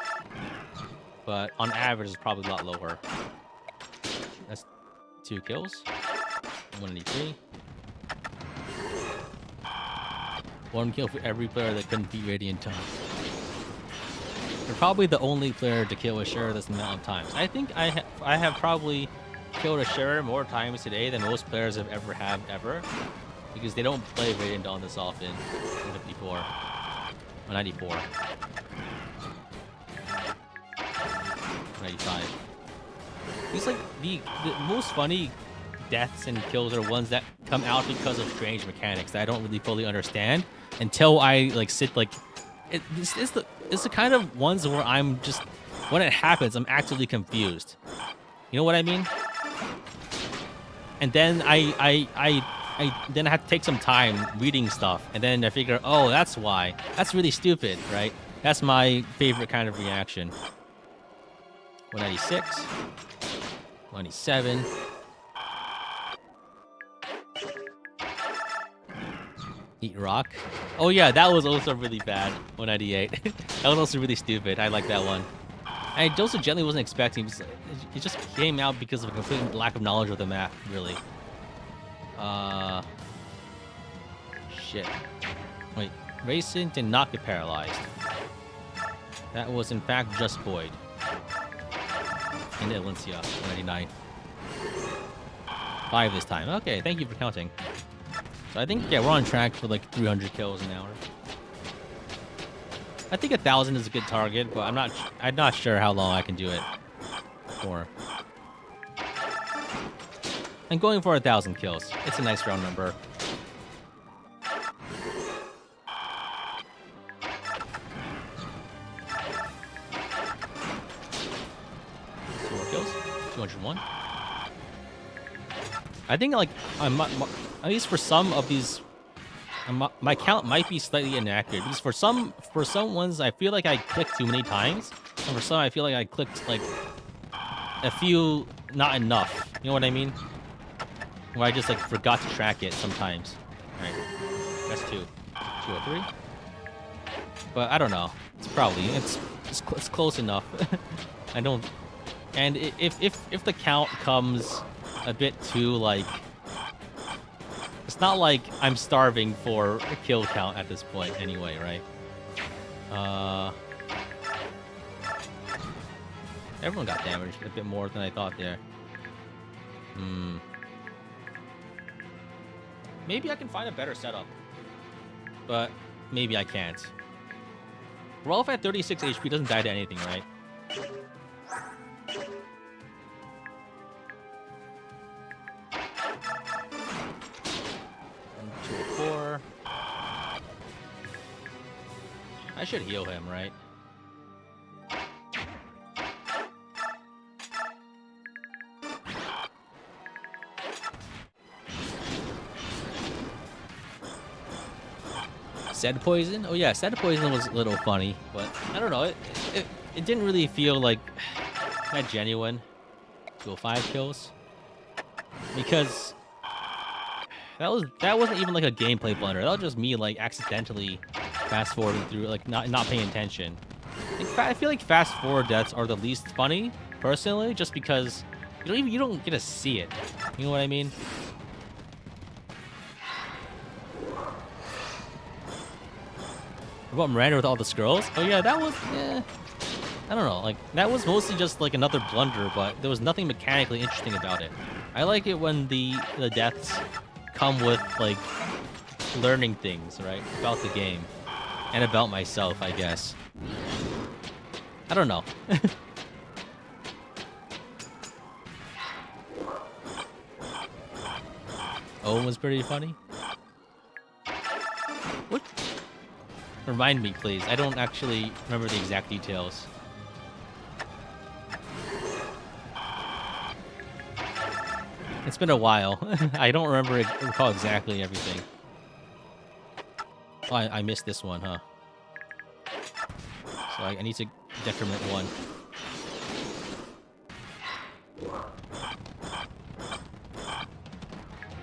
But on average, it's probably a lot lower. That's 2 kills. 183. 1 kill for every player that couldn't beat Radiant Tongue. You're probably the only player to kill Ashera this amount of times. I think I have probably killed Ashera more times today than most players have ever. Because they don't play Radiant Dawn this often. 54. 94. 95. It's like the most funny deaths and kills are ones that come out because of strange mechanics that I don't really fully understand until I like sit like it's the kind of ones where I'm just when it happens I'm actively confused. You know what I mean? And then I then I have to take some time reading stuff, and then I figure, oh, that's why. That's really stupid, right? That's my favorite kind of reaction. 196. 197. Eat rock. Oh yeah, that was also really bad. 198. That was also really stupid. I like that one. I also gently wasn't expecting. It just came out because of a complete lack of knowledge of the map, really. Shit. Wait, Racing did not get paralyzed. That was in fact just Boyd. And Valencia, 99. 5 this time. Okay, thank you for counting. So I think, yeah, we're on track for like 300 kills an hour. I think 1,000 is a good target, but I'm not sure how long I can do it for. I'm going for 1,000 kills. It's a nice round number. 2 more kills. 201. I think like at least for some of these, my count might be slightly inaccurate because for some ones I feel like I clicked too many times, and for some I feel like I clicked like a few not enough. You know what I mean? Where I just like forgot to track it sometimes. All right, that's 2. 203. But I don't know. It's probably it's close enough. I don't. And if the count comes a bit too like, it's not like I'm starving for a kill count at this point anyway, right? Everyone got damaged a bit more than I thought there. Maybe I can find a better setup, but maybe I can't. Rolf at 36 HP doesn't die to anything, right? I should heal him, right? Said poison? Oh yeah, said poison was a little funny, but I don't know. It didn't really feel like that genuine. 205 kills, because that wasn't even like a gameplay blunder. That was just me like accidentally fast forwarding through, like not paying attention. I feel like fast forward deaths are the least funny personally, just because you don't get to see it. You know what I mean? About Miranda with all the scrolls? Oh yeah, that was, I don't know, like, that was mostly just like another blunder, but there was nothing mechanically interesting about it. I like it when the deaths come with, like, learning things, right, about the game. And about myself, I guess. I don't know. Owen was pretty funny. What? Remind me, please. I don't actually remember the exact details. It's been a while. I don't recall exactly everything. Oh, I missed this one, huh? So I need to decrement one.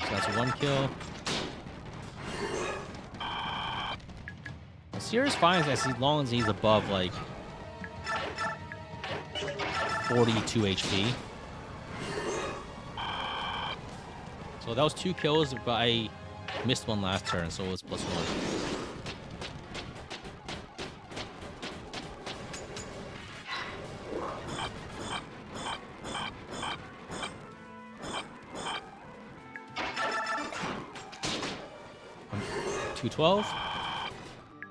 So that's one kill. Sears fine as long as he's above, like, 42 HP. So that was 2 kills, but I missed one last turn, so it was +1. $212.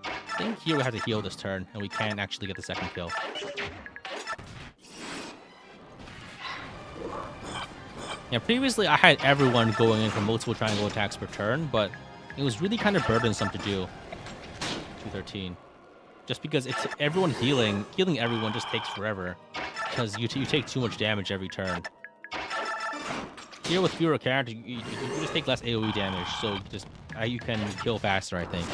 I think here we have to heal this turn, and we can actually get the second kill. Yeah, previously I had everyone going in for multiple triangle attacks per turn, but it was really kind of burdensome to do. 213. Just because it's everyone healing everyone just takes forever, because you take too much damage every turn. Here with fewer characters, you just take less AoE damage, so you can kill faster, I think.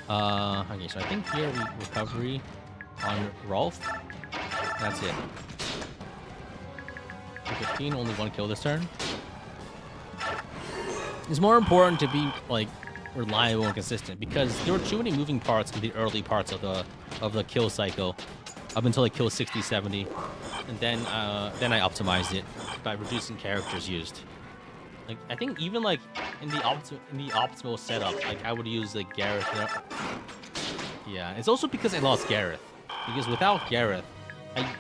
Okay, so I think here we recovery on Rolf. That's it. 215, only 1 kill this turn. It's more important to be, like, reliable and consistent, because there were too many moving parts in the early parts of the kill cycle, up until like kill 60, 70, and then I optimized it by reducing characters used. Like, I think even like in the optimal setup, like I would use like Gareth. Yeah, it's also because I lost Gareth, because without Gareth,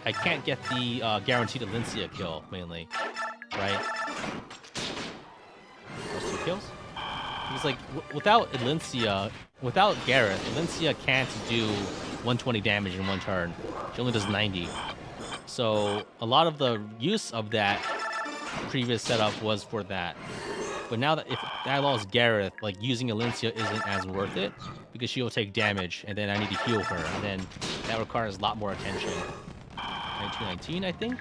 I can't get the guaranteed Alencia kill mainly, right? Those 2 kills. Because like without Gareth, Alencia can't do 120 damage in 1 turn. She only does 90. So a lot of the use of that previous setup was for that. But now that if I lost Gareth, like using Alencia isn't as worth it, because she will take damage, and then I need to heal her, and then that requires a lot more attention. 1919, I think.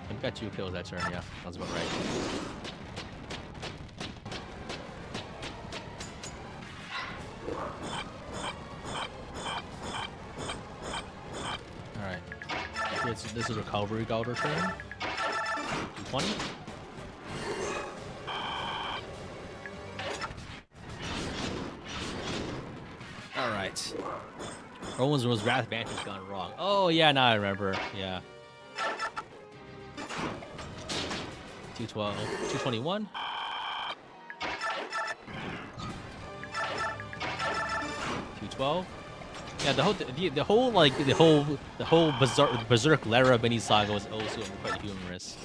I've got 2 kills that turn. Yeah, that's about right. Alright. This is a recovery Galder turn. 220. Alright. Rowan's was Wrath Banter's gone wrong. Oh yeah, now I remember. Yeah. 212. 221. 212. Yeah, the whole Berserk Lara mini saga was also quite humorous.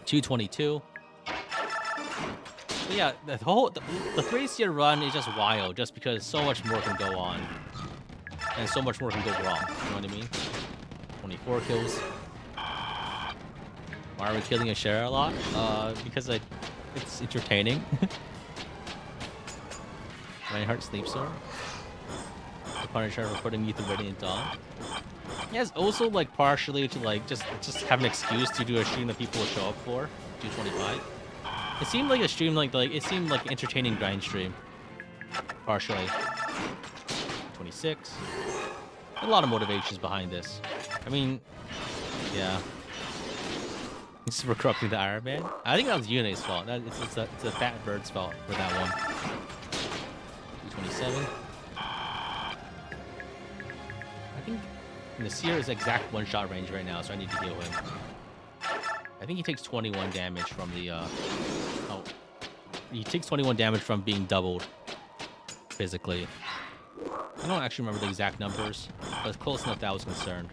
222. But yeah, the 3-tier run is just wild, just because so much more can go on, and so much more can go wrong. You know what I mean? 24 kills. Why are we killing Ashera a lot? Because it's entertaining. Reinhardt Sleepsword. The Punisher for putting you through Radiant Dawn. Yes, also like partially to like just have an excuse to do a stream that people will show up for. 225. It seemed like a stream it seemed like an entertaining grind stream. Partially. 26. A lot of motivations behind this. I mean, yeah. This is for corrupting the Ironman. I think that was Yune's fault. It's a fat bird's fault for that one. 227. And the Seer is exact one-shot range right now, so I need to heal him. I think he takes 21 damage from the... Oh. He takes 21 damage from being doubled physically. I don't actually remember the exact numbers, but it's close enough that I was concerned.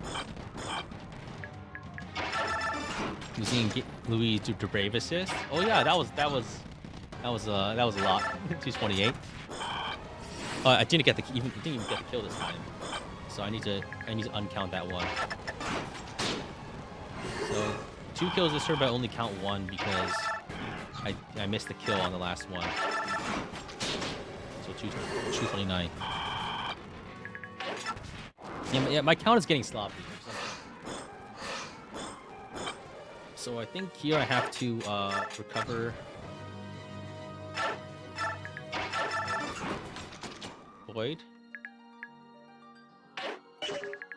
Using Louis to Brave assist. Oh yeah, that was a lot. 228. I didn't even get the kill this time, so I need to uncount that one. So 2 kills this turn, but I only count 1 because I missed the kill on the last one. So 229. Yeah, my count is getting sloppy. So I think here I have to recover. Void.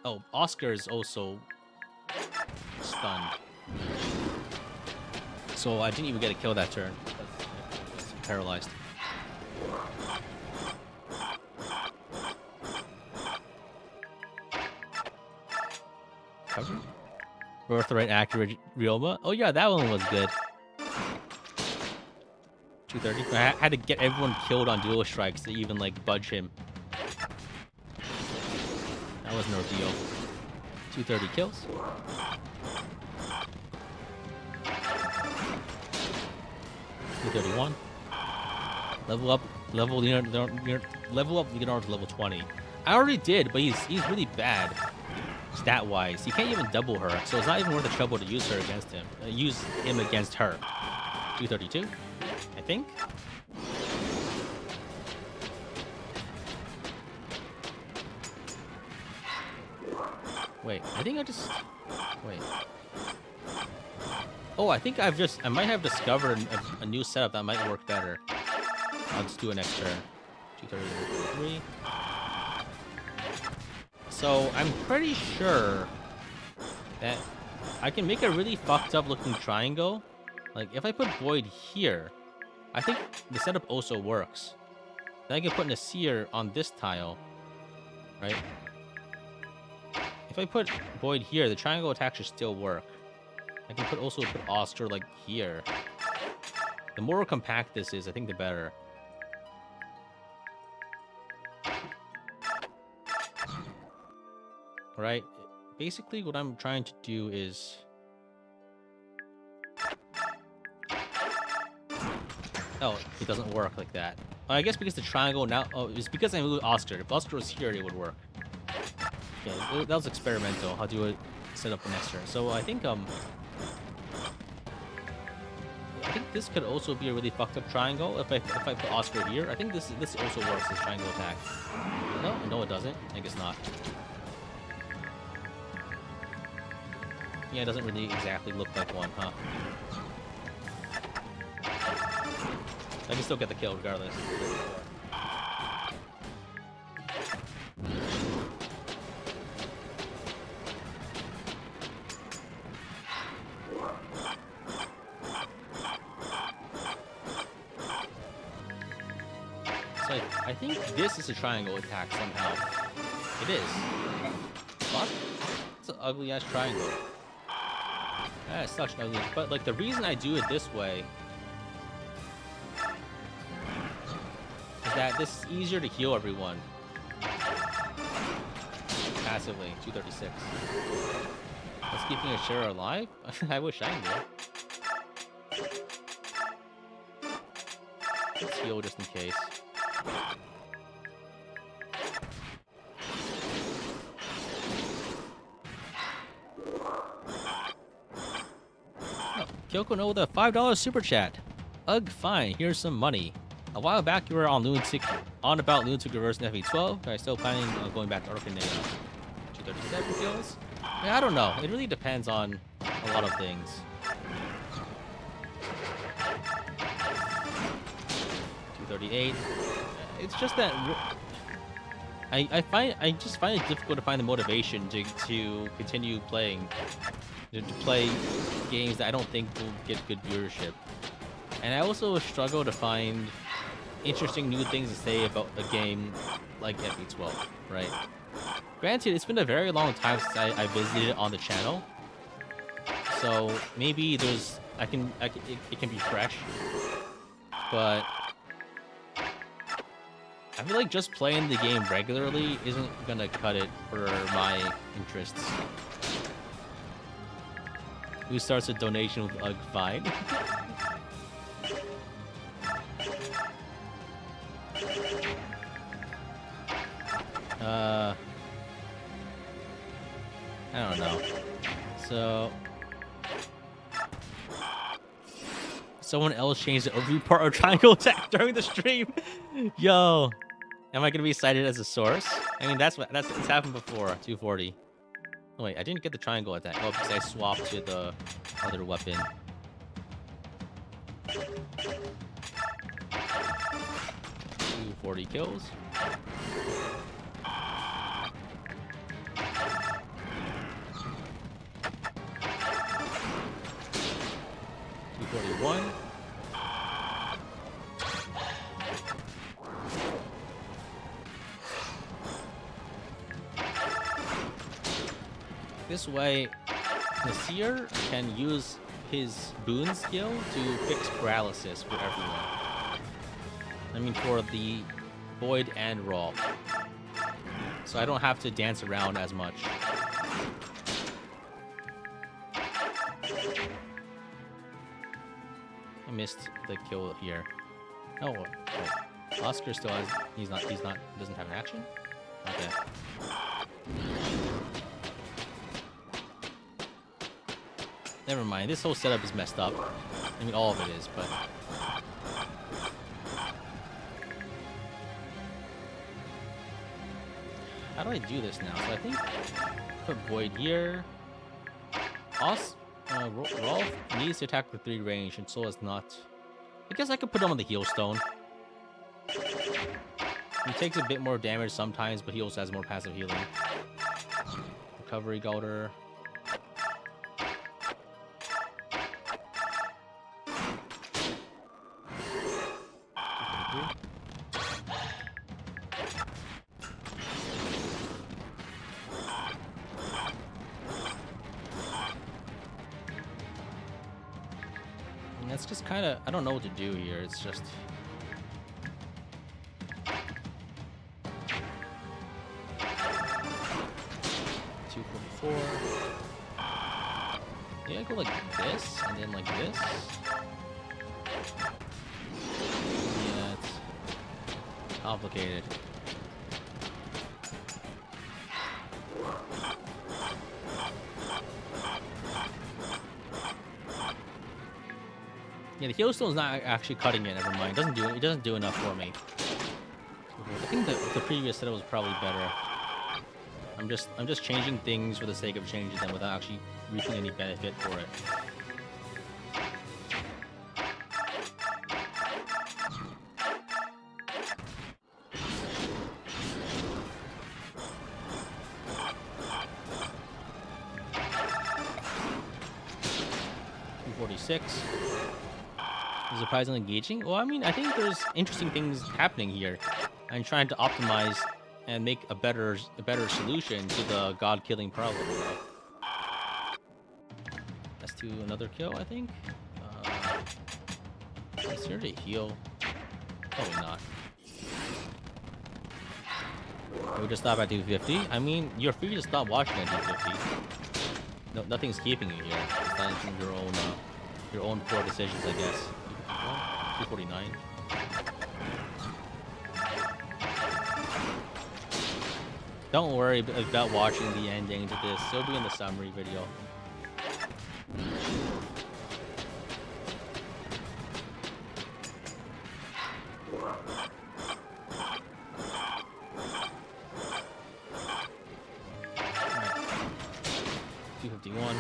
Oh, Oscar is also stunned. So I didn't even get a kill that turn. That's paralyzed. Cover? Birthright accurate Ryoma. Oh yeah, that one was good. 230. I had to get everyone killed on dual strikes to even like budge him. That was no deal. 230 kills. $231. Level up Leonardo to level 20. I already did, but he's really bad stat-wise. He can't even double her, so it's not even worth the trouble to use her against him. Use him against her. 232, I think. Wait, I think I just... Wait. Oh, I think I might have discovered a new setup that might work better. I'll just do it next turn. 233. So I'm pretty sure that I can make a really fucked up looking triangle. Like if I put Void here, I think the setup also works. Then I can put Nasir on this tile, right? If I put Void here, the triangle attack should still work. I can also put Oscar like here. The more compact this is, I think the better. Right? Basically, what I'm trying to do is... Oh, it doesn't work like that. I guess because the triangle now... Oh, it's because I moved Oscar. If Oscar was here, it would work. Okay, that was experimental. I'll do it set up for next turn. So I think this could also be a really fucked up triangle if I put Oscar here. I think this also works as triangle attack. No, it doesn't. I guess not. Yeah, it doesn't really exactly look like one, huh? I can still get the kill regardless. So I think this is a triangle attack somehow. It is. Fuck. It's an ugly ass triangle. That is such an ugly. But like the reason I do it this way is that this is easier to heal everyone passively. 236. That's keeping Ashera alive? I wish I knew. Let's heal just in case. Kyoko no with a $5 super chat. Ugh, fine, here's some money. A while back you were on about Lunatic Reverse in FE12. Are you still planning on going back to Arcanea? 237 kills? Yeah, I don't know. It really depends on a lot of things. 238. It's just that I just find it difficult to find the motivation to continue playing. To play games that I don't think will get good viewership. And I also struggle to find interesting new things to say about a game like FE12, right? Granted, it's been a very long time since I visited on the channel, so maybe there's it can be fresh, but I feel like just playing the game regularly isn't gonna cut it for my interests. Who starts a donation with fine? I don't know. So someone else changed the overview part of triangle attack during the stream. Yo, am I gonna be cited as a source? I mean, it's happened before. 240. Oh, wait, I didn't get the triangle attack. Oh, because I swapped to the other weapon. 240 kills. $241. This way, Nasir can use his boon skill to fix paralysis for everyone. I mean, for the Void and Raw. So I don't have to dance around as much. I missed the kill here. Oh, wait. Oscar still has. Doesn't have an action? Okay. Never mind. This whole setup is messed up. I mean, all of it is, but. How do I do this now? So I think put Void here. Rolf needs to attack with 3 range, and so is not. I guess I could put him on the heal stone. He takes a bit more damage sometimes, but he also has more passive healing. Recovery Galder. It's just kind of, I don't know what to do here. It's just. Yeah, go like this, and then like this. Yeah, it's complicated. Yeah, the heal stone's not actually cutting it. Never mind. It doesn't do enough for me. I think the previous setup was probably better. I'm just changing things for the sake of changing them without actually reaping any benefit for it. $246. Surprisingly engaging. Well, I mean, I think there's interesting things happening here. I'm trying to optimize and make a better solution to the god-killing problem. Let's do another kill, I think. Is here to heal? Probably not. We just stop at 250. I mean, you're free to stop watching at 250. No, nothing's keeping you here. It's not your own poor decisions, I guess. 249. Don't worry about watching the ending to this. It'll be in the summary video. Alright. 251.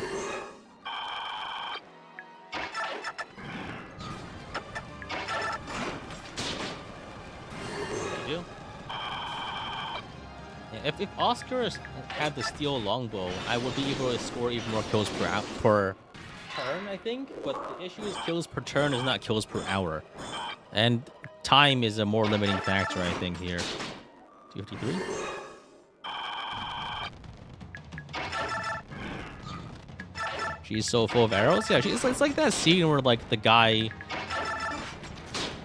If Oscar had the steel longbow, I would be able to score even more kills per turn, I think. But the issue is kills per turn is not kills per hour. And time is a more limiting factor, I think, here. 253. She's so full of arrows. Yeah, it's like that scene where like the guy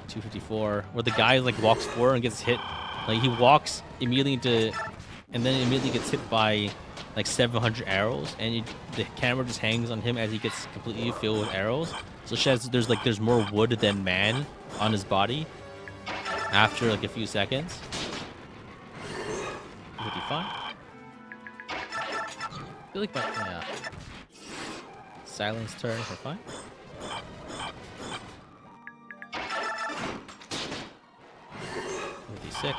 254, where the guy like walks forward and gets hit. Like he walks immediately into, and then immediately gets hit by like 700 arrows, and the camera just hangs on him as he gets completely filled with arrows. So she has, there's more wood than man on his body after like a few seconds. 55. I feel like yeah. Silence turn for fine. 56.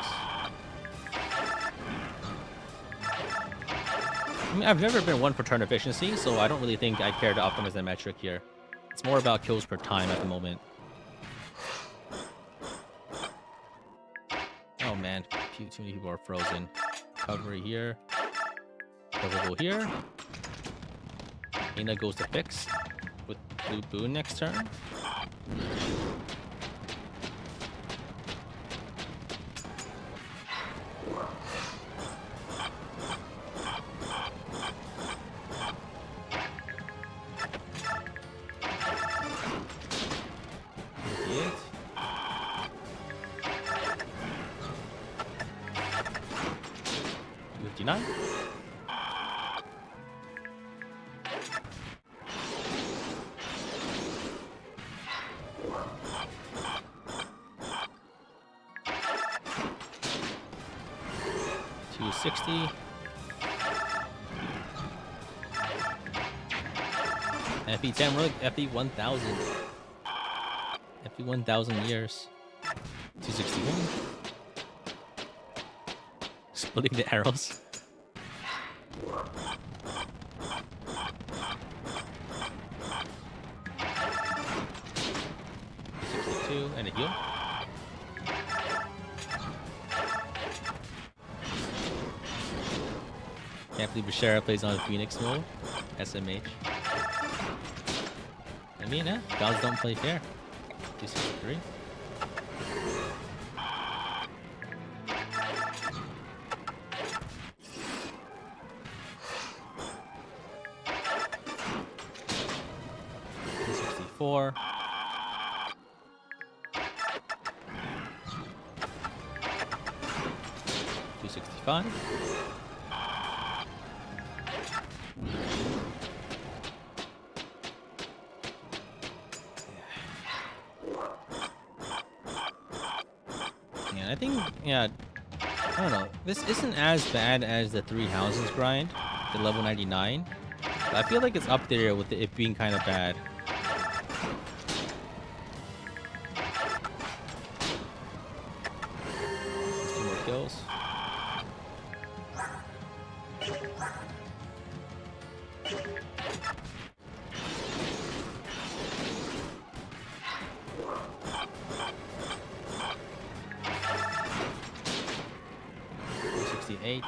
I mean, I've never been one for turn efficiency, so I don't really think I care to optimize that metric here. It's more about kills per time at the moment. Oh man, too many people are frozen. Recovery here. Recoverable here. Ana goes to fix with blue boon next turn. $59. $260. FE10, we're like FE 1000. FE 1000 years. 261. Splitting the arrows. 62 and a heal. Can't believe Ashera plays on Phoenix mode. SMH. I mean, gods don't play fair. 263. $264. $265. I think, yeah, I don't know. This isn't as bad as the 3 houses grind, the level 99. But I feel like it's up there with it being kind of bad. Two more kills. $68.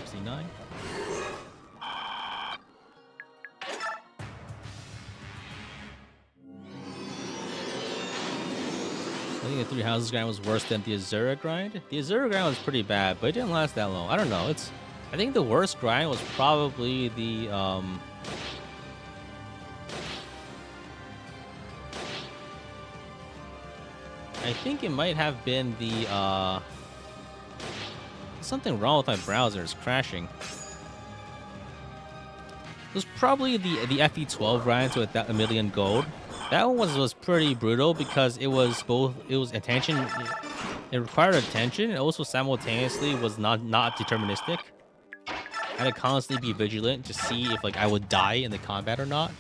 $69. I think the 3 houses grind was worse than the Azura grind. The Azura grind was pretty bad, but it didn't last that long. I don't know. I think the worst grind was probably the I think it might have been the something wrong with my browser. It's crashing. It was probably the FE12 grind with that 1,000,000 gold. That one was pretty brutal because it was attention. It required attention, and also simultaneously was not deterministic. I had to constantly be vigilant to see if like I would die in the combat or not.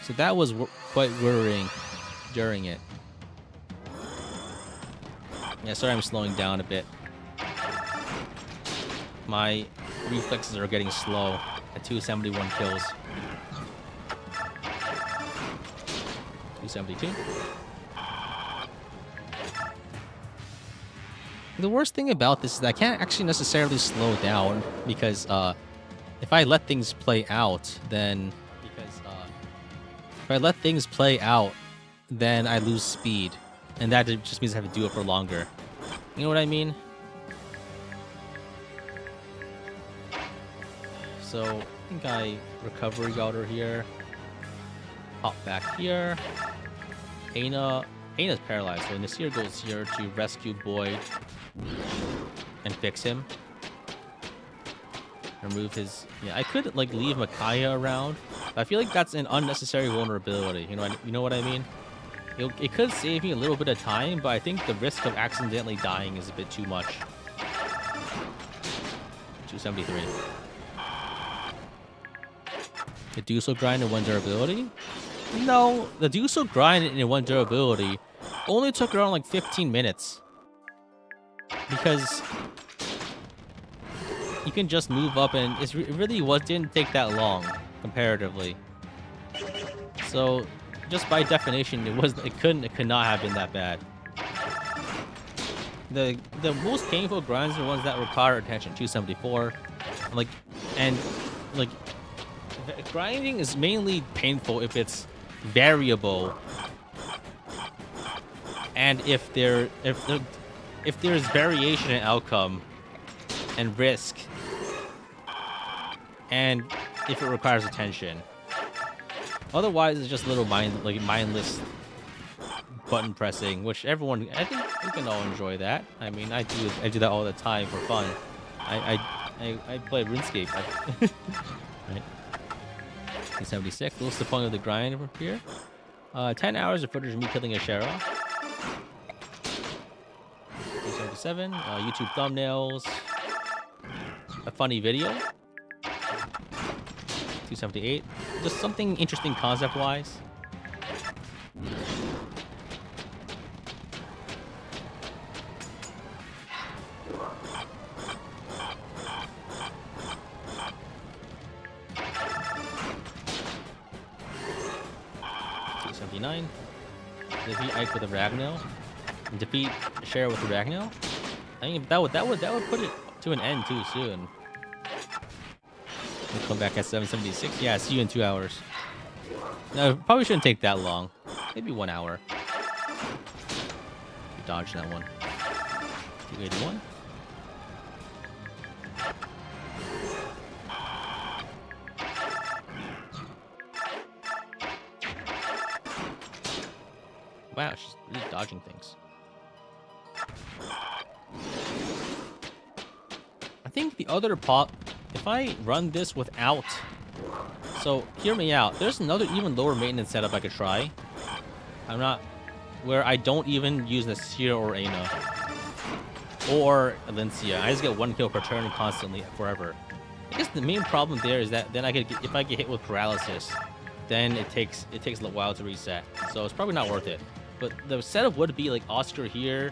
So that was quite worrying during it. Yeah, sorry I'm slowing down a bit. My reflexes are getting slow at 271 kills. 272. The worst thing about this is that I can't actually necessarily slow down because if I let things play out, then I let things play out, then I lose speed. And that just means I have to do it for longer. You know what I mean? So I think I recovery got her here. Hop back here. Aina's paralyzed, so Nasir goes here to rescue Boyd and fix him. Remove his... Yeah, I could like leave Micaiah around, but I feel like that's an unnecessary vulnerability. You know what I mean? It could save me a little bit of time, but I think the risk of accidentally dying is a bit too much. 273. The Duso grind and 1 durability? No, the Duso grind and 1 durability only took around like 15 minutes. Because you can just move up and it really didn't take that long comparatively. So just by definition, it could not have been that bad. The most painful grinds are ones that require attention. 274, and grinding is mainly painful if it's variable, and if there's variation in outcome and risk, and if it requires attention. Otherwise, it's just a little mindless button pressing, which I think we can all enjoy that. I mean, I do that all the time for fun. I play RuneScape. Right. 76. What's the point of the grind over here? 10 hours of footage of me killing Ashera. 277. YouTube thumbnails. A funny video. 278. Just something interesting concept-wise. Defeat Ike with a Ragnarok. And defeat Ashera with a Ragnarok. I mean, that would put it to an end too soon. We'll come back at 776. Yeah, see you in 2 hours. No, probably shouldn't take that long. Maybe 1 hour. Dodge that one. 281. Wow, she's really dodging things. I think the other if I run this without... So, hear me out. There's another even lower maintenance setup I could try. Where I don't even use Nasir or Aina. Or Alencia. I just get 1 kill per turn constantly, forever. I guess the main problem there is that then if I get hit with paralysis, then it takes a little while to reset. So it's probably not worth it. But the setup would be like Oscar here,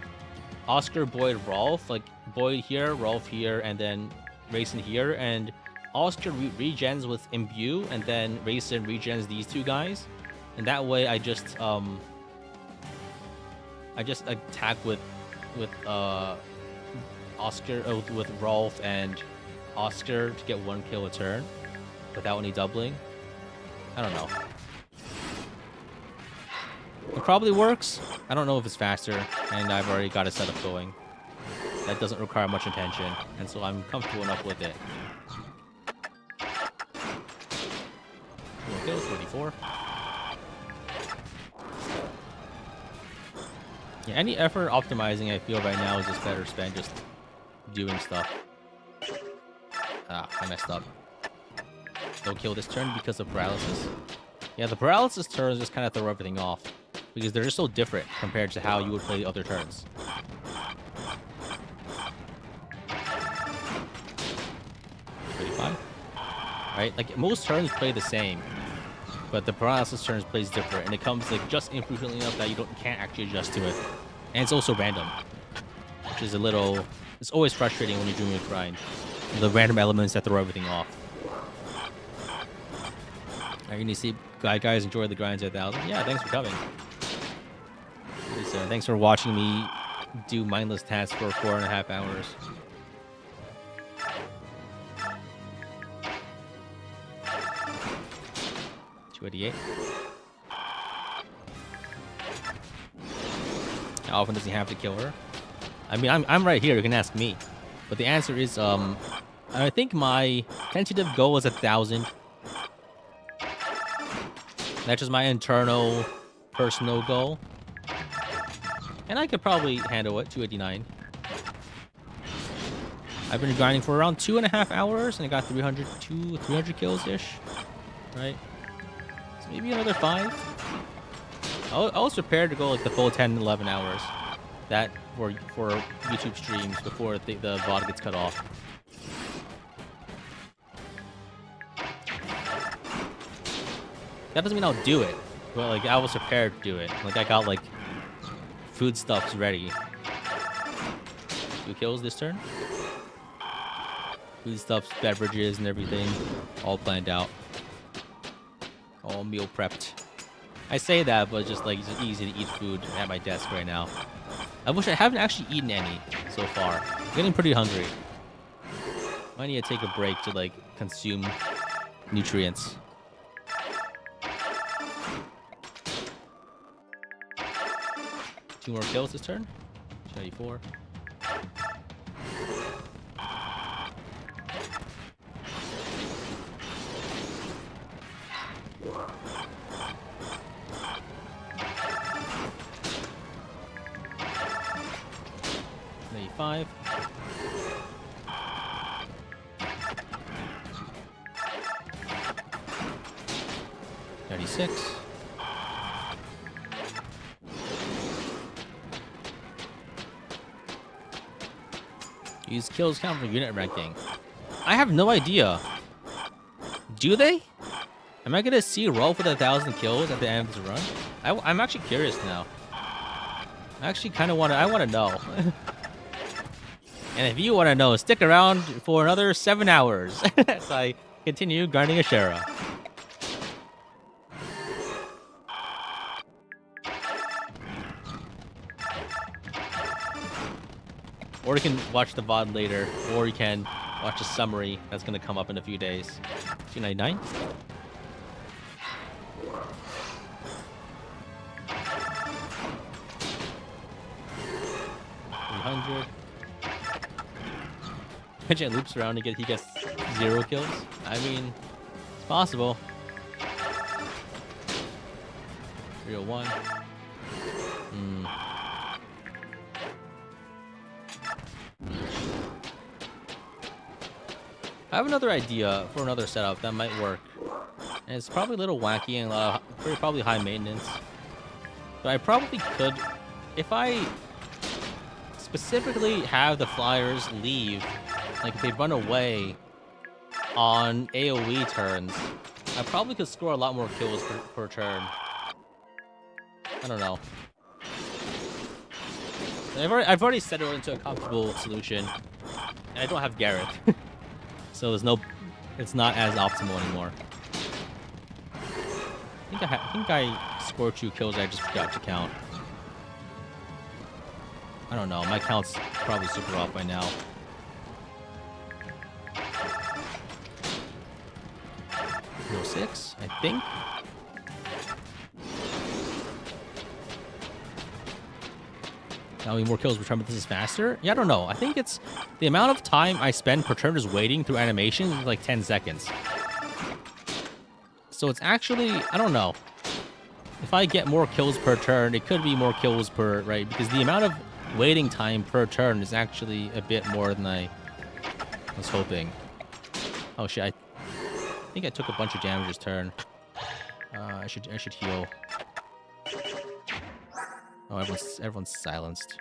Oscar, Boyd, Rolf, like Boyd here, Rolf here, and then Rayson here, and Oscar regens with Imbue, and then Rayson regens these 2 guys, and that way I just attack with Oscar with Rolf and Oscar to get 1 kill a turn without any doubling. I don't know. It probably works. I don't know if it's faster, and I've already got a setup going. That doesn't require much attention, and so I'm comfortable enough with it. 4 kills, 44. Yeah, any effort optimizing I feel right now is just better spent just doing stuff. Ah, I messed up. Don't kill this turn because of paralysis. Yeah, the paralysis turns just kind of throw everything off, because they're just so different compared to how you would play the other turns. Right? Like, most turns play the same, but the paralysis turns plays different, and it comes like just infrequently enough that you can't actually adjust to it. And it's also random, which is it's always frustrating when you're doing a grind. The random elements that throw everything off. Alright, you need to see guys enjoy the grinds at 1,000. Yeah, thanks for coming. Thanks for watching me do mindless tasks for 4.5 hours. 288. How often does he have to kill her? I mean, I'm right here. You can ask me. But the answer is, I think my tentative goal is 1,000. That's just my internal, personal goal. And I could probably handle it, 289. I've been grinding for around 2.5 hours, and I got 300 kills-ish, right? So maybe another 5. I was prepared to go like the full 10, 11 hours. That for YouTube streams before the VOD gets cut off. That doesn't mean I'll do it, but like I was prepared to do it. Like I got like foodstuffs ready. 2 kills this turn. Foodstuffs, beverages, and everything, all planned out, all meal prepped. I say that, but just like it's easy to eat food at my desk right now. I haven't actually eaten any so far. I'm getting pretty hungry. Might need to take a break to like consume nutrients. Two more kills this turn. 294. $95. $36. Use kills count for unit ranking. I have no idea. Do they? Am I gonna see Rolf with 1,000 kills at the end of this run? I'm actually curious now. I actually kind of want to know. And if you want to know, stick around for another 7 hours as I continue grinding Ashera. Or you can watch the VOD later, or you can watch a summary that's going to come up in a few days. 299. $300. Pigeon loops around and he gets 0 kills. I mean, it's possible. 301. I have another idea for another setup that might work. And it's probably a little wacky and probably high maintenance. But I probably could, if I specifically have the flyers leave, like if they run away on AoE turns, I probably could score a lot more kills per turn. I don't know. I've already settled into a comfortable solution, and I don't have Gareth. So it's not as optimal anymore. I think I scored 2 kills I just forgot to count. I don't know, my count's probably super off by now. 06, I think. How many more kills return, but this is faster? Yeah, I don't know. I think it's the amount of time I spend per turn just waiting through animations is like 10 seconds. So it's actually, I don't know. If I get more kills per turn, it could be more kills per, right? Because the amount of waiting time per turn is actually a bit more than I was hoping. Oh shit, I think I took a bunch of damage this turn. I should heal. Oh, everyone's silenced.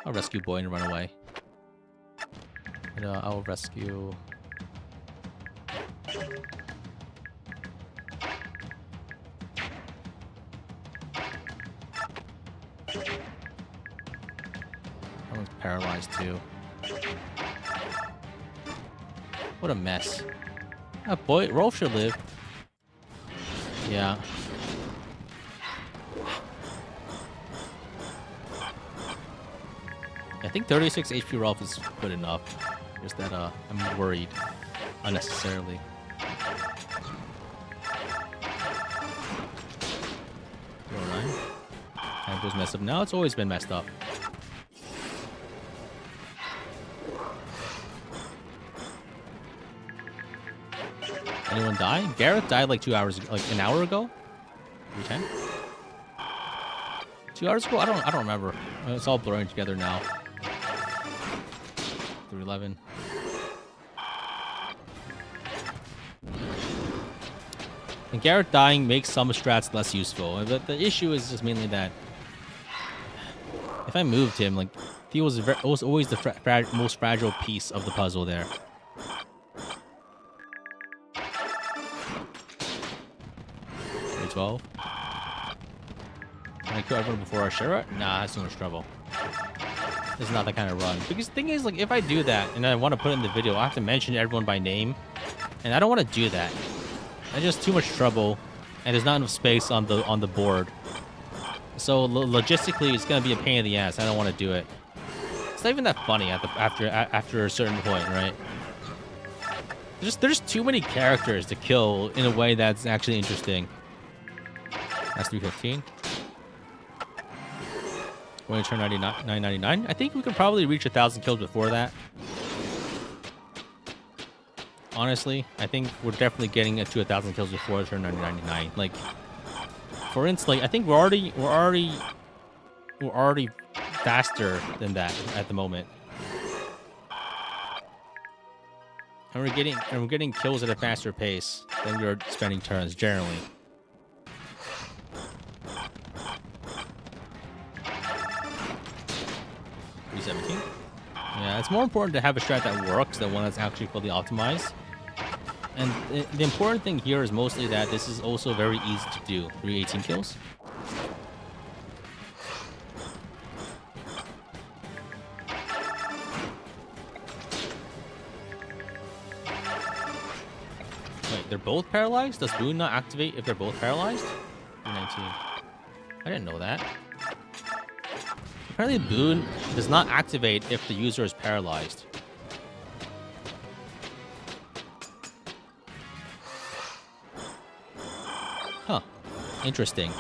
I'll rescue Boy and run away. And, I'll rescue... Everyone's paralyzed too. What a mess. Oh, Boy, Rolf should live. Yeah. I think 36 HP Rolf is good enough. Just that I'm worried unnecessarily. It was messed up. Now it's always been messed up. Anyone die? Gareth died like 2 hours, like an hour ago. 310. 2 hours ago? I don't remember. It's all blurring together now. 311. And Garrett dying makes some strats less useful. But the issue is just mainly that if I moved him, like he was always the most fragile piece of the puzzle there. 312. Can I kill everyone before Ashera? Nah, that's too much trouble. This is not that kind of run. Because the thing is, like, if I do that and I want to put it in the video, I have to mention everyone by name, and I don't want to do that. That's just too much trouble, and there's not enough space on the board. So logistically, it's gonna be a pain in the ass. I don't want to do it. It's not even that funny after a certain point, right? There's too many characters to kill in a way that's actually interesting. That's 315. Going to turn 999. I think we could probably reach 1,000 kills before that. Honestly, I think we're definitely getting to 1,000 kills before turn 999. Like, for instance, like, I think we're already faster than that at the moment. And we're getting kills at a faster pace than we're spending turns generally. Yeah, it's more important to have a strat that works than one that's actually fully optimized. And the important thing here is mostly that this is also very easy to do. 318 kills. Wait, they're both paralyzed? Does Boon not activate if they're both paralyzed? 319. I didn't know that. Apparently, Boon does not activate if the user is paralyzed. Huh. Interesting.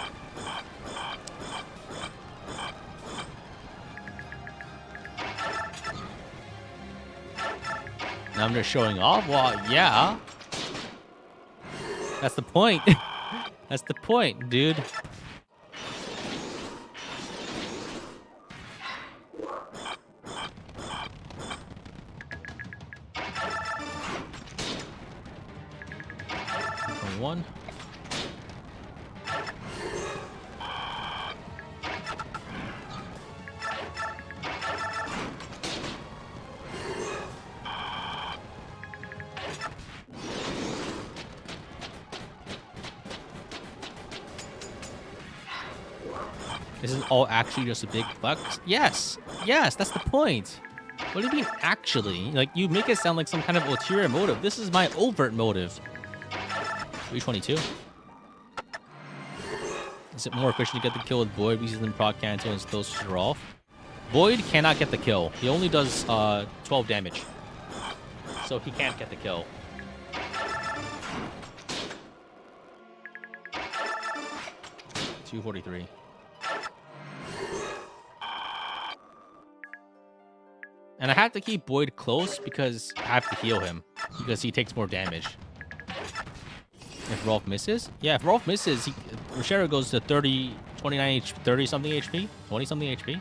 Now I'm just showing off? Well, yeah. That's the point. That's the point, dude. One. This is all actually just a big flex? Yes! Yes, that's the point! What do you mean, actually? Like, you make it sound like some kind of ulterior motive. This is my overt motive. 322. Is it more efficient to get the kill with Void using proc cancel and still are off? Void cannot get the kill. He only does 12 damage. So he can't get the kill. $243. And I have to keep Void close because I have to heal him. Because he takes more damage. If Rolf misses? Yeah, if Rolf misses, Ashera goes to 30, 29 HP, 30 something HP, 20 something HP.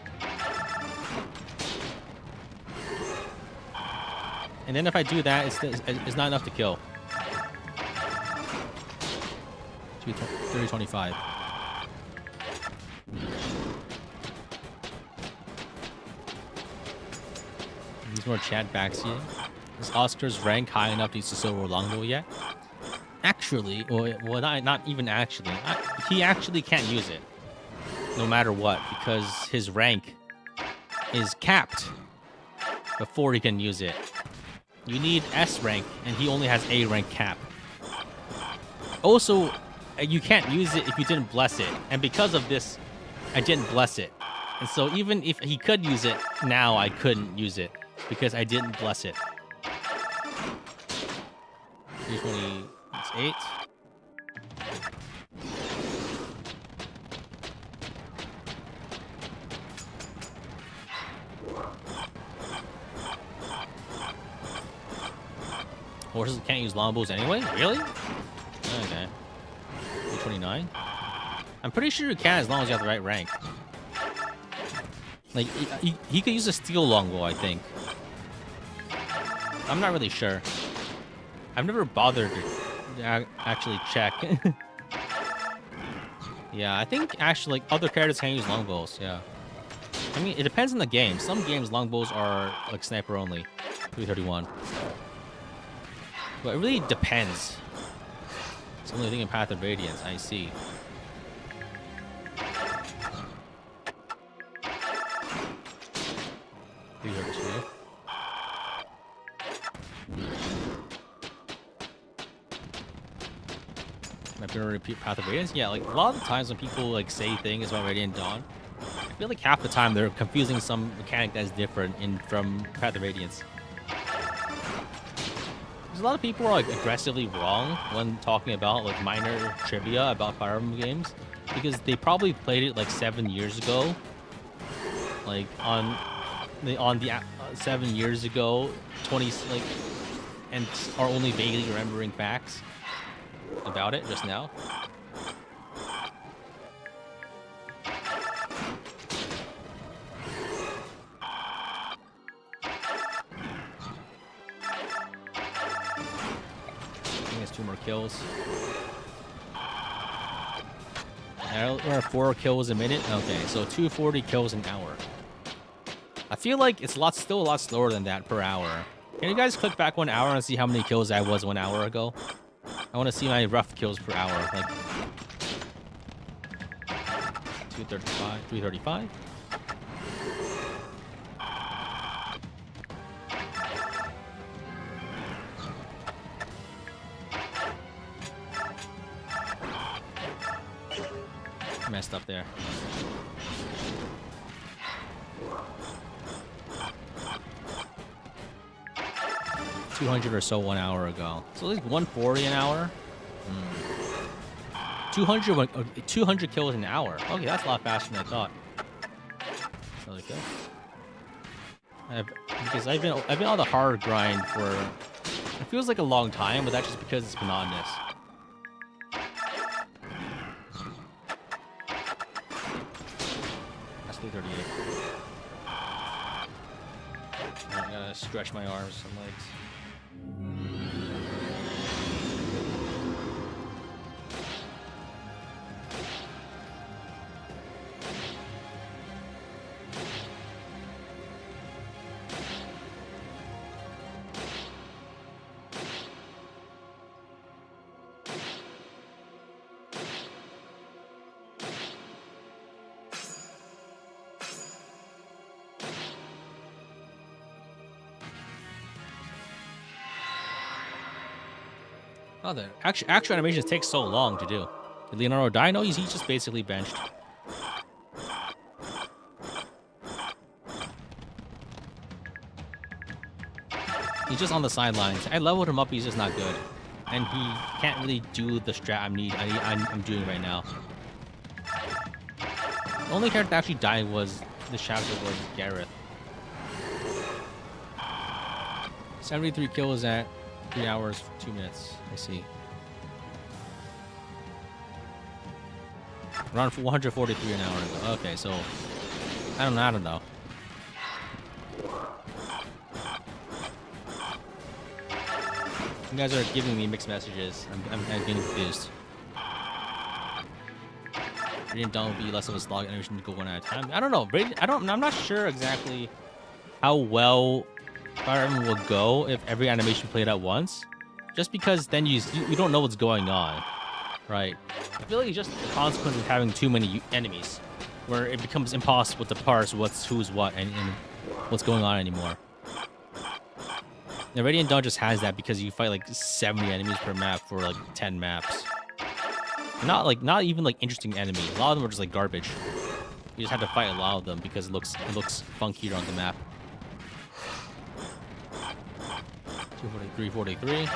And then if I do that, it's not enough to kill. 30-25. Needs more chat backseating. Is Oscar's rank high enough to use the silver longbow yet? Actually, well, not even actually. He actually can't use it, no matter what, because his rank is capped before he can use it. You need S rank, and he only has A rank cap. Also, you can't use it if you didn't bless it, and because of this, I didn't bless it. And so even if he could use it, now I couldn't use it, because I didn't bless it. 328. Horses can't use longbows anyway? Really? Okay. 29. I'm pretty sure you can as long as you have the right rank. Like, he could use a steel longbow, I think. I'm not really sure. I've never bothered to actually check. Yeah, I think actually like other characters can use longbows. Yeah. I mean, it depends on the game. Some games longbows are like sniper only. 331. But it really depends. It's the only thing in Path of Radiance. I see. Am I gonna repeat Path of Radiance? Yeah, like a lot of the times when people like say things about Radiant Dawn, I feel like half the time they're confusing some mechanic that's different from Path of Radiance. There's a lot of people are like aggressively wrong when talking about like minor trivia about Fire Emblem games because they probably played it like 7 years ago, like on the 7 years ago, 20 like, and are only vaguely remembering facts about it just now. I think it's 2 more kills. We're at 4 kills a minute. Okay, so 240 kills an hour. I feel like it's still a lot slower than that per hour. Can you guys click back 1 hour and see how many kills I was 1 hour ago? I want to see my rough kills per hour. Like 235, 335. Messed up there. $200 or so 1 hour ago. So like 140 an hour. 200 kills an hour. Okay, that's a lot faster than I thought. Really good. Because I've been on the hard grind for it feels like a long time, but that's just because it's monotonous. That's 338. I gotta stretch my arms and legs. Oh, the actual animations take so long to do. Did Leonardo die? No, he's just basically benched. He's just on the sidelines. I leveled him up, he's just not good. And he can't really do the strat I'm doing right now. The only character that actually died was the chapter was Gareth. 73 kills at 3 hours, 2 minutes. I see. Around 143 an hour ago. Okay, so I don't know. You guys are giving me mixed messages. I'm getting confused. Radiant Dawn will be less of a slog animation to go one at a time. I don't know. I'm not sure exactly how well Fire Emblem will go if every animation played at once. Just because then you don't know what's going on, right? I feel like it's just the consequence of having too many enemies, where it becomes impossible to parse who's what and what's going on anymore. The Radiant Dawn just has that because you fight like 70 enemies per map for like 10 maps. Not even like interesting enemies. A lot of them are just like garbage. You just have to fight a lot of them because it looks funkier on the map. 243, 43.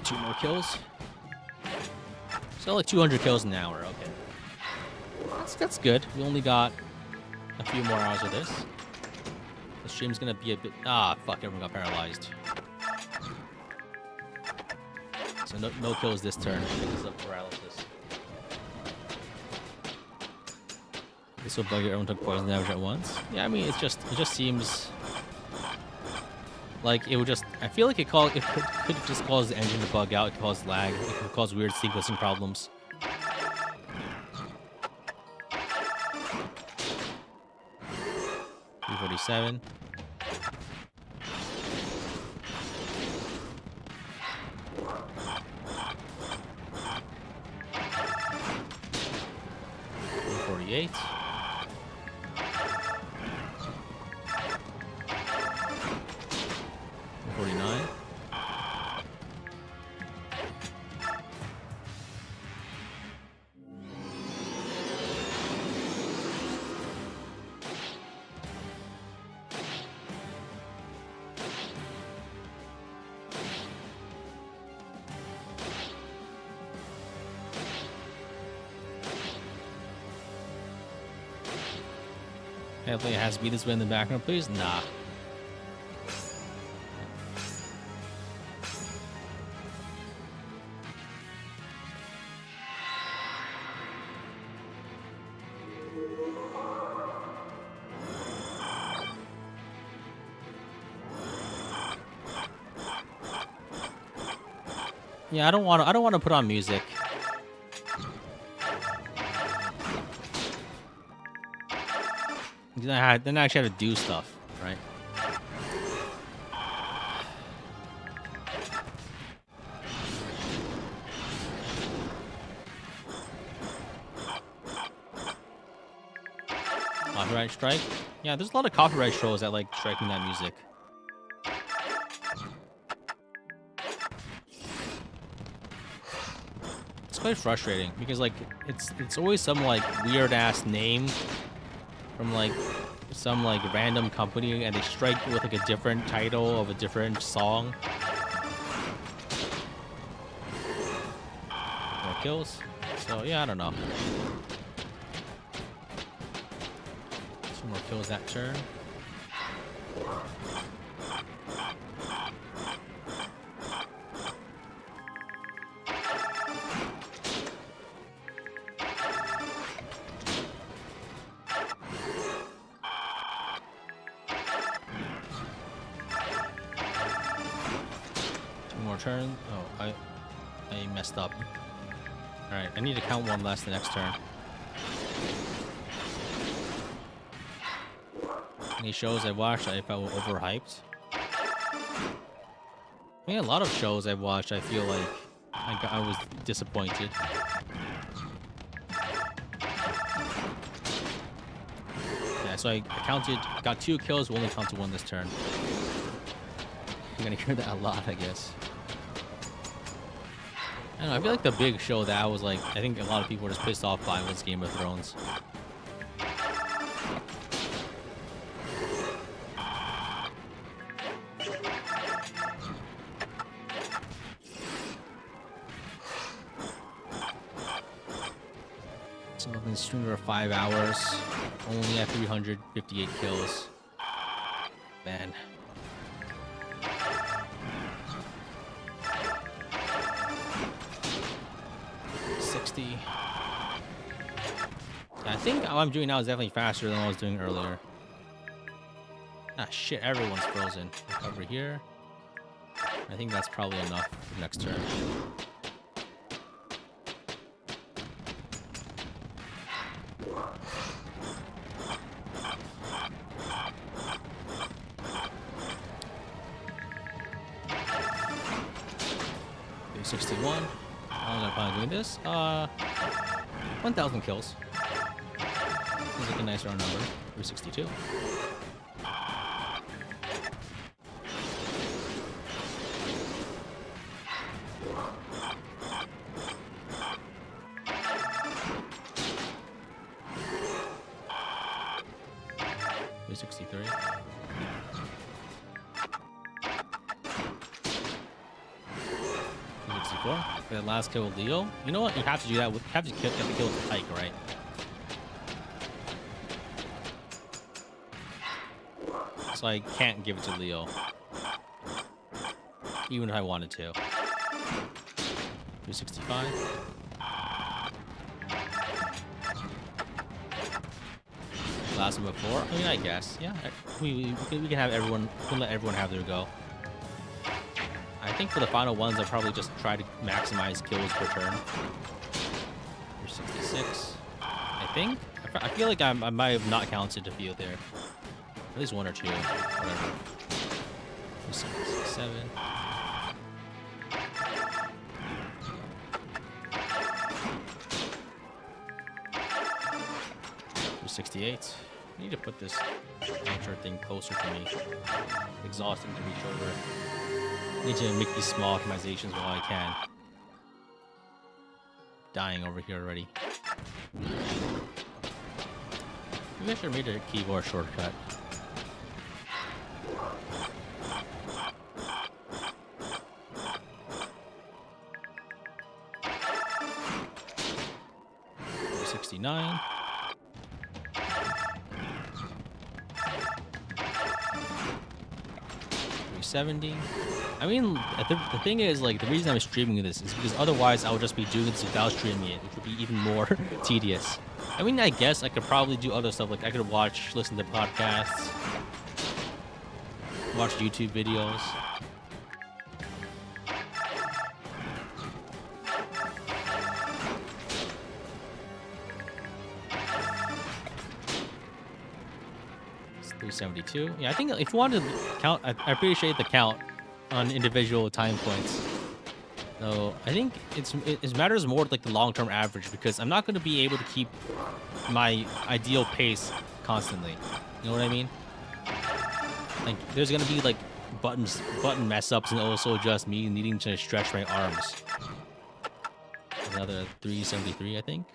Two more kills. So like 200 kills an hour. Okay. That's good. We only got a few more hours of this. The stream's gonna be a bit... Ah, fuck, everyone got paralyzed. So no kills this turn because of paralysis. This will bug you. Everyone took poison damage at once. Yeah, I mean, it just seems like it would just... I feel like it could just cause the engine to bug out. It could cause lag. It could cause weird sequencing problems. 347. $48. 49. I think it has to be this way in the background, please. Nah. Yeah, I don't want to put on music. Then I actually have to do stuff, right? Copyright strike? Yeah, there's a lot of copyright shows that like striking that music. It's quite frustrating because like it's always some like weird ass name from like some like random company and they strike with like a different title of a different song. More kills. So yeah, I don't know. 2 more kills that turn. Turn. Oh, I messed up. All right, I need to count one less the next turn. Any shows I watched I felt were overhyped? I mean, a lot of shows I watched I feel like I was disappointed. Yeah, so I got 2 kills, we only counted 1 this turn. I'm gonna hear that a lot, I guess. I don't know, I feel like the big show that I was like, I think a lot of people were just pissed off by was Game of Thrones. So I've been streaming for 5 hours, only at 358 kills. Man. I think what I'm doing now is definitely faster than what I was doing earlier. Ah, shit, everyone's frozen. Over here. I think that's probably enough for next turn. $61. How long am I planning doing this? 1,000 kills. Seems like a nice round number. 362. $363. For that last kill with Leo. You know what? You have to do that. You have to get the kill with the Pike, right? so I can't give it to Leo. Even if I wanted to. 365. Last one before? I mean, I guess. Yeah, we can have everyone, we can let everyone have their go. I think for the final ones, I'll probably just try to maximize kills per turn. 66. I think. I feel like I might have not counted a few there. At least one or two. Whatever. 67. 68. I need to put this launcher thing closer to me. Exhausting to reach over. I need to make these small optimizations while I can. Dying over here already. Maybe I should have made a keyboard shortcut. $69. 70. I mean, the thing is, like, the reason I'm streaming this is because otherwise I would just be doing this without streaming it, which would be even more tedious. I mean, I guess I could probably do other stuff, like I could listen to podcasts, watch YouTube videos. It's 372. Yeah, I think if you wanted to count, I appreciate the count on individual time points. So I think it matters more like the long-term average, because I'm not going to be able to keep my ideal pace constantly. You know what I mean? Like, there's going to be like button mess ups, and also just me needing to stretch my arms. Another 373, I think.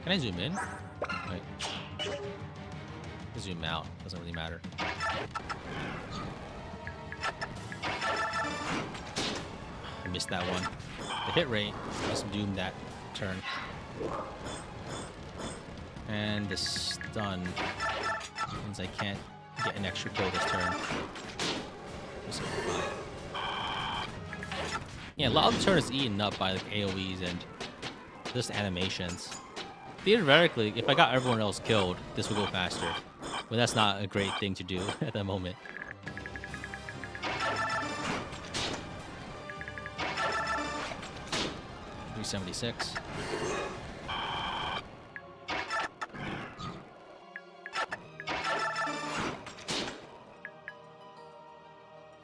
Can I zoom in? Wait. Zoom out. Doesn't really matter. I missed that one. The hit rate just doomed that turn. And the stun means I can't get an extra kill this turn. Yeah, a lot of the turn is eaten up by like AoEs and just animations. Theoretically, if I got everyone else killed, this would go faster. But that's not a great thing to do at the moment. $376.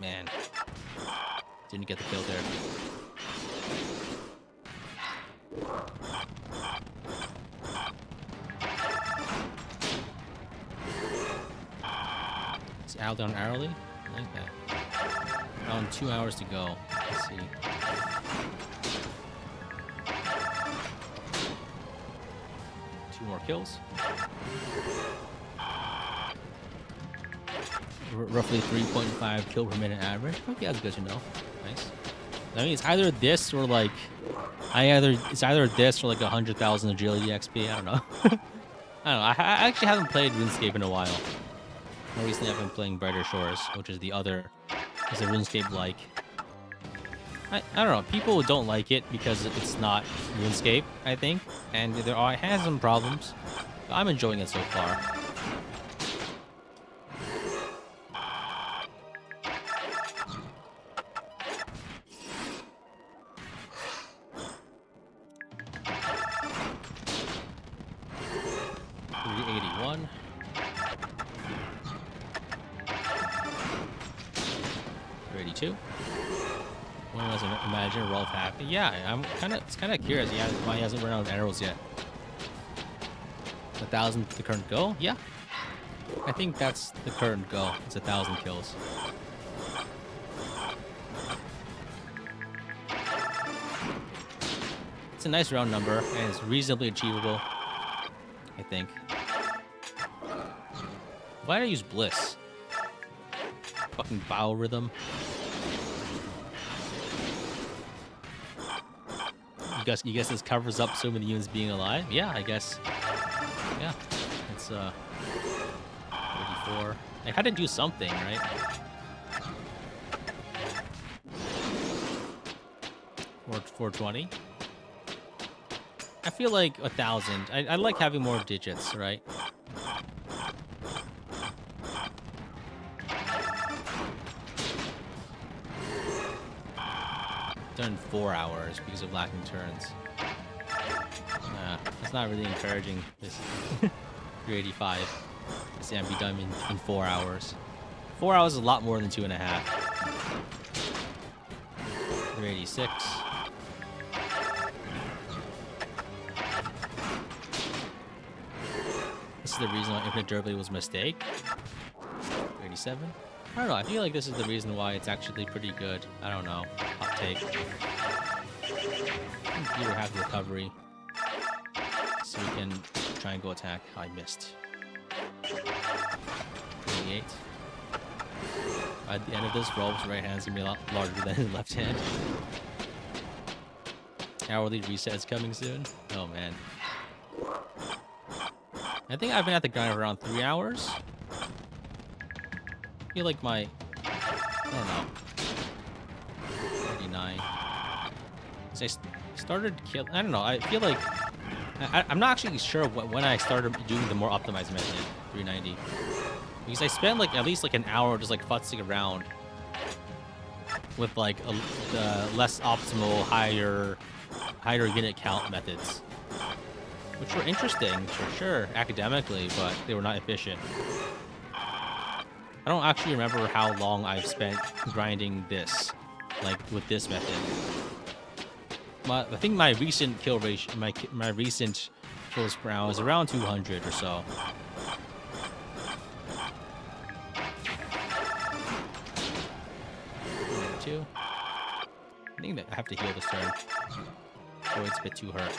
Man. Didn't get the kill there. Out down hourly? I like that. Around 2 hours to go. Let's see. Two more kills. Roughly 3.5 kill per minute average. Okay, that's good to know. Nice. I mean, it's either this or like it's either this or like 100,000 agility XP. I don't know. I don't know. I actually haven't played RuneScape in a while. More recently, I've been playing Brighter Shores, which is the other, is a RuneScape-like. I don't know. People don't like it because it's not RuneScape, I think, and it has some problems. But I'm enjoying it so far. $381. One doesn't imagine Rolf happy. Yeah, it's kind of curious. Yeah, why he hasn't run out of arrows yet. 1,000 the current goal? Yeah. I think that's the current goal. It's 1,000 kills. It's a nice round number, and it's reasonably achievable, I think. Why did I use Bliss? Fucking Biorhythm. you guess this covers up so many units being alive? Yeah, I guess. Yeah, it's 34. I had to do something, right? 420. I feel like 1,000. I like having more digits, right? Done 4 hours because of lacking turns. That's not really encouraging. This 385. This can be done in 4 hours. 4 hours is a lot more than 2.5. 386. This is the reason why infinite durability was a mistake. 37. I don't know. I feel like this is the reason why it's actually pretty good. I don't know. Hot take. Computer have recovery, so we can try and go attack. I missed. 28. At the end of this, Rolf's right hand's gonna be a lot larger than his left hand. Hourly reset is coming soon. Oh man. I think I've been at the grind for around 3 hours. I feel like I don't know. 39. So I started kill. I don't know. I feel like I'm not actually sure when I started doing the more optimized method. 390. Because I spent like at least like an hour just like futzing around with like the less optimal higher unit count methods, which were interesting for sure academically, but they were not efficient. I don't actually remember how long I've spent grinding this, like with this method. I think my recent kill ratio, my recent kills per hour is around 200 or so. 2. I think that I have to heal this turn. Oh, it's a bit too hurt.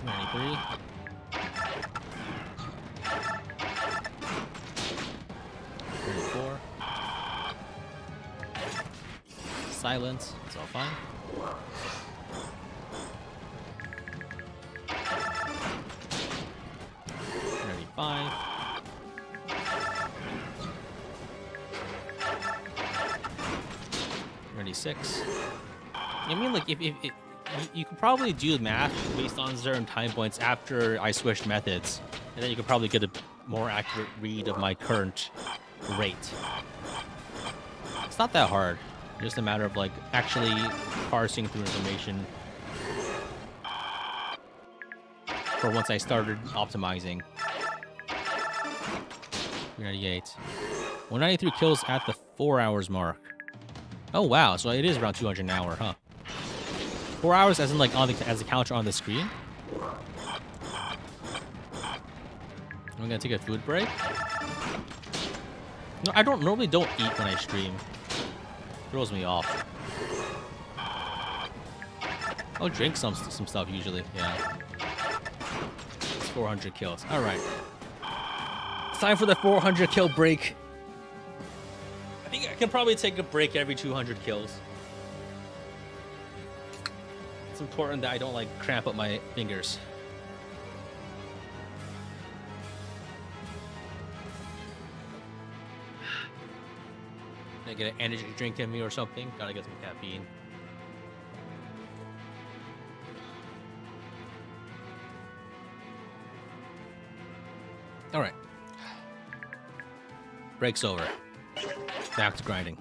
93. 34. Silence. It's all fine. 35. 36. I mean, like, if you could probably do math based on certain time points after I switched methods, and then you could probably get a more accurate read of my current rate. It's not that hard. Just a matter of like actually parsing through information for once I started optimizing. 398. 193 kills at the 4 hours mark. Oh wow, so it is around 200 an hour, huh? 4 hours as in like as a counter on the screen? I'm gonna take a food break. No, I normally don't eat when I stream. Throws me off. I'll drink some stuff usually, yeah. It's 400 kills. Alright. It's time for the 400 kill break. I think I can probably take a break every 200 kills. It's important that I don't like cramp up my fingers. Can I get an energy drink in me or something? Gotta get some caffeine. All right. Break's over. Back to grinding.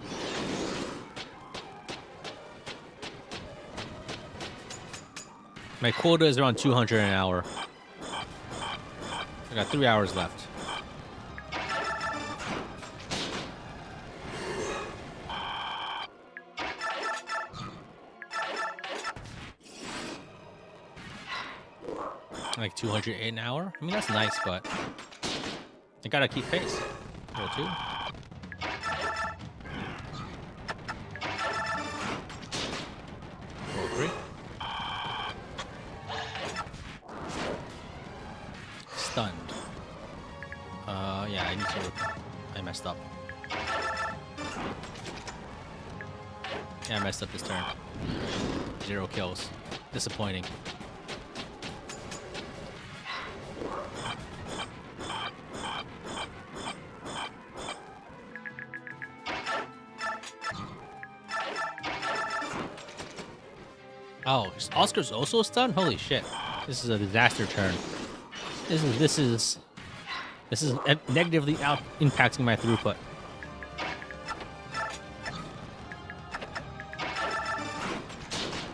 My quota is around 200 an hour. I got 3 hours left. Like 208 an hour? I mean, that's nice, but I gotta keep pace. Roll 2. Roll 3. Stunned. Yeah, I need to messed up. Yeah, I messed up this turn. 0 kills. Disappointing. Oh, Oscar's also stunned? Holy shit. This is a disaster turn. This is negatively out impacting my throughput.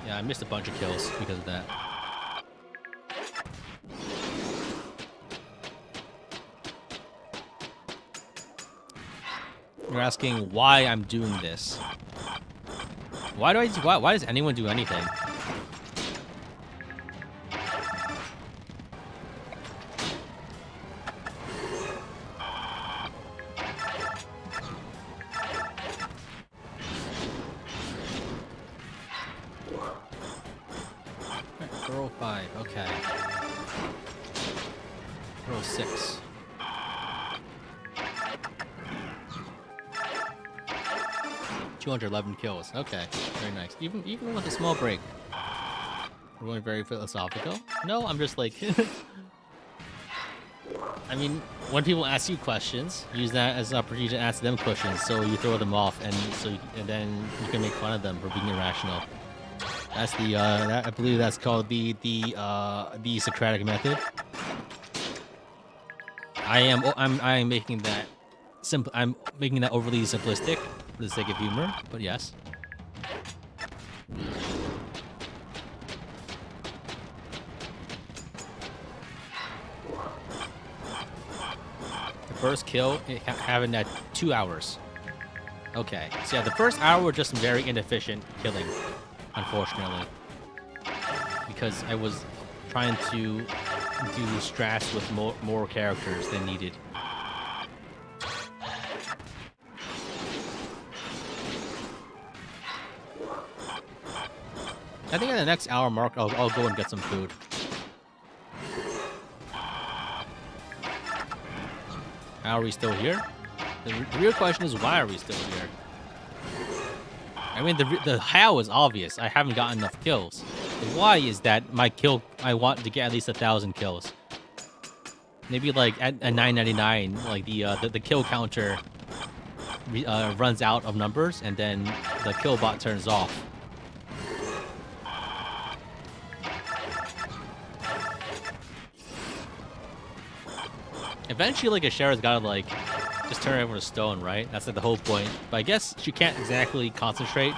Yeah, I missed a bunch of kills because of that. You're asking why I'm doing this. Why does anyone do anything? Roll 5, okay. Roll 6. $211 kills. Okay, very nice. Even with a small break. We're going very philosophical. No, I'm just like I mean, when people ask you questions, use that as an opportunity to ask them questions, so you throw them off, and then you can make fun of them for being irrational. That's the I believe that's called the Socratic method. I am making that I'm making that overly simplistic for the sake of humor, but yes. The first kill it happened at 2 hours. Okay, so yeah, the first hour was just very inefficient killing, unfortunately, because I was trying to do strats with more characters than needed. I think at the next hour mark, I'll go and get some food. How are we still here? The real question is, why are we still here? I mean, the how is obvious. I haven't gotten enough kills. The why is that I want to get at least 1,000 kills. Maybe like at 999, like the kill counter runs out of numbers, and then the kill bot turns off. Eventually, like, Ashera's gotta, like, just turn everyone to stone, right? That's, like, the whole point. But I guess she can't exactly concentrate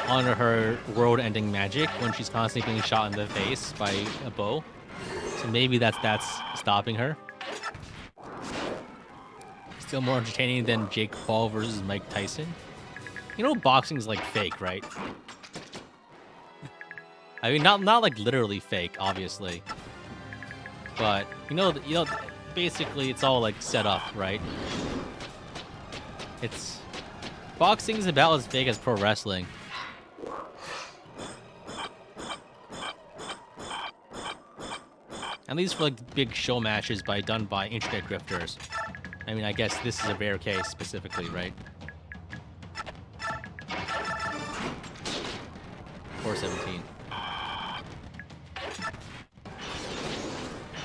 on her world-ending magic when she's constantly being shot in the face by a bow. So maybe that's stopping her. Still more entertaining than Jake Paul versus Mike Tyson. You know, boxing is, like, fake, right? I mean, not like literally fake, obviously. But, you know, basically, it's all, like, set up, right? Boxing is about as fake as pro wrestling. At least for, like, big show matches done by internet grifters. I mean, I guess this is a rare case, specifically, right? 417.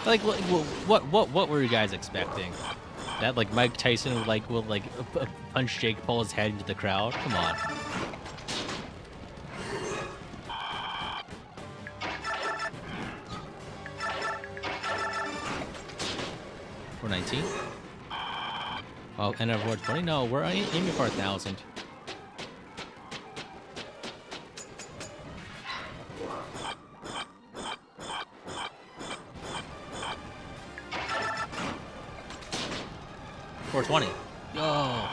Like, what were you guys expecting? That, like, Mike Tyson will punch Jake Paul's head into the crowd? Come on. We're 19. Oh, and we're 20. No, we're aiming for 1,000. $420. Yo.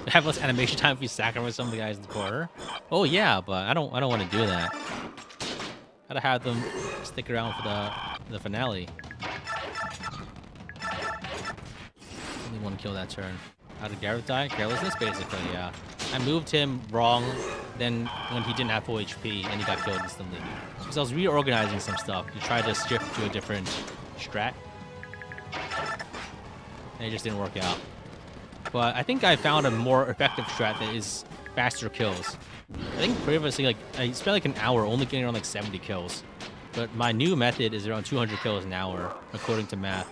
Have less animation time if you sacrifice some of the guys in the corner. Oh yeah, but I don't want to do that. Gotta have them stick around for the finale. Only one kill that turn. How did Gareth die? Carelessness, basically, yeah. I moved him wrong then when he didn't have full HP and he got killed instantly. Because I was reorganizing some stuff to try to shift to a different strat. and it just didn't work out. But I think I found a more effective strat that is faster kills. I think previously, like, I spent like an hour only getting around like 70 kills. But my new method is around 200 kills an hour, according to math,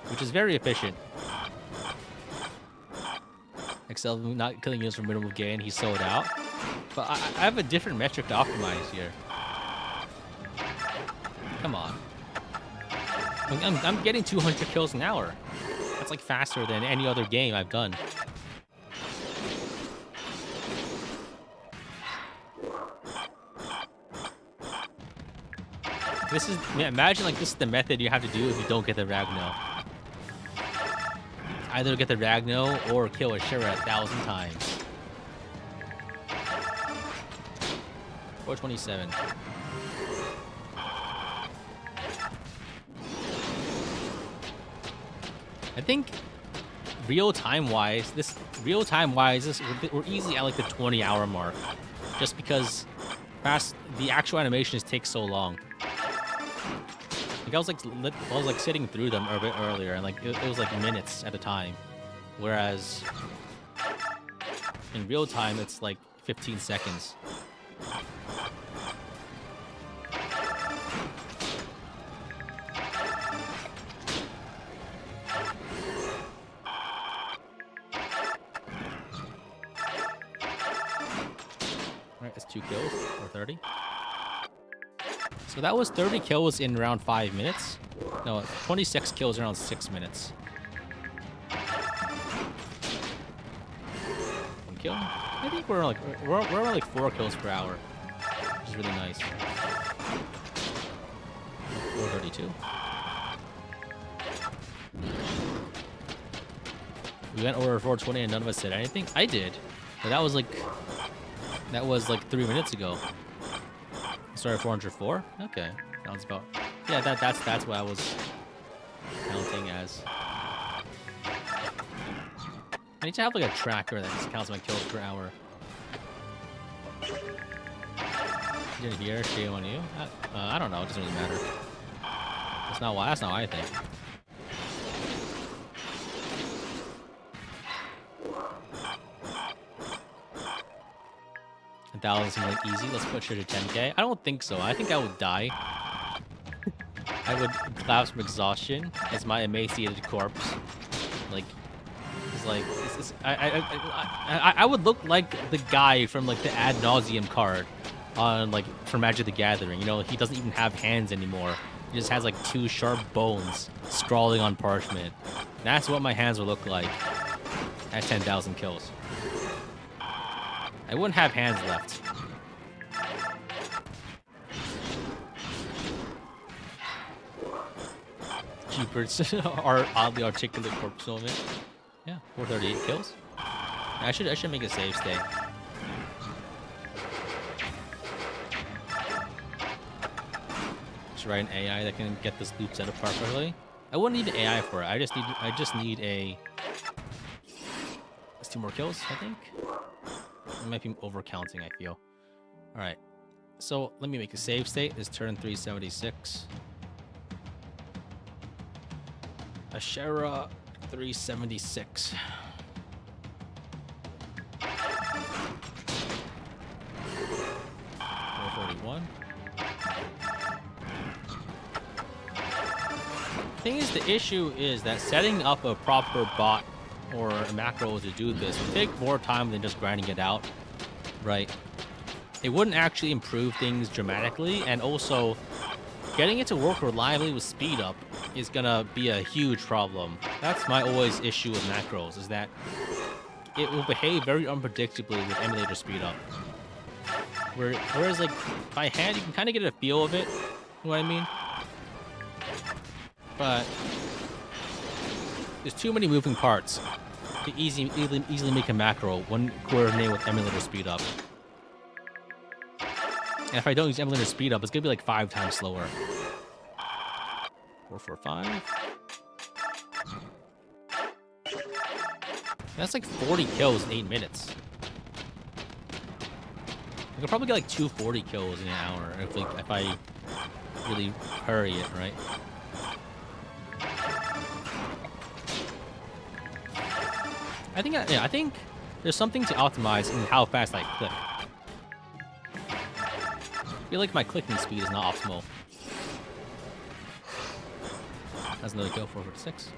which is very efficient. Excelblem not killing units for minimal gain, he sold out. But I have a different metric to optimize here. Come on. I'm getting 200 kills an hour. That's like faster than any other game I've done. This is, imagine like this is the method you have to do if you don't get the Ragno. Either get the Ragno or kill Ashera 1,000 times. 427. I think real-time wise, we're easy at like the 20-hour mark, just because the actual animations take so long. Like I was like sitting through them a bit earlier, and like it was like minutes at a time, whereas in real time it's like 15 seconds. Alright, that's 2 kills, or 30. So that was 30 kills in around 5 minutes. No, 26 kills in around 6 minutes. 1 kill. I think we're on like 4 kills per hour, which is really nice. 432. We went over 420 and none of us said anything. I did, but that was like 3 minutes ago. Sorry, 404. Okay, sounds about. Yeah, that's what I was counting as. I need to have like a tracker that just counts my kills per hour. Didn't hear. Shame on you. I don't know. It doesn't really matter. That's not why I think. $1,000 seems like easy. Let's push her to 10k. I don't think so. I think I would die. I would collapse from exhaustion as my emaciated corpse. Like, it's like I would look like the guy from like the ad nauseum card on like for Magic the Gathering. You know, he doesn't even have hands anymore. He just has like 2 sharp bones scrawling on parchment. That's what my hands would look like at 10,000 kills. I wouldn't have hands left. Jeepers, our oddly articulate corpse moment. Yeah, 438 kills. I should make a save state. Should write an AI that can get this loop set up perfectly. I wouldn't need an AI for it. I just need a. That's 2 more kills, I think. I might be overcounting, I feel. Alright. So let me make a save state. It's turn 376. Ashera 376. 441. Thing is, the issue is that setting up a proper bot or a macro to do this would take more time than just grinding it out, right? It wouldn't actually improve things dramatically, and also getting it to work reliably with speed up is gonna be a huge problem. That's my always issue with macros, is that it will behave very unpredictably with emulator speed up. Whereas like by hand, you can kind of get a feel of it, you know what I mean? But there's too many moving parts to easily make a macro when coordinated with emulator speed up. And if I don't use emulator speed up, it's gonna be like 5 times slower. 445. That's like 40 kills in 8 minutes. I could probably get like 240 kills in an hour if I really hurry it, right? I think there's something to optimize in how fast I click. I feel like my clicking speed is not optimal. That's another kill, 446.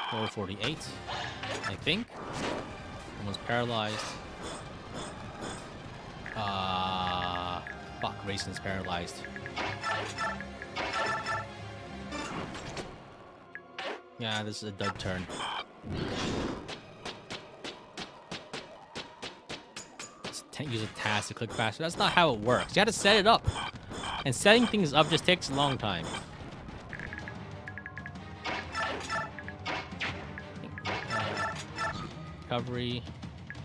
$448, I think. Almost paralyzed. Fuck, Raisins paralyzed. Yeah, this is a dud turn. Use a task to click faster. That's not how it works. You have to set it up. And setting things up just takes a long time. Recovery.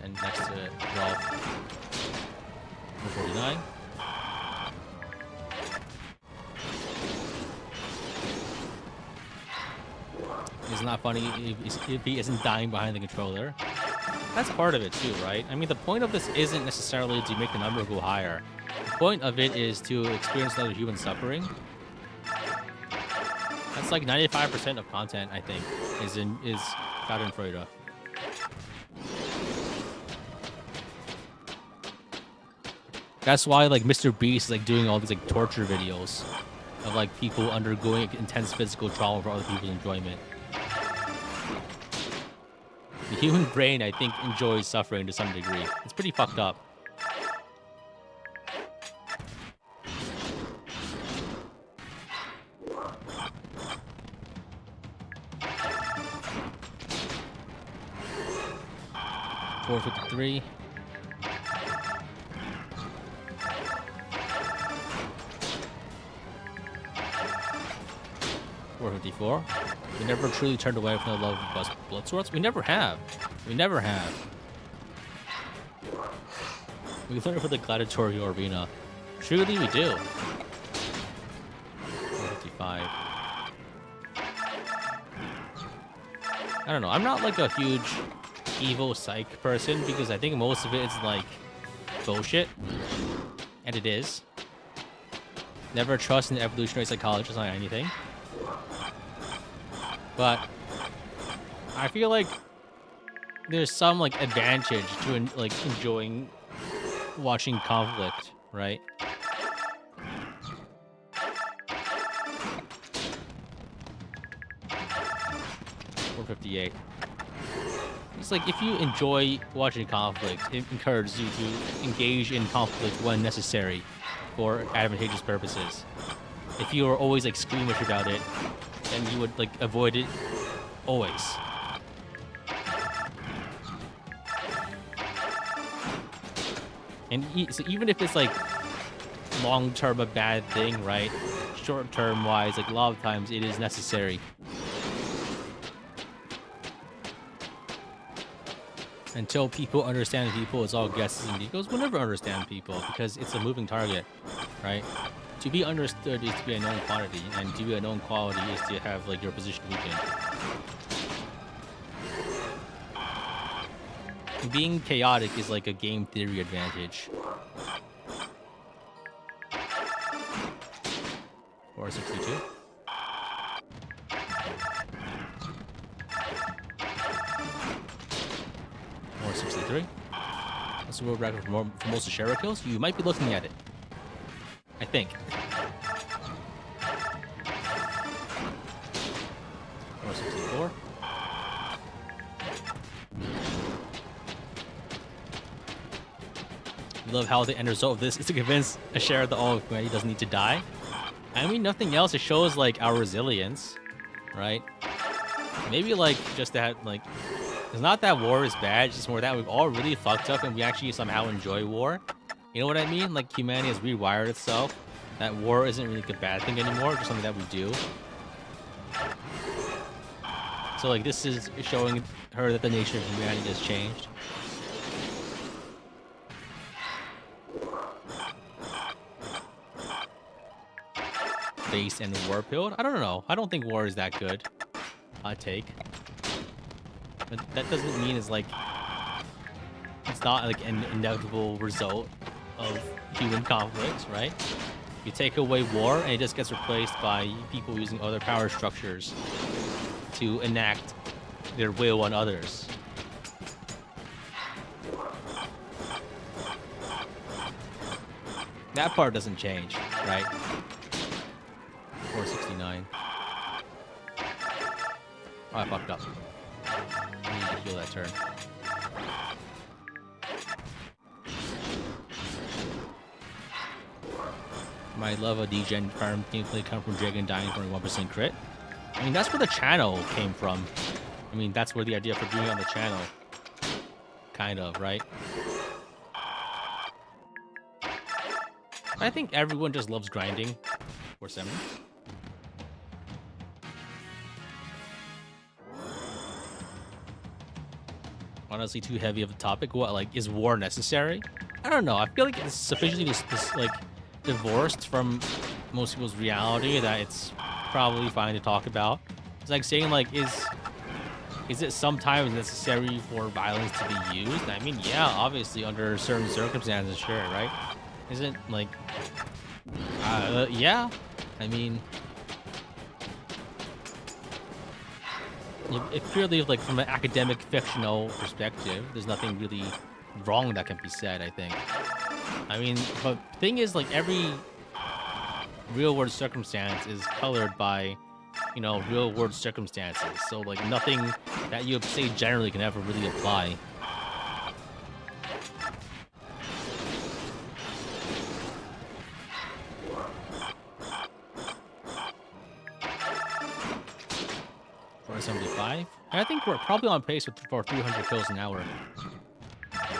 And next to it, Rolf. 149. It's not funny if he isn't dying behind the controller. That's part of it too, right? I mean, the point of this isn't necessarily to make the number go higher. The point of it is to experience another human suffering. That's like 95% of content, I think, is Schadenfreude. That's why like Mr. Beast is like doing all these like torture videos of like people undergoing intense physical trauma for other people's enjoyment. The human brain, I think, enjoys suffering to some degree. It's pretty fucked up. $453. $454. We never truly turned away from the love of blood swords. We never have. We never have. We learn for the gladiatorial arena. Truly, we do. 455. I don't know. I'm not like a huge evil psych person because I think most of it is like bullshit. And it is. Never trust an evolutionary psychologist on anything. But I feel like there's some like advantage to like enjoying watching conflict, right? $458. It's like if you enjoy watching conflict, it encourages you to engage in conflict when necessary for advantageous purposes. If you are always like squeamish about it, then you would like avoid it always. And so even if it's like long-term a bad thing, right? Short-term wise, like a lot of times it is necessary. Until people understand people, it's all guesses and egos. We'll never understand people because it's a moving target, right? To be understood is to be a known quantity, and to be a known quality is to have like your position weakened. Being chaotic is like a game theory advantage. 462. $463. That's the world record for most Ashera kills. You might be looking at it. I think. 464. I love how the end result of this is to convince Ashera that all of humanity doesn't need to die. I mean, nothing else. It shows like our resilience, right? Maybe like just that, like, it's not that war is bad. It's just more that we've all really fucked up and we actually somehow enjoy war. You know what I mean? Like humanity has rewired itself. That war isn't really a bad thing anymore. Just something that we do. So like this is showing her that the nature of humanity has changed. Base and war build? I don't know. I don't think war is that good. Hot take. But that doesn't mean it's like it's not like an inevitable result of human conflicts, right? You take away war, and it just gets replaced by people using other power structures to enact their will on others. That part doesn't change, right? 469. Oh, I fucked up. I need to heal that turn. My love of degen farm gameplay come from Dragon dying for a 1% crit. I mean, that's where the channel came from. I mean, that's where the idea for doing it on the channel. Kind of, right? I think everyone just loves grinding. 470. Honestly, too heavy of a topic. What, like, is war necessary? I don't know. I feel like it's sufficiently this like divorced from most people's reality that it's probably fine to talk about. It's like saying, like, is it sometimes necessary for violence to be used? I mean, yeah, obviously under certain circumstances, sure, right? Isn't like, yeah. I mean, if purely like from an academic fictional perspective, there's nothing really wrong that can be said, I think. I mean, but the thing is, like, every real world circumstance is colored by, you know, real world circumstances. So, like, nothing that you say generally can ever really apply. For 75, I think we're probably on pace for 300 kills an hour.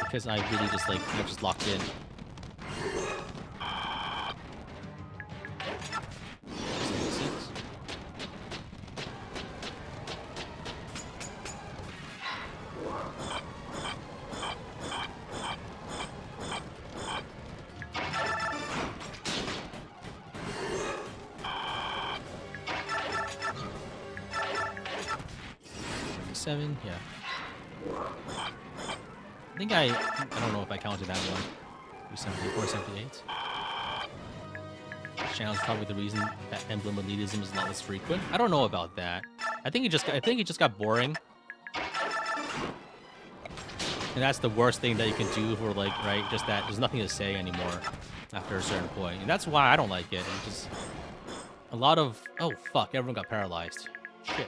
Because I really just, like, I just locked in. 76. Yeah. I think I don't know if I counted that one. 374, 78. This channel is probably the reason that emblem elitism is a lot less frequent. I don't know about that. I think it just got boring. And that's the worst thing that you can do for, like, right, just that there's nothing to say anymore after a certain point. And that's why I don't like it. It's just a lot of, oh fuck, everyone got paralyzed. Shit.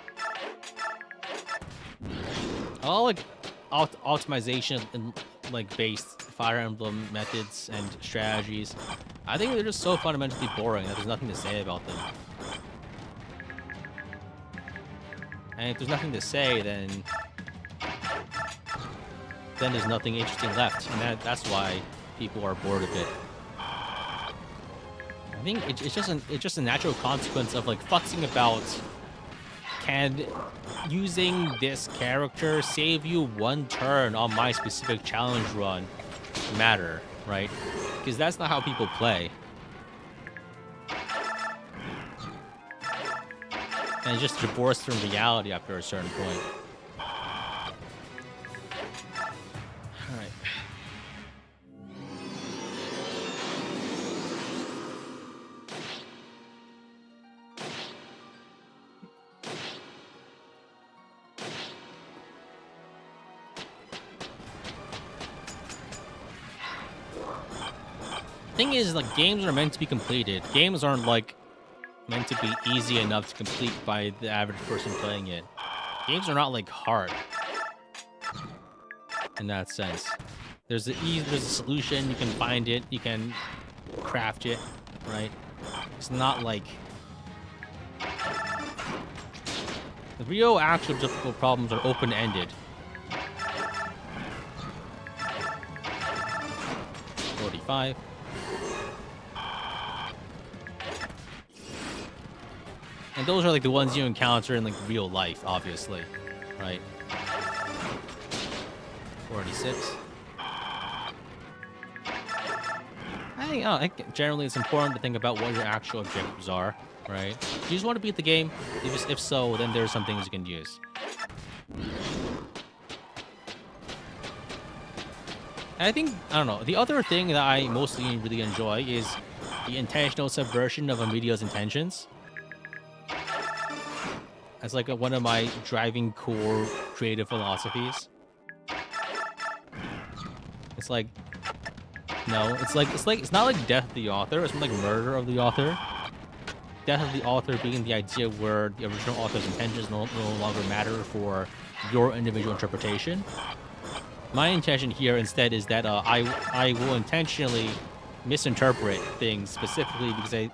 All like optimization and like based Fire Emblem methods and strategies, I think they're just so fundamentally boring that there's nothing to say about them. And if there's nothing to say, then there's nothing interesting left, and that's why people are bored of it. I think it's just a natural consequence of, like, futzing about, can using this character save you one turn on my specific challenge run matter, right? Because that's not how people play. And it's just divorced from reality after a certain point. Alright. Thing is, like, games are meant to be completed. Games aren't, like, meant to be easy enough to complete by the average person playing it. Games are not, like, hard in that sense. There's a solution, you can find it, you can craft it, right? It's not like the real actual difficult problems are open-ended. 45. And those are, like, the ones you encounter in, like, real life, obviously, right? 46. I think generally it's important to think about what your actual objectives are, right? You just want to beat the game. If so, then there's some things you can use. I think, I don't know, the other thing that I mostly really enjoy is the intentional subversion of a media's intentions. That's like one of my driving core creative philosophies. It's like, no, it's not like death of the author. It's more like murder of the author. Death of the author being the idea where the original author's intentions no longer matter for your individual interpretation. My intention here instead is that I will intentionally misinterpret things specifically because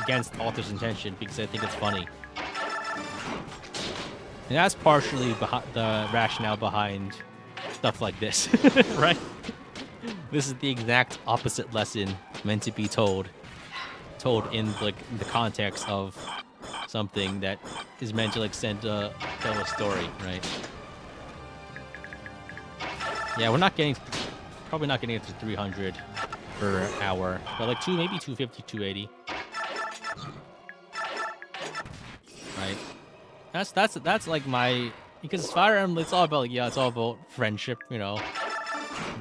against the author's intention because I think it's funny. And that's partially the rationale behind stuff like this, right? This is the exact opposite lesson meant to be told in like the context of something that is meant to like tell a story, right? Yeah, we're probably not getting it to 300 per hour, but like maybe 250, 280. Right? That's like my, because Fire Emblem, it's all about, like, it's all about friendship,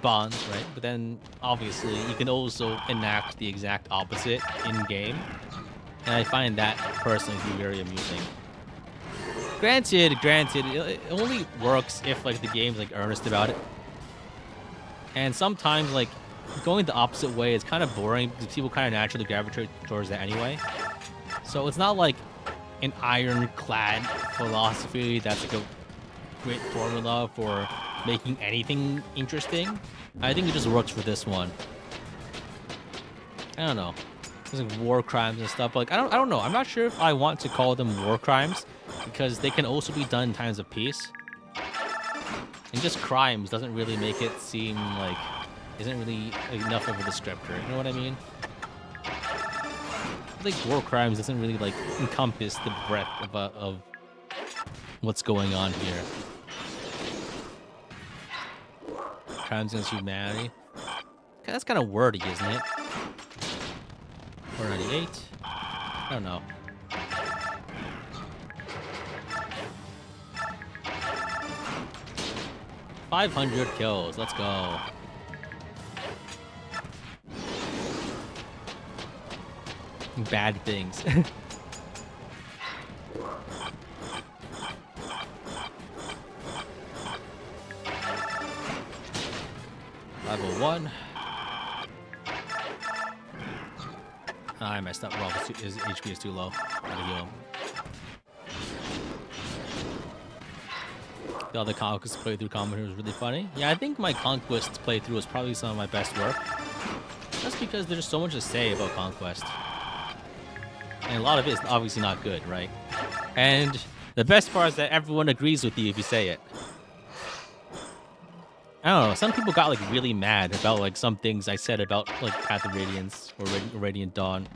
bonds, right? But then obviously you can also enact the exact opposite in game, and I find that personally to be very amusing. Granted, it only works if like the game's like earnest about it. And sometimes, like, going the opposite way is kind of boring because people kind of naturally gravitate towards that anyway. So it's not like an ironclad philosophy that's like a great formula for making anything interesting. I think it just works for this one. I don't know. There's like war crimes and stuff. Like, I don't know. I'm not sure if I want to call them war crimes because they can also be done in times of peace. And just crimes doesn't really make it seem like isn't really enough of a descriptor. You know what I mean? I think war crimes doesn't really like encompass the breadth of what's going on here. Crimes against humanity. That's kind of wordy, isn't it? 498. I don't know. 500 kills. Let's go. Bad things. Level 1. I messed up. Well, his HP is too low. Gotta heal him. The other Conquest playthrough commentary was really funny. Yeah, I think my Conquest playthrough was probably some of my best work. That's because there's so much to say about Conquest. And a lot of it is obviously not good, right? And the best part is that everyone agrees with you if you say it. I don't know, some people got like really mad about like some things I said about like Path of Radiance or Radiant Dawn.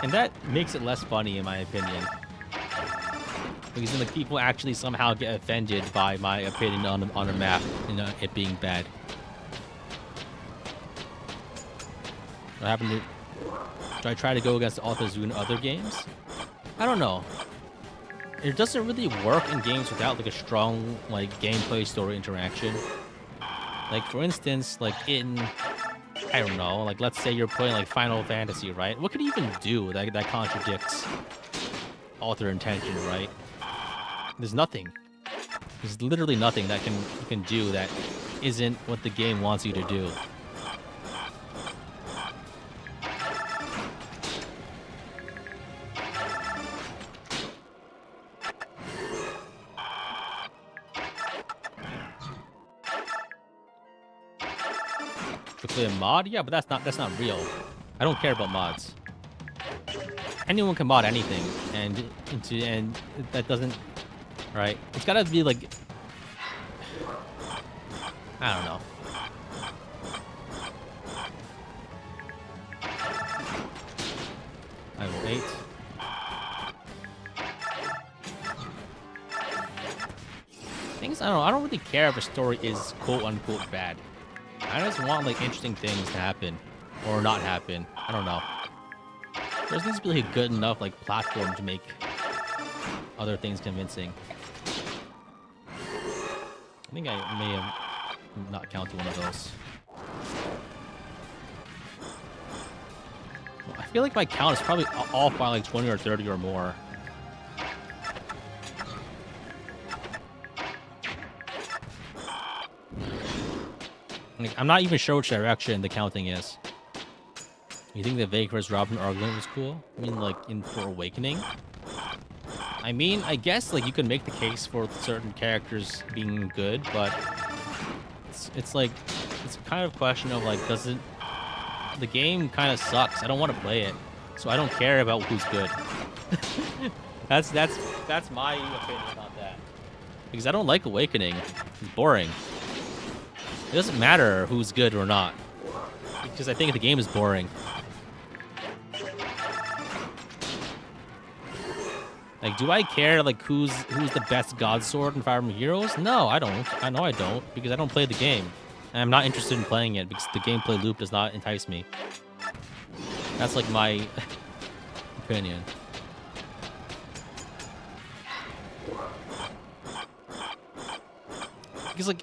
And that makes it less funny in my opinion. Because then like people actually somehow get offended by my opinion on a map and it being bad. What happened to... Do I try to go against the authors in other games? I don't know. It doesn't really work in games without like a strong like gameplay story interaction. Like for instance, like in, I don't know, like let's say you're playing like Final Fantasy, right? What could you even do that contradicts author intention, right? There's nothing. There's literally nothing that you can do that isn't what the game wants you to do. A mod? Yeah, but that's not real. I don't care about mods. Anyone can mod anything, and that doesn't, right? It's gotta be like, I don't know. Level 8. Things I don't really care if a story is quote unquote bad. I just want like interesting things to happen or not happen. I don't know. There needs to be like a good enough like platform to make other things convincing. think I may have not counted one of those. Well, I feel like my count is probably off by like 20 or 30 or more. Like, I'm not even sure which direction the counting is. You think the Vague vs. Robin argument was cool? I mean, like, for Awakening? I mean, I guess, like, you could make the case for certain characters being good, but it's like, it's kind of a question of, like, the game kind of sucks. I don't want to play it, so I don't care about who's good. That's my opinion about that. Because I don't like Awakening. It's boring. It doesn't matter who's good or not. Because I think the game is boring. Like, do I care, like, who's the best God Sword in Fire Emblem Heroes? No, I don't. I know I don't, because I don't play the game. And I'm not interested in playing it, because the gameplay loop does not entice me. That's, like, my opinion. Because, like,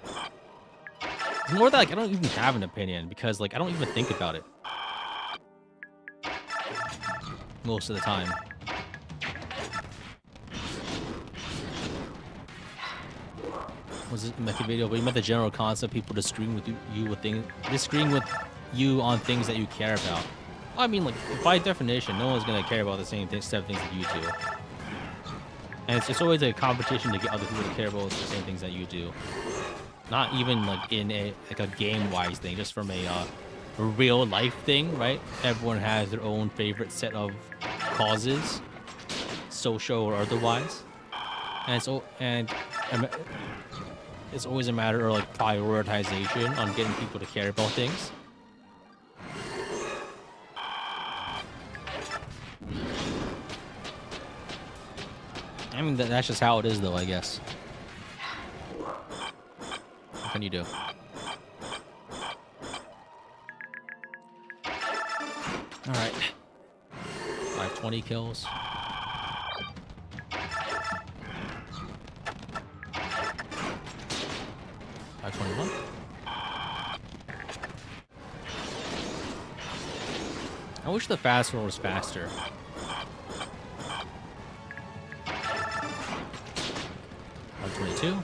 it's more that, like, I don't even have an opinion, because, like, I don't even think about it. Most of the time. Was it a video? But you meant the general concept, people disagreeing with you on things that you care about. I mean, like, by definition, no one's gonna care about the same set of things that you do. And it's always a competition to get other people to care about the same things that you do. Not even like in a game-wise thing, just from a real life thing, right? Everyone has their own favorite set of causes, social or otherwise, and it's always a matter of, like, prioritization on getting people to care about things. I mean, that's just how it is, though, I guess. What can you do? Alright. I have 20 kills. I wish the fast one was faster. $122.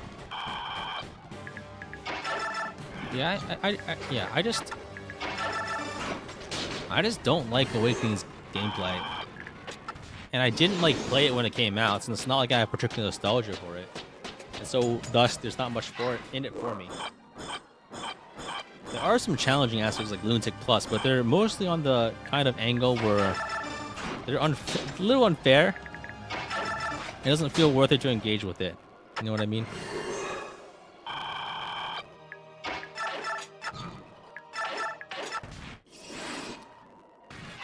Yeah, I just don't like Awakening's gameplay. And I didn't, like, play it when it came out, so it's not like I have particular nostalgia for it. And so, thus, there's not much in it for me. There are some challenging aspects like Lunatic Plus, but they're mostly on the kind of angle where they're a little unfair. It doesn't feel worth it to engage with it. You know what I mean?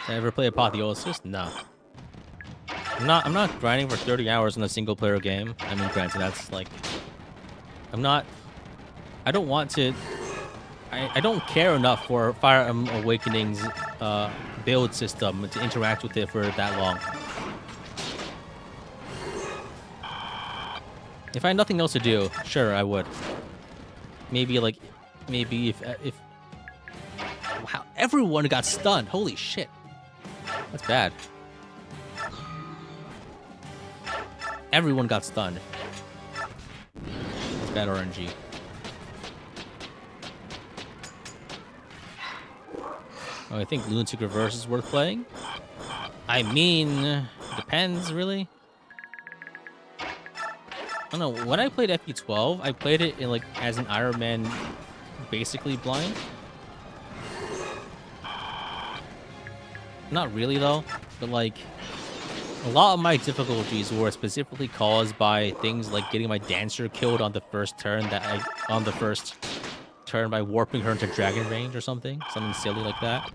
Did I ever play Apotheosis? No. I'm not grinding for 30 hours in a single player game. I mean, granted, that's like, I don't want to. I don't care enough for Fire Emblem Awakening's build system to interact with it for that long. If I had nothing else to do, sure, I would. Maybe if wow, everyone got stunned. Holy shit. That's bad. Everyone got stunned. That's bad RNG. Oh, I think Lunatic Reverse is worth playing. I mean, depends, really. I don't know. When I played FE12, I played it in, like, as an Ironman, basically blind. Not really, though. But, like, a lot of my difficulties were specifically caused by things like getting my dancer killed on the first turn by warping her into dragon range or something silly like that.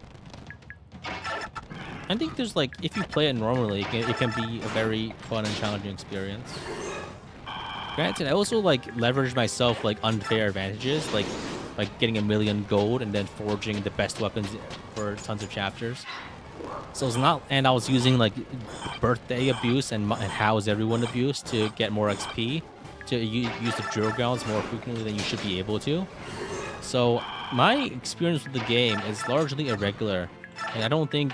I think there's, like, if you play it normally, it can be a very fun and challenging experience. Granted, I also, like, leveraged myself, like, unfair advantages, like getting 1 million gold and then forging the best weapons for tons of chapters. So it's not, and I was using, like, birthday abuse and how's everyone abuse to get more XP. to use the drill grounds more frequently than you should be able to. So my experience with the game is largely irregular, and I don't think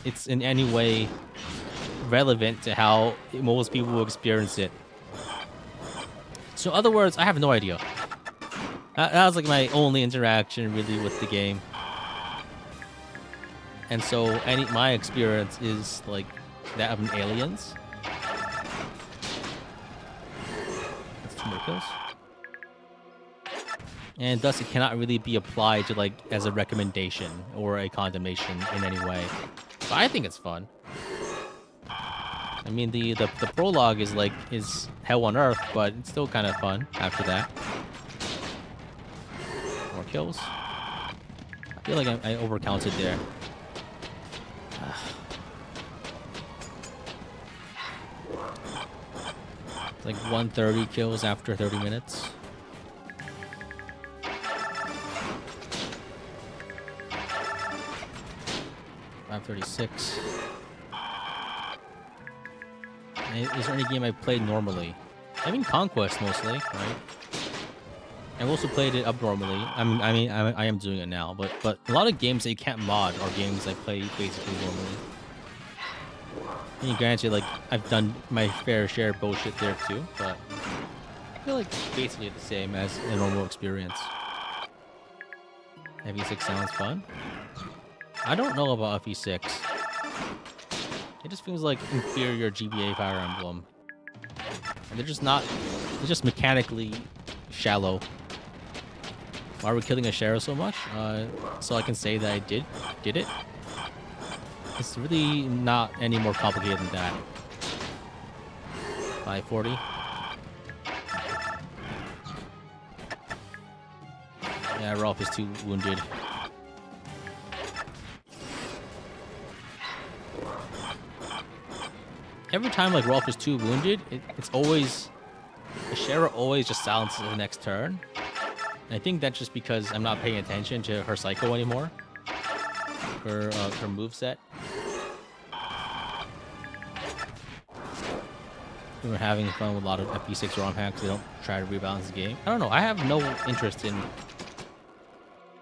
it's in any way relevant to how most people will experience it. So in other words, I have no idea. That was like my only interaction really with the game. And so my experience is like that of an aliens. That's 2 more kills. And thus it cannot really be applied to like as a recommendation or a condemnation in any way. But I think it's fun. I mean the prologue is hell on earth, but it's still kind of fun after that. More kills. I feel like I overcounted there. It's like 130 kills after 30 minutes. $536. Is there any game I played normally? I mean Conquest mostly, right? I've also played it abnormally. I am doing it now, but a lot of games that you can't mod are games I play basically normally. I mean, granted, like I've done my fair share of bullshit there too, but I feel like it's basically the same as a normal experience. FE6 sounds fun. I don't know about FE6. It just feels like inferior GBA Fire Emblem. And they're just mechanically shallow. Why are we killing Ashera so much? So I can say that I did it. It's really not any more complicated than that. 540. Yeah, Rolf is too wounded. Every time like Rolf is too wounded, it's always Ashera always just silences the next turn. And I think that's just because I'm not paying attention to her cycle anymore. Her moveset. We were having fun with a lot of FP6 ROM hacks. They don't try to rebalance the game. I don't know. I have no interest in.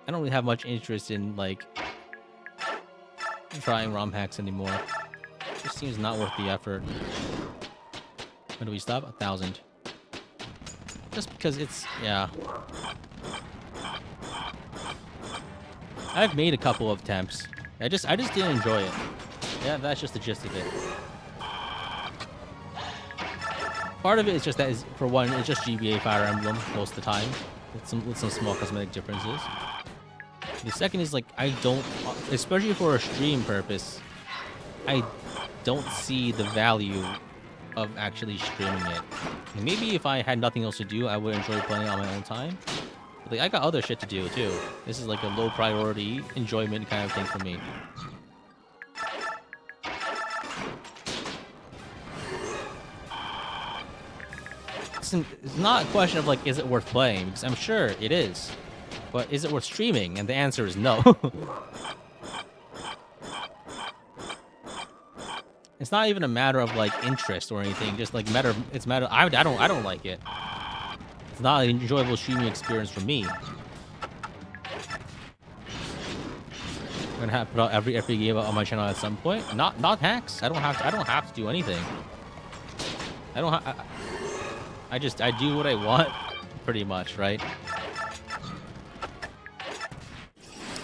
I don't really have much interest in like trying ROM hacks anymore. It just seems not worth the effort. When do we stop? 1,000. Just because it's I've made a couple of attempts. I just didn't enjoy it. Yeah, that's just the gist of it. Part of it is just that for one, it's just GBA Fire Emblem most of the time, with some small cosmetic differences. The second is like I don't, especially for a stream purpose, I don't see the value of actually streaming it. And maybe if I had nothing else to do, I would enjoy playing it on my own time. But like I got other shit to do too. This is like a low priority enjoyment kind of thing for me. It's not a question of like, is it worth playing? Because I'm sure it is. But is it worth streaming? And the answer is no. It's not even a matter of like interest or anything. Just like it's matter. I don't like it. It's not an enjoyable streaming experience for me. I'm gonna have to put out every game on my channel at some point. Not hacks. I don't have to do anything. I do what I want, pretty much, right?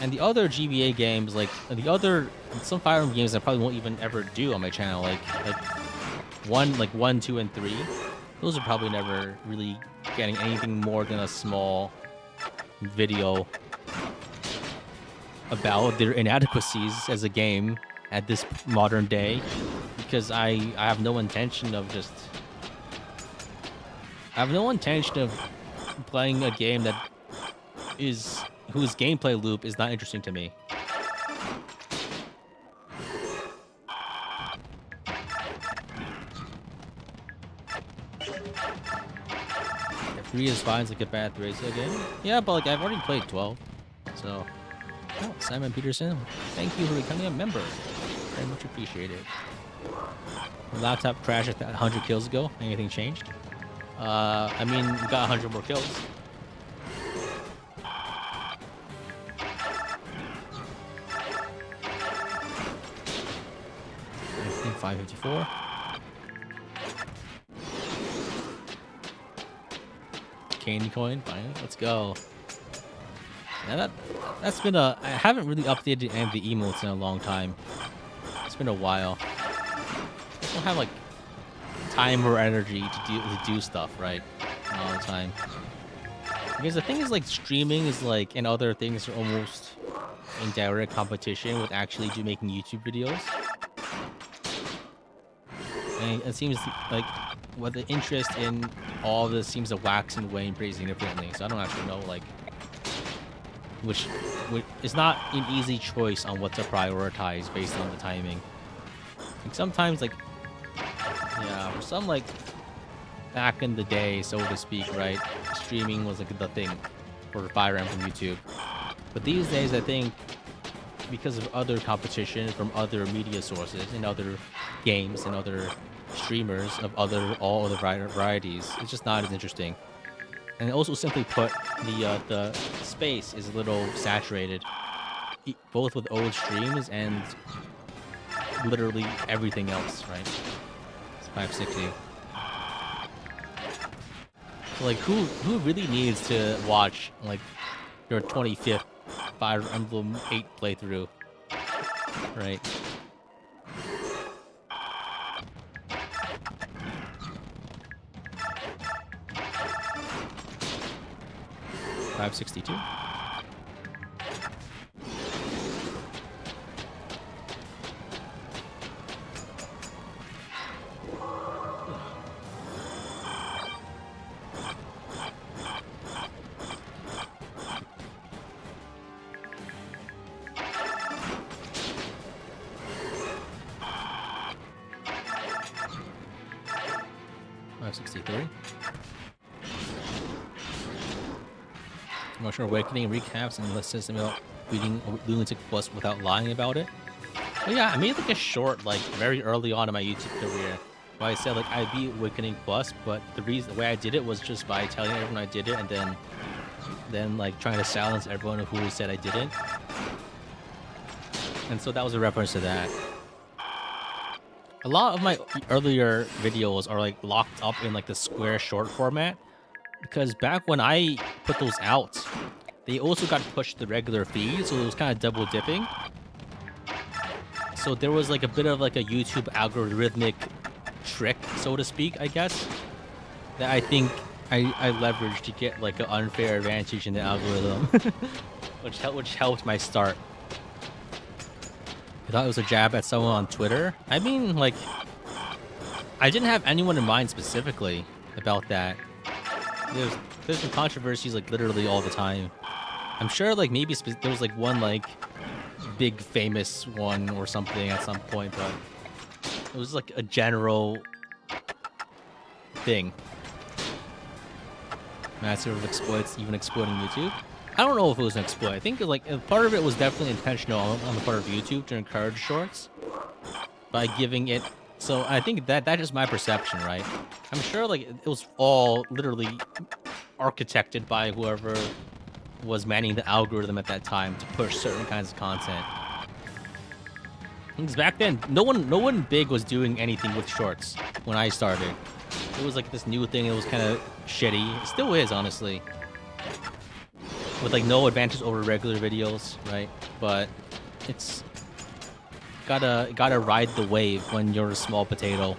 And the other GBA games, like some Fire Emblem games, I probably won't even ever do on my channel, like 1, 2, and 3. Those are probably never really getting anything more than a small video about their inadequacies as a game at this modern day, because I have no intention of playing a game whose gameplay loop is not interesting to me. If 3 is fine, it's like a bad Ruleset game. Yeah, but like I've already played 12, so. Oh, Simon Peterson, thank you for becoming a member. Very much appreciated. The laptop crashed 100 kills ago. Anything changed? I mean, we got 100 more kills. 554. Candy coin, fine. Let's go. Yeah, that's been a. I haven't really updated any of the emotes in a long time. It's been a while. I don't have like time or energy to do stuff right all the time. Because the thing is, like, streaming is like, and other things are almost in direct competition with actually making YouTube videos. And it seems like what the interest in all this seems to wax and wane pretty significantly. So I don't actually know, like, which it's not an easy choice on what to prioritize based on the timing. Like sometimes, like, yeah, for some, like, back in the day, so to speak, right, streaming was like the thing for Fire Emblem YouTube. But these days, I think because of other competition from other media sources and other games and other streamers of all other varieties, it's just not as interesting. And also, simply put, the space is a little saturated, both with old streams and literally everything else, right? It's 560. So, like, who really needs to watch, like, your 25th Fire Emblem 8 playthrough, right? $562. $563. Emotional Awakening recaps and lists about reading Lunatic Plus without lying about it. But yeah, I made like a short, like, very early on in my YouTube career where I said, like, I beat Awakening Plus, but the way I did it was just by telling everyone I did it and then like trying to silence everyone who said I didn't. And so that was a reference to that. A lot of my earlier videos are like locked up in like the square short format, because back when I put those out, they also got pushed to the regular feed, so it was kind of double dipping. So there was like a bit of like a YouTube algorithmic trick, so to speak, I guess, that I think I leveraged to get like an unfair advantage in the algorithm, which helped my start. I thought it was a jab at someone on Twitter. I mean, like, I didn't have anyone in mind specifically about that. There's been controversies like literally all the time. I'm sure like maybe there was like one like big famous one or something at some point, but it was like a general thing. Massive exploits, even exploiting YouTube. I don't know if it was an exploit. I think like part of it was definitely intentional on the part of YouTube to encourage shorts by giving it. So I think that's just my perception, right? I'm sure like it was all literally architected by whoever was manning the algorithm at that time to push certain kinds of content. Because back then, no one big was doing anything with shorts when I started. It was like this new thing. It was kind of shitty. It still is, honestly. With like no advantage over regular videos, right? But it's gotta ride the wave when you're a small potato.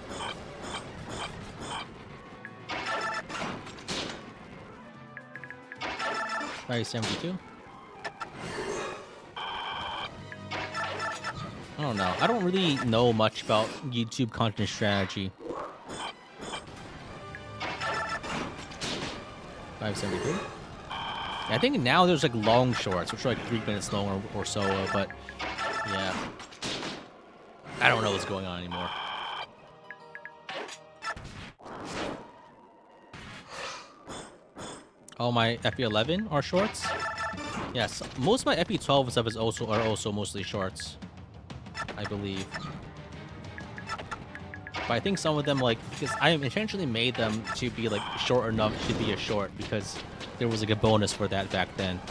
Right, 72. I don't know. I don't really know much about YouTube content strategy. 573. I think now there's like long shorts, which are like 3 minutes long or so, but yeah. I don't know what's going on anymore. All my FE11 are shorts. Yes, most of my FE12 stuff are also mostly shorts, I believe. But I think some of them, like, because I intentionally made them to be like short enough to be a short because there was like a bonus for that back then.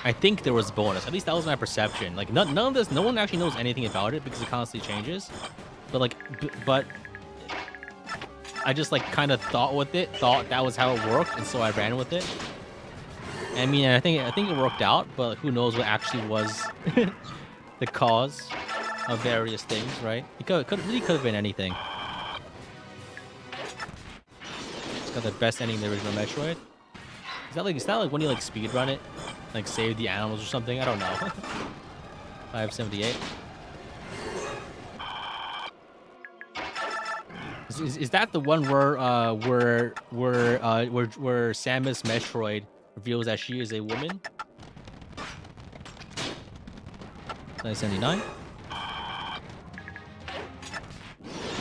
I think there was a bonus. At least that was my perception. Like none of this, no one actually knows anything about it because it constantly changes. But like, but I just like kind of thought that was how it worked, and so I ran with it. I mean, I think it worked out, but who knows what actually was the cause of various things, right? It really could have been anything. It's got the best ending in the original Metroid. Is that like when you like speed run it, like save the animals or something? I don't know. 578. Is that the one where Samus Metroid reveals that she is a woman? 979.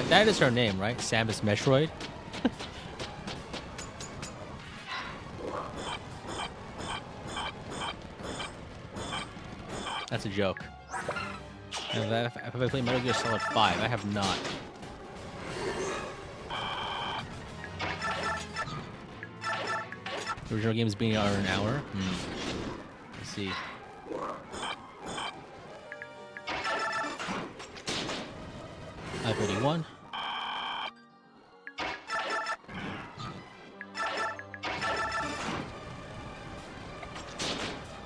That is her name, right? Samus Metroid. That's a joke. Have I played Metal Gear Solid 5? I have not. The original game is being out an hour. Let's see. I-31.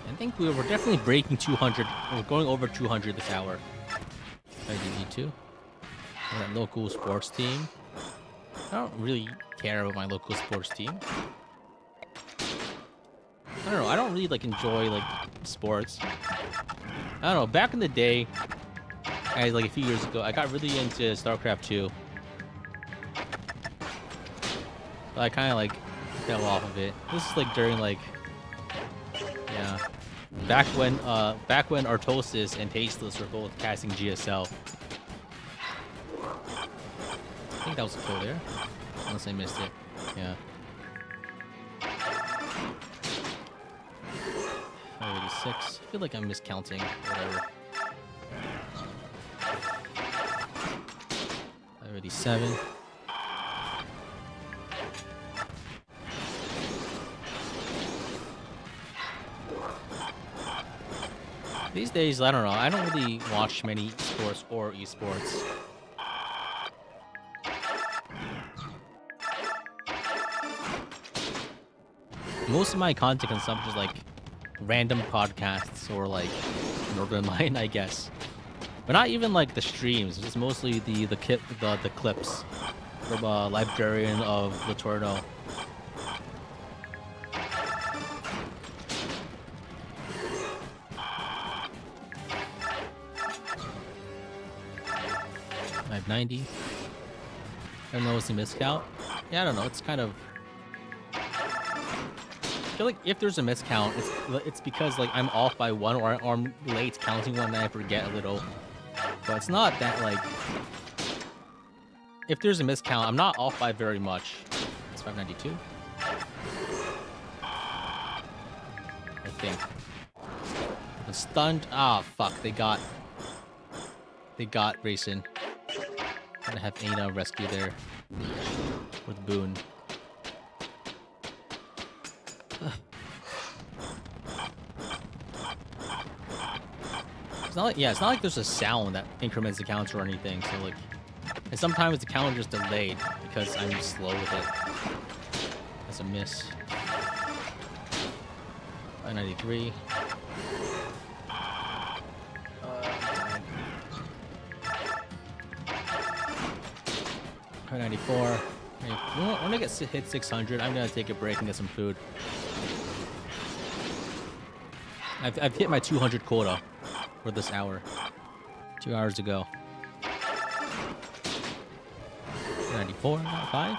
I think we're definitely breaking 200. We're going over 200 this hour. IDD2. That local sports team. I don't really care about my local sports team. I don't know. I don't really like enjoy like sports. I don't know. Back in the day, like a few years ago, I got really into StarCraft 2. But I kind of like fell off of it. This is like during like, yeah, back when Artosis and Tasteless were both casting GSL. I think that was a kill there, unless I missed it. Yeah. 586. I feel like I'm miscounting. Whatever. 587. These days, I don't know. I don't really watch many sports or esports. Most of my content consumption is like random podcasts or like Northern Light, I guess. But not even like the streams. It's mostly the clips from Librarian of Latorno. I have 90. I don't know what's the miscount. Yeah, I don't know. It's kind of. I feel like if there's a miscount, it's because like I'm off by one or I'm late counting one and I forget a little. But it's not that like. If there's a miscount, I'm not off by very much. It's 592. I think. I'm stunned. Ah, fuck. They got Racing. Gonna have Ana rescue there with Boone. It's not like there's a sound that increments the counter or anything. So like, and sometimes the counter is delayed because I'm slow with it. That's a miss. 593. 594. When I get hit 600, I'm gonna take a break and get some food. I've hit my 200 quota for this hour. 2 hours ago. 94, not 5.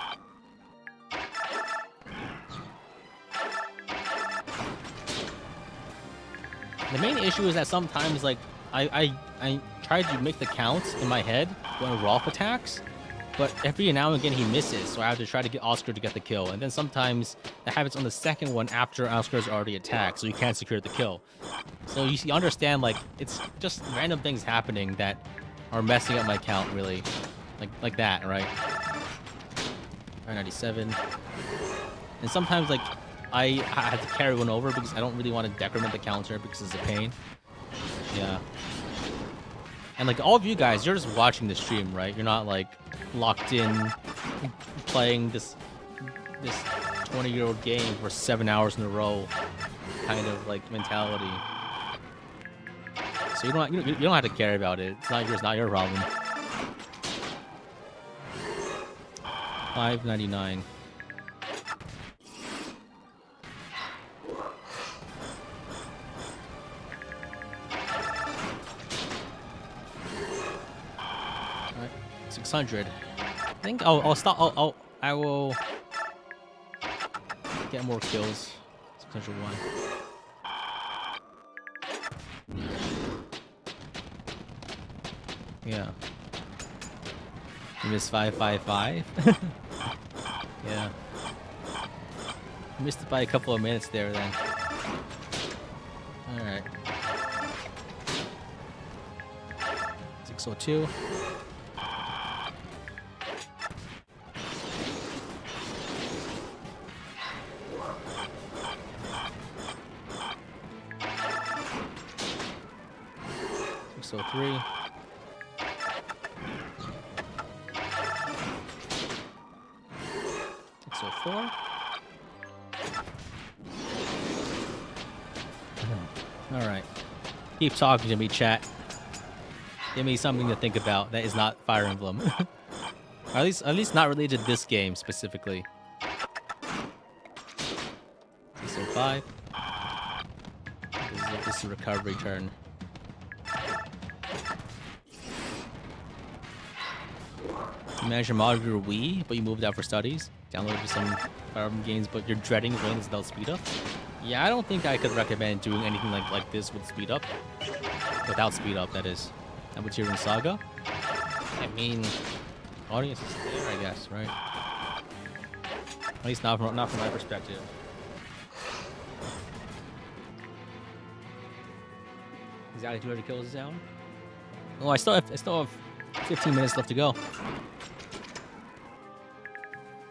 The main issue is that sometimes, like, I try to make the counts in my head when Rolf attacks, but every now and again he misses, so I have to try to get Oscar to get the kill. And then sometimes that happens on the second one after Oscar's already attacked, so you can't secure the kill. So you understand, like, it's just random things happening that are messing up my count, really. like that, right? 97. And sometimes like I have to carry one over because I don't really want to decrement the counter because it's a pain. Yeah. And like all of you guys, you're just watching the stream, right? You're not like locked in playing this 20-year-old game for 7 hours in a row kind of like mentality. So you don't have to care about it. It's not your problem. 599. Alright, 600. I think I'll stop. I will get more kills. 601. Yeah. You missed 555. Yeah. Missed it by a couple of minutes there then. Alright. 602. So 3. So 4. All right. Keep talking to me, chat. Give me something to think about that is not Fire Emblem. Or at least not related to this game specifically. 605. This is a recovery turn. You managed to mod your Wii, but you moved out for studies. Downloaded some Fire Emblem games, but you're dreading wins without speed up. Yeah, I don't think I could recommend doing anything like this with speed up. Without speed up, that is. And with Tyrion Saga? I mean, audience is there, I guess, right? At least not from my perspective. Exactly 200 kills this hour? Oh, I still have 15 minutes left to go.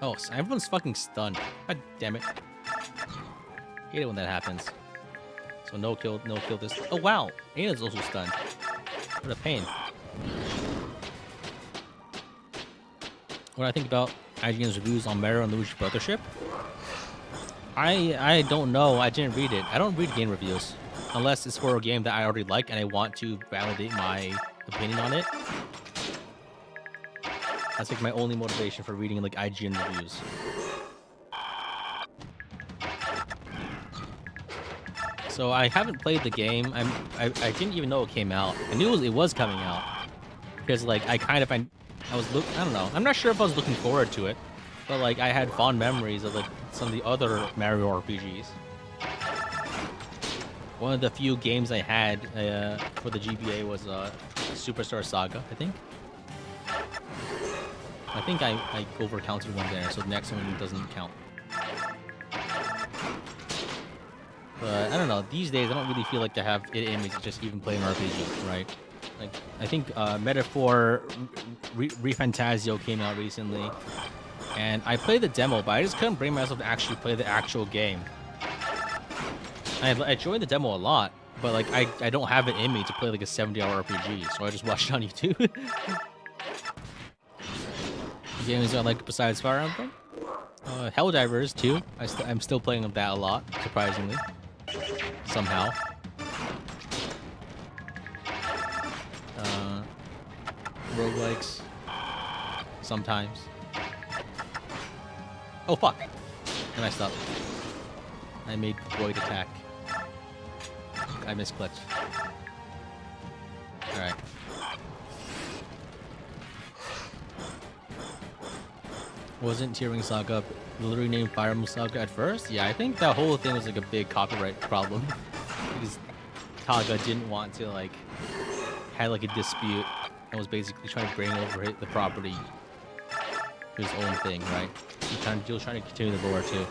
Oh, so everyone's fucking stunned. God damn it. Hate it when that happens. So no kill this. Oh wow, Ana's also stunned. What a pain. What I think about IGN's reviews on Mero and Luigi Brothership? I don't know. I didn't read it. I don't read game reviews unless it's for a game that I already like and I want to validate my opinion on it. That's like my only motivation for reading like IGN reviews. So I haven't played the game. I didn't even know it came out. I knew it was coming out because like I don't know. I'm not sure if I was looking forward to it, but like I had fond memories of like some of the other Mario RPGs. One of the few games I had for the GBA was Superstar Saga, I think. I think I over-counted one there, so the next one doesn't count. But I don't know. These days, I don't really feel like I have it in me to just even play an RPG, right? Like I think Metaphor ReFantazio came out recently, and I played the demo, but I just couldn't bring myself to actually play the actual game. I enjoyed the demo a lot, but like I don't have it in me to play like a 70-hour RPG, so I just watched it on YouTube. Games I like besides Fire Emblem? Helldivers too. I'm still playing that a lot, surprisingly. Somehow. Roguelikes. Sometimes. Oh fuck! I messed up. I made Void attack. I misclicked. Alright. Wasn't Tearing Saga literally named Fire Emblem Saga at first? Yeah, I think that whole thing was like a big copyright problem. Because Kaga didn't want to like had like a dispute and was basically trying to bring over the property to his own thing, right? He was trying to continue the lore too.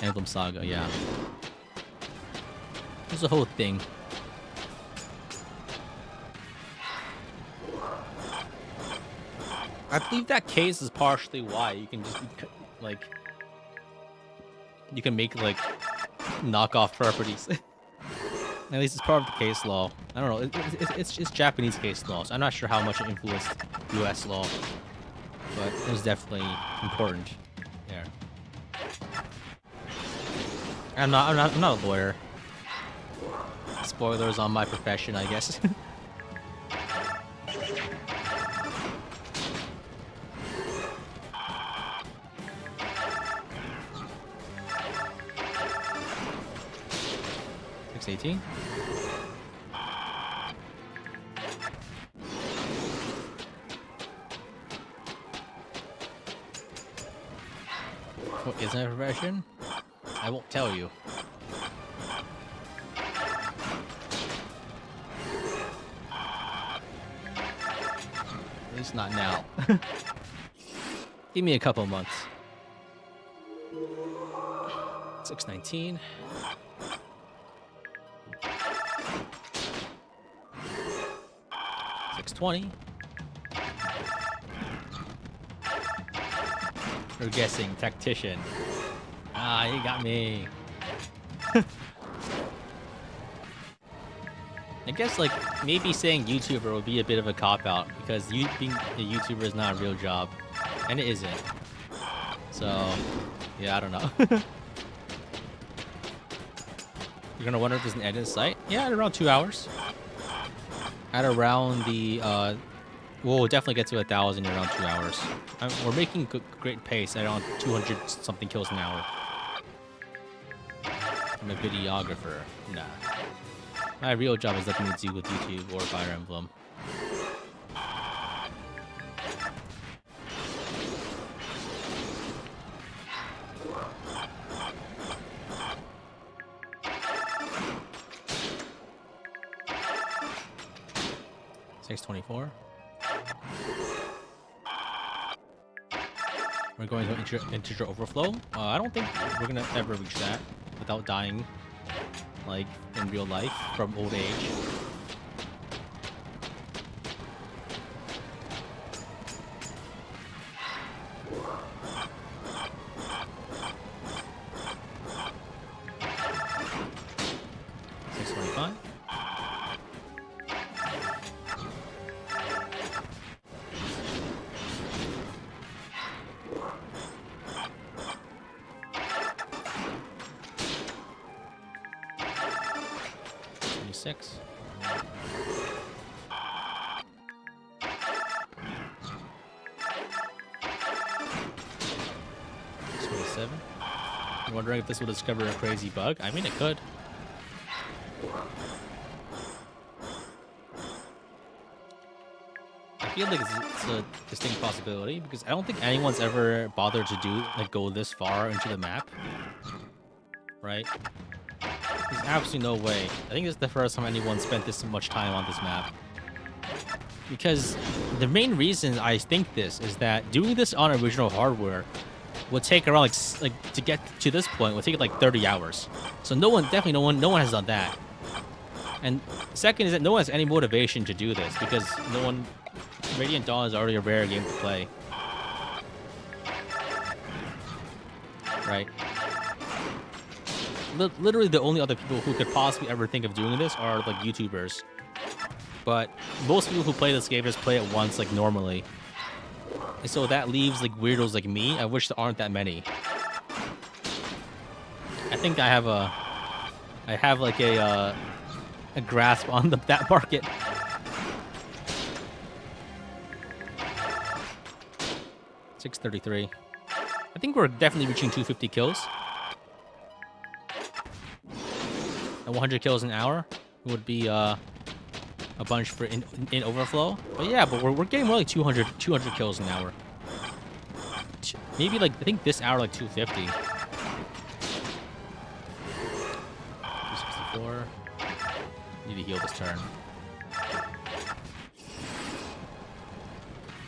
Emblem Saga, yeah. There's a whole thing. I believe that case is partially why you can just like you can make like knockoff properties. At least it's part of the case law. I don't know. It's just Japanese case law, so I'm not sure how much it influenced U.S. law, but it was definitely important. Yeah. I'm not a lawyer. Spoilers on my profession, I guess. $6.18. What is my profession? I won't tell you. At least not now. Give me a couple months. 619. $620. We're guessing tactician. Ah, you got me. I guess like maybe saying YouTuber would be a bit of a cop out because being a YouTuber is not a real job, and it isn't. So, yeah, I don't know. You're gonna wonder if there's an end in sight? Yeah, at around 2 hours. At around the we'll definitely get to 1,000 in around 2 hours. We're making great pace at around 200 something kills an hour. I'm a videographer. Nah. My real job has nothing to do with YouTube or Fire Emblem. $624. We're going to integer overflow. I don't think we're gonna ever reach that without dying, like in real life from old age. $625. $26. $27. I'm wondering if this will discover a crazy bug. I mean, it could. I feel like it's a distinct possibility because I don't think anyone's ever bothered to go this far into the map, right? There's absolutely no way. I think this is the first time anyone spent this much time on this map. Because the main reason I think this is that doing this on original hardware would take around like to get to this point would take like 30 hours. So no one has done that. And second is that no one has any motivation to do this because Radiant Dawn is already a rare game to play. Right? Literally the only other people who could possibly ever think of doing this are like YouTubers. But most people who play this game just play it once like normally. And so that leaves like weirdos like me. I wish there aren't that many. I think I have like a grasp on that market. $633. I think we're definitely reaching 250 kills. And 100 kills an hour would be a bunch for in overflow. But yeah, but we're getting more like 200 kills an hour. Maybe like I think this hour like 250. 264. Need to heal this turn.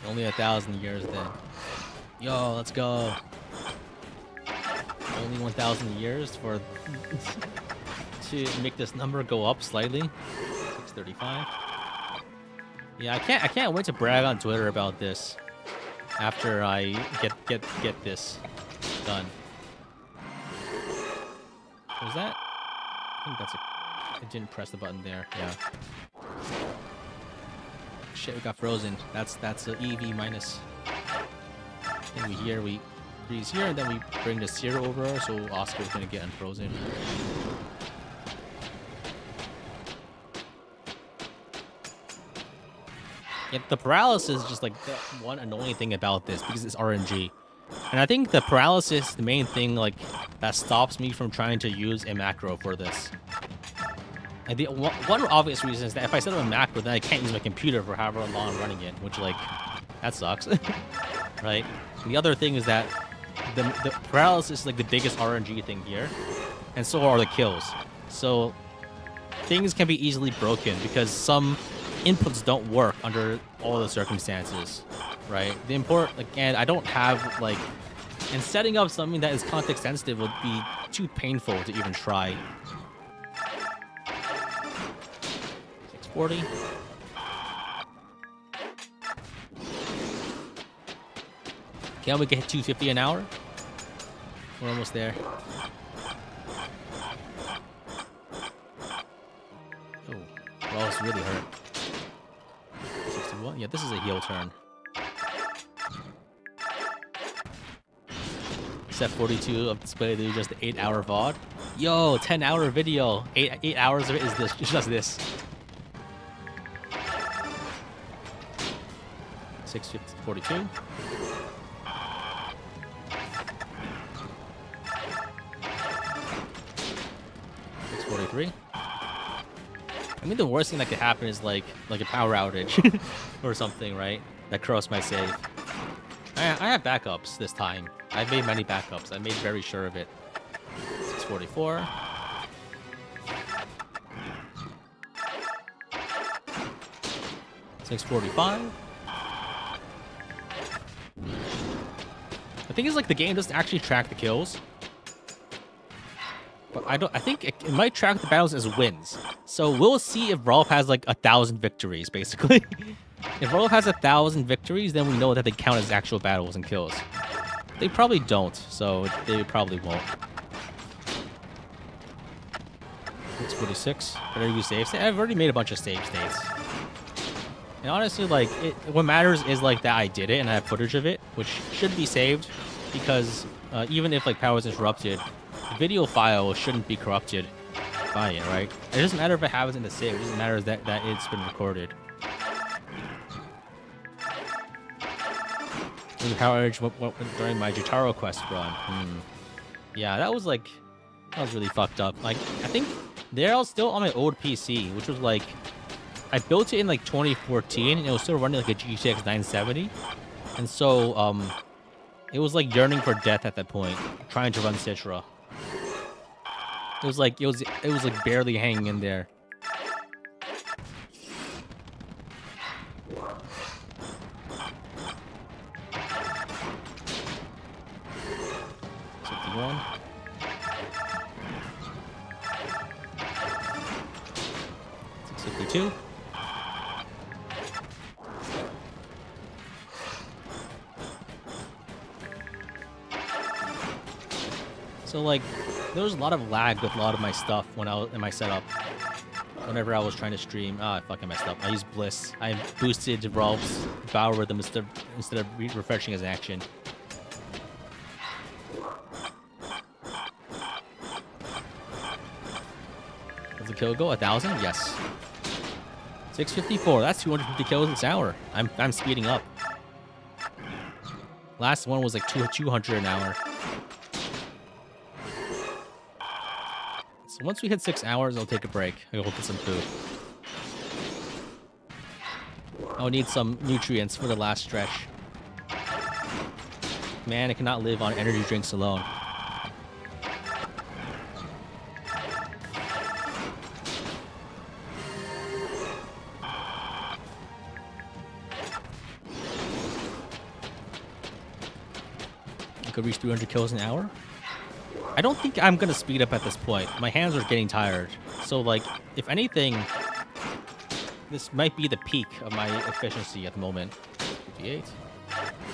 Only 1,000 years then. Yo, let's go. Only 1,000 years for to make this number go up slightly. 635. Yeah, I can't wait to brag on Twitter about this. after I get this done. Was that? I think that's a. I didn't press the button there. Yeah. Shit, we got frozen. That's a EV minus. And we freeze here, and then we bring the 0 over, so Oscar's gonna get unfrozen. Yet the paralysis is just like the one annoying thing about this because it's RNG. And I think the paralysis is the main thing like that stops me from trying to use a macro for this. And the one obvious reason is that if I set up a macro, then I can't use my computer for however long I'm running it, which like that sucks, right? And the other thing is that the paralysis is like the biggest RNG thing here, and so are the kills. So things can be easily broken because some inputs don't work under all the circumstances, right? The import, like, and I don't have like, and setting up something that is context sensitive would be too painful to even try. 640. Can we get 250 an hour? We're almost there. Oh, well, it's really hurt. 61? Yeah, this is a heel turn. Set 42 of display to just 8-hour VOD. Yo, 10-hour video. 8 hours of it is this, just this. 642. 643. I mean, the worst thing that could happen is like a power outage or something, right? That crossed my save. I have backups this time. I've made many backups. I made very sure of it. 644. 645. The thing is, like, the game doesn't actually track the kills. But I think it might track the battles as wins. So we'll see if Rolf has like 1,000 victories, basically. If Rolf has 1,000 victories, then we know that they count as actual battles and kills. They probably don't, so they probably won't. 646. Better use save state. I've already made a bunch of save states. And honestly, like, what matters is like that I did it and I have footage of it, which should be saved, because even if like power is interrupted, the video file shouldn't be corrupted by it, right? It doesn't matter if it happens in the save. It doesn't matter that it's been recorded. The power outage during my Jotaro quest run. Yeah, that was really fucked up. Like, I think they're all still on my old PC, which was like, I built it in like 2014, and it was still running like a GTX 970, and so it was like yearning for death at that point, trying to run Citra. It was like barely hanging in there. $61. $652. So like, there was a lot of lag with a lot of my stuff when I was in my setup. Whenever I was trying to stream, I fucking messed up. I used Bliss. I boosted Rolf's bow rhythm instead of refreshing his action. Does the kill go 1,000? Yes. 654. That's 250 kills this hour. I'm speeding up. Last one was like 200 an hour. So once we hit 6 hours, I'll take a break. I'll go get some food. I'll need some nutrients for the last stretch. Man, I cannot live on energy drinks alone. I could reach 300 kills an hour. I don't think I'm gonna speed up at this point. My hands are getting tired. So like, if anything, this might be the peak of my efficiency at the moment. 58.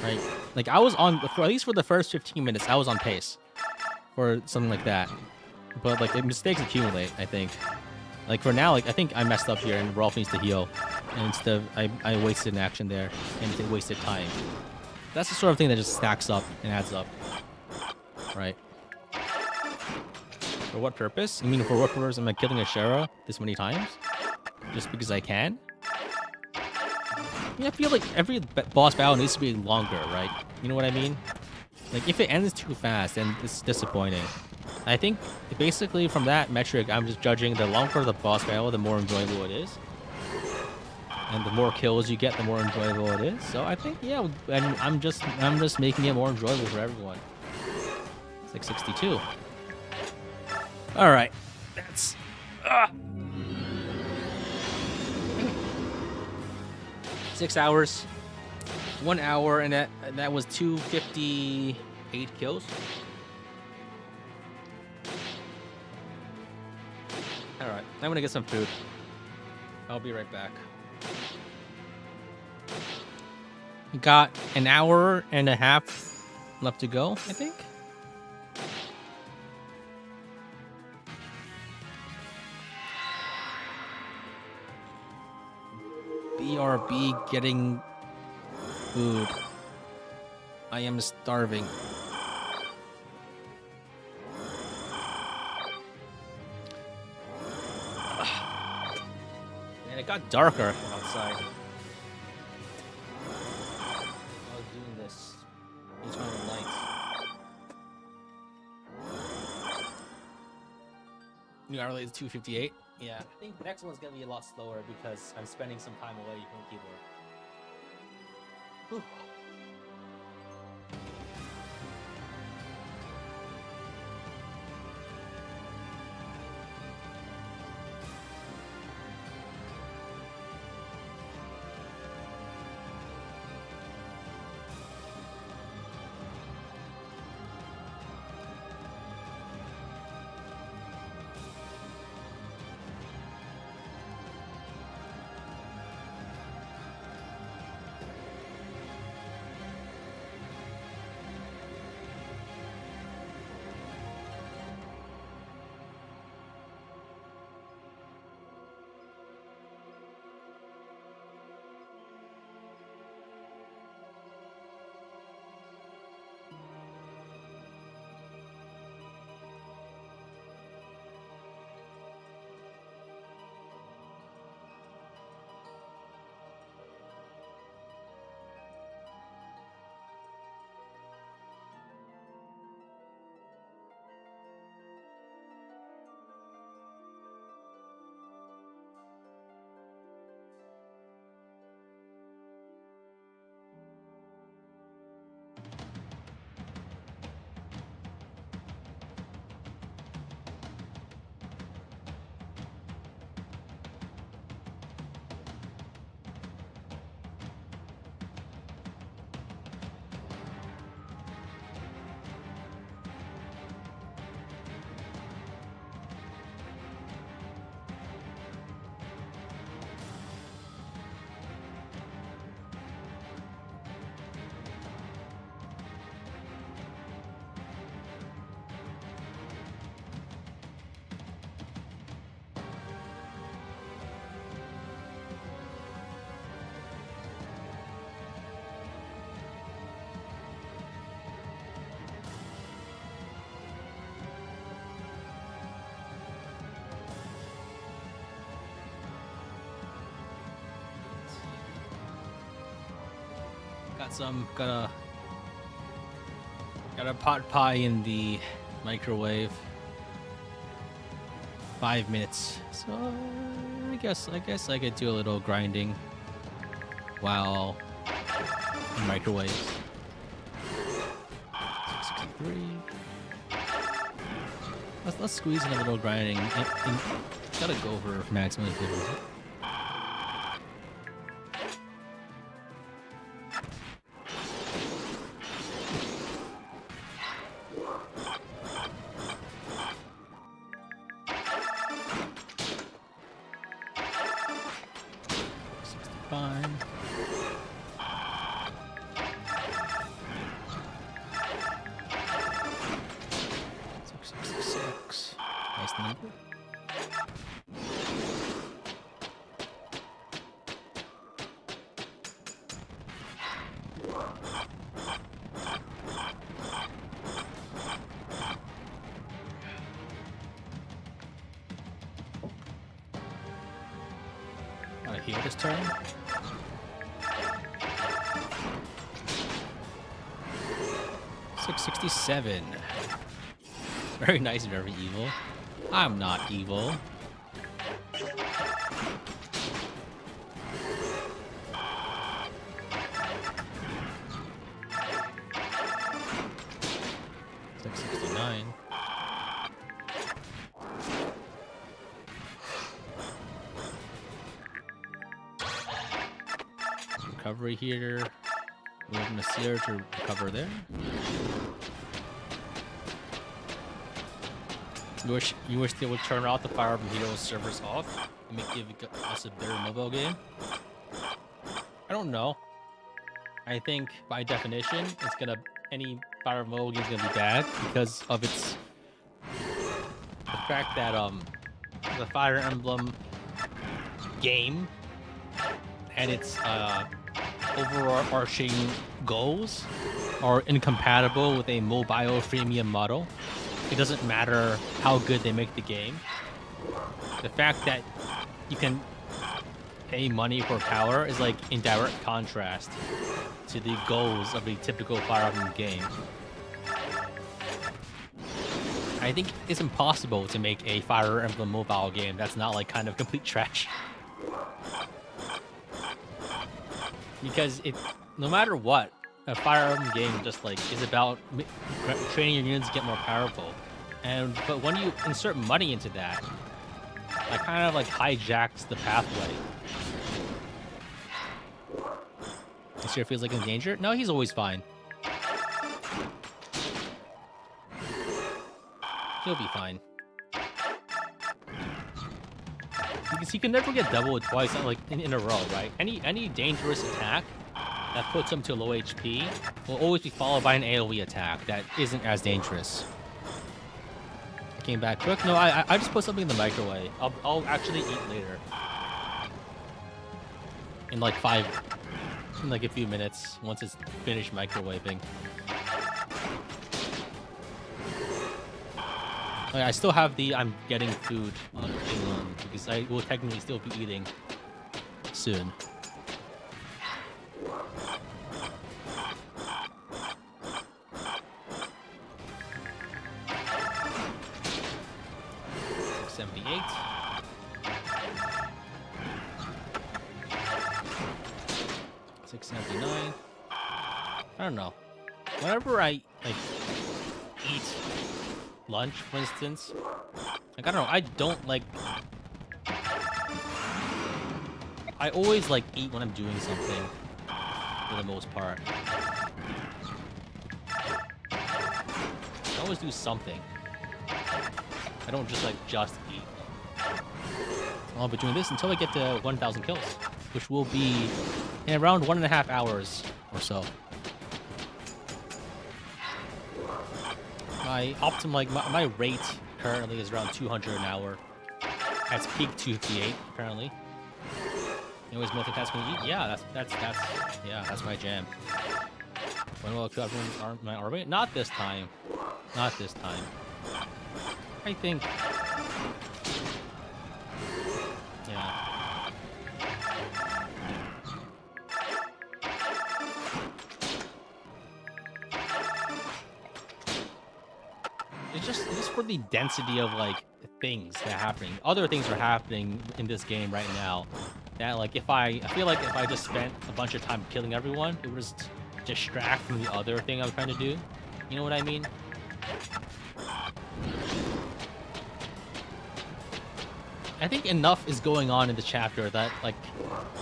right? Like I was on, for at least for the first 15 minutes, I was on pace for something like that. But like the mistakes accumulate, I think. Like for now, like I think I messed up here, and Rolf needs to heal, and instead of, I wasted an action there and wasted time. That's the sort of thing that just stacks up and adds up, right? For what purpose? I mean, for what purpose am I killing Ashera this many times? Just because I can? I feel like every boss battle needs to be longer, right? You know what I mean? Like if it ends too fast, then it's disappointing. I think basically from that metric, I'm just judging the longer the boss battle, the more enjoyable it is. And the more kills you get, the more enjoyable it is. So I think, yeah, I'm just making it more enjoyable for everyone. It's like 62. All right, that's 6 hours, 1 hour, and that was 258 kills. All right, I'm gonna get some food. I'll be right back. Got an hour and a half left to go, I think. BRB getting food. I am starving. Man, it got darker outside. I was doing this. Each one of the lights. New hour late is 2:58. Yeah, I think the next one's gonna be a lot slower because I'm spending some time away from the keyboard. Whew. Got a pot pie in the microwave. 5 minutes. So I guess I could do a little grinding while in microwave. 63. Let's squeeze in a little grinding. Gotta go for maximum efficiency. remember. Gotta heal this turn. $667. Very nice, very evil. I'm not evil. $669. Recovery here. We're gonna see her to recover there. You wish they would turn off the Fire Emblem Heroes servers off and give us a better mobile game? I don't know. I think by definition, any Fire Emblem mobile game is gonna be bad because of the fact that the Fire Emblem game and its overarching goals are incompatible with a mobile freemium model. It doesn't matter how good they make the game. The fact that you can pay money for power is like in direct contrast to the goals of a typical Fire Emblem game. I think it's impossible to make a Fire Emblem mobile game that's not like kind of complete trash. Because no matter what, a Fire Emblem game just like is about training your units to get more powerful, but when you insert money into that, that kind of like hijacks the pathway. Ashera feels like in danger. No, he's always fine. He'll be fine. Because he can never get doubled twice, like in a row, right? Any dangerous attack that puts him to low HP will always be followed by an AoE attack that isn't as dangerous. I came back quick. No, I just put something in the microwave. I'll actually eat later. In like a few minutes once it's finished microwaving. I still have I'm getting food on because I will technically still be eating soon. $678. $679. I don't know. Whenever I like eat lunch, for instance, like I don't know, I always like eat when I'm doing something for the most part. I always do something. I don't just eat. I'll be doing this until I get to 1,000 kills, which will be in around 1.5 hours or so. My rate currently is around 200 an hour. That's peak 258 apparently. Anyways, multitasking. Yeah, that's my jam. When will I cover my army? Not this time. Not this time. I think. Yeah. It's just for the density of like things that are happening. Other things are happening in this game right now. That like I feel like if I just spent a bunch of time killing everyone, it would just distract from the other thing I'm trying to do. You know what I mean? I think enough is going on in the chapter that like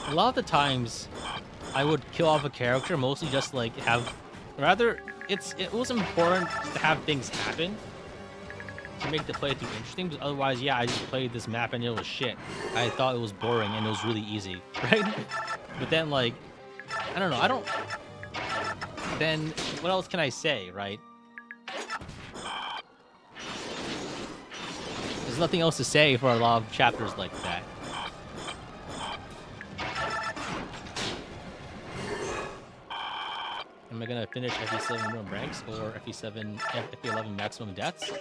a lot of the times I would kill off a character mostly just like it was important to have things happen to make the playthrough interesting, but otherwise, yeah, I just played this map and it was shit. I thought it was boring and it was really easy, right? But then, like, I don't know, then what else can I say, right? Because there's nothing else to say for a lot of chapters like that. Am I gonna finish FE7 minimum ranks or FE11 maximum deaths?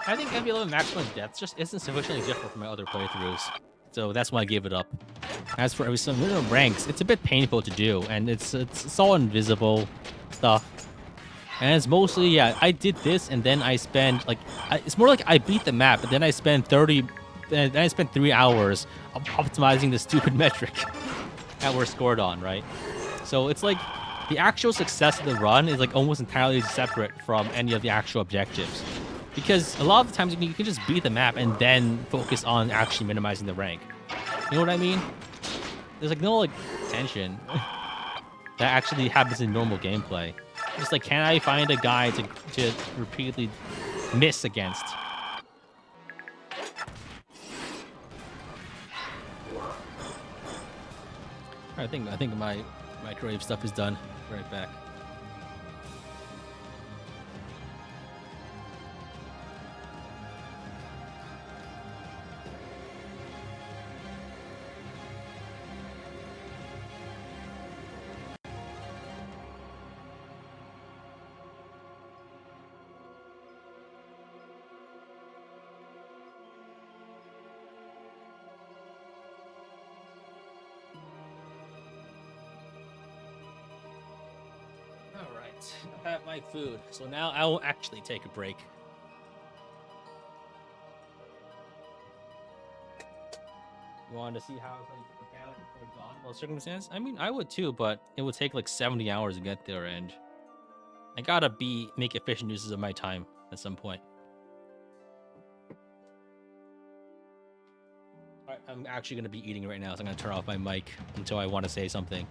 I think FE11 maximum deaths just isn't sufficiently different from my other playthroughs, so that's why I gave it up. As for FE7 minimum ranks, it's a bit painful to do, and it's all invisible stuff. And it's mostly, yeah, I did this, and then I spend, like, it's more like I beat the map, but then I spend 3 hours optimizing the stupid metric that we're scored on, right? So it's like the actual success of the run is like almost entirely separate from any of the actual objectives. Because a lot of the times you can just beat the map and then focus on actually minimizing the rank. You know what I mean? There's like no like tension that actually happens in normal gameplay. Just like, can I find a guy to repeatedly miss against? I think my microwave stuff is done. Right back. I have my food, so now I will actually take a break. You wanted to see how it's like for normal circumstance? I mean, I would too, but it would take like 70 hours to get there, and I gotta make efficient uses of my time at some point. Alright, I'm actually gonna be eating right now, so I'm gonna turn off my mic until I want to say something.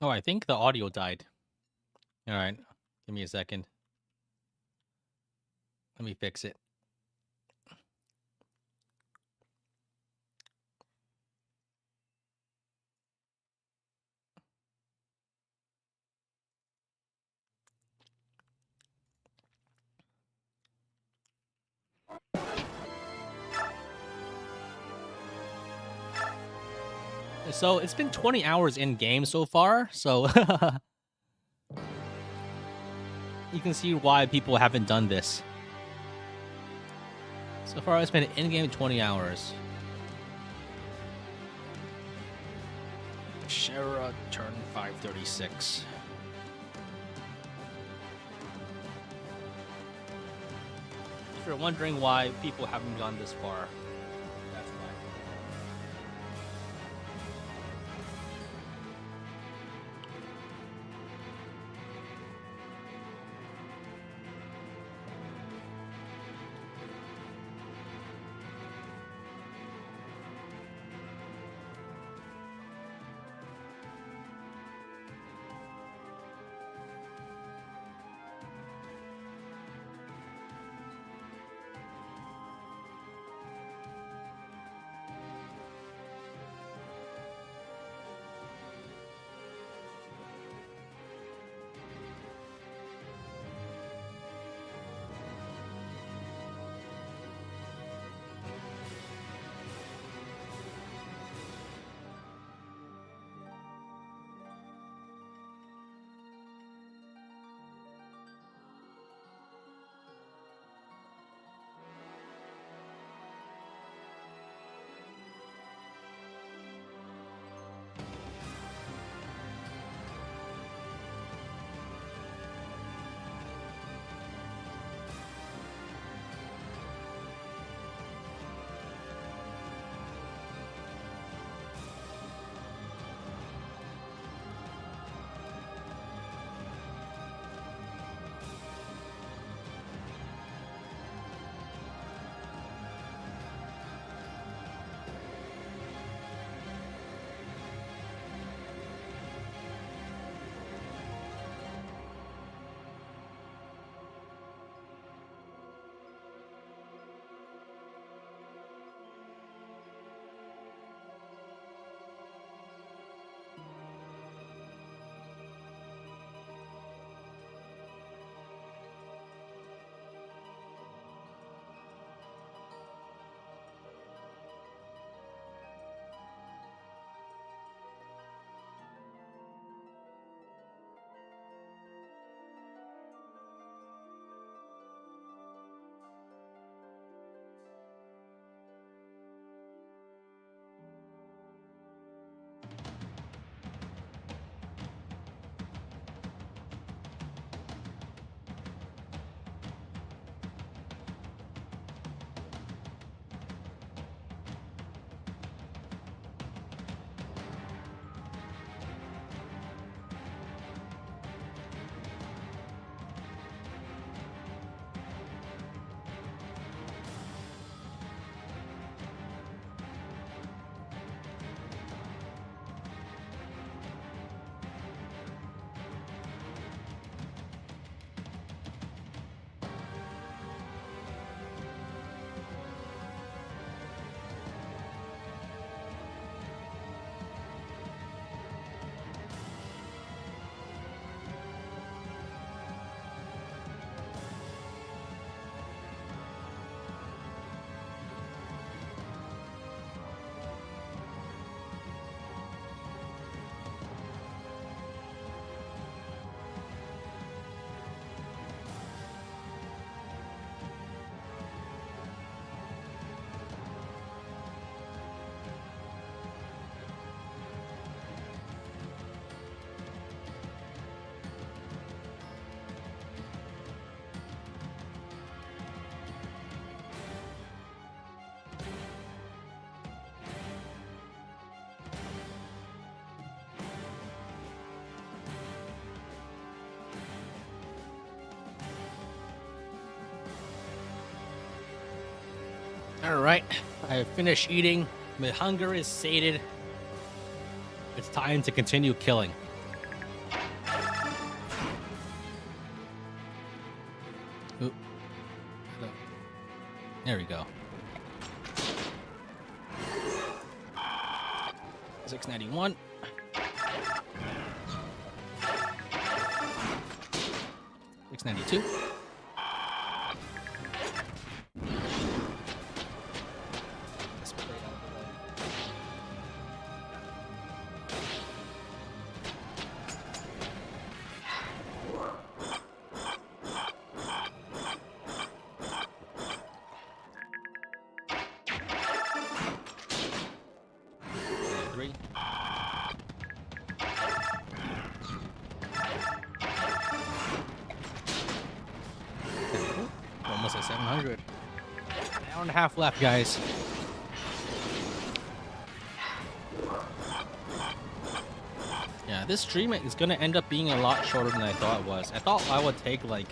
Oh, I think the audio died. All right, give me a second. Let me fix it. So it's been 20 hours in game so far, so you can see why people haven't done this. So far, I spent in game 20 hours. Ashera turn 536. If you're wondering why people haven't gone this far, that's why. All right, I have finished eating. My hunger is sated. It's time to continue killing. Ooh. There we go. 691. 692. Almost at 700. An hour and a half left, guys. Yeah, this stream is gonna end up being a lot shorter than I thought it was. I thought I would take like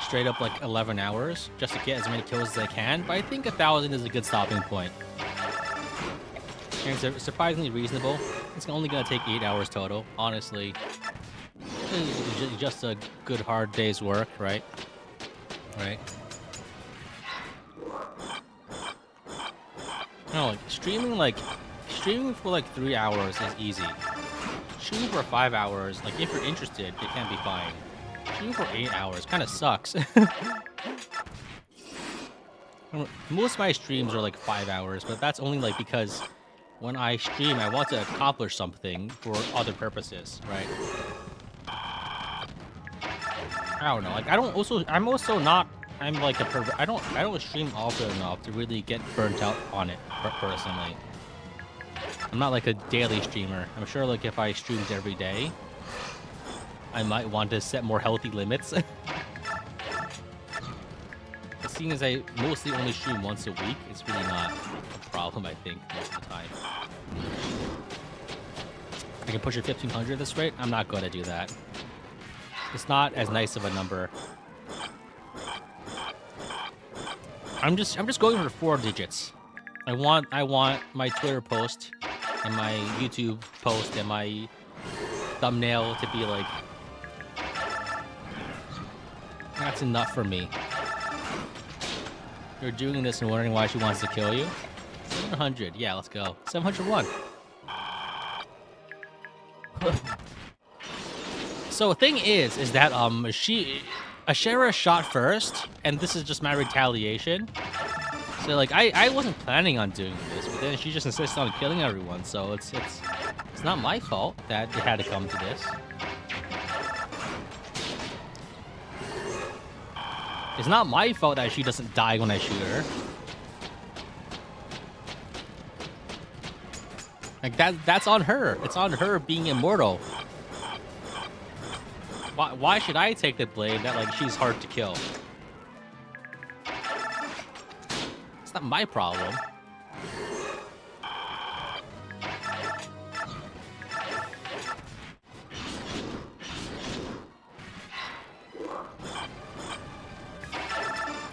straight up like 11 hours just to get as many kills as I can, but I think 1,000 is a good stopping point. And it's surprisingly reasonable. It's only gonna take 8 hours total, honestly. It's just a good hard day's work, right? Right. No, streaming for like 3 hours is easy. Streaming for 5 hours, like if you're interested, it can be fine. Streaming for 8 hours kind of sucks. Most of my streams are like 5 hours, but that's only like because when I stream, I want to accomplish something for other purposes, right? I don't know. Like I'm also not. I'm like I don't stream often enough to really get burnt out on it personally. I'm not like a daily streamer. I'm sure like if I streamed every day, I might want to set more healthy limits. But seeing as I mostly only stream once a week, it's really not a problem, I think, most of the time. I can push it 1,500 this rate. I'm not going to do that. It's not as nice of a number. I'm just going for 4 digits. I want my Twitter post and my YouTube post and my thumbnail to be like, that's enough for me. You're doing this and wondering why she wants to kill you? 700. Yeah, let's go. 701. So the thing is that Ashera shot first, and this is just my retaliation. So like I wasn't planning on doing this, but then she just insisted on killing everyone. So it's not my fault that it had to come to this. It's not my fault that she doesn't die when I shoot her. Like that's on her. It's on her being immortal. Why should I take the blame that like she's hard to kill? It's not my problem.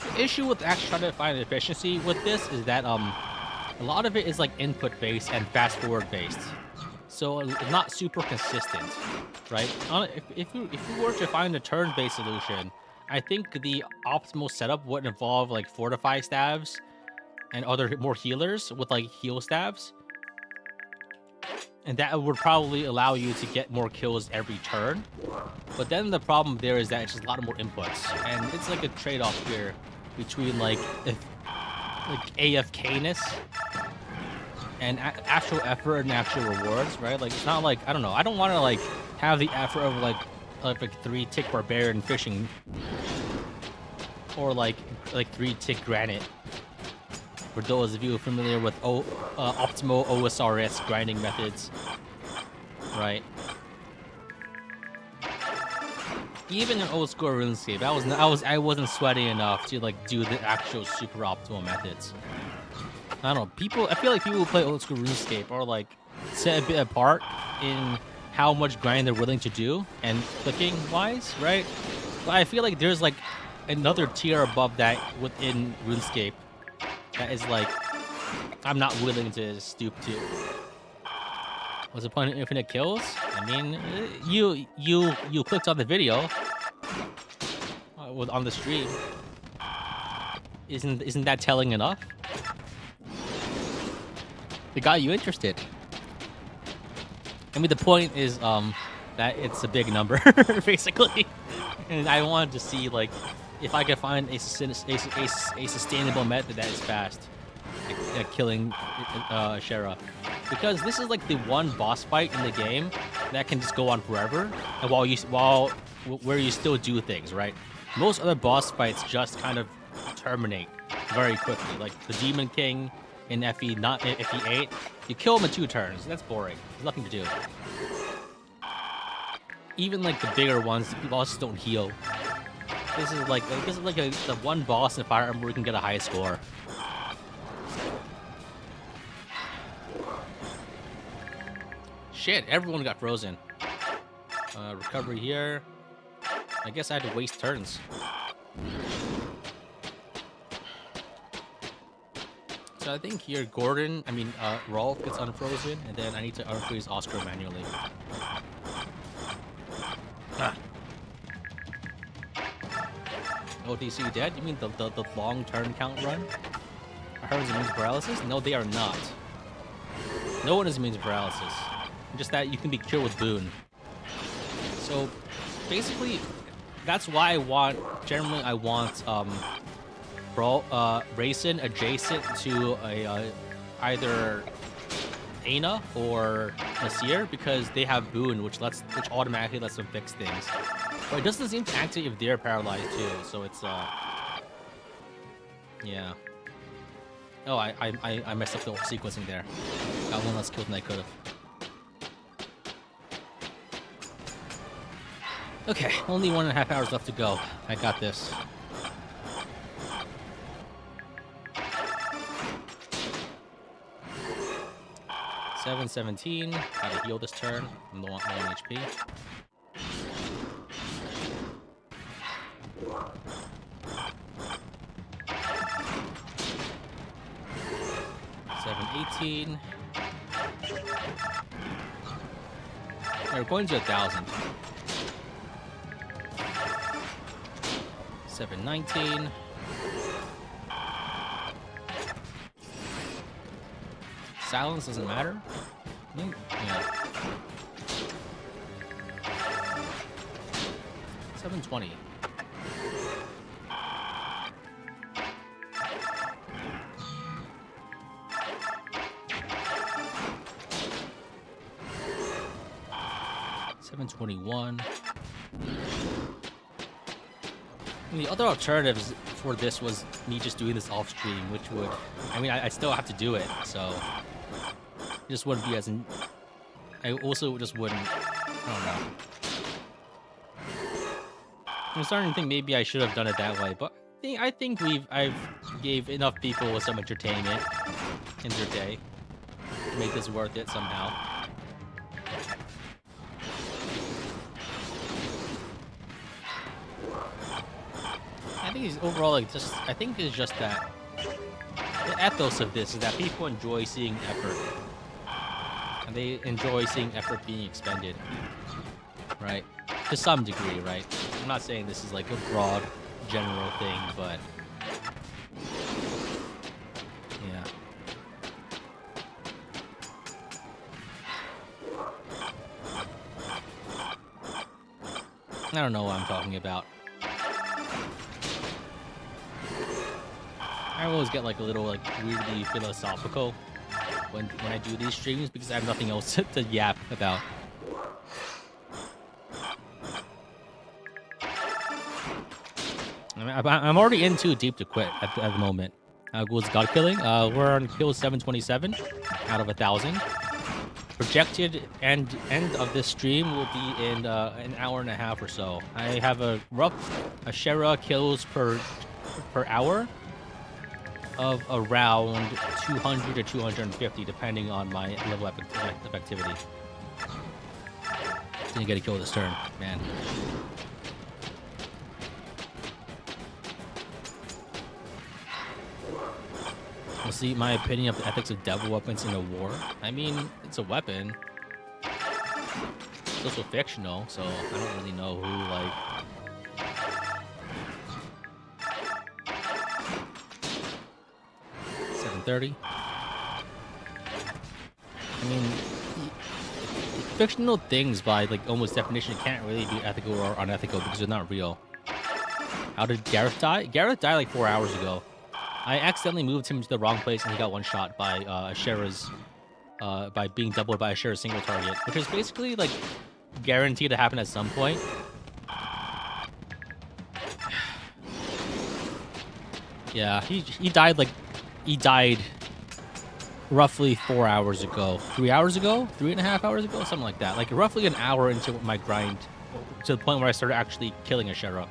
The issue with actually trying to find efficiency with this is that a lot of it is like input based and fast forward based. So it's not super consistent, right? If you were to find a turn-based solution, I think the optimal setup would involve like fortify staves and other more healers with like heal staves, and that would probably allow you to get more kills every turn. But then the problem there is that it's just a lot more inputs, and it's like a trade-off here between like AFK-ness and actual effort and actual rewards, right? Like it's not like, I don't know, I don't want to like have the effort of like 3-tick barbarian fishing or like 3-tick granite. For those of you familiar with optimal OSRS grinding methods, right? Even in old school RuneScape, I wasn't sweaty enough to like do the actual super optimal methods. I don't know. I feel like people who play old school RuneScape are like set a bit apart in how much grind they're willing to do and clicking wise, right? But I feel like there's like another tier above that within RuneScape that is like I'm not willing to stoop to. What's the point of infinite kills? I mean, you clicked on the video on the stream. Isn't that telling enough? It got you interested. I mean, the point is that it's a big number, basically. And I wanted to see like if I could find a sustainable method that is fast at killing Ashera. Because this is like the one boss fight in the game that can just go on forever, and where you still do things, right? Most other boss fights just kind of terminate very quickly. Like the Demon King in FE, not FE8, you kill him in 2 turns. That's boring. There's nothing to do. Even like the bigger ones, the bosses don't heal. This is like the one boss in Fire Emblem where you can get a high score. Shit, everyone got frozen. Recovery here. I guess I had to waste turns. So I think here Rolf gets unfrozen, and then I need to unfreeze Oscar manually. Ah. OTC dead? You mean the long turn count run? Are herds immune to paralysis? No, they are not. No one is immune to paralysis. Just that you can be killed with Boon. So basically, that's why I want Raisin adjacent to either Aina or Nasir, because they have Boon, which automatically lets them fix things. But it doesn't seem to activate if they're paralyzed too, so it's yeah. Oh, I messed up the sequencing there. Got one less kill than I could have. Okay, only 1.5 hours left to go. I got this. $717. Gotta heal this turn. I'm low on HP. $718. We're going to 1,000. 719. Silence doesn't matter. Yeah. 720. $721. The other alternatives for this was me just doing this off stream, which would, I mean, I still have to do it, so it just wouldn't be as. I also just wouldn't. I don't know. I'm starting to think maybe I should have done it that way, but I think I've gave enough people some entertainment in their day to make this worth it somehow. I think it's overall I think it's just that the ethos of this is that people enjoy seeing effort, and they enjoy seeing effort being expended, right? To some degree, right? I'm not saying this is like a broad, general thing, but yeah. I don't know what I'm talking about. I always get like a little like weirdly philosophical when I do these streams because I have nothing else to yap about. I'm already in too deep to quit at the moment. Goals God killing. We're on kill 727 out of 1,000. Projected end of this stream will be in an hour and a half or so. I have a rough Ashera kills per hour of around 200 to 250, depending on my level of activity. Didn't get a kill this turn, man. We'll see my opinion of the ethics of devil weapons in a war. I mean, it's a weapon. It's also fictional, so I don't really know who, like... 7:30. I mean, fictional things by like almost definition can't really be ethical or unethical because they're not real. How did Gareth die? Gareth died like 4 hours ago. I accidentally moved him to the wrong place and he got one shot by Ashera's by being doubled by Ashera's single target, which is basically like guaranteed to happen at some point. Yeah, he died roughly 4 hours ago. 3 hours ago? 3.5 hours ago? Something like that. Like roughly an hour into my grind to the point where I started actually killing Ashera.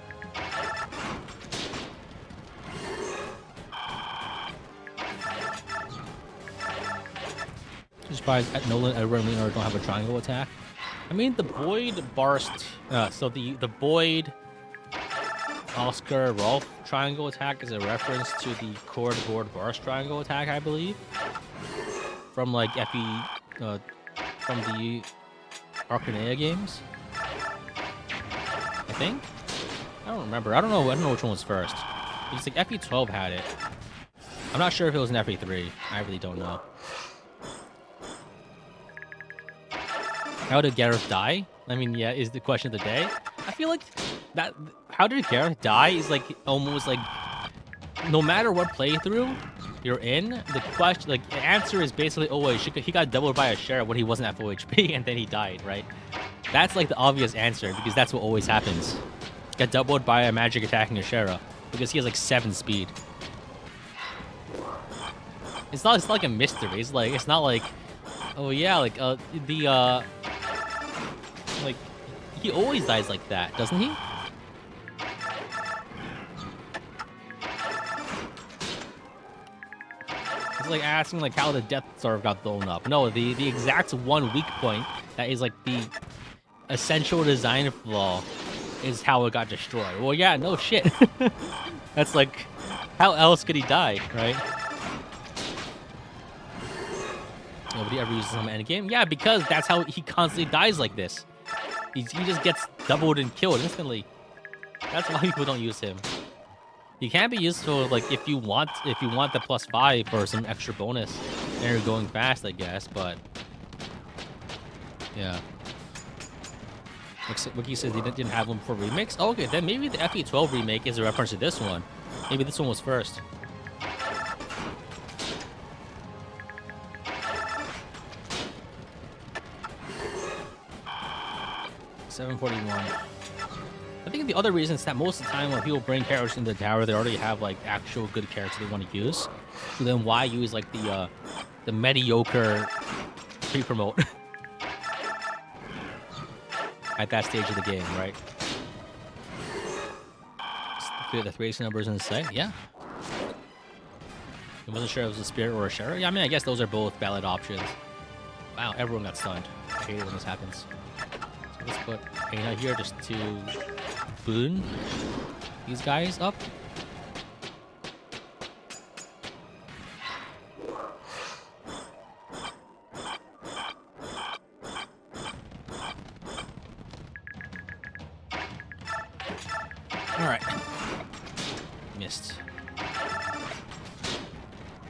I'm surprised at Nolan, Edward, and Leonard don't have a triangle attack. I mean, the Boyd Barst, so the Boyd, Oscar, Rolf triangle attack is a reference to the Cord Board Barst triangle attack, I believe. From like from the Arcanea games, I think. I don't remember. I don't know which one was first. It's like FE12 had it. I'm not sure if it was an FE3. I really don't know. How did Gareth die? I mean, yeah, is the question of the day. I feel like that. How did Gareth die is like almost like no matter what playthrough you're in, the question, like, the answer is basically always he got doubled by Ashera when he wasn't at full HP, and then he died, right? That's like the obvious answer because that's what always happens. Got doubled by a magic attacking Ashera because he has like 7 speed. It's not like a mystery. It's not like, oh yeah, like like he always dies like that, doesn't he? It's like asking like how the Death Star got blown up. No, the exact one weak point that is like the essential design flaw is how it got destroyed. Well, yeah, no shit. That's like, how else could he die, right? Nobody ever uses him in a game. Yeah, because that's how he constantly dies like this. He just gets doubled and killed instantly. That's why people don't use him. He can be useful like if you want the +5 for some extra bonus and you're going fast, I guess, but yeah. Wiki says they didn't have one for remakes. Oh, okay, then maybe the FE12 remake is a reference to this one. Maybe this one was first. $741. I think the other reason is that most of the time when people bring characters into the tower, they already have like actual good characters they want to use. So then why use like the mediocre pre-promote at that stage of the game, right? The 3 numbers in the site, yeah. I wasn't sure if it was a Spirit or a Ashera. Yeah, I mean, I guess those are both valid options. Wow, everyone got stunned. I hate it when this happens. So let's put Aina here just to boon these guys up. All right. Missed.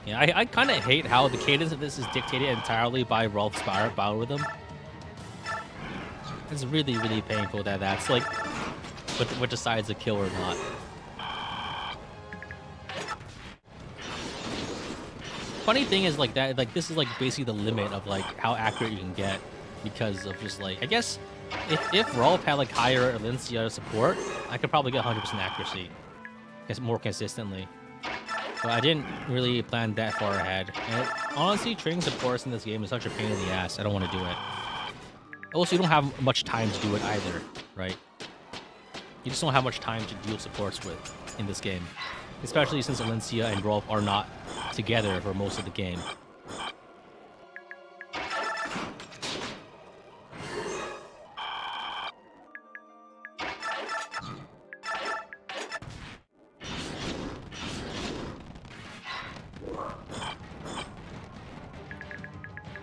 Yeah, I kind of hate how the cadence of this is dictated entirely by Rolf's biorhythm. It's really, really painful that that's like what decides to kill or not. Funny thing is like that, like this is like basically the limit of like how accurate you can get because of just like, I guess if Rolf had like higher Alencia support, I could probably get 100% accuracy more consistently. But I didn't really plan that far ahead. And honestly, training supports in this game is such a pain in the ass. I don't want to do it. Also, you don't have much time to do it either, right? You just don't have much time to deal supports with in this game. Especially since Alencia and Rolf are not together for most of the game.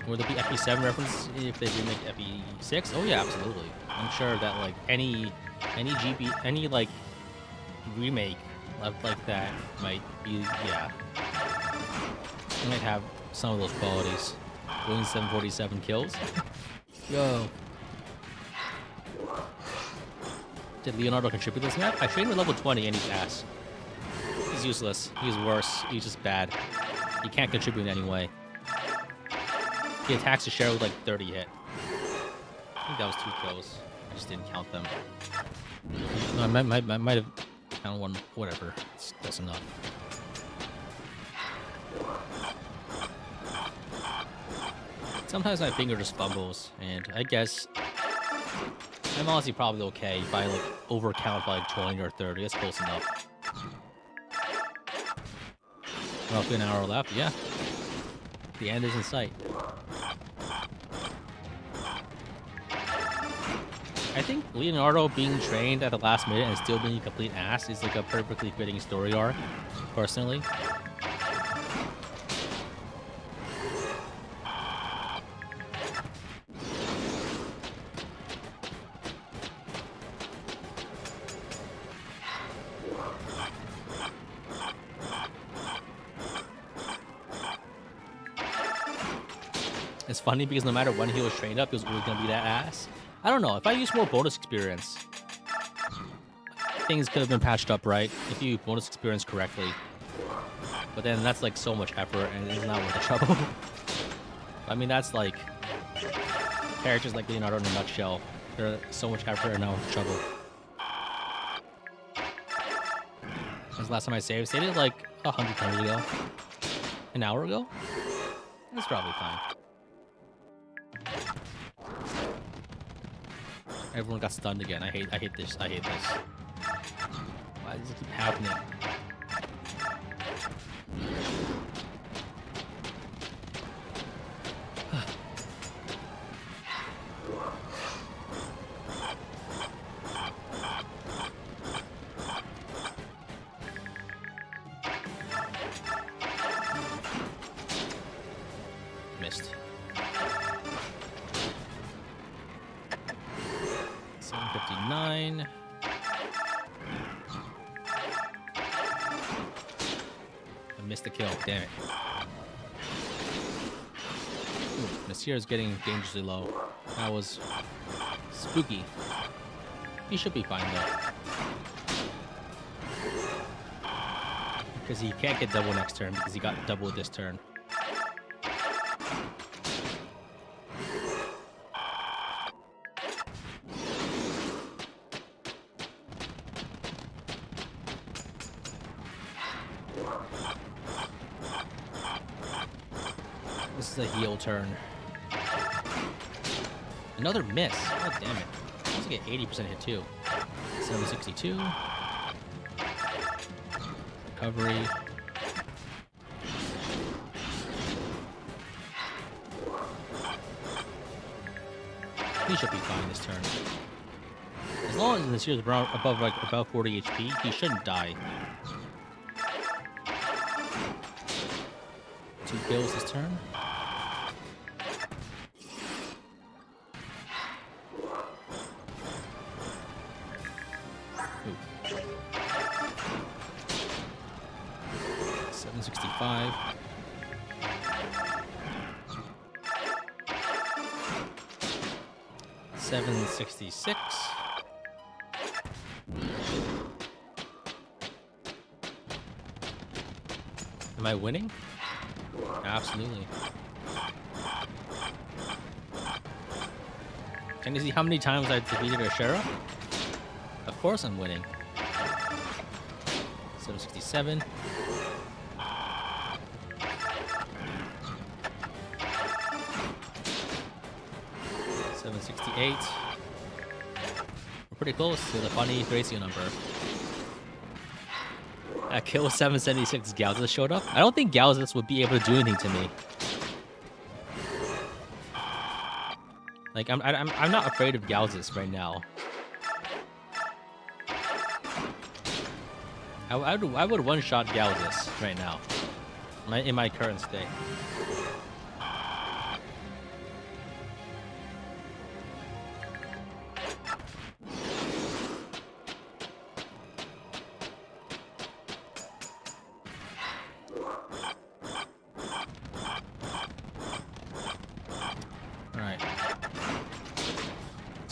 Will there be FP7 reference if they remake FP6? Oh yeah, absolutely. I'm sure that like any like remake like that might be, yeah, it might have some of those qualities. Doing 747 kills. Yo. Did Leonardo contribute this map? I trained with level 20 and he's ass. He's useless. He's worse. He's just bad. He can't contribute in any way. He attacks Ashera with like 30 hit. I think that was 2 kills. I just didn't count them. No, I might have counted one. Whatever. That's enough. Sometimes my finger just fumbles, and I guess I'm honestly probably okay if I like overcount by like 20 or 30. That's close enough. Roughly an hour left. Yeah. The end is in sight. I think Leonardo being trained at the last minute and still being a complete ass is like a perfectly fitting story arc, personally. It's funny because no matter when he was trained up, he was always going to be that ass. I don't know. If I use more bonus experience, things could have been patched up, right? If you bonus experience correctly. But then that's like so much effort and it's not worth the trouble. I mean, that's like characters like Leonardo in a nutshell. They're so much effort and not worth the trouble. That's the last time I saved. Saved it like 100 times ago. An hour ago? That's probably fine. Everyone got stunned again. I hate this. I hate this. Why does it keep happening? Missed. 759. I missed the kill. Damn it. Ooh, Nasir is getting dangerously low. That was spooky. He should be fine though. Because he can't get double next turn because he got double this turn. This is a heal turn. Another miss. God damn it. I also get 80% hit too. 762. Recovery. He should be fine this turn. As long as this year's above like about 40 HP, he shouldn't die. 2 kills this turn. Ooh. 765. $766. Am I winning? Absolutely. Can you see how many times I defeated Ashera? Of course I'm winning. 767. $768. We're pretty close to the funny Thracian number. That kill was 776. Galzus showed up. I don't think Galzus would be able to do anything to me. Like I'm not afraid of Galzus right now. I would one-shot Galzus right now. In my current state.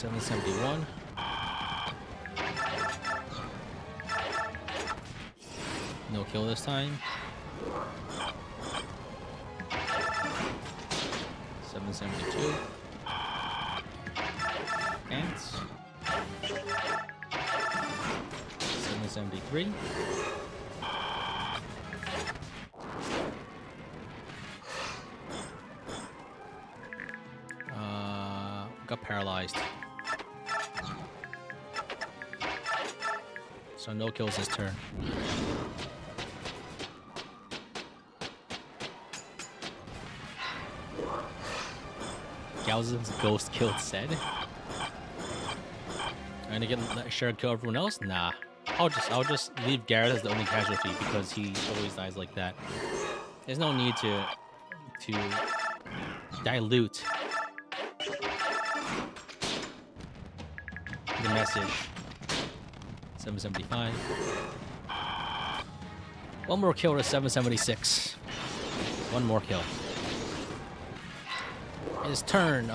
771. No kill this time. 772. Ants. 773. Got paralyzed. So no kills this turn. Galzin's ghost killed said. I'm gonna get Ashera kill everyone else? Nah. I'll just leave Gareth as the only casualty because he always dies like that. There's no need to dilute the message. 775. One more kill to 776. One more kill. His turn,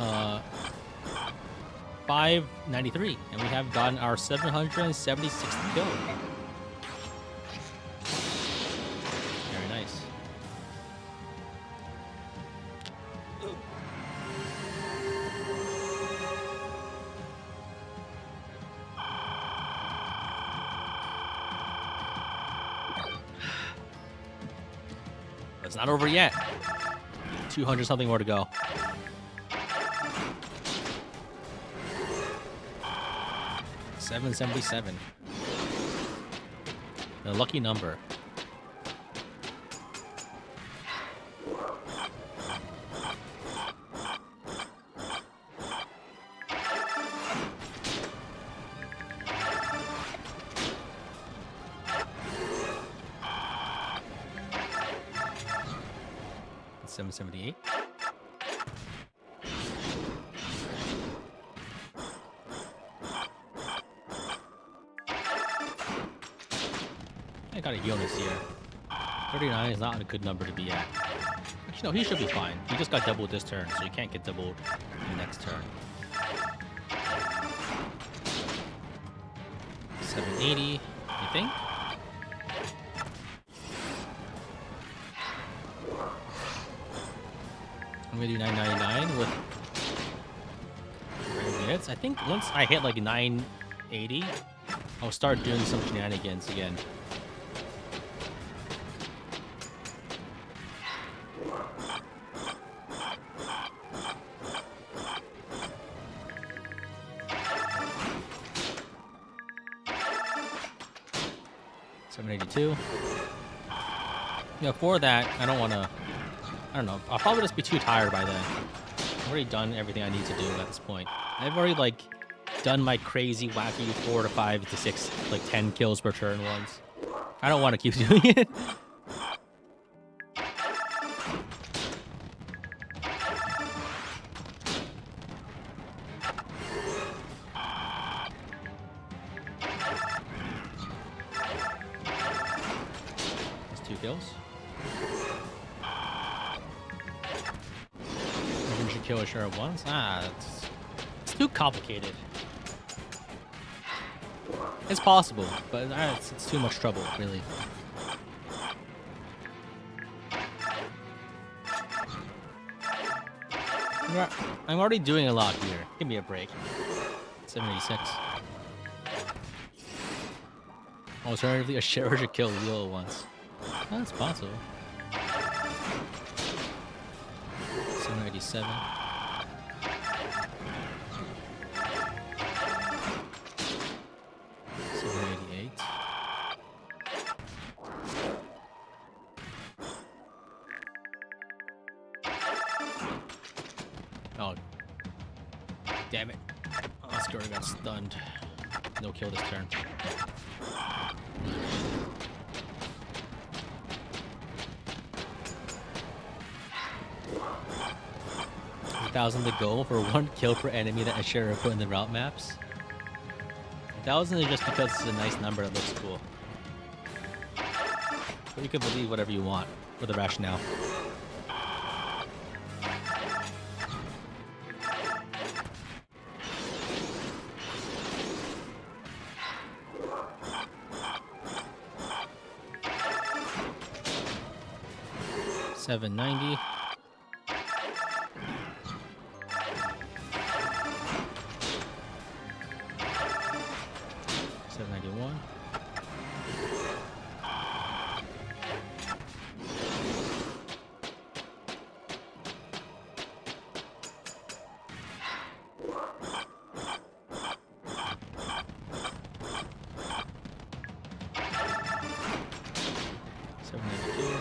593, and we have gotten our 776th kill. Very nice. It's not over yet. 200 something more to go. $777. The lucky number. $778. I got a Jonas here. 39 is not a good number to be at. Actually, no, he should be fine. He just got doubled this turn, so he can't get doubled the next turn. 780, I think. I'm gonna do 999 with minutes. I think once I hit like 980, I'll start doing some shenanigans again. $782. Yeah, for that, I don't know. I'll probably just be too tired by then. I've already done everything I need to do at this point. I've already, like, done my crazy, wacky 4 to 5 to 6, like, 10 kills per turn once. I don't want to keep doing it. That's 2 kills. You should kill Ashera once? It's too complicated. It's possible, but it's too much trouble, really. I'm already doing a lot here. Give me a break. 786. Alternatively, Ashera should kill Lilo once. That's possible. 787. Oh. Damn it. Oscar got stunned. No kill this turn. $1,000 to go for 1 kill per enemy that Ashera put in the route maps. 1,000 is just because it's a nice number that looks cool. But you can believe whatever you want for the rationale. 790. 791. 792.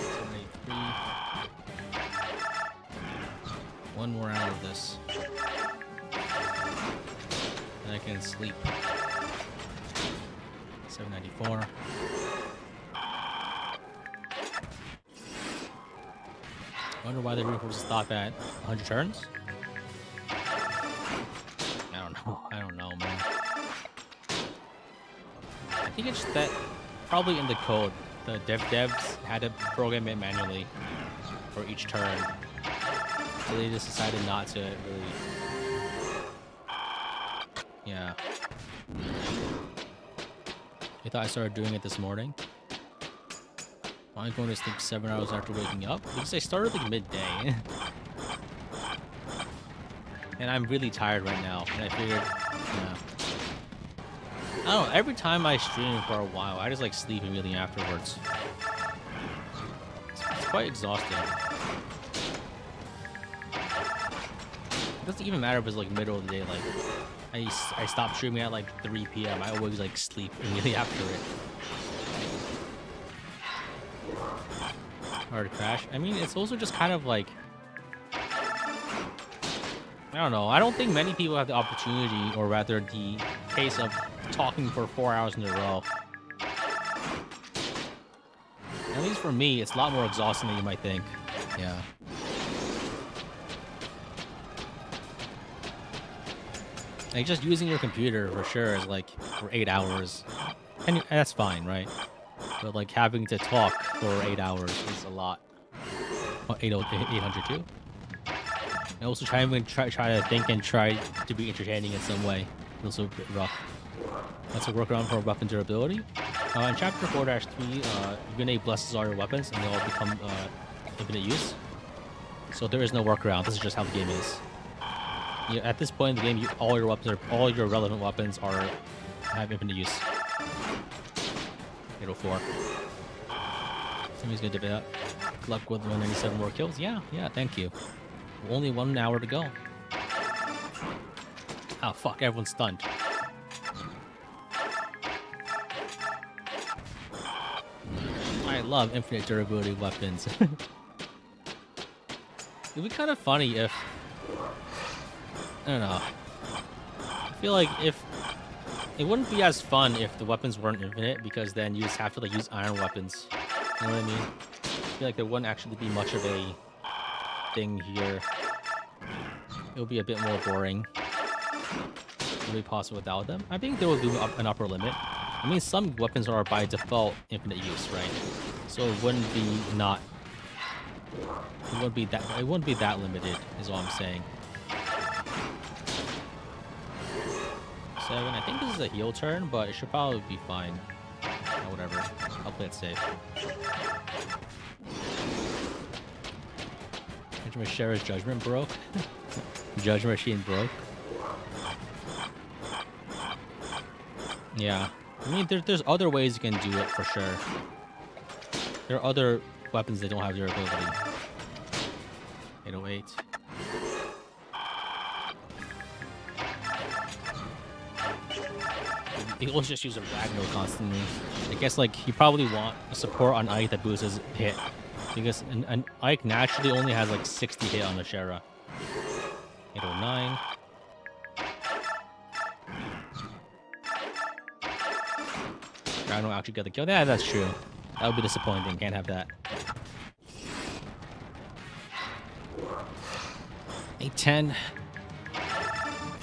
783. One more hour of this. And I can sleep. 794. I wonder why the reinforcements stop at 100 turns. I don't know. I don't know, man. I think it's that probably in the code, the devs had to program it manually for each turn. So they just decided not to really. Yeah. I thought I started doing it this morning. I'm going to sleep 7 hours after waking up because I started like midday. And I'm really tired right now. And I figured, yeah. I don't know, every time I stream for a while, I just like sleep immediately afterwards. It's quite exhausting. It doesn't even matter if it's like middle of the day, like I stop streaming at like 3 p.m. I always like sleep immediately after it. Hard crash. I mean, it's also just kind of like, I don't know. I don't think many people have the opportunity, or rather the case of talking for 4 hours in a row. At least for me, it's a lot more exhausting than you might think. Yeah. Like just using your computer for sure is like for 8 hours, and that's fine, right? But like having to talk for 8 hours is a lot. Oh, 802. And also try to think and try to be entertaining in some way. It's also a bit rough. That's a workaround for weapon durability. In chapter 4-3, Yune blesses all your weapons and they all become infinite use. So there is no workaround. This is just how the game is. At this point in the game, all your relevant weapons have infinite use. 804. Somebody's gonna dip it up. Good luck with 197 more kills. Yeah, thank you. Only 1 hour to go. Oh fuck, everyone's stunned. I love infinite durability weapons. It'd be kind of funny if, I don't know. I feel like if it wouldn't be as fun if the weapons weren't infinite, because then you just have to like use iron weapons. You know what I mean? I feel like there wouldn't actually be much of a thing here. It would be a bit more boring. Would be possible without them. I think there will be an upper limit. I mean, some weapons are by default infinite use, right? So it wouldn't be not. It wouldn't be that. It wouldn't be that limited, is all I'm saying. 7. I think this is a heal turn, but it should probably be fine. Oh, whatever. I'll play it safe. Ashera's judgment broke. Judgment machine broke. Yeah. I mean, there's other ways you can do it for sure. There are other weapons that don't have durability. 808. You always just use a Ragnar constantly. I guess like you probably want a support on Ike that boosts his hit, because an Ike naturally only has like 60 hit on Ashera. 809. Ragnar actually got the kill. Yeah, that's true. That would be disappointing. Can't have that. 810.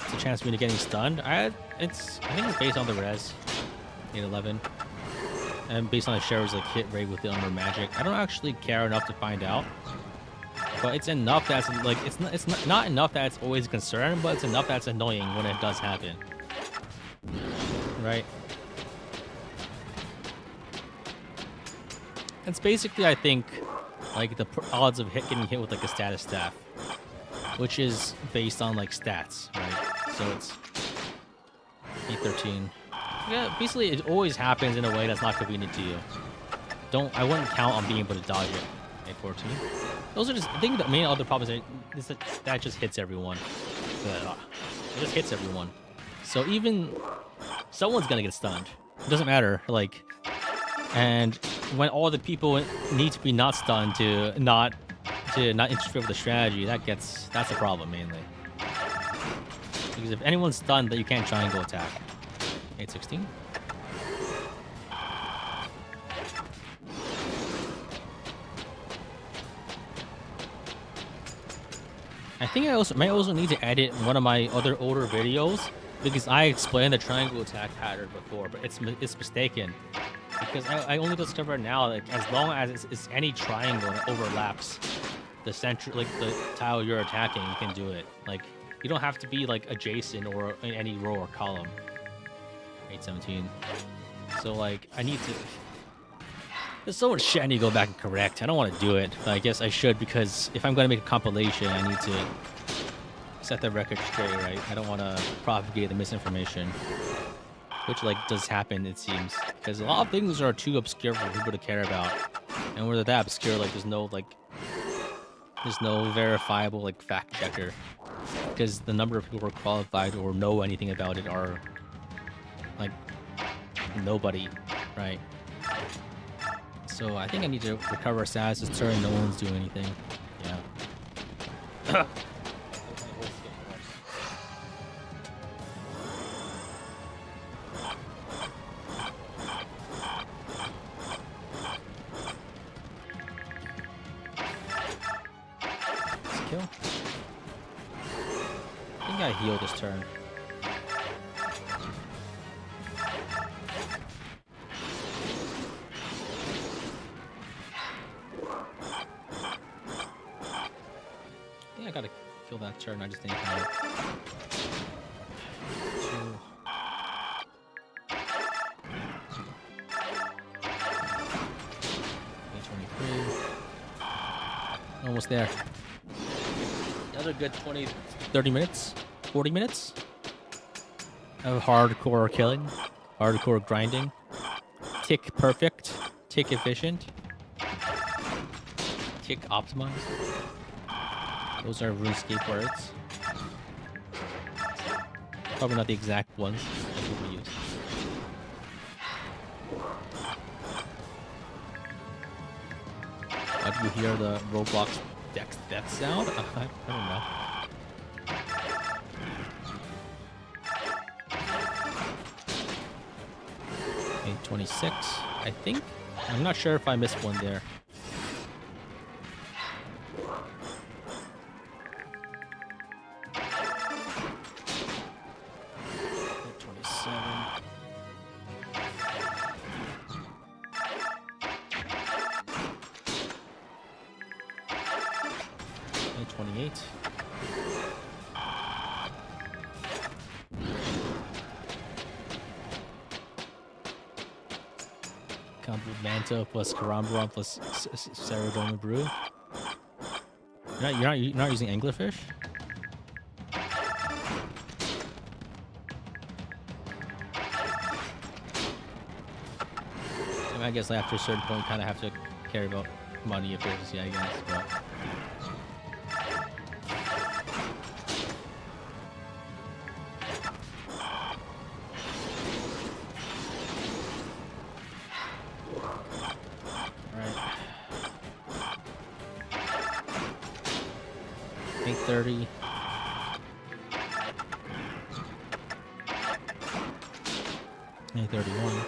It's a chance of me getting stunned. I think it's based on the res. 811. And based on Ashera's like hit rate with the Under Magic. I don't actually care enough to find out. But it's enough that's like it's not enough that it's always a concern, but it's enough that's annoying when it does happen. Right? It's basically, I think, like the odds of getting hit with like a status staff, which is based on like stats, right? So it's 813. Yeah, basically it always happens in a way that's not convenient to you. I wouldn't count on being able to dodge it. 814. Those are just, I think the main other problem is that just hits everyone. It just hits everyone. So even someone's gonna get stunned. It doesn't matter. Like, and when all the people need to be not stunned to not interfere with the strategy, that's a problem mainly. Because if anyone's stunned, that you can't try and go attack. 816. I think I might also need to edit one of my other older videos because I explained the triangle attack pattern before, but it's mistaken. Because I only discovered now, like, as long as it's any triangle that overlaps the center, like the tile you're attacking, you can do it. Like, you don't have to be like adjacent or in any row or column. 817. So like, I need to. There's so much shit I need to go back and correct. I don't want to do it, but I guess I should because if I'm going to make a compilation, I need to set the record straight, right? I don't want to propagate the misinformation, which like does happen, it seems, because a lot of things are too obscure for people to care about, and where they're that obscure, like there's no verifiable like fact checker, because the number of people who are qualified or know anything about it are like nobody, right? So I think I need to recover status this turn. No one's doing anything. Yeah. Let's kill. I think I heal this turn. I gotta kill that turn. I just think about it. 823. Almost there. Another good 20, 30 minutes, 40 minutes of hardcore killing, hardcore grinding, tick perfect, tick efficient, tick optimized. Those are RuneScape words. Probably not the exact ones that people use. Do you hear the Roblox death sound? I don't know. Okay, 26, I think. I'm not sure if I missed one there. 28. Combo Manto plus Karambron plus Ceradoma Brew. You're not using anglerfish? I guess after a certain point, you kind of have to care about money efficiency, I guess. But alright. 830. $831.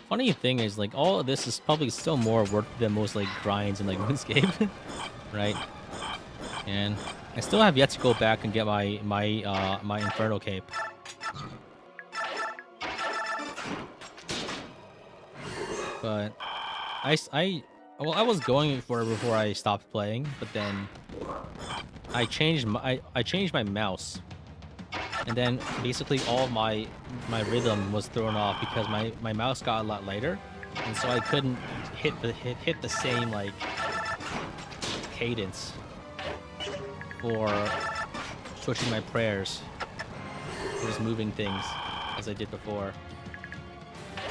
Funny thing is, like, all of this is probably still more work than most like grinds in like RuneScape, right? And I still have yet to go back and get my Inferno Cape. But well, I was going for it before I stopped playing, but then I changed my mouse, and then basically all my rhythm was thrown off because my mouse got a lot lighter, and so I couldn't hit the same like cadence for switching my prayers, or just moving things as I did before.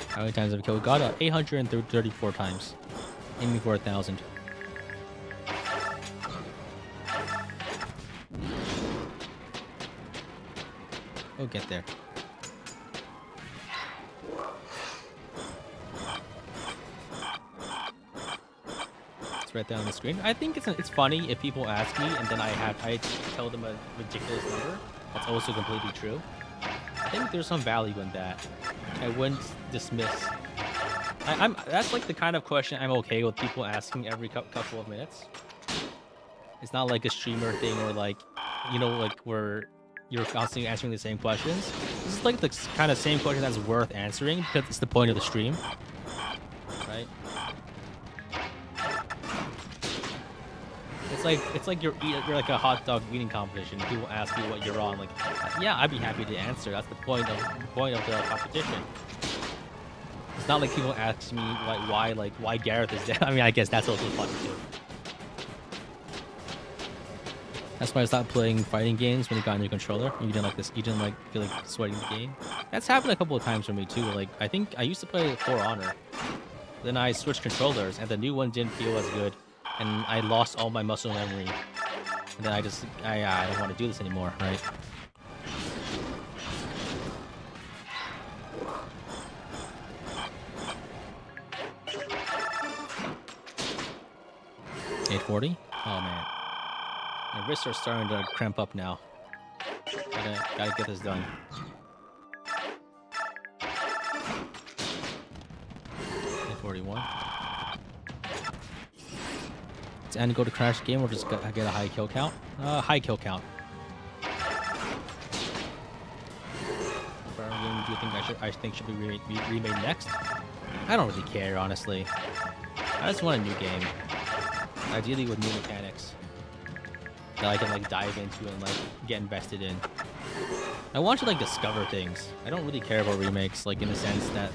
How many times have I killed? Got 834 times, aiming for 1,000. We'll get there. It's right there on the screen. I think it's funny if people ask me and then I tell them a ridiculous number. That's also completely true. I think there's some value in that. I wouldn't dismiss. I'm that's like the kind of question I'm okay with people asking every couple of minutes. It's not like a streamer thing or like, like where you're constantly answering the same questions. This is like the kind of same question that's worth answering because it's the point of the stream, right? It's like you're like a hot dog eating competition. People ask you what you're on. Like, yeah, I'd be happy to answer. That's the point of the competition. It's not like people ask me why Gareth is there. I mean, I guess that's also fun too. That's why I stopped playing fighting games when you got a new controller. You didn't like this. You didn't feel like sweating the game. That's happened a couple of times for me too. Like I think I used to play For Honor. Then I switched controllers, and the new one didn't feel as good, and I lost all my muscle memory. And then I don't want to do this anymore, right? $840. Oh man. My wrists are starting to cramp up now. Gotta get this done. 841. Does N go to crash game or just get a high kill count? High kill count. What game do you think should be remade next? I don't really care, honestly. I just want a new game. Ideally with new mechanics that I can like dive into and like get invested in. I want to like discover things. I don't really care about remakes, like in the sense that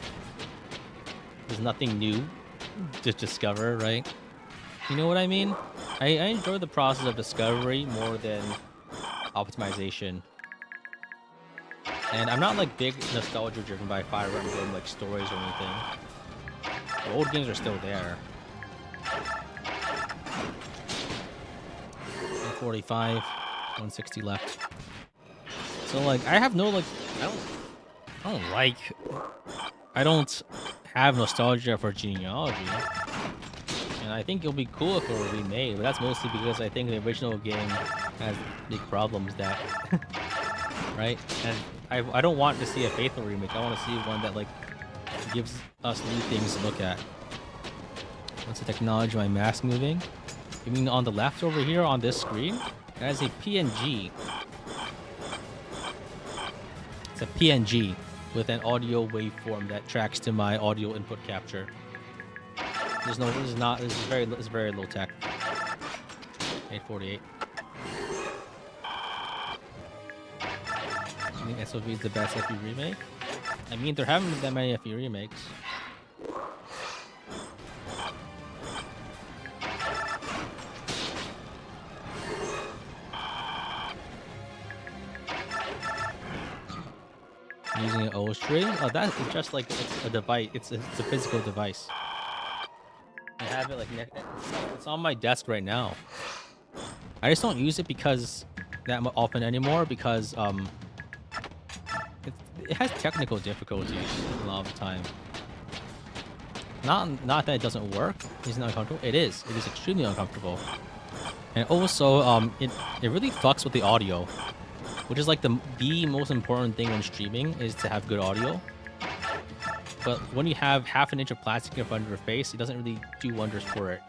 there's nothing new to discover, right? You know what I mean? I enjoy the process of discovery more than optimization. And I'm not like big nostalgia driven by Fire Emblem like stories or anything. The old games are still there. 145, 160 left. So like I have no like I don't have nostalgia for genealogy. And I think it'll be cool if it were remade, but that's mostly because I think the original game has big problems that right? And I don't want to see a faithful remake. I want to see one that like gives us new things to look at. What's the technology of my mask moving? You mean on the left over here on this screen? That is a PNG. It's a PNG with an audio waveform that tracks to my audio input capture. This is very low tech. 848. I think SOV is the best FE remake. I mean, there haven't been that many FE remakes. Using an O string? Oh, that is just like it's a device. It's a physical device. I have it like it's on my desk right now. I just don't use it because that often anymore because it has technical difficulties a lot of the time. Not that it doesn't work. It's not uncomfortable. It is. It is extremely uncomfortable. And also it really fucks with the audio, which is like the most important thing when streaming is to have good audio. But when you have half an inch of plastic in front of your face, it doesn't really do wonders for it.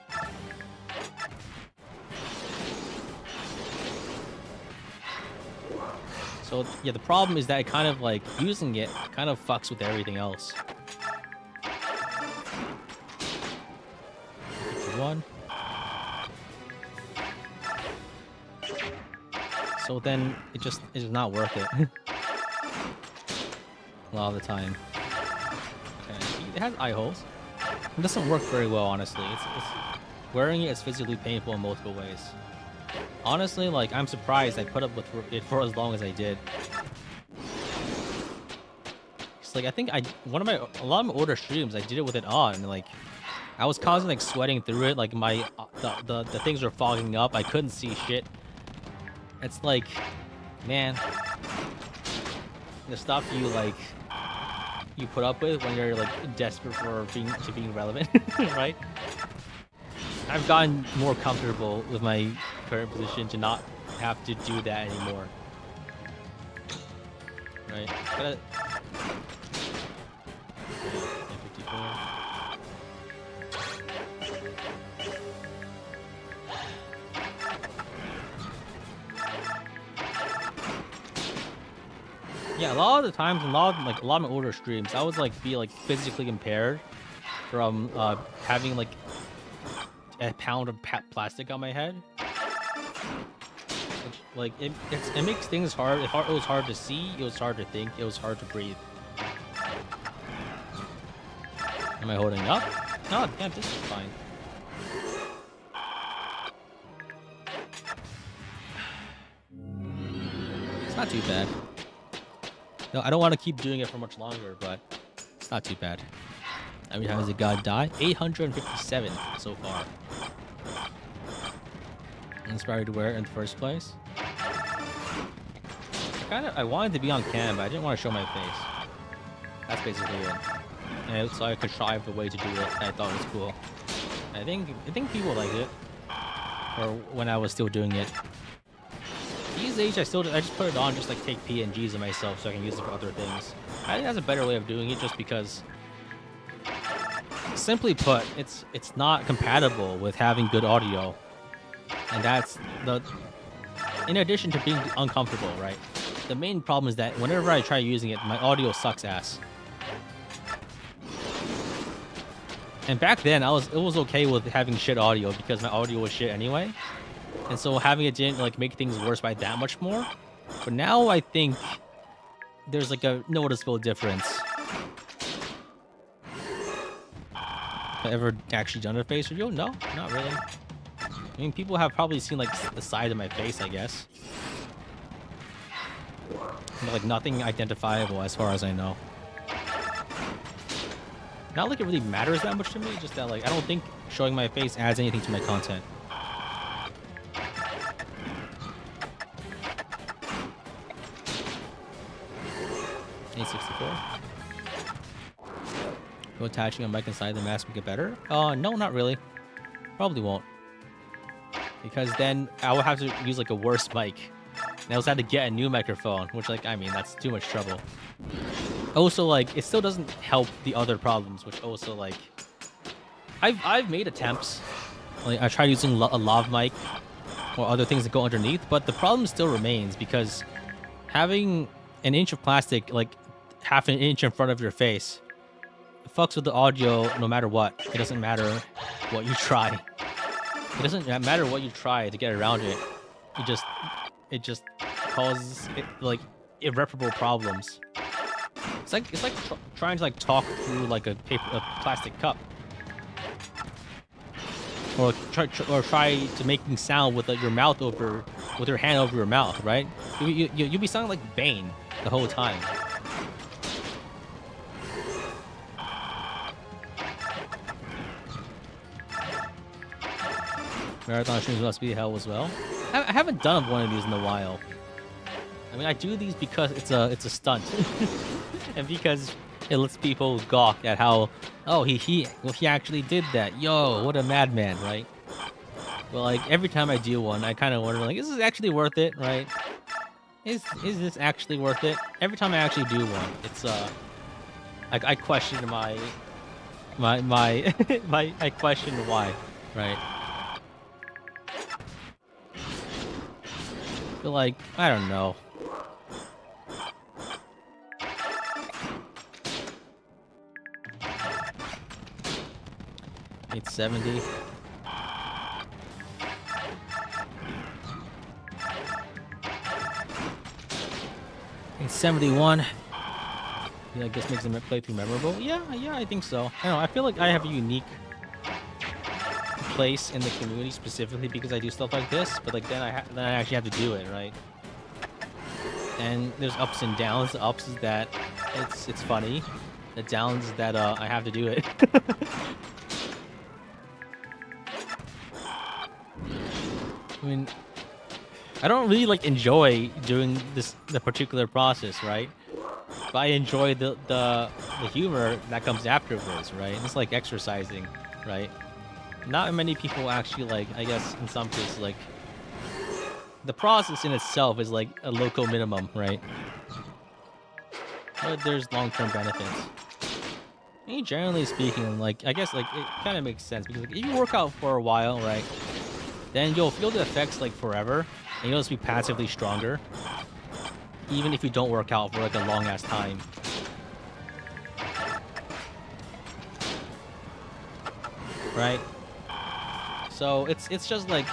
So yeah, the problem is that it kind of like using it kind of fucks with everything else. So then it's not worth it a lot of the time. Okay, it has eye holes. It doesn't work very well, honestly. It's wearing it is physically painful in multiple ways. Honestly, like I'm surprised I put up with it for as long as I did. It's like I think a lot of my older streams I did it with it on, and like I was constantly like sweating through it. Like my the things were fogging up. I couldn't see shit. It's like, man, the stuff you put up with when you're like desperate for being relevant, right? I've gotten more comfortable with my current position to not have to do that anymore. Right? Gotta... 54. Yeah, a lot of the times, a lot of my older streams, I was be like physically impaired from having like a pound of plastic on my head. Which, like it makes things hard. It was hard to see. It was hard to think. It was hard to breathe. Am I holding up? No, yeah, this is fine. It's not too bad. No, I don't want to keep doing it for much longer, but it's not too bad. How many times did God die? 857 so far. Inspired to wear it in the first place. I wanted to be on cam, but I didn't want to show my face. That's basically it. And so I contrived a way to do it. I thought it was cool. I think people liked it, or when I was still doing it. These days, I just put it on just like take PNGs of myself so I can use it for other things. I think that's a better way of doing it, just because, simply put, it's not compatible with having good audio, and that's in addition to being uncomfortable, right? The main problem is that whenever I try using it, my audio sucks ass. And back then, it was okay with having shit audio because my audio was shit anyway. And so having it didn't like make things worse by that much more. But now I think there's like a noticeable difference. Have I ever actually done a face reveal? No, not really. I mean, people have probably seen like the side of my face, I guess. But, like nothing identifiable as far as I know. Not like it really matters that much to me, just that like I don't think showing my face adds anything to my content. 864. Will attaching a mic inside the mask make it better? No, not really. Probably won't. Because then I will have to use like a worse mic. And I also had to get a new microphone, which like, I mean, that's too much trouble. Also, like, it still doesn't help the other problems, which also like, I've made attempts. Like, I tried using a lav mic or other things that go underneath, but the problem still remains because having an inch of plastic, like half an inch in front of your face, fucks with the audio no matter what. It doesn't matter what you try. It doesn't matter what you try to get around it. It just causes like irreparable problems. It's like trying to like talk through like a plastic cup, or try to making sound with your mouth with your hand over your mouth, right? You'll be sounding like Bane the whole time. Marathon streams must be hell as well. I haven't done one of these in a while. I mean, I do these because it's a stunt, and because it lets people gawk at how, oh, he actually did that. Yo, what a madman, right? But like every time I do one, I kind of wonder, like, is this actually worth it, right? Is this actually worth it? Every time I actually do one, it's I question my I question why, right? But like, I don't know. $870. It's 71. You like this makes the playthrough memorable? Yeah, I think so. I don't know. I feel like I have a unique place in the community specifically because I do stuff like this. But like then I actually have to do it, right? And there's ups and downs. The ups is that it's funny. The downs is that I have to do it. I mean, I don't really like enjoy doing the particular process, right? But I enjoy the humor that comes afterwards, right? It's like exercising, right? Not many people actually like. I guess in some cases, like the process in itself is like a local minimum, right? But there's long-term benefits. I mean, generally speaking, like I guess like it kind of makes sense because like, if you work out for a while, right, then you'll feel the effects like forever, and you'll just be passively stronger, even if you don't work out for like a long ass time. Right? So it's just like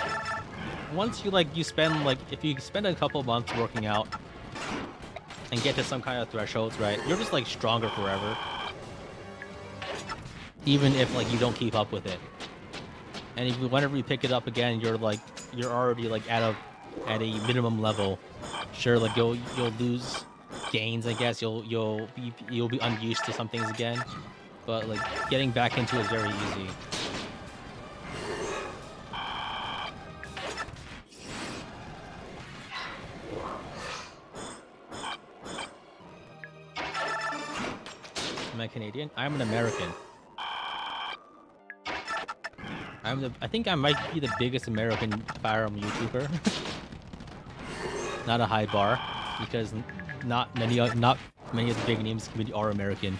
once you spend like if you spend a couple months working out and get to some kind of thresholds, right, you're just like stronger forever. Even if like you don't keep up with it. And if whenever you pick it up again, you're already like at a minimum level. Sure, like you'll lose gains, I guess. You'll be unused to some things again. But like getting back into it is very easy. Am I Canadian? I'm an American. I think I might be the biggest American firearm YouTuber. Not a high bar, because not many of the big names in the community are American.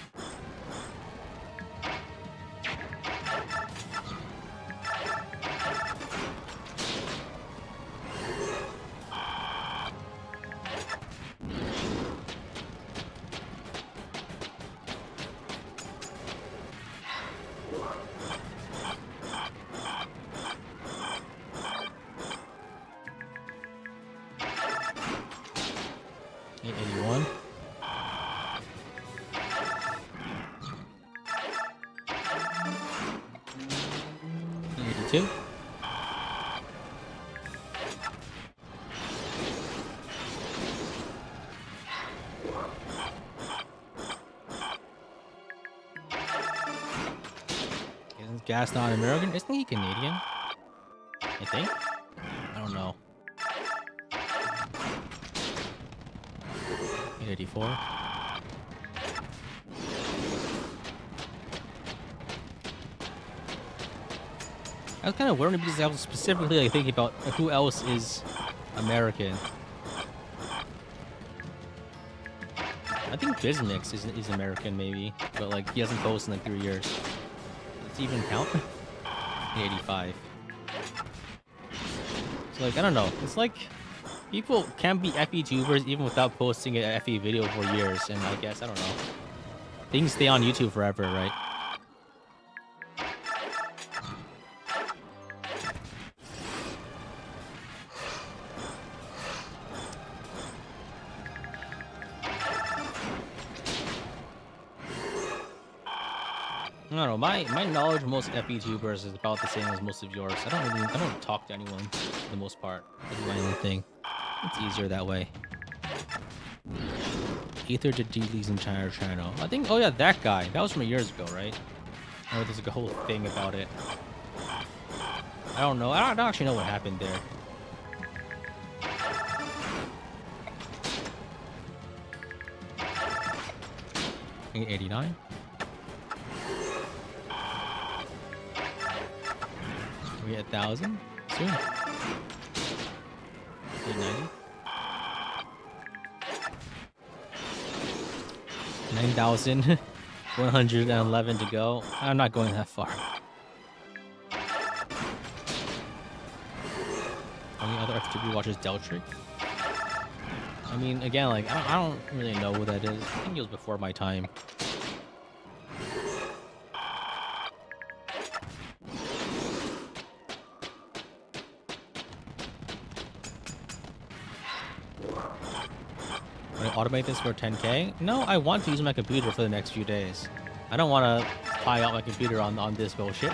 Gas not American? Isn't he Canadian? I think. I don't know. 884. I was kind of worried because I was specifically like thinking about who else is American. I think Bizmix is American maybe, but like he hasn't posted in like 3 years. Even count? 85. So like I don't know. It's like people can be FE tubers even without posting a FE video for years, and I guess I don't know. Things stay on YouTube forever, right? I don't know. My knowledge of most FE tubers is about the same as most of yours. I don't talk to anyone for the most part. I do my own thing. It's easier that way. Ether to Deedleys in China channel. I think. Oh yeah, that guy. That was from years ago, right? Oh, there's like a whole thing about it. I don't know. I don't actually know what happened there. $889. We at 1,000 soon. 890. 9,111 to go. I'm not going that far. Any other FTV watches Deltrick? I mean, again, like I don't really know who that is. I think it was before my time. When I automate this for 10K? No, I want to use my computer for the next few days. I don't want to tie out my computer on this bullshit.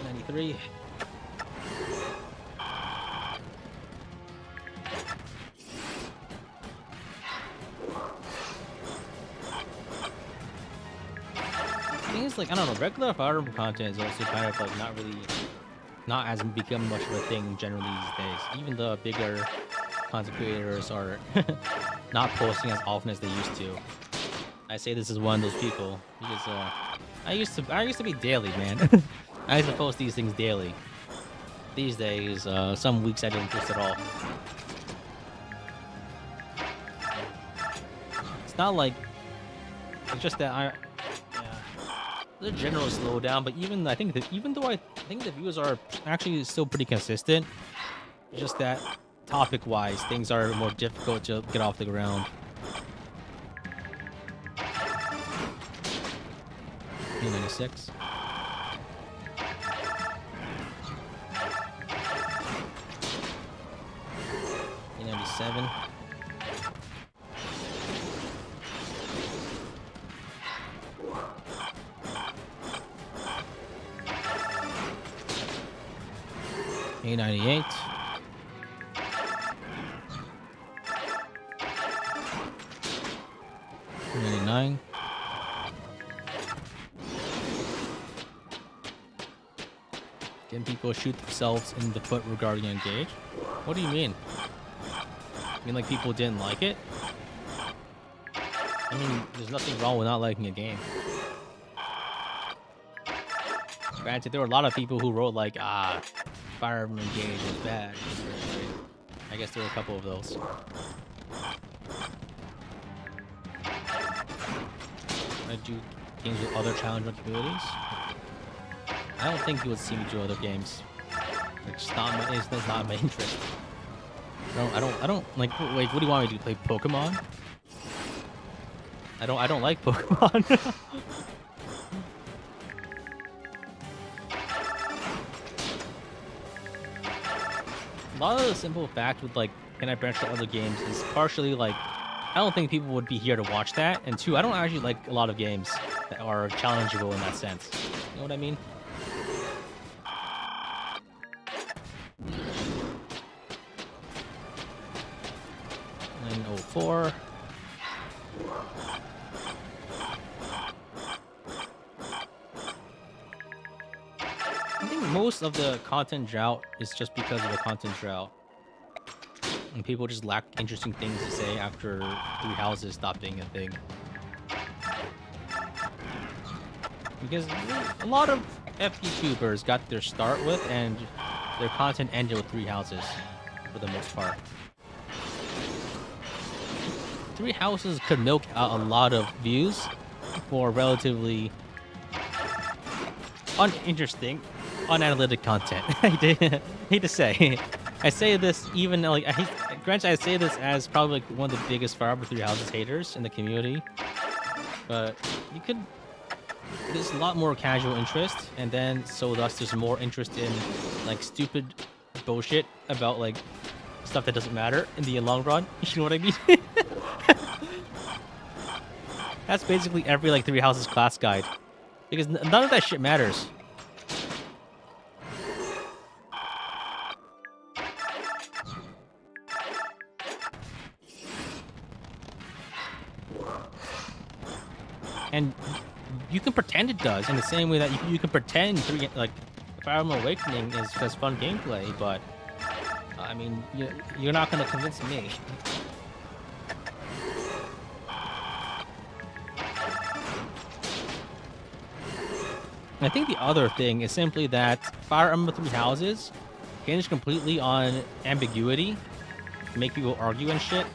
93. Thing is, like, I don't know, regular Fire Emblem content is also kind of like not as become much of a thing generally these days. Even the bigger content creators are not posting as often as they used to. I say this as one of those people because I used to be daily, man. I used to post these things daily. These days, some weeks I didn't post at all. It's not like it's just that the general slowdown, but even though I think the views are actually still pretty consistent, it's just that topic-wise, things are more difficult to get off the ground. 96. $97. $898. $99. Can people shoot themselves in the foot regarding engage? What do you mean? You mean like people didn't like it? I mean, there's nothing wrong with not liking a game. Granted, there were a lot of people who wrote like, Fire Emblem Engage is bad. I guess there were a couple of those. I do games with other challenge communities. I don't think you would see me do other games. It's not my interest. I don't like. Wait, what do you want me to do? Play Pokemon? I don't like Pokemon. A lot of the simple fact with like, can I branch to other games is partially like, I don't think people would be here to watch that, and two, I don't actually like a lot of games that are challengeable in that sense. You know what I mean? $904. I think most of the content drought is just because of the content drought. And people just lack interesting things to say after Three Houses stopped being a thing. Because a lot of YouTubers got their start with, and their content ended with Three Houses, for the most part. Three Houses could milk out a lot of views for relatively uninteresting, unanalytic content. I hate to say. I say this even like granted, I say this as probably like one of the biggest Fire Emblem Three Houses haters in the community, but there's a lot more casual interest, and then so thus there's more interest in like stupid bullshit about like stuff that doesn't matter in the long run. You know what I mean? That's basically every like Three Houses class guide, because none of that shit matters. And you can pretend it does in the same way that you can pretend Fire Emblem Awakening is just fun gameplay, but I mean, you're not gonna convince me. I think the other thing is simply that Fire Emblem Three Houses hinged completely on ambiguity, make people argue and shit.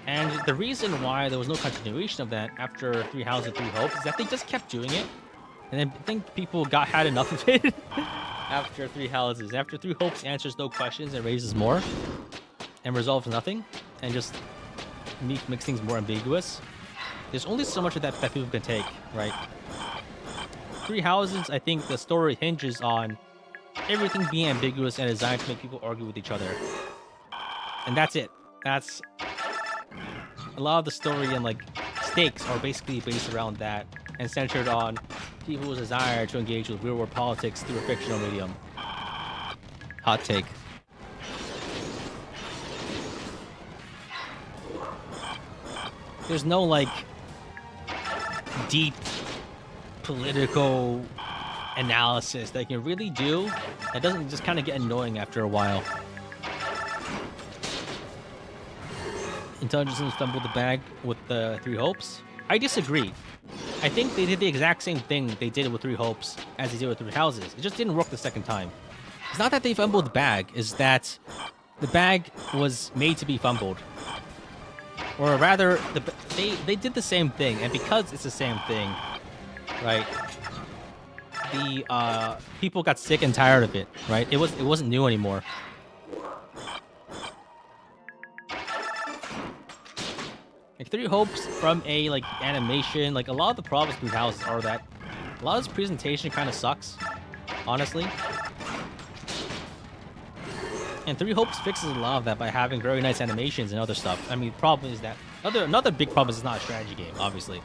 And the reason why there was no continuation of that after Three Houses, Three Hopes is that they just kept doing it. And I think people had enough of it after Three Houses. After Three Hopes answers no questions and raises more and resolves nothing and just makes things more ambiguous. There's only so much of that people can take, right? Three Houses, I think the story hinges on everything being ambiguous and designed to make people argue with each other. And that's it. That's a lot of the story and like stakes are basically based around that and centered on people's desire to engage with real-world politics through a fictional medium. Hot take. There's no like deep political analysis that you can really do. That doesn't just kind of get annoying after a while. Intelligence stumbled the bag with the Three Hopes. I disagree. I think they did the exact same thing they did with Three Hopes as they did with Three Houses. It just didn't work the second time. It's not that they fumbled the bag, it's that the bag was made to be fumbled. Or rather, they did the same thing, and because it's the same thing, right? The people got sick and tired of it, right? It wasn't new anymore. Like Three Hopes from a like animation, like a lot of the problems with Houses are that a lot of this presentation kind of sucks, honestly. And Three Hopes fixes a lot of that by having very nice animations and other stuff. I mean, the problem is that another big problem is it's not a strategy game, obviously.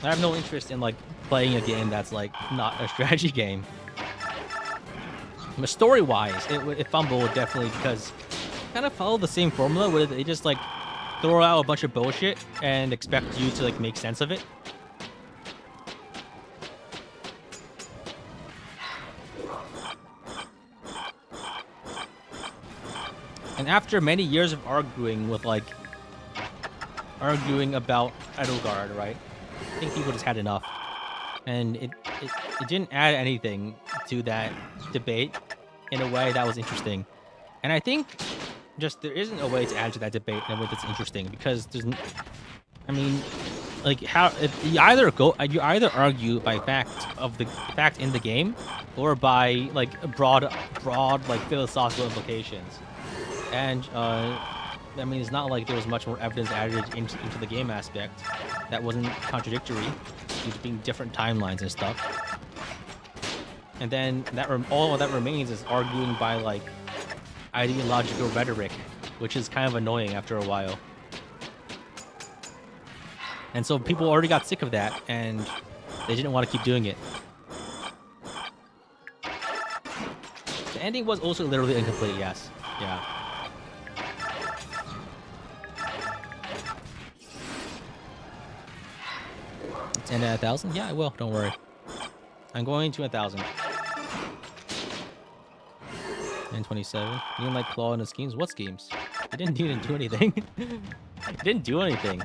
I have no interest in like playing a game that's like not a strategy game. But story-wise, it fumbled definitely because it kind of followed the same formula where they just like throw out a bunch of bullshit and expect you to like make sense of it. And after many years of arguing about Edelgard, right? I think people just had enough. And it didn't add anything to that debate in a way that was interesting. And I think just there isn't a way to add to that debate in a way that's interesting because I mean, like how if you either argue by fact in the game or by like broad like philosophical implications. And I mean, it's not like there was much more evidence added into the game aspect that wasn't contradictory due to being different timelines and stuff. And then all that remains is arguing by like ideological rhetoric, which is kind of annoying after a while. And so people already got sick of that, and they didn't want to keep doing it. The ending was also literally incomplete, yes. Yeah. 10 at 1,000? Yeah, I will. Don't worry. I'm going to 1,000. And 27. You didn't like claw in the schemes? What schemes? It didn't do anything. It didn't do anything.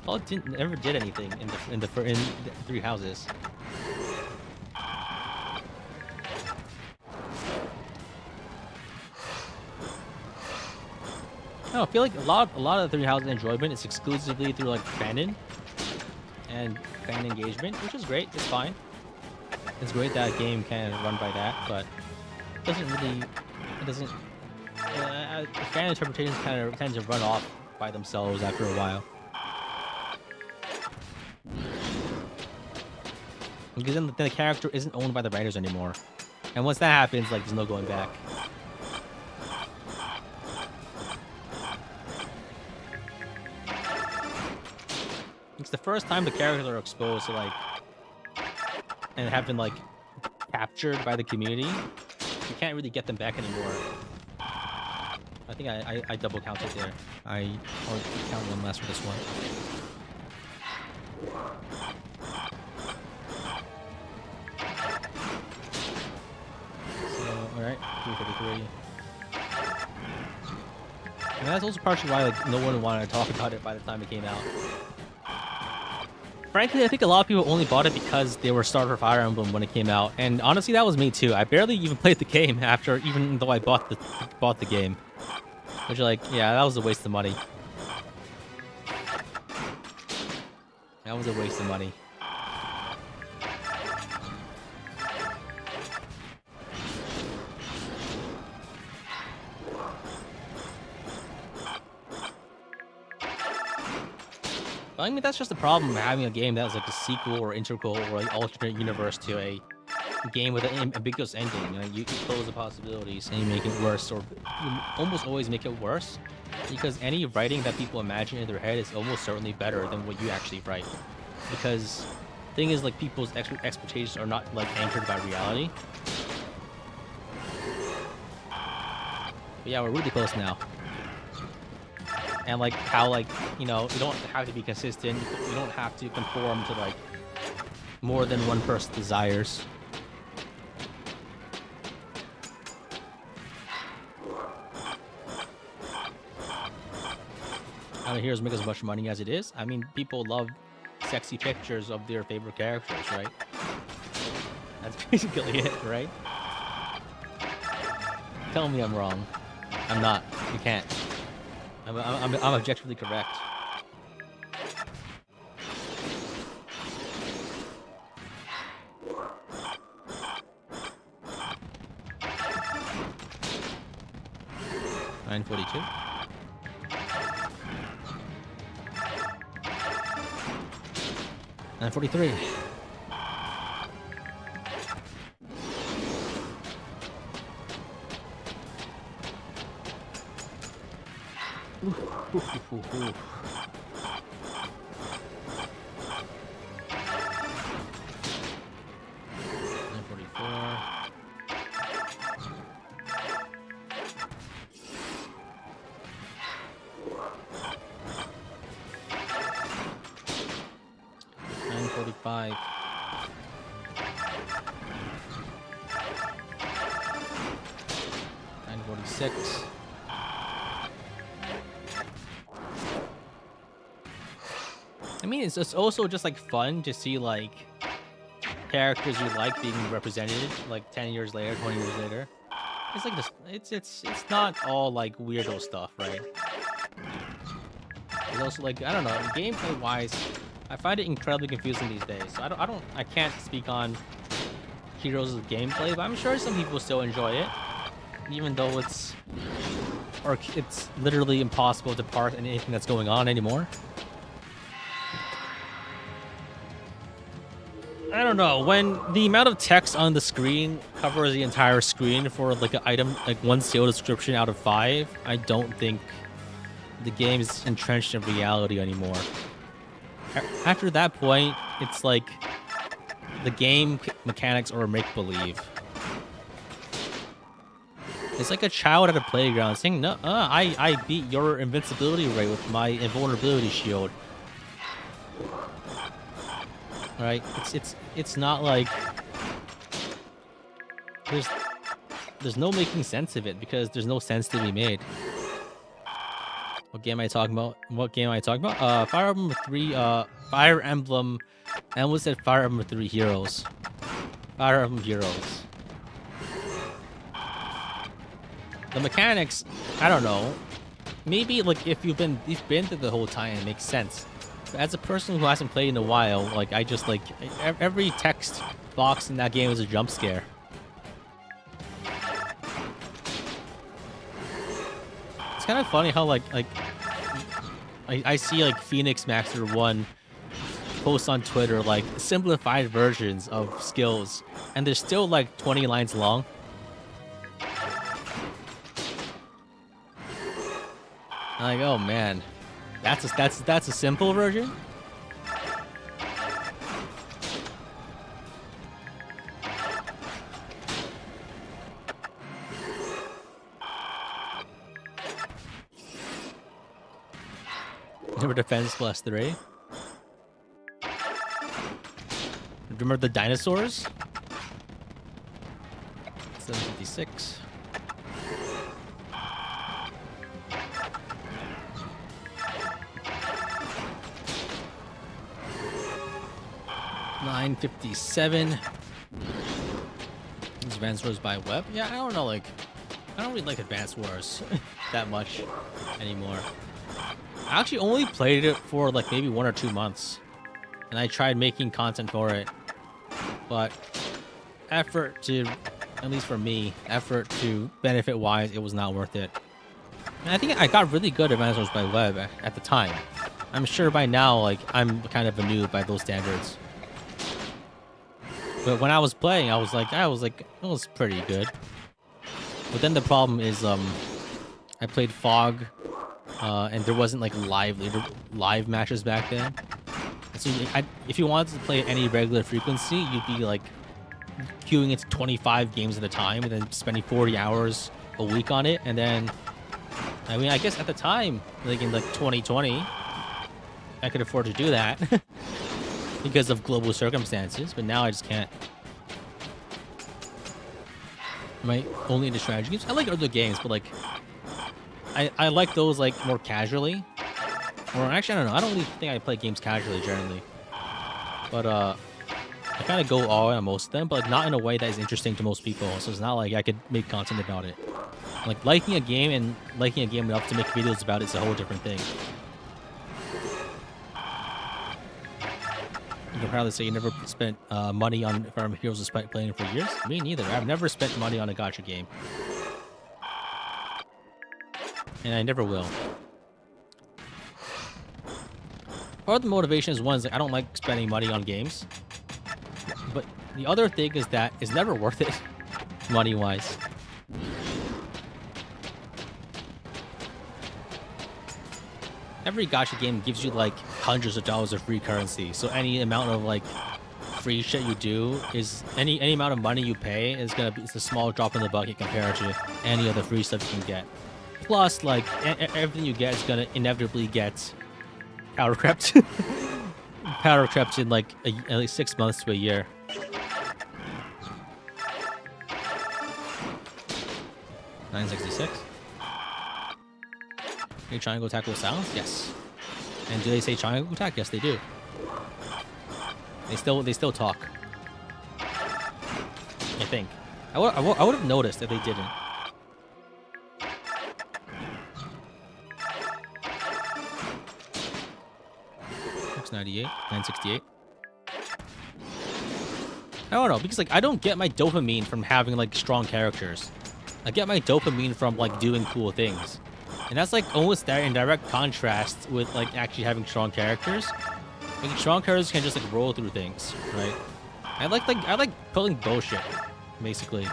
Claw never did anything in the Three Houses. No, I feel like a lot of the Three Houses enjoyment is exclusively through like fanon and fan engagement, which is great. It's fine. It's great that a game can run by that, but it doesn't. Fan interpretations kind of tend to run off by themselves after a while. Because then the character isn't owned by the writers anymore, and once that happens, like there's no going back. It's the first time the characters are exposed to like and have been like captured by the community. You can't really get them back anymore. I think I double counted there. I'll count one last for this one. So alright, 333. And that's also partially why like no one wanted to talk about it by the time it came out. Frankly, I think a lot of people only bought it because they were starved for Fire Emblem when it came out, and honestly, that was me too. I barely even played the game even though I bought the game, which like, yeah, that was a waste of money. That was a waste of money. I mean, that's just the problem of having a game that's like a sequel or integral or like alternate universe to a game with an ambiguous ending. You know, you close the possibilities and you make it worse, or you almost always make it worse, because any writing that people imagine in their head is almost certainly better than what you actually write. Because thing is, like, people's expectations are not like anchored by reality. But yeah, we're really close now. And like how, like, you know, you don't have to be consistent. You don't have to conform to like more than one person's desires. Out of heroes make as much money as it is. I mean, people love sexy pictures of their favorite characters, right? That's basically it, right? Tell me I'm wrong. I'm not. You can't. I'm objectively correct. $9.42. $9.43. $9.44. $9.45. $9.46. I mean, it's also just like fun to see like characters you like being represented like 10 years later, 20 years later. It's like this. It's not all like weirdo stuff, right? It's also like, I don't know, gameplay wise, I find it incredibly confusing these days. So I can't speak on Heroes' gameplay, but I'm sure some people still enjoy it, even though it's literally impossible to parse anything that's going on anymore. I don't know, when the amount of text on the screen covers the entire screen for like an item, like one skill description out of 5, I don't think the game is entrenched in reality anymore. After that point, it's like the game mechanics are make-believe. It's like a child at a playground saying, "No, I beat your invincibility rate with my invulnerability shield." Right? It's not like there's no making sense of it because there's no sense to be made. What game am I talking about? Fire Emblem 3, Fire Emblem, I almost said Fire Emblem 3 Heroes. Fire Emblem Heroes. The mechanics, I don't know. Maybe like if you've been through the whole time, it makes sense. But as a person who hasn't played in a while, like I just like every text box in that game is a jump scare. It's kind of funny how like I see like Phoenix Master 1 post on Twitter like simplified versions of skills, and they're still like 20 lines long. I'm like, oh man, that's a simple version. Remember Defense plus 3? Remember the dinosaurs? 756. $9.57. Advanced Wars by Web. Yeah, I don't know, like, I don't really like Advanced Wars that much anymore. I actually only played it for like maybe 1 or 2 months, and I tried making content for it, but effort to, at least for me, effort to benefit wise, it was not worth it. And I think I got really good at Advanced Wars by Web at the time, I'm sure by now, like, I'm kind of a noob by those standards. But when I was playing, I was like, it was pretty good. But then the problem is, I played Fog, and there wasn't like live matches back then. So if you wanted to play at any regular frequency, you'd be like queuing into 25 games at a time, and then spending 40 hours a week on it. And then, I mean, I guess at the time, like in like 2020, I could afford to do that because of global circumstances. But now I just can't. Am I only into strategy games? I like other games, but like, I like those like more casually. Or actually, I don't know. I don't really think I play games casually generally. But I kind of go all in on most of them, but like not in a way that is interesting to most people. So it's not like I could make content about it. Like liking a game and liking a game enough to make videos about it is a whole different thing. You can probably say you never spent money on Fire Emblem Heroes despite playing it for years. Me neither. I've never spent money on a gacha game. And I never will. Part of the motivation is one is like I don't like spending money on games. But the other thing is that it's never worth it money-wise. Every gacha game gives you like hundreds of dollars of free currency. So any amount of like free shit you do is any amount of money you pay is gonna be, it's a small drop in the bucket compared to any other free stuff you can get. Plus, like everything you get is gonna inevitably get power crept. Power crept in like at least 6 months to a year. $9.66. Hey, triangle attack with silence? Yes. And do they say triangle attack? Yes, they do. They still talk. I think. I would have noticed if they didn't. $6.98, $9.68. I don't know, because like I don't get my dopamine from having like strong characters. I get my dopamine from like doing cool things. And that's like almost there in direct contrast with like actually having strong characters. Like strong characters can just like roll through things, right? I like pulling bullshit, basically.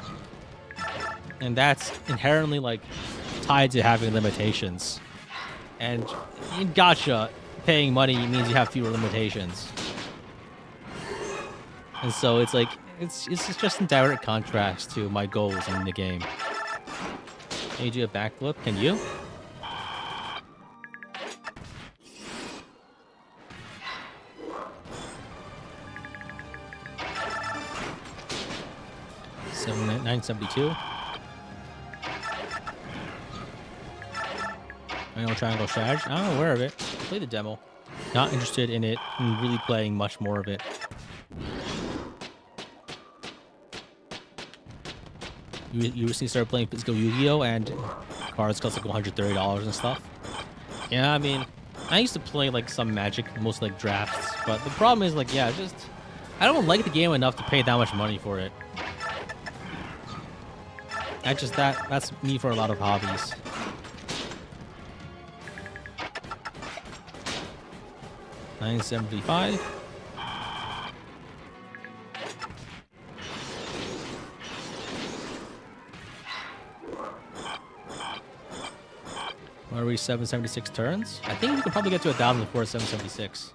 And that's inherently like tied to having limitations. And in gacha, paying money means you have fewer limitations. And so it's like it's just in direct contrast to my goals in the game. Can you do a backflip? Can you? $9.72. I know triangle strategy. I'm aware of it. Play the demo. Not interested in it and really playing much more of it. You recently started playing physical Yu-Gi-Oh! And cards cost like $130 and stuff. Yeah, I mean, I used to play like some Magic, most like drafts, but the problem is like, yeah, just I don't like the game enough to pay that much money for it. That's me for a lot of hobbies. $9.75. Want to reach 776 turns? I think we can probably get to 1,000 before 776.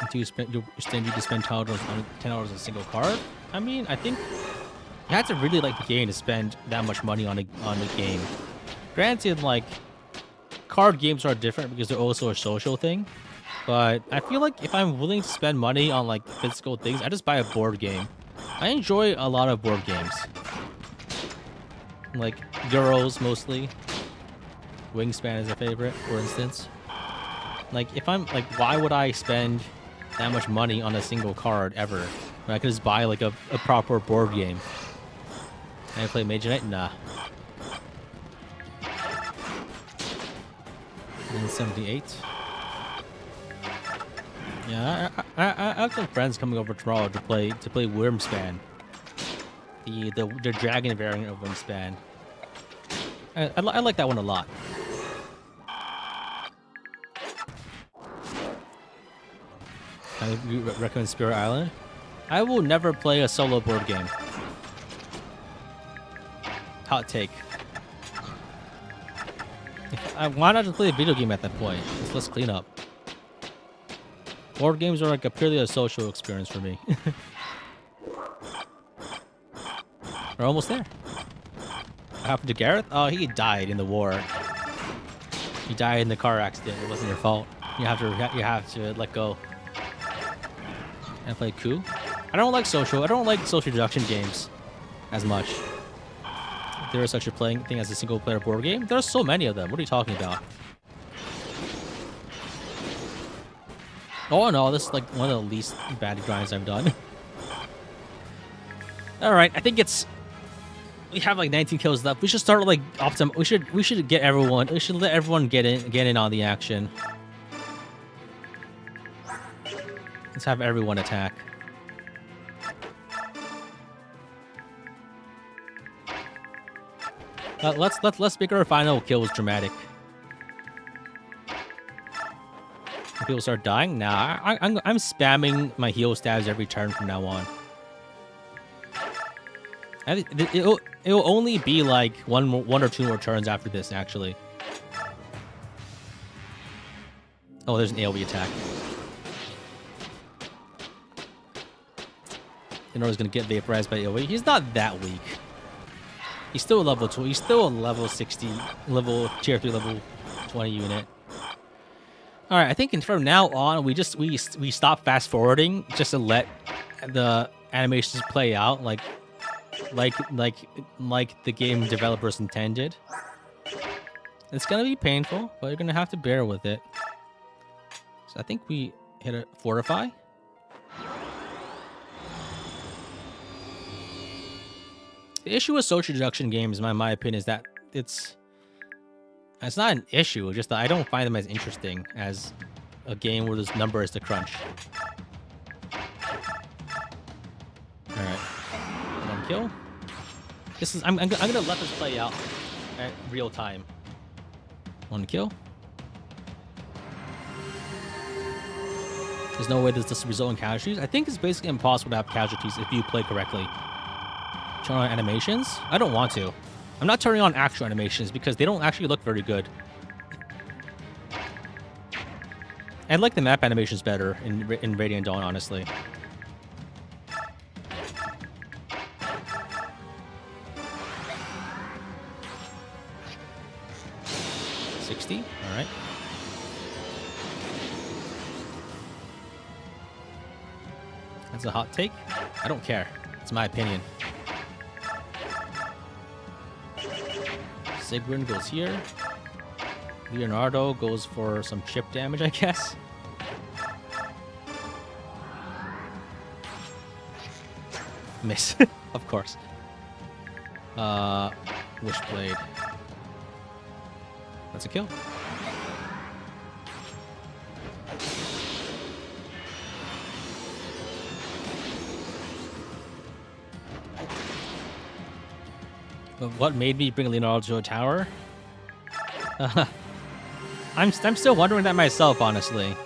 Until you need to spend 10 hours on a single card. I mean, I think you have to really like the game to spend that much money on a game. Granted, like card games are different because they're also a social thing. But I feel like if I'm willing to spend money on like physical things, I just buy a board game. I enjoy a lot of board games. Like Euros mostly. Wingspan is a favorite, for instance. Like if I'm like, why would I spend that much money on a single card ever when I could just buy like a proper board game? Can I play Mage Knight? Nah. 78. Yeah, I have some friends coming over tomorrow to play Wingspan, the dragon variant of Wingspan. I like that one a lot. I recommend Spirit Island. I will never play a solo board game. Hot take. Why not just play a video game at that point? Let's clean up. Board games are like purely a social experience for me. We're almost there. What happened to Gareth? Oh, he died in the war. He died in the car accident. It wasn't your fault. You have to let go. And play coup. I don't like social deduction games as much. If there is such a thing as a single player board game, there's so many of them. What are you talking about? Oh no, this is like one of the least bad grinds I've done. All right, I think we have like 19 kills left. We should start like we should get everyone. We should let everyone get in on the action. Let's have everyone attack. Let's make our final kills dramatic. When people start dying, nah, I'm spamming my heal stabs every turn from now on. It'll only be like one or two more turns after this, actually. Oh, there's an AoE attack. Inora's gonna get vaporized by AoE. He's not that weak. He's still a level 2. He's still a level 60, tier 3, level 20 unit. All right, I think from now on we stop fast forwarding just to let the animations play out like the game developers intended. It's gonna be painful, but you're gonna have to bear with it. So I think we hit a fortify. The issue with social deduction games, in my opinion, is that it's not an issue. It's just that I don't find them as interesting as a game where there's numbers to crunch. All right, one kill. This is I'm gonna let this play out at real time. One kill. There's no way this will result in casualties. I think it's basically impossible to have casualties if you play correctly. Turn on animations? I don't want to. I'm not turning on actual animations because they don't actually look very good. I like the map animations better in Radiant Dawn, honestly. All right. That's a hot take. I don't care. It's my opinion. Sigrun goes here. Leonardo goes for some chip damage, I guess. Miss, of course. Wishblade. That's a kill. But what made me bring Leonardo to a tower? I'm still wondering that myself, honestly.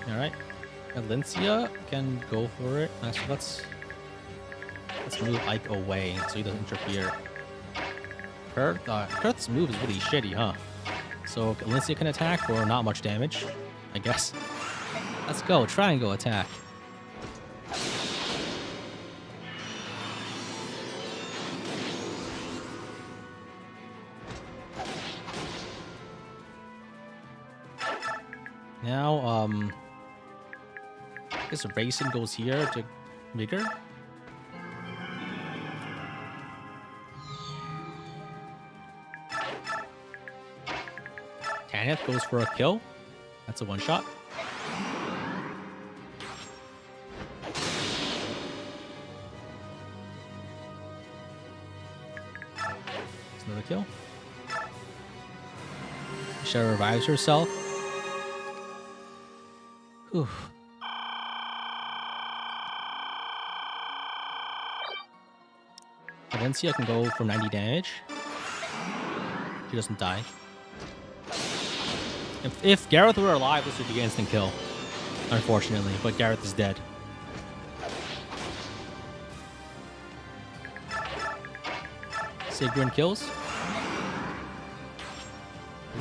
All right, Valencia can go for it. Let's move Ike away so he doesn't interfere. Kurth's move is really shitty, huh? So Valencia can attack for not much damage, I guess. Let's go, triangle attack. Now, I guess Racing goes here to Vigor. Tanith goes for a kill. That's a one-shot. That's another kill. Ashera revives herself. Whew. Valencia can go for 90 damage. She doesn't die. If Gareth were alive, this would be instant kill. Unfortunately, but Gareth is dead. Sigrun kills.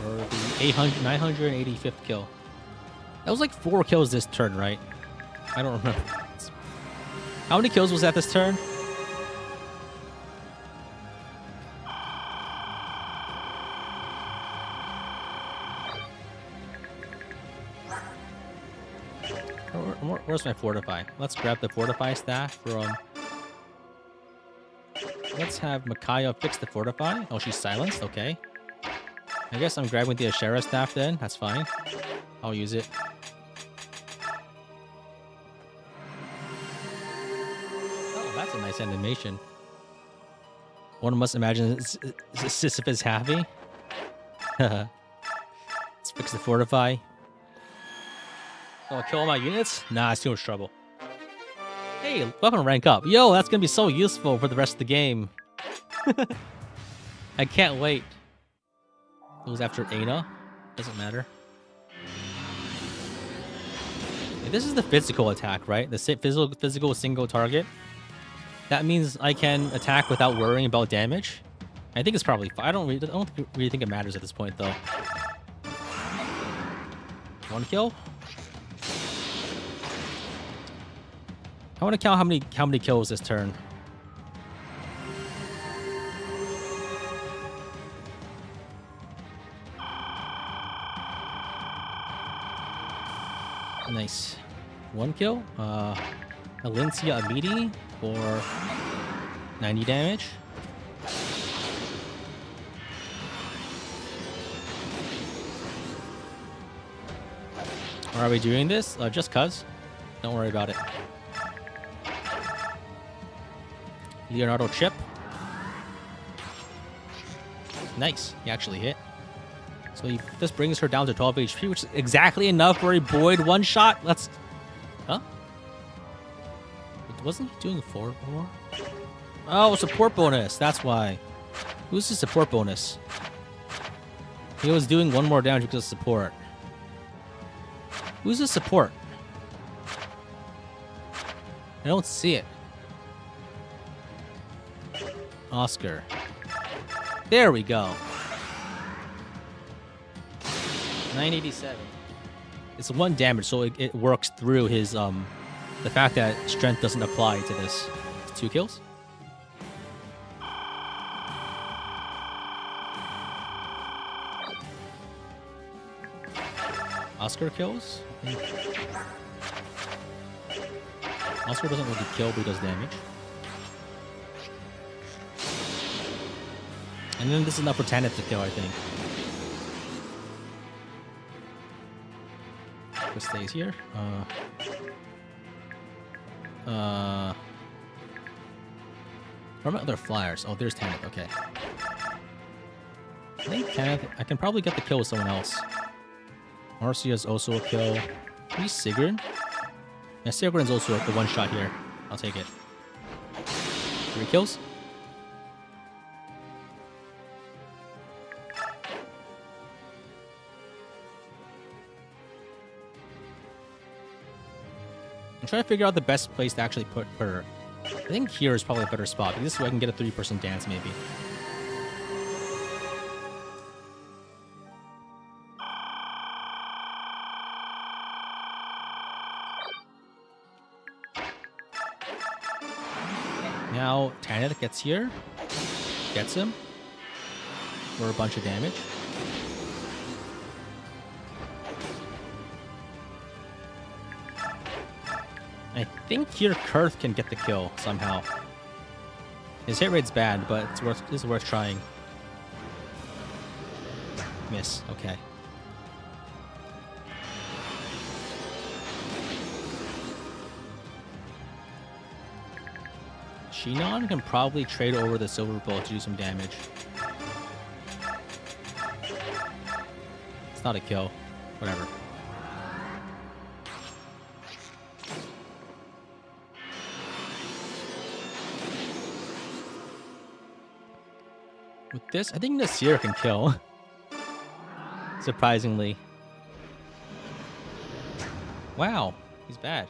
For the 985th kill. That was like 4 kills this turn, right? I don't remember. How many kills was that this turn? Where's my fortify? Let's grab the fortify staff from... Let's have Micaiah fix the fortify. Oh, she's silenced. Okay. I guess I'm grabbing the Ashera staff then. That's fine. I'll use it. Oh, that's a nice animation. One must imagine Sisyphus happy. Let's fix the fortify. Oh, kill all my units? Nah, it's too much trouble. Hey, weapon rank up. Yo, that's gonna be so useful for the rest of the game. I can't wait. It was after Aina. Doesn't matter. Okay, this is the physical attack, right? The physical single target. That means I can attack without worrying about damage. I think it's probably fine. I don't really think it matters at this point, though. 1 kill. I want to count how many kills this turn. Nice. 1 kill. Valencia Amidi for 90 damage. Are we doing this? Just cuz. Don't worry about it. Leonardo chip. Nice. He actually hit. So this brings her down to 12 HP, which is exactly enough for a Boyd one-shot. Let's... Huh? Wasn't he doing 4 more? Oh, support bonus. That's why. Who's the support bonus? He was doing 1 more damage because of support. Who's the support? I don't see it. Oscar. There we go. 987. It's 1 damage, so it works through his the fact that strength doesn't apply to this. It's 2 kills. Oscar kills. Oscar doesn't really kill, but he does damage. And then this is enough for Tanith to kill, I think. This stays here. Where are my other flyers? Oh, there's Tanith. Okay. I think Tanith... I can probably get the kill with someone else. Marcia is also a kill. Maybe Sigrun? Yeah, Sigrun's also a one-shot here. I'll take it. 3 kills? I'm trying to figure out the best place to actually put her. I think here is probably a better spot. Because this way I can get a 3-person dance, maybe. Now Tanith gets here. Gets him. For a bunch of damage. I think here Kurth can get the kill somehow. His hit rate's bad, but it's worth trying. Miss. Okay. Shinon can probably trade over the silver bolt to do some damage. It's not a kill. Whatever. With this, I think Nasir can kill. Surprisingly. Wow, he's bad.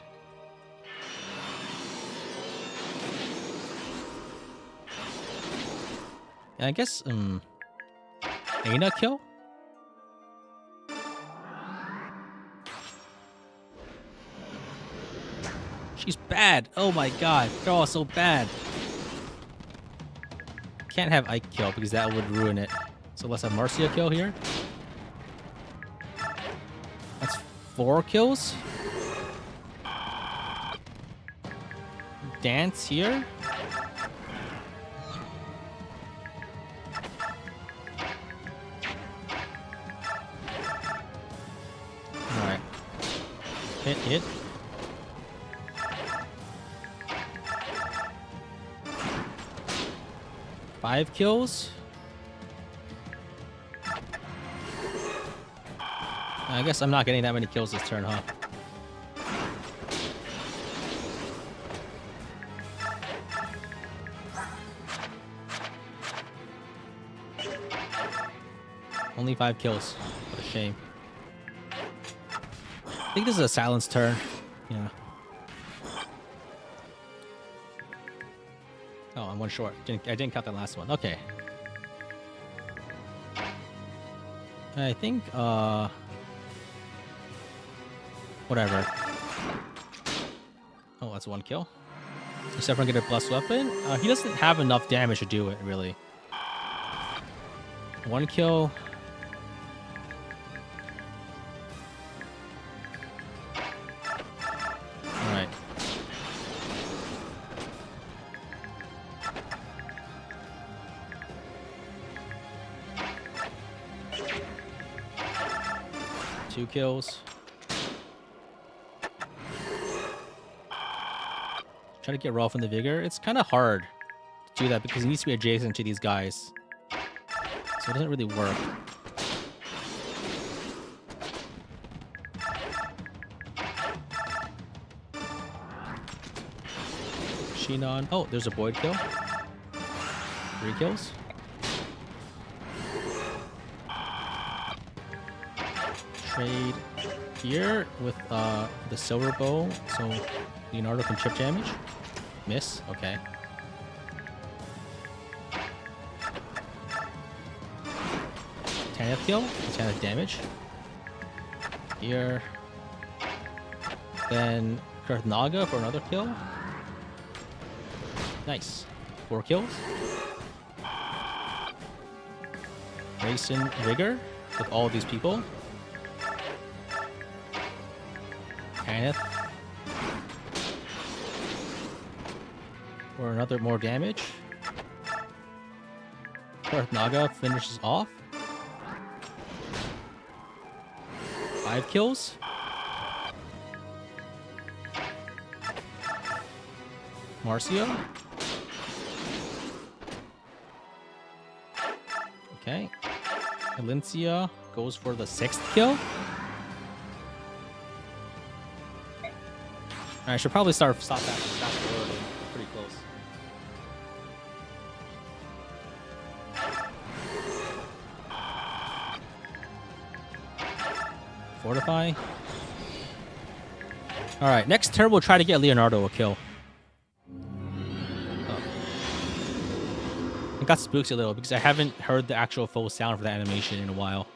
And I guess, Aina kill? She's bad. Oh my god, they're all so bad. Can't have Ike kill because that would ruin it. So let's have Marcia kill here. That's 4 kills. Dance here. Alright. Hit. 5 kills. I guess I'm not getting that many kills this turn, huh? Only 5 kills. What a shame. I think this is a silence turn. Yeah. Oh, I'm 1 short. I didn't count that last one. Okay. I think, whatever. Oh, that's 1 kill. Except for get a plus weapon. He doesn't have enough damage to do it, really. 1 kill. Alright. Two kills. Try to get Rolf in the Vigor. It's kind of hard to do that because he needs to be adjacent to these guys. So it doesn't really work. Shinon. Oh, there's a Boyd kill. 3 kills. Trade here with the silver bow, so Leonardo can chip damage. Miss. Okay. Tanith kill. Tanith damage. Here. Then Kurthnaga for another kill. Nice. 4 kills. Grayson Rigor with all these people. Tanith. For another more damage. Kurthnaga finishes off. 5 kills. Marcio. Okay. Valencia goes for the 6th kill. I should probably stop that fast forward. Pretty close. Fortify. All right, next turn we'll try to get Leonardo a kill. Oh. It got spooked a little because I haven't heard the actual full sound for that animation in a while.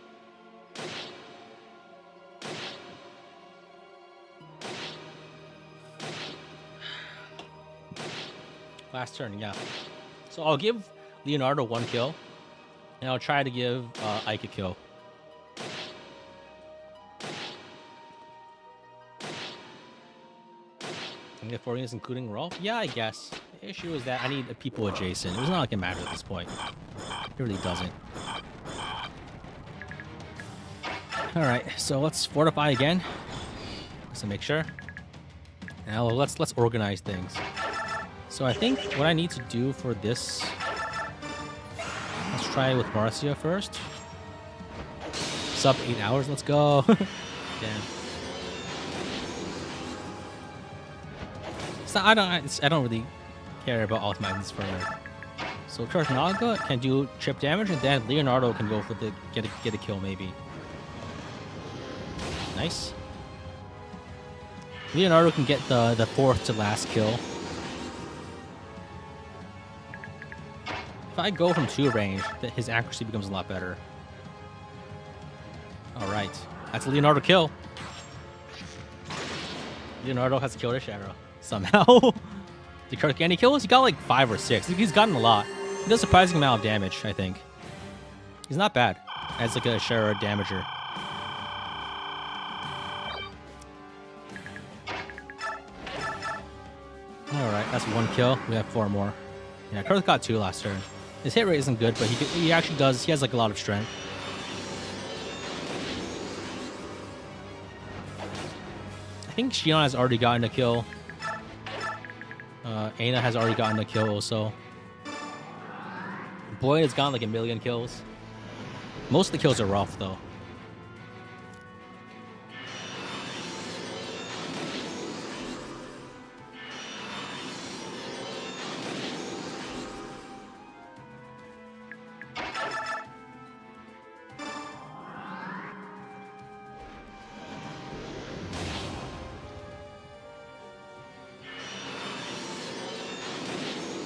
Last turn, yeah. So I'll give Leonardo 1 kill, and I'll try to give Ike a kill. Can I get 4 units including Rolf? Yeah, I guess. The issue is that I need people adjacent. It's not like it matters at this point. It really doesn't. Alright, so let's fortify again. Just to make sure. Now let's organize things. So I think what I need to do for this, let's try with Marcia first. Sub 8 hours, let's go. Damn. So I don't really care about ultimates for So Charge Naga can do chip damage, and then Leonardo can go for the get a kill maybe. Nice. Leonardo can get the fourth to last kill. If I go from 2 range, his accuracy becomes a lot better. All right, that's a Leonardo kill. Leonardo has killed Ashera somehow. Did Kirk get any kills? He got like 5 or 6. He's gotten a lot. He does a surprising amount of damage, I think. He's not bad as like a Ashera damager. Alright, that's 1 kill. We have 4 more. Yeah, Kirk got 2 last turn. His hit rate isn't good, but he actually does. He has like a lot of strength. I think Shion has already gotten a kill. Aina has already gotten a kill also. Boyd has gotten like 1,000,000 kills. Most of the kills are rough though.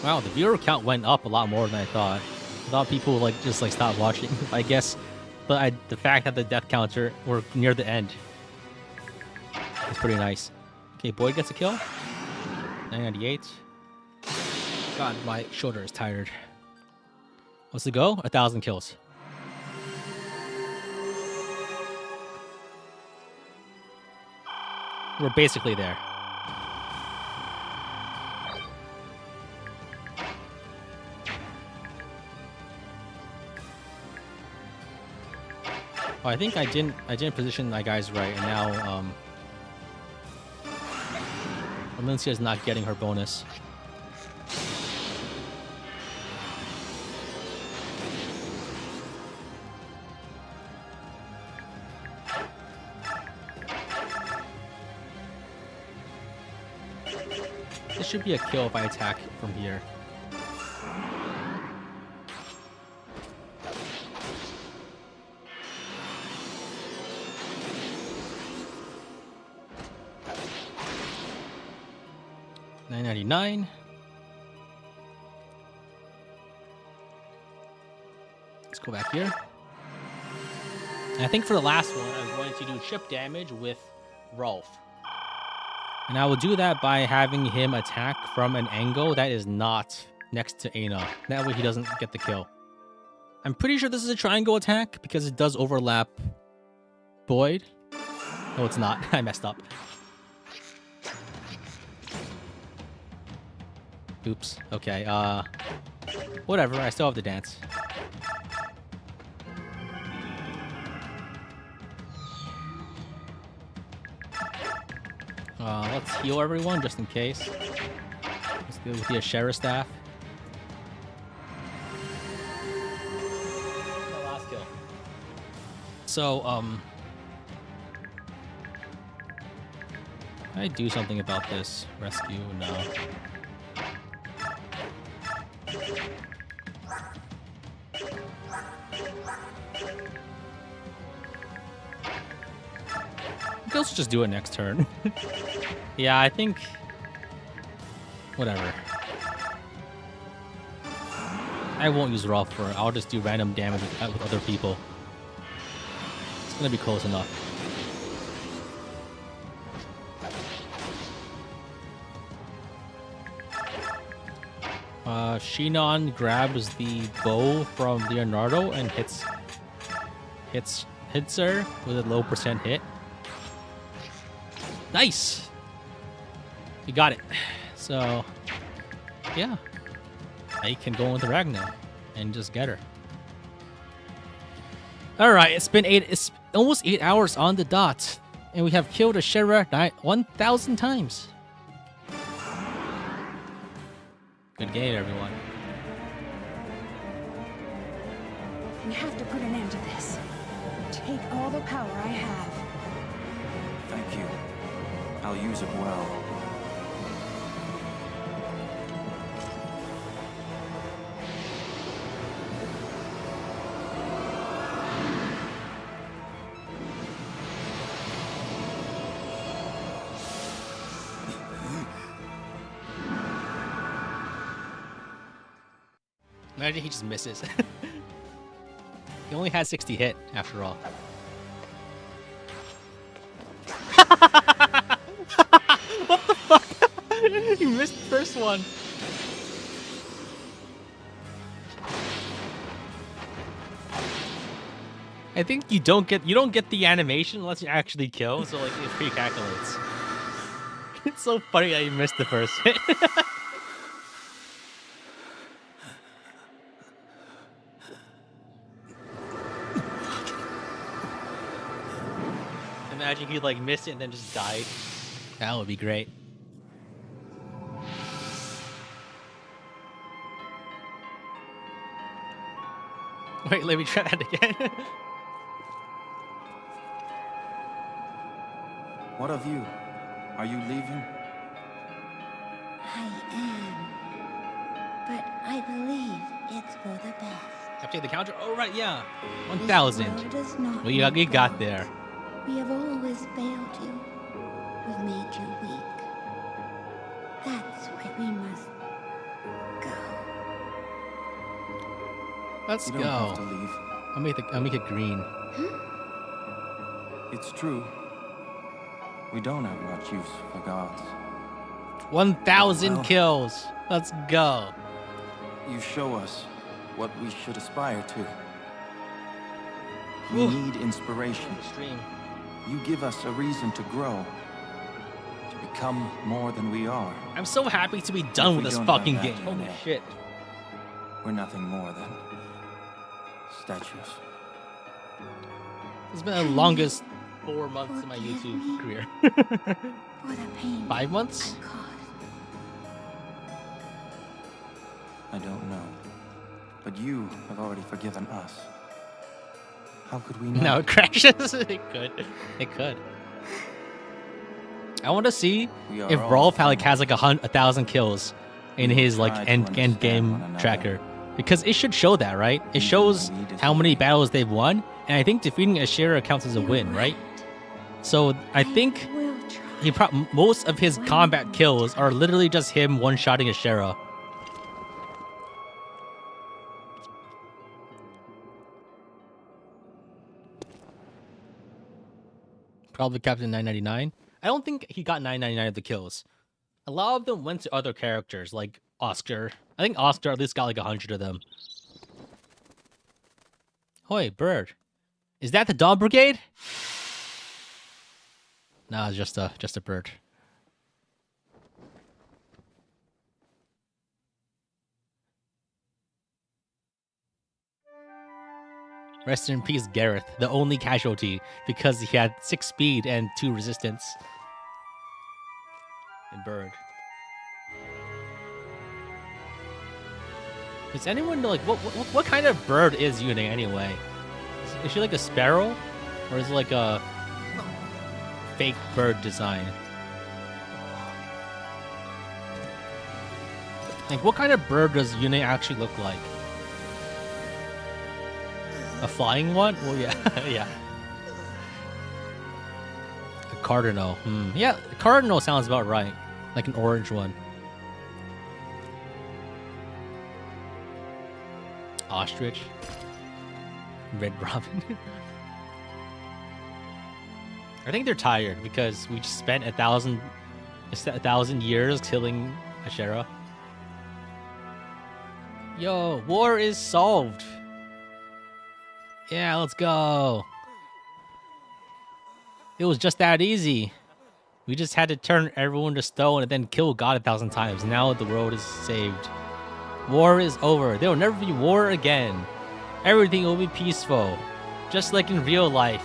Wow, the viewer count went up a lot more than I thought. I thought people like just like stopped watching. I guess, but the fact that the death counter were near the end is pretty nice. Okay, Boyd gets a kill. 998. God, my shoulder is tired. What's the go? 1,000 kills. We're basically there. Oh, I think I didn't position my guys right, and now Valencia is not getting her bonus. This should be a kill if I attack from here. $9.99. Let's go back here. And I think for the last one, I'm going to do chip damage with Rolf. And I will do that by having him attack from an angle that is not next to Aina. That way he doesn't get the kill. I'm pretty sure this is a triangle attack because it does overlap Boyd. No, it's not. I messed up. Oops. Okay, whatever. I still have the dance. Let's heal everyone just in case. Let's deal with the Ashera staff. The last kill. So, can I do something about this rescue? No. Let's just do it next turn. Yeah, I think... Whatever. I won't use Rolf for it. I'll just do random damage with other people. It's gonna be close enough. Shinon grabs the bow from Leonardo and hits her with a low % hit. Nice! You got it. So, yeah. I can go into Ragnar and just get her. Alright, it's almost 8 hours on the dot. And we have killed Ashera 1,000 times. Good game, everyone. We have to put an end to this. Take all the power I have. Thank you. I'll use it well. Imagine he just misses. He only had 60 hit after all. What the fuck? He missed the first one. I think you don't get the animation unless you actually kill, so like it pre-calculates. It's so funny that you missed the first hit. Imagine he like missed it and then just died. That would be great. Wait, let me try that again. What of you? Are you leaving? I am. But I believe it's for the best. Update the counter. Oh right, yeah, This 1,000. world does not Well, you want got gold. there. We have always failed you. We've made you weak. That's why we must go. Let's You don't have to go. leave. I'll make it green. It's true. We don't have much use for gods. 1,000 Well. kills. Let's go. You show us what we should aspire to. We Ooh. need inspiration. Stream. You give us a reason to grow, to become more than we are. I'm so happy to be done If with we this don't fucking have that game. Holy DNA. shit. We're nothing more than statues. It's been the longest 4 months of my Forgive YouTube me. career. For the pain 5 months? I caused. I don't know. But you have already forgiven us. How could we not? No, it crashes. It could. It could. I want to see We are if all Rolf like family. has like 1,000 kills in We will his like try to end understand game one another. tracker, because it should show that, right? It Even shows when we how many disagree. battles they've won, and I think defeating Ashera counts as a You're win, right? right. So I think will try. most of his combat kills are literally just him one-shotting Ashera. Probably Captain 999. I don't think he got 999 of the kills. A lot of them went to other characters, like Oscar. I think Oscar at least got like 100 of them. Hoi, bird. Is that the Dawn Brigade? Nah, it's just a bird. Rest in peace, Gareth, the only casualty, because he had 6 speed and 2 resistance. And bird. Does anyone know, like, what kind of bird is Yune anyway? Is she like a sparrow? Or is it like a fake bird design? Like, what kind of bird does Yune actually look like? A flying one? Well, yeah, yeah. A cardinal. Yeah, cardinal sounds about right. Like an orange one. Ostrich. Red robin. I think they're tired because we just spent 1,000 years killing Ashera. Yo, war is solved. Yeah, let's go. It was just that easy. We just had to turn everyone to stone and then kill God 1,000 times. Now the world is saved. War is over. There will never be war again. Everything will be peaceful. Just like in real life,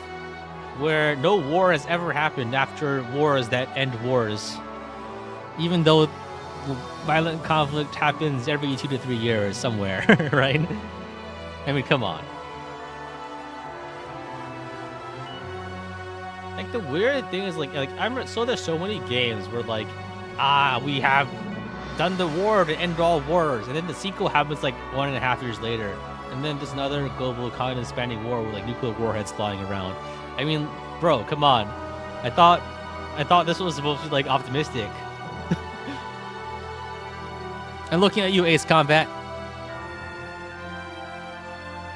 where no war has ever happened after wars that end wars. Even though violent conflict happens every 2 to 3 years somewhere, right? I mean, come on. Like, the weird thing is, like so there's so many games where, like, we have done the war to end all wars, and then the sequel happens, like, 1.5 years later, and then just another global continent-spanning war with, like, nuclear warheads flying around. I mean, bro, come on. I thought this was supposed to be, like, optimistic. I'm looking at you, Ace Combat.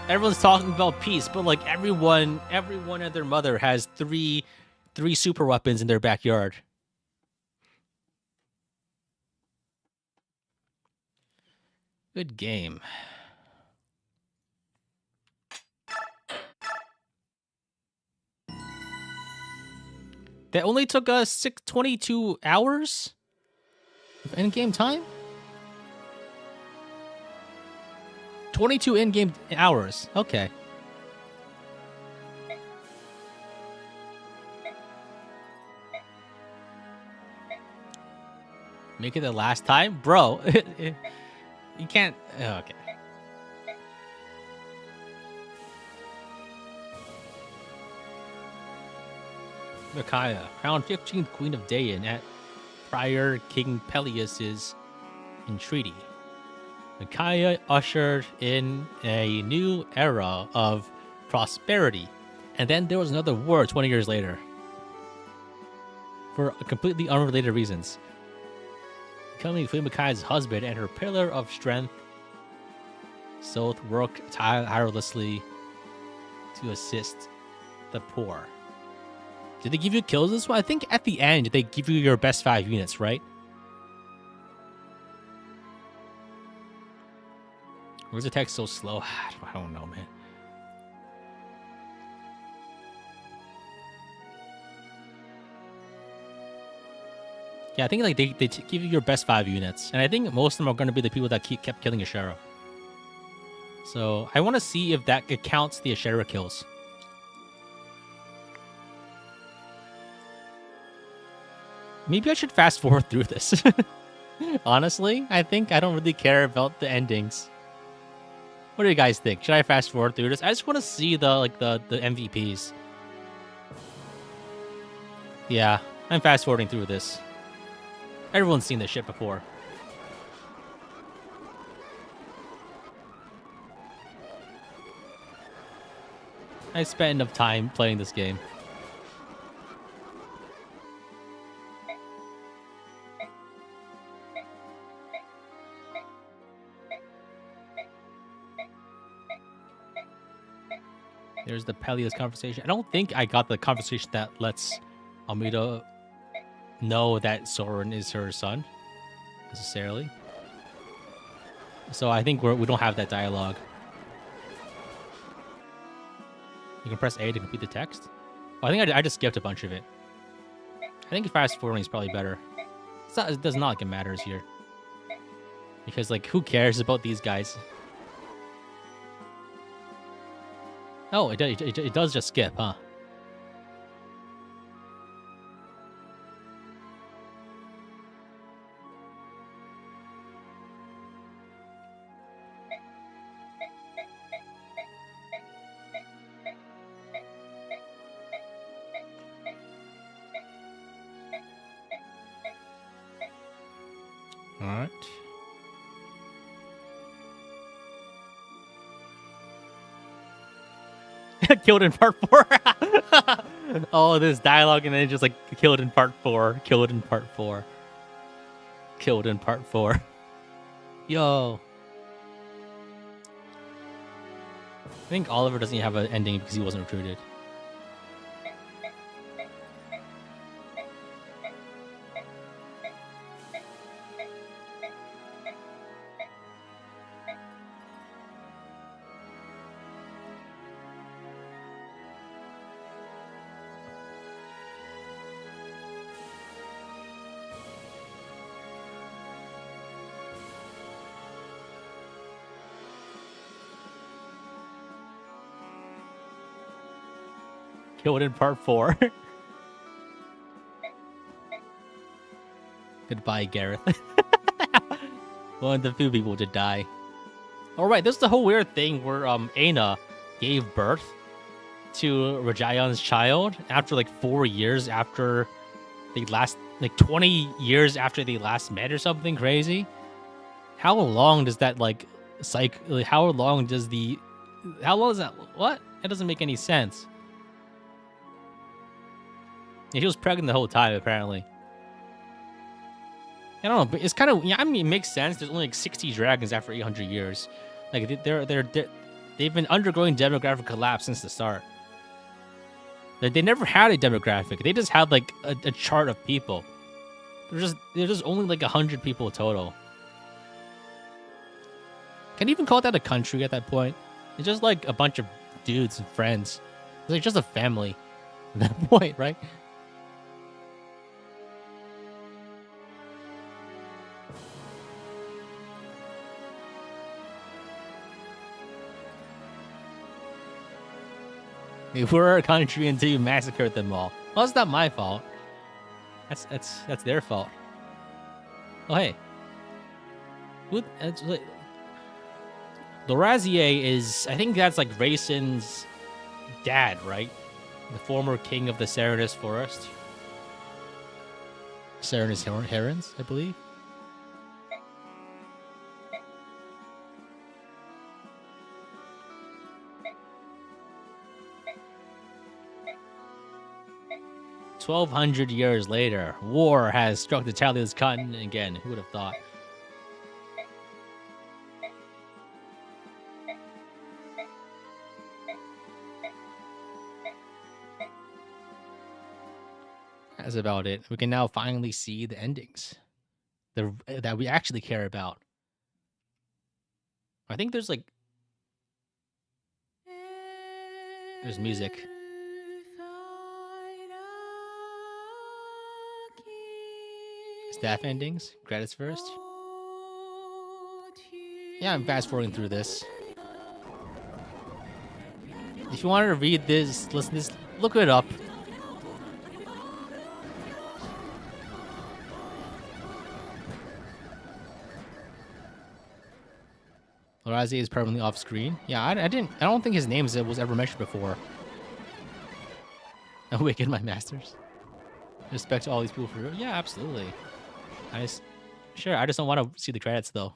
Everyone's talking about peace, but like everyone and their mother has three super weapons in their backyard. Good game. That only took us 22 hours of in-game time? 22 in-game hours. Okay. Make it the last time? Bro, you can't... Okay. Micaiah, crowned 15th Queen of Dayan at prior King Peleus's entreaty. Micaiah ushered in a new era of prosperity. And then there was another war 20 years later. For completely unrelated reasons. Becoming Queen Micaiah's husband and her pillar of strength, Soth worked tirelessly to assist the poor. Did they give you kills this one? I think at the end, they give you your best 5 units, right? Where's the text so slow? I don't know, man. Yeah, I think like they give you your best 5 units. And I think most of them are going to be the people that kept killing Ashera. So I want to see if that it counts the Ashera kills. Maybe I should fast forward through this. Honestly, I think I don't really care about the endings. What do you guys think? Should I fast forward through this? I just want to see the MVPs. Yeah, I'm fast forwarding through this. Everyone's seen this shit before. I spent enough time playing this game. There's the Peleus conversation. I don't think I got the conversation that lets Almeida know that Soren is her son, necessarily. So I think we don't have that dialogue. You can press A to complete the text. Oh, I think I just skipped a bunch of it. I think fast forwarding is probably better. It does not like it matters here. Because, like, who cares about these guys? Oh, it does just skip, huh? All right. Killed in part 4. Oh, this dialogue and then just like killed in part 4. Killed in part 4. Killed in part 4. Yo. I think Oliver doesn't have an ending because he wasn't recruited. Killed in part 4. Goodbye, Gareth. One of the few people to die. Alright, this is the whole weird thing where Aina gave birth to Rajayan's child after like 4 years after they last, like 20 years after they last met or something crazy. How long does that like how long is that? What? That doesn't make any sense. Yeah, she was pregnant the whole time, apparently. I don't know, but it's kind of, yeah, I mean, it makes sense. There's only like 60 dragons after 800 years. Like, they're They've been undergoing demographic collapse since the start. They never had a demographic. They just had like a chart of people. There's just only like 100 people total. Can you even call that a country at that point? It's just like a bunch of dudes and friends. It's like just a family at that point, right? We were a country until you massacred them all. Well, it's not my fault. That's their fault. Oh hey, Lorazier is, I think that's like Rayson's dad, right? The former king of the Serenus Forest. Serenus Herons, I believe. "1,200 years later, war has struck the Talia's continent again. Who would have thought?" That's about it. We can now finally see the endings that we actually care about. I think there's music. Staff endings, credits first. Yeah, I'm fast forwarding through this. If you wanted to read this, listen to this, look it up. Lorazier is permanently off screen. Yeah, I don't think his name was ever mentioned before. Awaken my masters. Respect to all these people for real. Yeah, absolutely. I just don't want to see the credits though.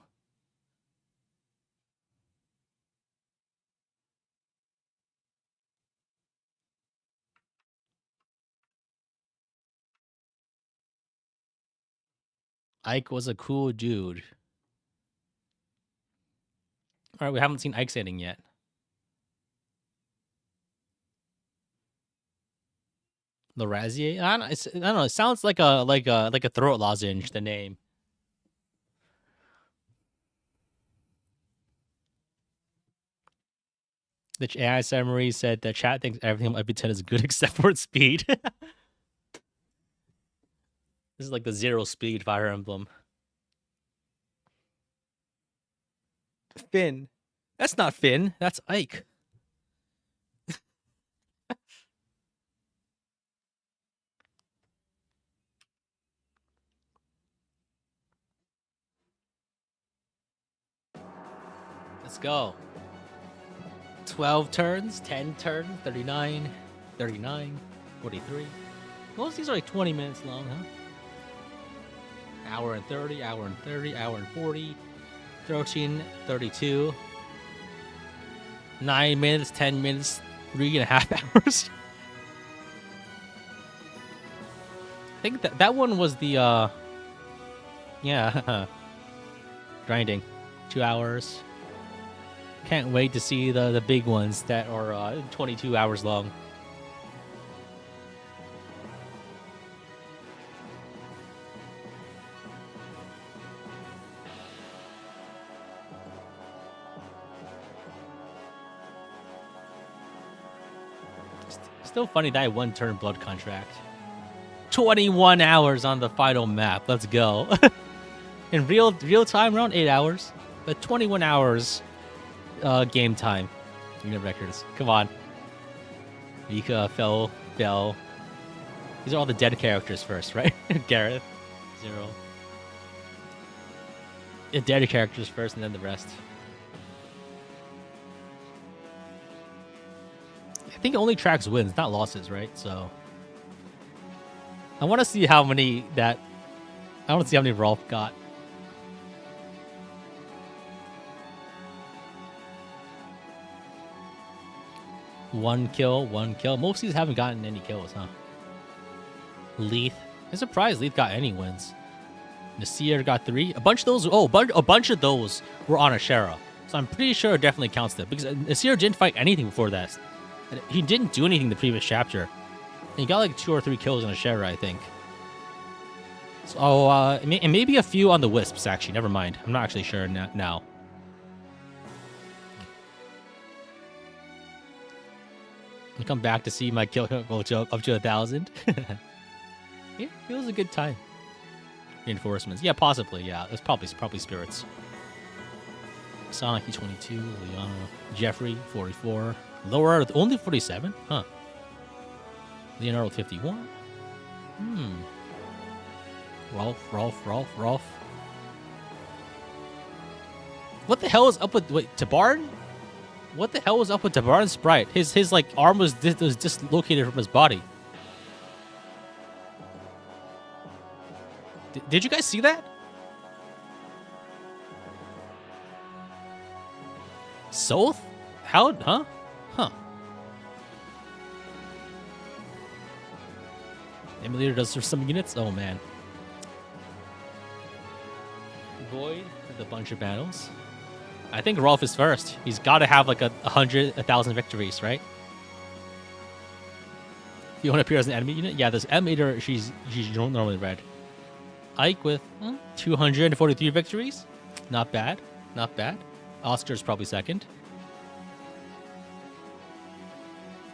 Ike was a cool dude. All right, we haven't seen Ike's ending yet. Lorazier? I don't know. It sounds like a throat lozenge. The name. The AI summary said the chat thinks everything on IP10 is good except for its speed. This is like the 0 speed Fire Emblem. Finn. That's not Finn. That's Ike. Let's go. 12 turns, 10 turns, 39, 39, 43. Most of these are like 20 minutes long, huh? Hour and 30, hour and 30, hour and 40, 13, 32. 9 minutes, 10 minutes, 3.5 hours. I think that one was the, yeah, grinding. 2 hours. Can't wait to see the big ones that are 22 hours long. Still funny that I one-turn blood contract. 21 hours on the final map. Let's go. In real time, around 8 hours, but 21 hours game time. Unit records. Come on. Mika, Bell. These are all the dead characters first, right? Gareth, 0. The dead characters first, and then the rest. I think it only tracks wins, not losses, right? So I want to see how many Rolf got. One kill. Most of these haven't gotten any kills, huh? Leith. I'm surprised Leith got any wins. Nasir got 3. A bunch of those. Oh, a bunch of those were on Ashera. So I'm pretty sure it definitely counts that, because Ashera didn't fight anything before that. He didn't do anything in the previous chapter. And he got like 2 or 3 kills on Ashera, I think. So, and maybe a few on the Wisps, actually. Never mind. I'm not actually sure now. I come back to see my kill go up to 1,000. Yeah, it was a good time. Reinforcements. Yeah, possibly. Yeah, it's probably spirits. Sonic E22, Liana, Jeffrey 44, Laura only 47. Huh. Leonardo 51. Rolf. What the hell is up with Tabarn? What the hell was up with Tabarn's sprite? His like arm was dislocated from his body. Did you guys see that? Soth? How? Huh? Huh. Emulator does for some units? Oh, man. Void with a bunch of battles. I think Rolf is first. He's got to have like 1,000 victories, right? Fiona appears as an enemy unit? Yeah, this Emulator, she's normally red. Ike with 243 victories. Not bad. Not bad. Oscar's probably second.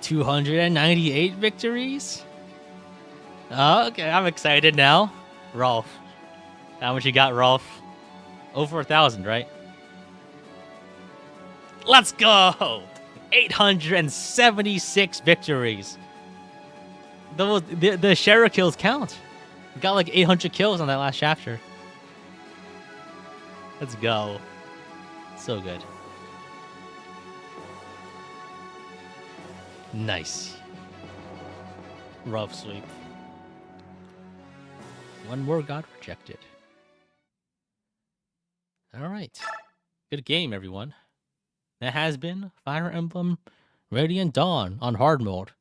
298 victories. Oh, okay, I'm excited now. Rolf. How much you got, Rolf? Over 1,000, right? Let's go! 876 victories. The Ashera kills count. We got like 800 kills on that last chapter. Let's go. So good. Nice. Rough sweep. One more got rejected. All right. Good game, everyone. That has been Fire Emblem Radiant Dawn on hard mode.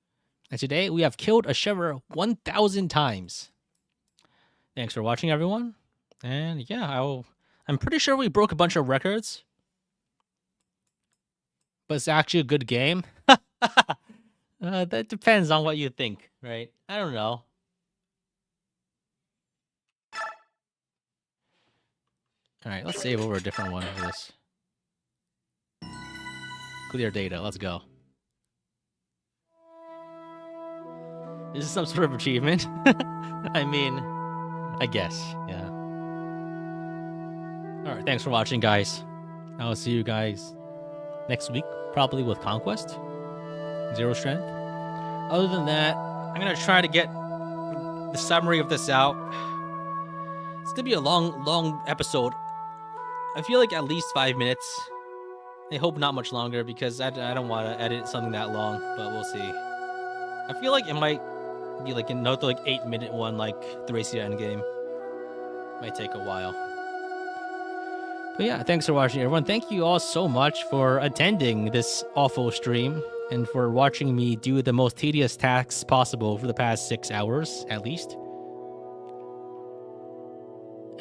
And today we have killed Ashera 1,000 times. Thanks for watching, everyone. And yeah, I'm pretty sure we broke a bunch of records. But it's actually a good game. That depends on what you think, right? I don't know. All right, let's save over a different one for this. Clear data. Let's go. Is this some sort of achievement? I mean, I guess. Yeah. All right. Thanks for watching, guys. I will see you guys next week, probably with Conquest. 0 strength. Other than that, I'm going to try to get the summary of this out. It's going to be a long episode. I feel like at least 5 minutes. I hope not much longer because I don't want to edit something that long, but we'll see. I feel like it might be like another 8-minute one, like the Race to the Endgame. Might take a while. But yeah, thanks for watching, everyone. Thank you all so much for attending this awful stream and for watching me do the most tedious tasks possible for the past 6 hours, at least.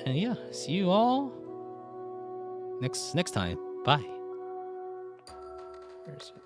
And yeah, see you all next time. Bye. Where is it?